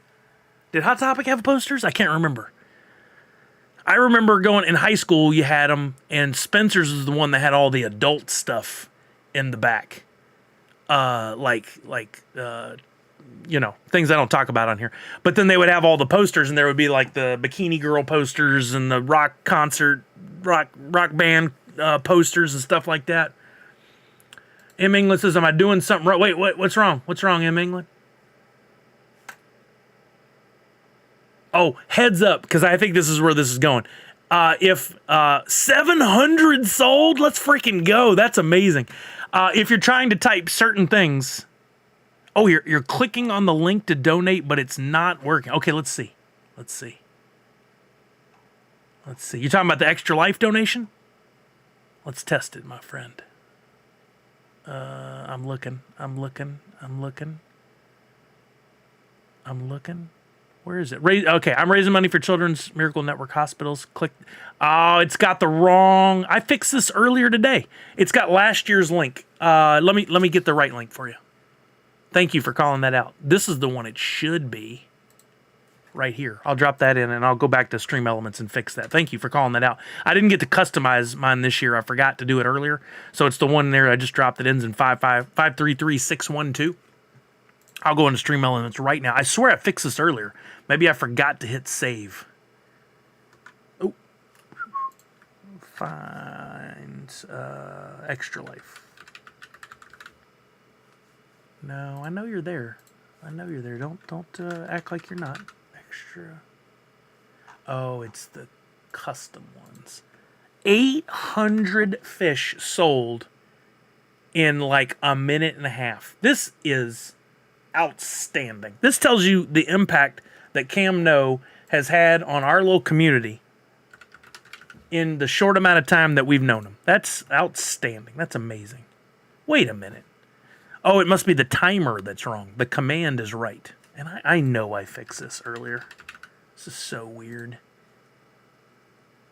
Did Hot Topic have posters? I can't remember. I remember going in high school, you had them, and Spencer's was the one that had all the adult stuff in the back. Things I don't talk about on here. But then they would have all the posters, and there would be like the Bikini Girl posters and the rock band posters and stuff like that. M. England says, am I doing something wrong? Wait, what's wrong? What's wrong, M. England? Oh, heads up, because I think this is where this is going. If 700 sold, let's freaking go. That's amazing. If you're trying to type certain things, you're clicking on the link to donate, but it's not working. Okay, let's see. You're talking about the Extra Life donation? Let's test it, my friend. I'm looking. Where is it? Okay, I'm raising money for Children's Miracle Network hospitals. Click. Oh, it's got the wrong. I fixed this earlier today. It's got last year's link. Let me get the right link for you. Thank you for calling that out. This is the one it should be. Right here. I'll drop that in and I'll go back to Stream Elements and fix that. Thank you for calling that out. I didn't get to customize mine this year. I forgot to do it earlier. So it's the one there I just dropped that ends in 533612. I'll go into Stream Elements right now. I swear I fixed this earlier. Maybe I forgot to hit save. Oh. Find Extra Life. No, I know you're there. Don't act like you're not. Extra. Oh, it's the custom ones. 800 fish sold in like a minute and a half. This is outstanding. This tells you the impact that Cam No has had on our little community in the short amount of time that we've known him. That's outstanding. That's amazing. Wait a minute. Oh, it must be the timer that's wrong. The command is right. And I know I fixed this earlier. This is so weird.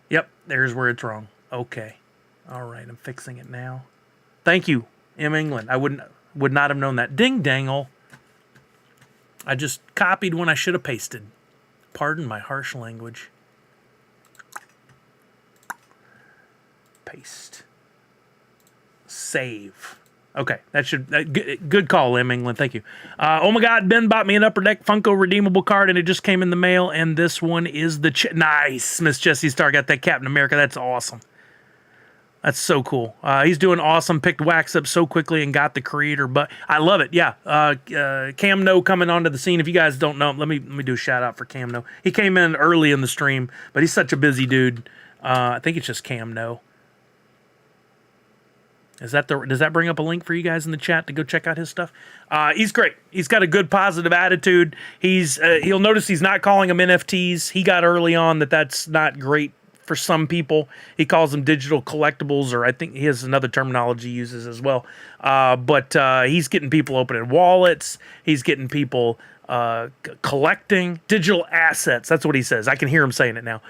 Yep, there's where it's wrong. Okay. All right, I'm fixing it now. Thank you, M. England. I would not have known that. Ding dangle. I just copied when I should have pasted. Pardon my harsh language. Paste. Save. Okay, that should good call, M. England. Thank you. Oh my God, Ben bought me an Upper Deck Funko redeemable card, and it just came in the mail. And this one is the nice Miss Jessie Star got that Captain America. That's awesome. That's so cool. He's doing awesome. Picked Wax up so quickly and got the creator. But I love it. Yeah, Cam No coming onto the scene. If you guys don't know him, let me do a shout out for Cam No. He came in early in the stream, but he's such a busy dude. I think it's just Cam No. Does that bring up a link for you guys in the chat to go check out his stuff? He's great. He's got a good positive attitude. He'll notice he's not calling them NFTs. He got early on that's not great for some people. He calls them digital collectibles, or I think he has another terminology he uses as well. But he's getting people opening wallets. He's getting people collecting digital assets. That's what he says. I can hear him saying it now.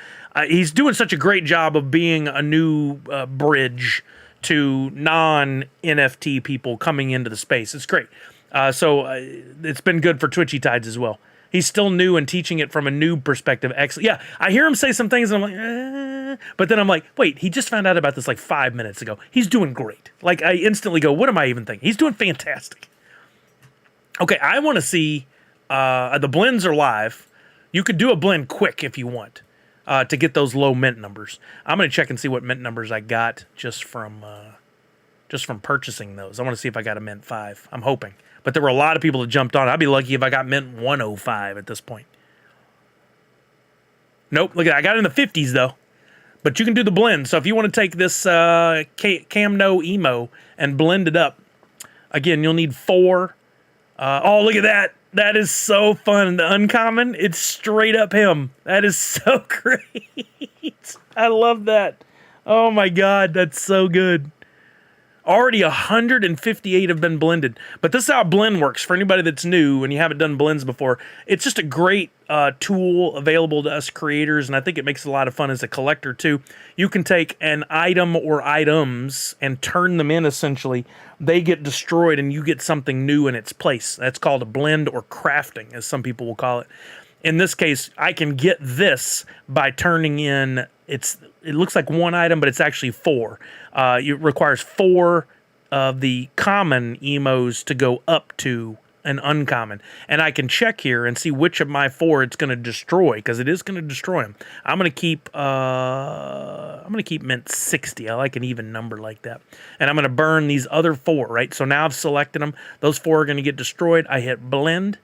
He's doing such a great job of being a new bridge to non-NFT people coming into the space. It's great. So it's been good for Twitchy Tides as well. He's still new and teaching it from a new perspective. Excellent. Yeah, I hear him say some things and I'm like, but then I'm like, wait, he just found out about this like 5 minutes ago. He's doing great. Like, I instantly go, what am I even thinking? He's doing fantastic. Okay, I want to see, the blends are live. You could do a blend quick if you want. To get those low mint numbers. I'm going to check and see what mint numbers I got just from purchasing those. I want to see if I got a mint 5. I'm hoping. But there were a lot of people that jumped on. I'd be lucky if I got mint 105 at this point. Nope. Look at that. I got it in the 50s, though. But you can do the blend. So if you want to take this Cam No Emo and blend it up, again, you'll need 4. Oh, look at that. That is so fun. The uncommon, it's straight up him. That is so great. I love that. Oh my God, that's so good. Already 158 have been blended. But this is how a blend works. For anybody that's new and you haven't done blends before, it's just a great tool available to us creators, and I think it makes it a lot of fun as a collector too. You can take an item or items and turn them in, essentially. They get destroyed and you get something new in its place. That's called a blend or crafting, as some people will call it. In this case, I can get this by turning in it looks like one item, but it's actually 4. It requires 4 of the common emos to go up to an uncommon. And I can check here and see which of my 4 it's going to destroy, because it is going to destroy them. I'm going to keep mint 60. I like an even number like that. And I'm going to burn these other 4, right? So now I've selected them. Those 4 are going to get destroyed. I hit blend.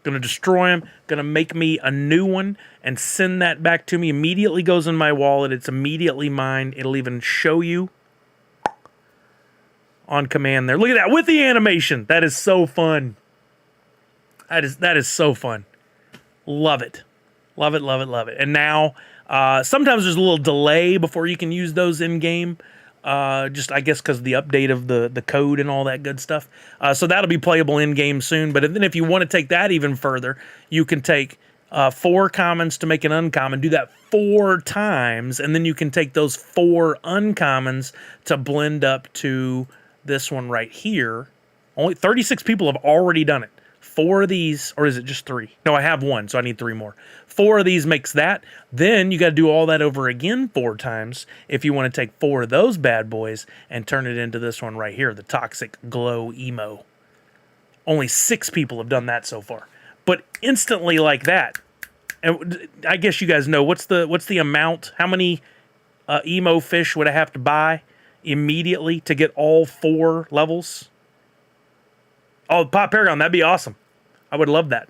Going to destroy them. Going to make me a new one and send that back to me. Immediately goes in my wallet. It's immediately mine. It'll even show you on command there. Look at that with the animation. That is so fun. That is so fun. Love it. Love it, love it, love it. And now, sometimes there's a little delay before you can use those in-game. Just, I guess, because of the update of the code and all that good stuff. So that'll be playable in-game soon. But then if you want to take that even further, you can take 4 commons to make an uncommon. Do that 4 times, and then you can take those 4 uncommons to blend up to this one right here. Only 36 people have already done it. 4 of these, or is it just 3? No, I have 1, so I need 3 more. 4 of these makes that. Then you got to do all that over again 4 times if you want to take 4 of those bad boys and turn it into this one right here, the Toxic Glow Emo. Only 6 people have done that so far. But instantly like that, and I guess you guys know, what's the amount? How many emo fish would I have to buy immediately to get all 4 levels? Oh, Pop Paragon, that'd be awesome. I would love that.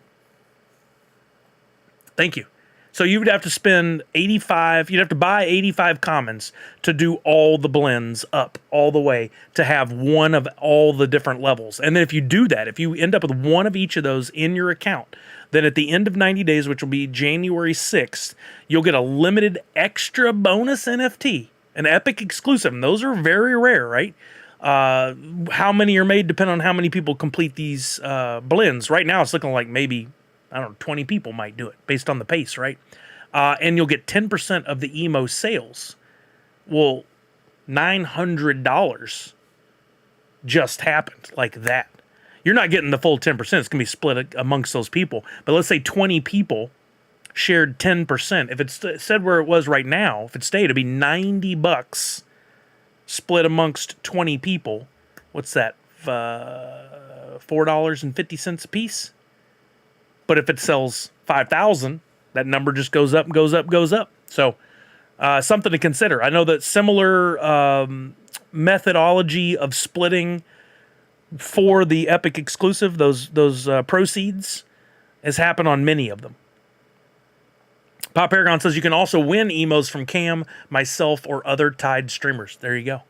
Thank you. So you would have to spend 85, you'd have to buy 85 commons to do all the blends up all the way to have one of all the different levels. And then if you do that, if you end up with one of each of those in your account, then at the end of 90 days, which will be January 6th, you'll get a limited extra bonus NFT, an epic exclusive. And those are very rare, right? How many are made depend on how many people complete these blends. Right now, it's looking like maybe, I don't know, 20 people might do it based on the pace, right? And you'll get 10% of the emo sales. Well, $900 just happened like that. You're not getting the full 10%. It's going to be split amongst those people. But let's say 20 people shared 10%. If it said where it was right now, if it stayed, it'd be $90 split amongst 20 people. What's that? $4.50 a piece? But if it sells 5,000, that number just goes up and goes up, goes up. So something to consider. I know that similar methodology of splitting for the Epic exclusive, those proceeds, has happened on many of them. Pop Paragon says you can also win emos from Cam, myself, or other Tide streamers. There you go.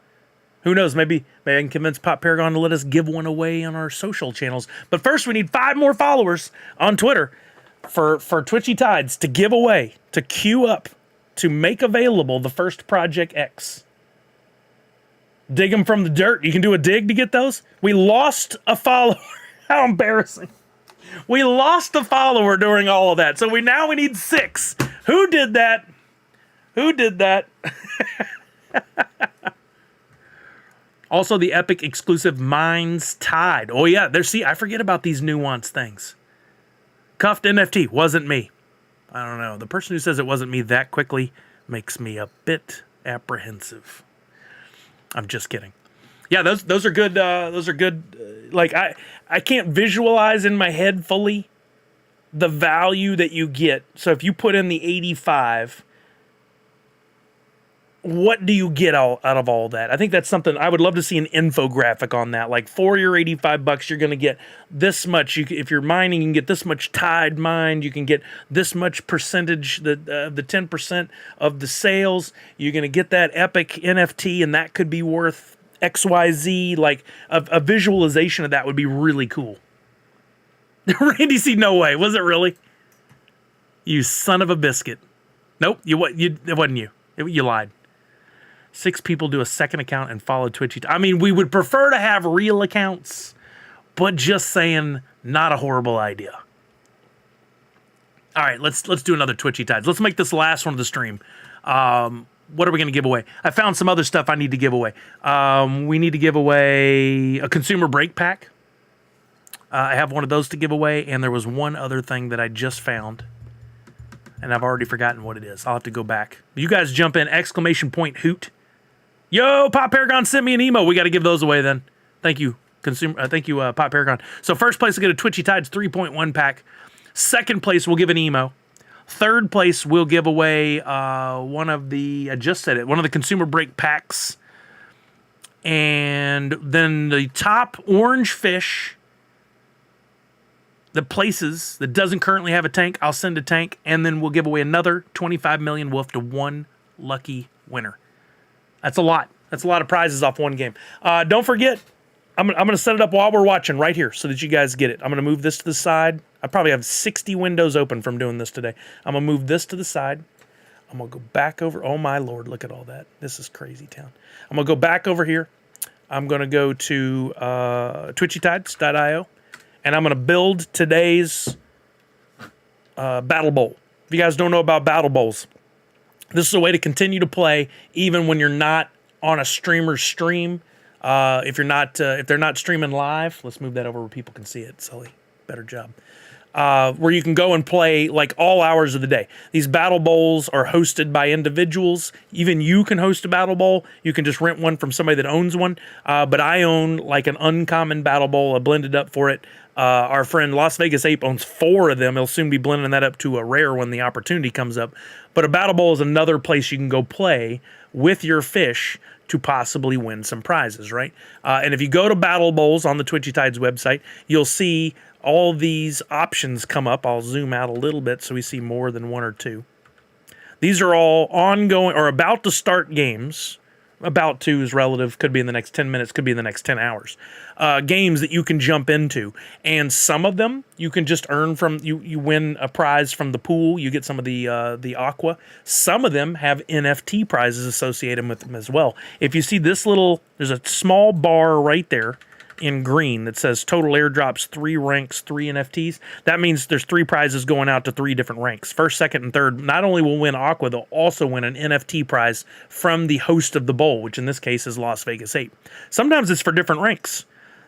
Who knows? Maybe I can convince Pop Paragon to let us give one away on our social channels. But first, we need 5 more followers on Twitter for Twitchy Tides to give away, to queue up, to make available the first Project X. Dig them from the dirt. You can do a dig to get those. We lost a follower. How embarrassing. We lost a follower during all of that. So we need 6. Who did that? Who did that? Also, the Epic exclusive Mines Tide. Oh, yeah. I forget about these nuanced things. Cuffed NFT. Wasn't me. I don't know. The person who says it wasn't me that quickly makes me a bit apprehensive. I'm just kidding. Yeah, those are good. Those are good. Like, I can't visualize in my head fully the value that you get. So if you put in the 85, what do you get out of all that? I think that's something I would love to see an infographic on that. Like, for your $85, you're going to get this much. If you're mining, you can get this much Tide mined. You can get this much percentage, the 10% of the sales. You're going to get that Epic NFT, and that could be worth XYZ. Like, a visualization of that would be really cool. Randy C, no way. Was it really? You son of a biscuit. Nope, it wasn't you. You lied. 6 people do a second account and follow Twitchy. I mean, we would prefer to have real accounts, but just saying, not a horrible idea. All right, let's do another Twitchy Tides. Let's make this last one of the stream. What are we going to give away? I found some other stuff I need to give away. We need to give away a consumer break pack. I have one of those to give away, and there was one other thing that I just found and I've already forgotten what it is. I'll have to go back. You guys jump in, !hoot. Yo, Pop Paragon sent me an emo. We got to give those away then. Thank you, Pop Paragon. So first place will get a Twitchy Tides 3.1 pack. Second place we'll give an emo. Third place we'll give away one of the, I just said it, one of the consumer break packs. And then the top orange fish that places, that doesn't currently have a tank, I'll send a tank, and then we'll give away another 25 million wolf to one lucky winner. That's a lot. That's a lot of prizes off one game. Don't forget, I'm going to set it up while we're watching right here so that you guys get it. I'm going to move this to the side. I probably have 60 windows open from doing this today. I'm going to move this to the side. I'm going to go back over. Oh, my Lord, look at all that. This is crazy town. I'm going to go back over here. I'm going to go to twitchytides.io, and I'm going to build today's Battle Bowl. If you guys don't know about Battle Bowls, this is a way to continue to play even when you're not on a streamer's stream. If they're not streaming live, let's move that over where people can see it. Sully, better job. Where you can go and play like all hours of the day. These battle bowls are hosted by individuals. Even you can host a battle bowl. You can just rent one from somebody that owns one. But I own like an uncommon battle bowl. I blended up for it. Our friend Las Vegas Ape owns 4 of them. He'll soon be blending that up to a rare when the opportunity comes up. But a battle bowl is another place you can go play with your fish to possibly win some prizes, right? And if you go to Battle Bowls on the Twitchy Tides website, you'll see all these options come up. I'll zoom out a little bit so we see more than 1 or 2. These are all ongoing or about to start games. About to is relative, could be in the next 10 minutes, could be in the next 10 hours. Games that you can jump into. And some of them you can just earn from, you win a prize from the pool, you get some of the aqua. Some of them have NFT prizes associated with them as well. If you see this there's a small bar right there in green that says total airdrops, 3 ranks, 3 NFTs. That means there's 3 prizes going out to 3 different ranks. First, second, and third not only will win aqua, they'll also win an NFT prize from the host of the bowl, which in this case is Las Vegas 8. Sometimes it's for different ranks.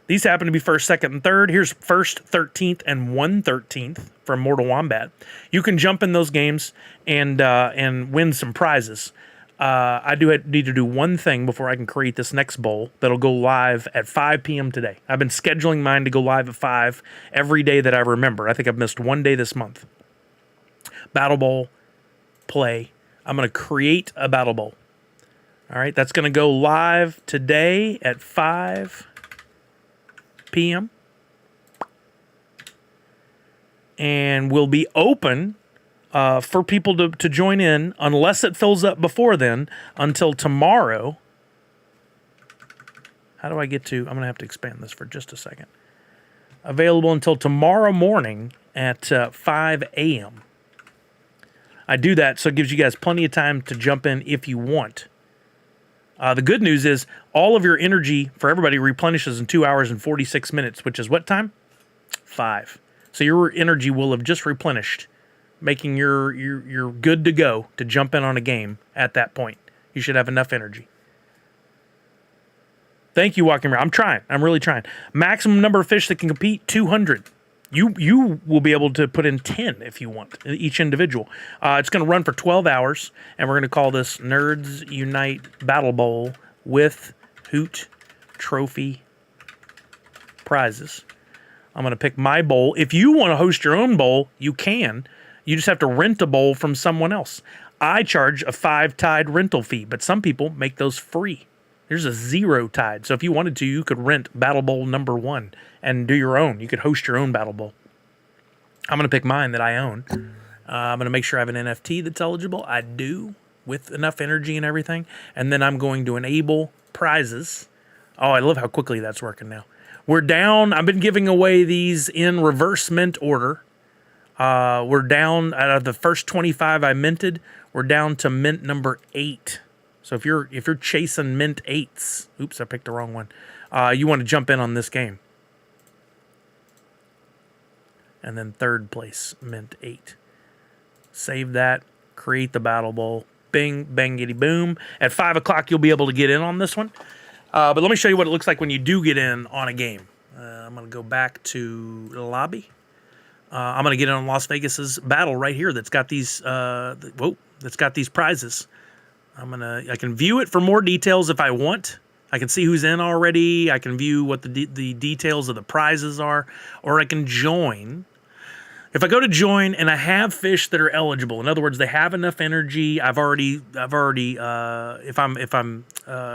These happen to be first, second, and third. Here's first, 13th, and 1/13th from Mortal Wombat. You can jump in those games and win some prizes. I need to do one thing before I can create this next bowl that'll go live at 5 p.m. today. I've been scheduling mine to go live at 5 every day that I remember. I think I've missed one day this month. Battle Bowl, play. I'm going to create a Battle Bowl. All right, that's going to go live today at 5 p.m. And will be open for people to join in, unless it fills up before then, until tomorrow. How do I get to... I'm going to have to expand this for just a second. Available until tomorrow morning at 5 a.m. I do that so it gives you guys plenty of time to jump in if you want. The good news is all of your energy for everybody replenishes in 2 hours and 46 minutes, which is what time? 5. So your energy will have just replenished, making you're good to go to jump in on a game at that point. You should have enough energy. Thank you, Walking Around. I'm trying. I'm really trying. Maximum number of fish that can compete, 200. You will be able to put in 10 if you want, each individual. It's going to run for 12 hours, and we're going to call this Nerds Unite Battle Bowl with Hoot Trophy prizes. I'm going to pick my bowl. If you want to host your own bowl, you can. You just have to rent a bowl from someone else. I charge a 5-tide rental fee, but some people make those free. There's a 0-tide. So if you wanted to, you could rent Battle Bowl number 1 and do your own. You could host your own Battle Bowl. I'm going to pick mine that I own. I'm going to make sure I have an NFT that's eligible. I do, with enough energy and everything. And then I'm going to enable prizes. Oh, I love how quickly that's working now. We're down. I've been giving away these in reverse mint order. We're down out of the first 25 I minted. We're down to mint number 8. So if you're chasing mint 8s, oops, I picked the wrong one. You want to jump in on this game. And then third place, mint 8. Save that. Create the Battle Bowl. Bing, bangity boom. At 5 o'clock, you'll be able to get in on this one. But let me show you what it looks like when you do get in on a game. I'm going to go back to the lobby. I'm going to get in on Las Vegas's battle right here that's got these that's got these prizes. I can view it for more details if I want. I can see who's in already. I can view what the details of the prizes are, or I can join. If I go to join and I have fish that are eligible, in other words, they have enough energy. I've already if I'm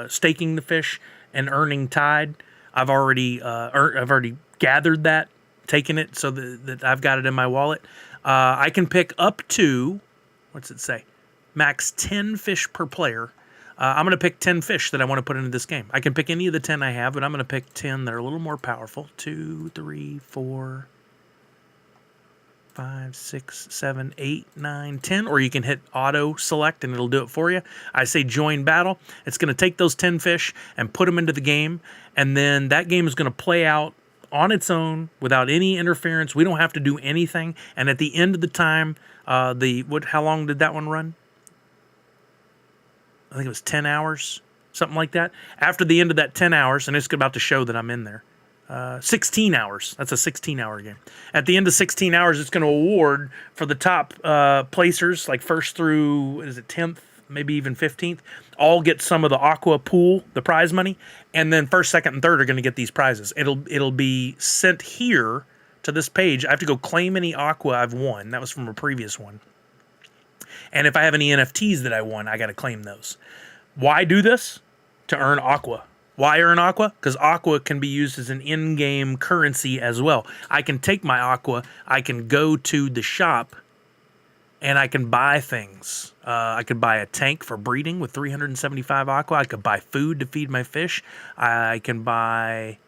staking the fish and earning tide, I've already gathered that, taken it so that I've got it in my wallet. I can pick up to, what's it say? Max 10 fish per player. I'm going to pick 10 fish that I want to put into this game. I can pick any of the 10 I have, but I'm going to pick 10 that are a little more powerful. 2, 3, 4, 5, 6, 7, 8, 9, 10. Or you can hit auto select and it'll do it for you. I say join battle. It's going to take those 10 fish and put them into the game. And then that game is going to play out on its own without any interference. We don't have to do anything. And at the end of the time, how long did that one run? I think it was 10 hours, something like that. After the end of that 10 hours, and it's about to show that I'm in there, 16 hours. That's a 16-hour game. At the end of 16 hours, it's going to award for the top placers, like first through, 10th, maybe even 15th, all get some of the Aqua pool, the prize money, and then first, second, and third are going to get these prizes. It'll be sent here to this page. I have to go claim any Aqua I've won. That was from a previous one. And if I have any NFTs that I won, I got to claim those. Why do this? To earn Aqua. Why earn Aqua? Because Aqua can be used as an in-game currency as well. I can take my Aqua, I can go to the shop, and I can buy things. I could buy a tank for breeding with 375 Aqua. I could buy food to feed my fish. I can buy...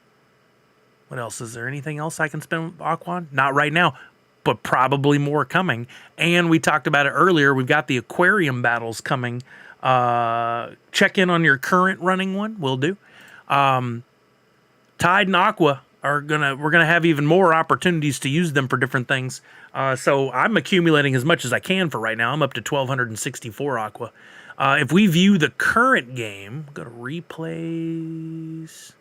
What else? Is there anything else I can spend Aqua on? Not right now, but probably more coming. And we talked about it earlier. We've got the aquarium battles coming. Check in on your current running one. Will do. Tide and Aqua we're gonna have even more opportunities to use them for different things. So I'm accumulating as much as I can for right now. I'm up to 1,264 Aqua. If we view the current game, go to replays.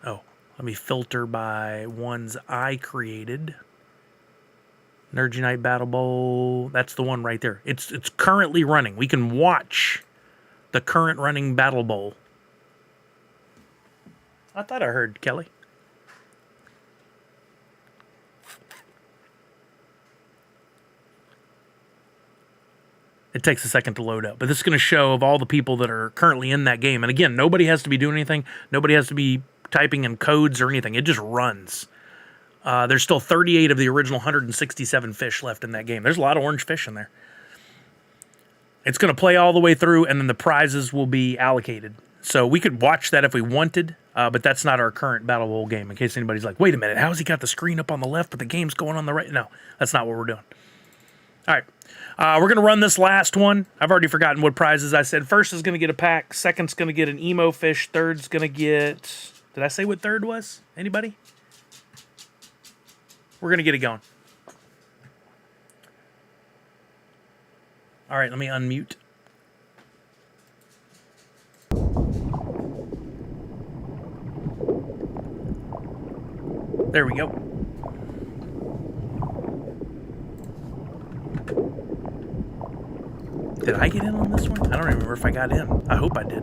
Oh, let me filter by ones I created. Energy Night Battle Bowl. That's the one right there. It's currently running. We can watch the current running Battle Bowl. I thought I heard Kelly. It takes a second to load up, but this is going to show of all the people that are currently in that game. And again, nobody has to be doing anything. Nobody has to be typing in codes or anything. It just runs. There's still 38 of the original 167 fish left in that game. There's a lot of orange fish in there. It's going to play all the way through, and then the prizes will be allocated. So we could watch that if we wanted, but that's not our current Battle Bowl game, in case anybody's like, wait a minute, how's he got the screen up on the left, but the game's going on the right? No, that's not what we're doing. All right. We're going to run this last one. I've already forgotten what prizes I said. First is going to get a pack. Second's going to get an emo fish. Third's going to get... Did I say what third was? Anybody? We're going to get it going. All right, let me unmute. There we go. Did I get in on this one? I don't remember if I got in. I hope I did.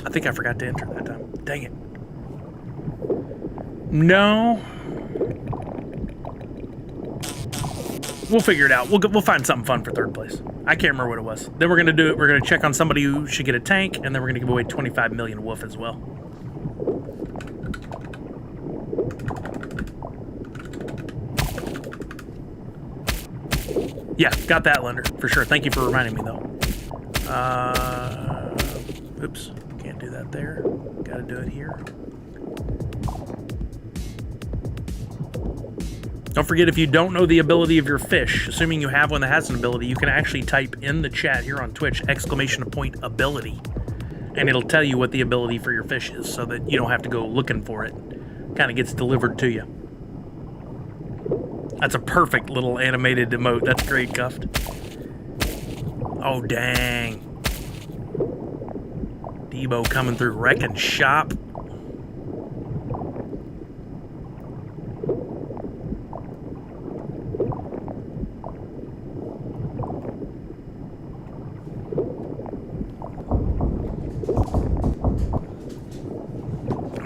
I think I forgot to enter that time. Dang it. No. We'll figure it out. We'll find something fun for third place. I can't remember what it was. Then we're going to do it. We're going to check on somebody who should get a tank, and then we're going to give away 25 million wolf as well. Yeah, got that, Lender, for sure. Thank you for reminding me, though. Oops, can't do that there. Got to do it here. Don't forget, if you don't know the ability of your fish, assuming you have one that has an ability, you can actually type in the chat here on Twitch, ! ability, and it'll tell you what the ability for your fish is so that you don't have to go looking for it. Kind of gets delivered to you. That's a perfect little animated emote. That's great, Cuffed. Oh, dang. Debo coming through wrecking shop.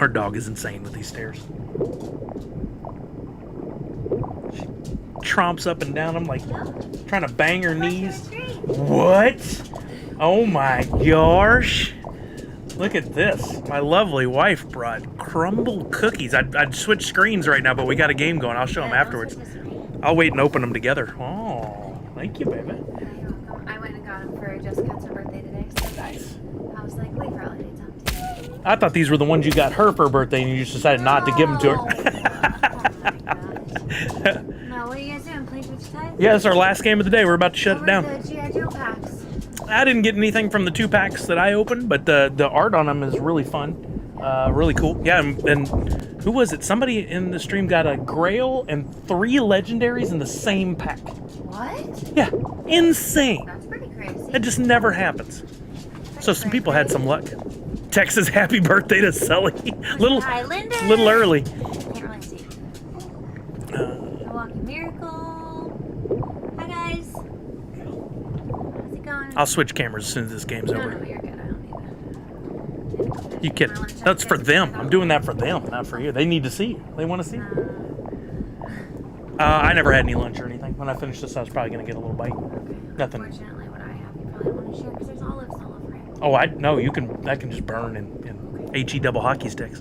Our dog is insane with these stairs. She tromps up and down. I'm like trying to bang her knees. What? Oh my gosh. Look at this. My lovely wife brought crumble cookies. I'd switch screens right now, but we got a game going. I'll show them afterwards. I'll wait and open them together. Oh, thank you, baby. I went and got them for Jessica's birthday today. So nice. I was like, wait for holiday time. I thought these were the ones you got her for her birthday, and you just decided not to give them to her. No, what are you guys doing? Playing Twitch Tide? Yeah, it's our last game of the day. We're about to shut it down. The G.I. Joe packs. I didn't get anything from the 2 packs that I opened, but the art on them is really fun. Really cool. Yeah, and who was it? Somebody in the stream got a Grail and 3 legendaries in the same pack. What? Yeah, insane. That's pretty crazy. It just never happens. So some people had some luck. Texas, happy birthday to Sully. little early. Can't really see. Milwaukee Miracle. Hi guys. How's it going? I'll switch cameras as soon as this game's over. No, you're good. I don't need that. You kidding? That's for them. I'm doing that for them, not for you. They need to see you. They want to see you. I never had any lunch or anything. When I finish this, I was probably going to get a little bite. Nothing. Unfortunately, what I have, you probably want to share because there's olives all over it. Oh, no, you can. That can just burn in HE double hockey sticks.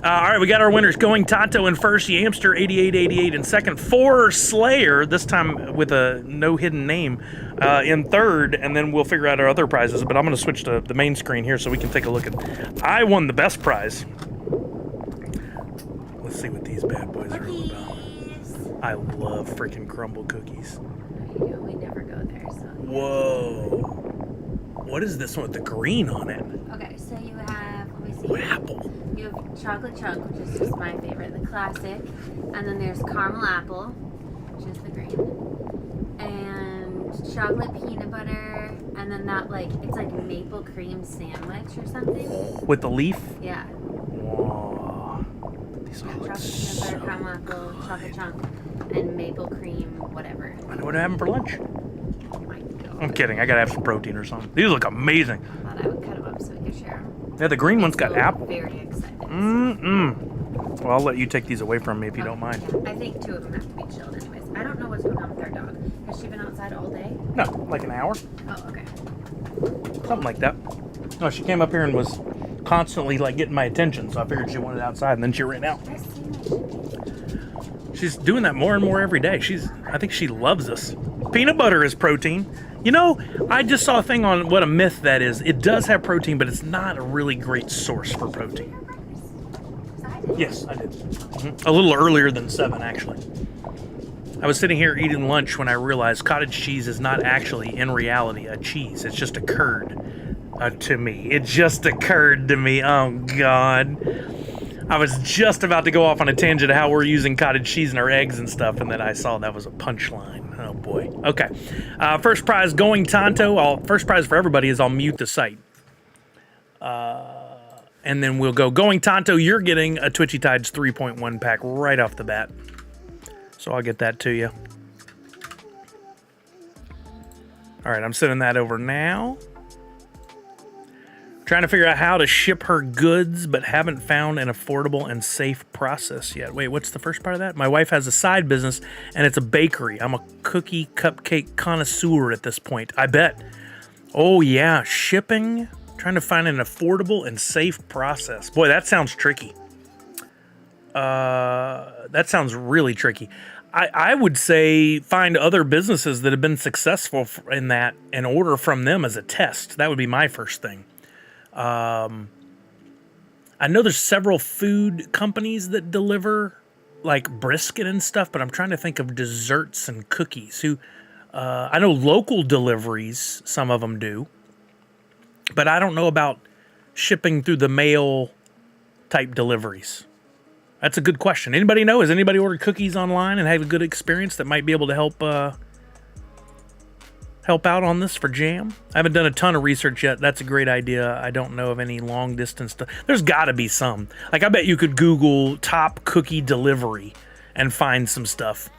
All right, we got our winners. Going Tonto in first, Yamster 8888 in second, 4 Slayer, this time with a no hidden name, in third, and then we'll figure out our other prizes. But I'm going to switch to the main screen here so we can take a look at. I won the best prize. Let's see what these bad boys are all about. I love freaking crumble cookies. There you go. We never go there. So. Whoa. What is this one with the green on it? Okay, so you have, let me see. Oh, apple. You have chocolate chunk, which is just my favorite, the classic. And then there's caramel apple, which is the green. And chocolate peanut butter. And then that, like, it's like maple cream sandwich or something. With the leaf? Yeah. Whoa. These all look Chocolate peanut butter, caramel apple, chocolate chunk, and maple cream, whatever. I know what I'm having for lunch. Oh my god. I'm kidding. I gotta have some protein or something. These look amazing. I thought I would cut them up so we could share them. Yeah, the green one's got apple. Very excited. Well, I'll let you take these away from me if you don't mind. Yeah, I think 2 of them have to be chilled anyways. I don't know what's going on with our dog. Has she been outside all day? No, like an hour. Oh, okay. Something like that. No, she came up here and was constantly like getting my attention, so I figured she wanted outside, and then she ran out. She's doing that more and more every day. I think she loves us. Peanut butter is protein. You know, I just saw a thing on what a myth that is. It does have protein, but it's not a really great source for protein. Yes, I did. A little earlier than 7, actually. I was sitting here eating lunch when I realized cottage cheese is not actually, in reality, a cheese. It's just a curd to me. It just occurred to me. Oh, God. I was just about to go off on a tangent of how we're using cottage cheese in our eggs and stuff, and then I saw that was a punchline. Oh, boy. Okay. First prize, Going Tonto. First prize for everybody is I'll mute the site. And then we'll go Going Tonto. You're getting a Twitchy Tides 3.1 pack right off the bat. So I'll get that to you. All right, I'm sending that over now. Trying to figure out how to ship her goods, but haven't found an affordable and safe process yet. Wait, what's the first part of that? My wife has a side business, and it's a bakery. I'm a cookie cupcake connoisseur at this point. I bet. Oh, yeah, shipping. Trying to find an affordable and safe process. Boy, that sounds tricky. That sounds really tricky. I would say find other businesses that have been successful in that and order from them as a test. That would be my first thing. I know there's several food companies that deliver like brisket and stuff, but I'm trying to think of desserts and cookies. I know local deliveries, some of them do, but I don't know about shipping through the mail type deliveries. That's a good question. Anybody know? Has anybody ordered cookies online and had a good experience that might be able to help out on this for Jam? I haven't done a ton of research yet. That's a great idea. I don't know of any long distance stuff. There's got to be some. Like, I bet you could Google top cookie delivery and find some stuff.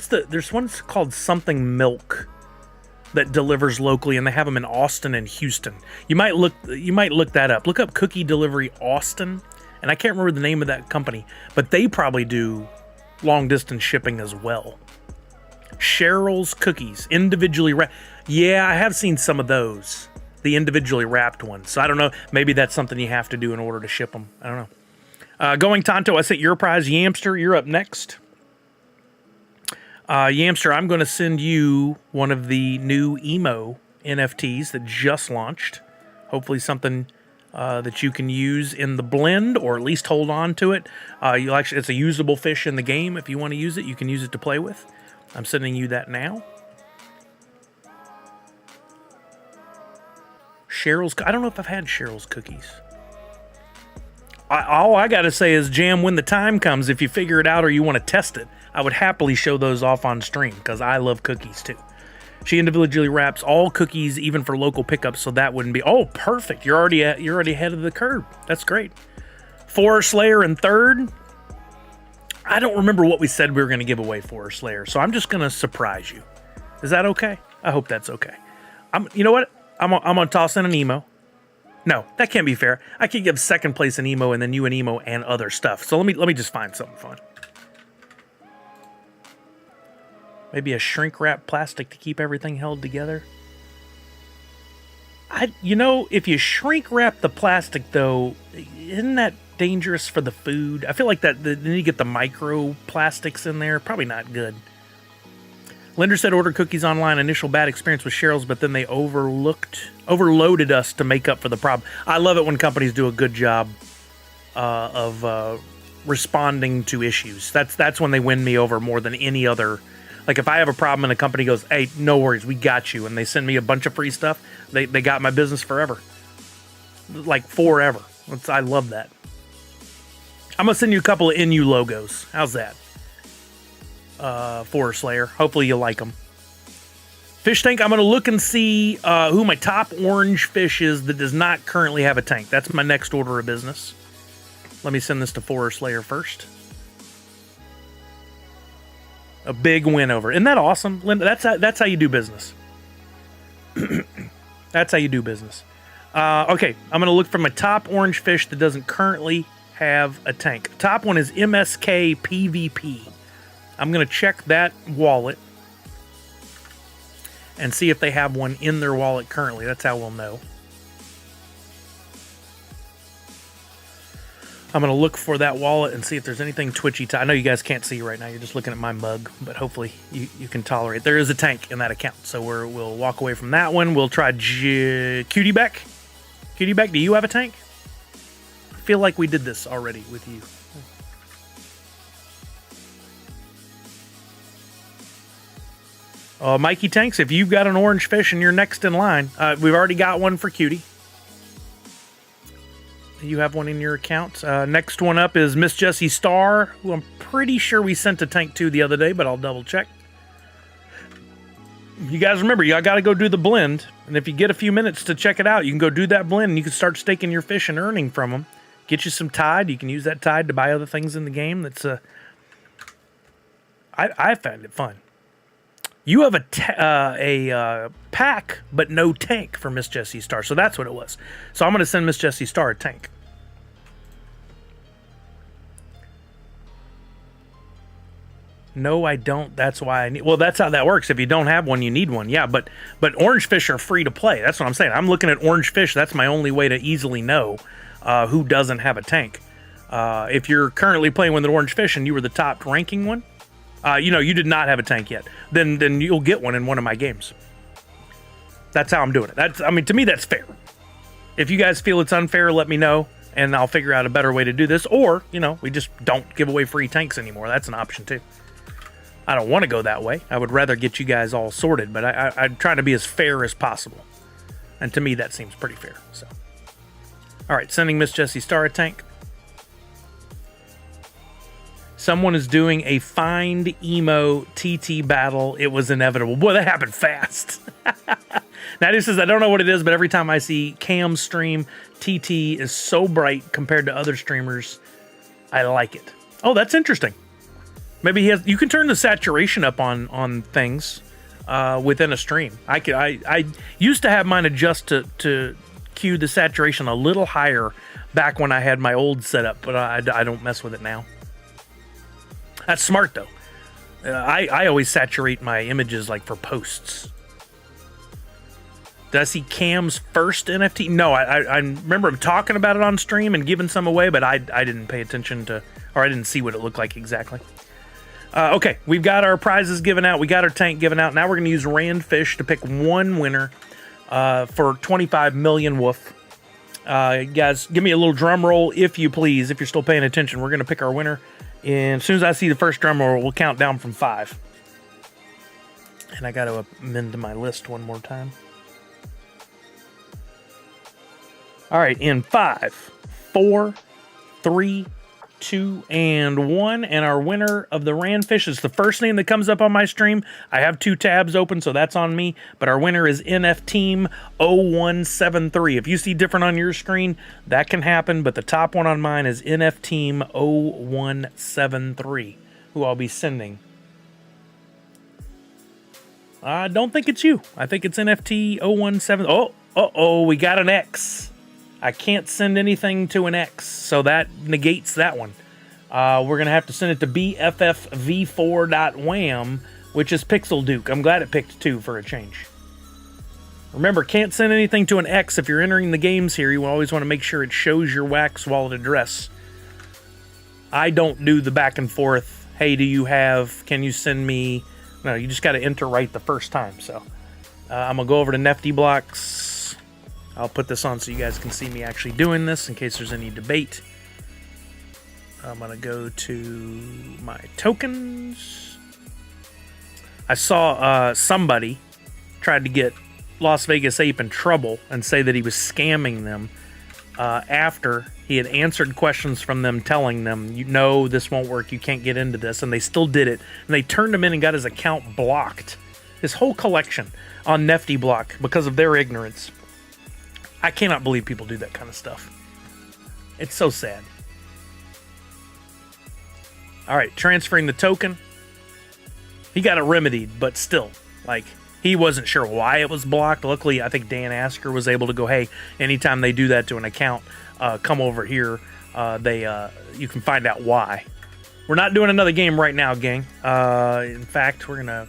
There's one called Something Milk that delivers locally, and they have them in Austin and Houston. You might look that up. Look up Cookie Delivery Austin and I can't remember the name of that company, but they probably do long distance shipping as well. Cheryl's Cookies, individually wrapped. Yeah, I have seen some of those, the individually wrapped ones. So I don't know, maybe that's something you have to do in order to ship them. I don't know. Going Tonto, I sent your prize. Yamster, you're up next. Yamster, I'm going to send you one of the new emo NFTs that just launched. Hopefully something that you can use in the blend, or at least hold on to it. It's a usable fish in the game. If you want to use it, you can use it to play with. I'm sending you that now. I don't know if I've had Cheryl's Cookies. All I got to say is, Jam, when the time comes, if you figure it out or you want to test it, I would happily show those off on stream, because I love cookies too. She individually wraps all cookies, even for local pickups, so that wouldn't be... Oh, perfect. You're already ahead of the curve. That's great. Forest Slayer in third. I don't remember what we said we were going to give away Forest Slayer, so I'm just going to surprise you. Is that okay? I hope that's okay. You know what? I'm going to toss in an emo. No, that can't be fair. I could give second place an emo and then you an emo and other stuff. So let me just find something fun. Maybe a shrink wrap plastic to keep everything held together. If you shrink wrap the plastic though, isn't that dangerous for the food? I feel like then you get the micro plastics in there. Probably not good. Linder said, order cookies online. Initial bad experience with Cheryl's, but then they overloaded us to make up for the problem. I love it when companies do a good job of responding to issues. That's when they win me over more than any other. Like if I have a problem and a company goes, hey, no worries, we got you, and they send me a bunch of free stuff, they got my business forever. Like forever. I love that. I'm going to send you a couple of NU logos. How's that? Forest Slayer. Hopefully you like them. Fish tank, I'm going to look and see who my top orange fish is that does not currently have a tank. That's my next order of business. Let me send this to Forest Slayer first. A big win over. Isn't that awesome, Linda? That's how you do business. That's how you do business. Okay, I'm going to look for my top orange fish that doesn't currently have a tank. Top one is MSK PVP. I'm going to check that wallet and see if they have one in their wallet currently. That's how we'll know. I'm going to look for that wallet and see if there's anything twitchy. I know you guys can't see right now. You're just looking at my mug, but hopefully you can tolerate. There is a tank in that account, so we'll walk away from that one. We'll try Cutie Beck. Cutie Beck, do you have a tank? I feel like we did this already with you. Mikey Tanks, if you've got an orange fish and you're next in line, we've already got one for Cutie. You have one in your account. Next one up is Miss Jessie Star, who I'm pretty sure we sent a tank to the other day, but I'll double check. You guys remember, you got to go do the blend, and if you get a few minutes to check it out, you can go do that blend, and you can start staking your fish and earning from them. Get you some tide. You can use that tide to buy other things in the game. That's I find it fun. You have a pack, but no tank for Miss Jessie Star. So that's what it was. So I'm going to send Miss Jessie Star a tank. No, I don't. That's why I need... Well, that's how that works. If you don't have one, you need one. Yeah, but orange fish are free to play. That's what I'm saying. I'm looking at orange fish. That's my only way to easily know who doesn't have a tank. If you're currently playing with an orange fish and you were the top ranking one, you did not have a tank yet, then you'll get one in one of my games. That's how I'm doing it. To me, that's fair. If you guys feel it's unfair, let me know, and I'll figure out a better way to do this. Or, we just don't give away free tanks anymore. That's an option, too. I don't want to go that way. I would rather get you guys all sorted, but I'm trying to be as fair as possible. And to me, that seems pretty fair. So, all right, sending Miss Jessie Star a tank. Someone is doing a Find Emo TT battle. It was inevitable. Boy, that happened fast. Now, this says, I don't know what it is, but every time I see Cam stream, TT is so bright compared to other streamers. I like it. Oh, that's interesting. Maybe you can turn the saturation up on things within a stream. I used to have mine adjust to cue the saturation a little higher, back when I had my old setup, but I don't mess with it now. That's smart, though. I always saturate my images like for posts. Did I see Cam's first NFT? No, I remember him talking about it on stream and giving some away, but I didn't pay attention to, or I didn't see what it looked like exactly. Okay, we've got our prizes given out. We got our tank given out. Now we're going to use Randfish to pick one winner for 25 million woof. Guys, give me a little drum roll, if you please, if you're still paying attention. We're going to pick our winner. And as soon as I see the first drum roll, we'll count down from 5. And I got to amend my list one more time. All right, in 5, 4, 3, 2, and 1. And our winner of the Randfish is the first name that comes up on my stream. I have 2 tabs open, so that's on me. But our winner is NF Team 0173. If you see different on your screen, that can happen. But the top one on mine is NF Team 0173, who I'll be sending. I don't think it's you. I think it's NFT 017. Oh, we got an X. I can't send anything to an X, so that negates that one. We're going to have to send it to bffv4.wham, which is Pixel Duke. I'm glad it picked 2 for a change. Remember, can't send anything to an X. If you're entering the games here, you always want to make sure it shows your Wax wallet address. I don't do the back and forth, hey, do you have, can you send me? No, you just got to enter right the first time. So I'm going to go over to Nifty Blocks. I'll put this on so you guys can see me actually doing this in case there's any debate. I'm going to go to my tokens. I saw somebody tried to get Las Vegas Ape in trouble and say that he was scamming them after he had answered questions from them telling them, you know, this won't work, you can't get into this, and they still did it. And they turned him in and got his account blocked. His whole collection on Nifty Block because of their ignorance. I cannot believe people do that kind of stuff. It's so sad. All right, transferring the token. He got it remedied, but still, like, he wasn't sure why it was blocked. Luckily, I think Dan Asker was able to go, hey, anytime they do that to an account, come over here. You can find out why. We're not doing another game right now, gang. In fact, I'm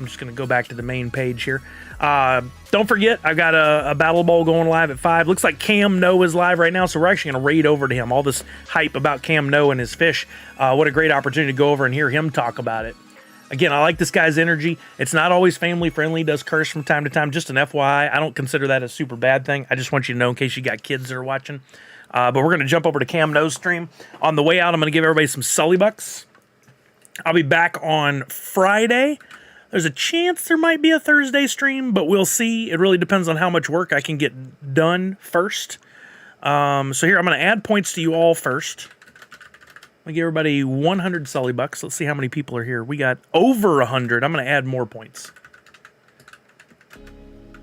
just going to go back to the main page here. Don't forget, I've got a Battle Bowl going live at 5. Looks like Cam No is live right now, so we're actually going to raid over to him. All this hype about Cam No and his fish. What a great opportunity to go over and hear him talk about it. Again, I like this guy's energy. It's not always family friendly. Does curse from time to time. Just an FYI. I don't consider that a super bad thing. I just want you to know in case you got kids that are watching. But we're going to jump over to Cam No's stream. On the way out, I'm going to give everybody some Sully Bucks. I'll be back on Friday. There's a chance there might be a Thursday stream, but we'll see. It really depends on how much work I can get done first. So here, I'm going to add points to you all first. I'm going to give everybody 100 Sully Bucks. Let's see how many people are here. We got over 100. I'm going to add more points.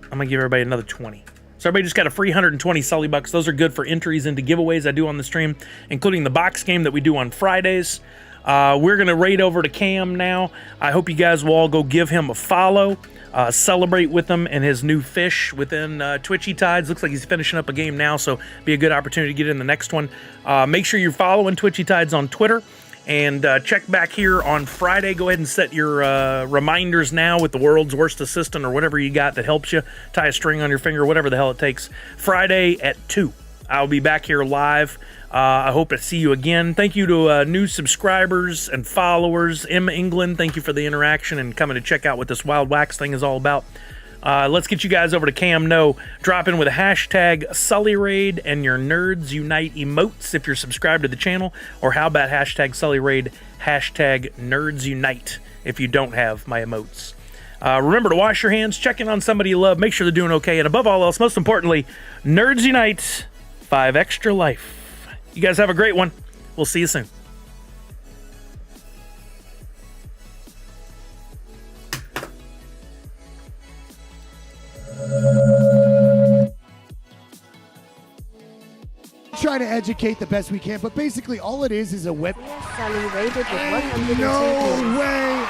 I'm going to give everybody another 20. So everybody just got a free 120 Sully Bucks. Those are good for entries into giveaways I do on the stream, including the box game that we do on Fridays. We're going to raid over to Cam now. I hope you guys will all go give him a follow. Celebrate with him and his new fish within Twitchy Tides. Looks like he's finishing up a game now, so be a good opportunity to get in the next one. Make sure you're following Twitchy Tides on Twitter. And check back here on Friday. Go ahead and set your reminders now with the world's worst assistant or whatever you got that helps you. Tie a string on your finger, whatever the hell it takes. Friday at 2. I'll be back here live. I hope to see you again. Thank you to new subscribers and followers. Emma England, thank you for the interaction and coming to check out what this Wild Wax thing is all about. Let's get you guys over to Cam No. Drop in with a hashtag Sully Raid and your Nerds Unite emotes if you're subscribed to the channel. Or how about hashtag Sully Raid, hashtag Nerds Unite if you don't have my emotes. Remember to wash your hands, check in on somebody you love, make sure they're doing okay, and above all else, most importantly, Nerds Unite, 5 extra life. You guys have a great one. We'll see you soon. Try to educate the best we can, but basically all it is a web. Sully raided with 100. No way!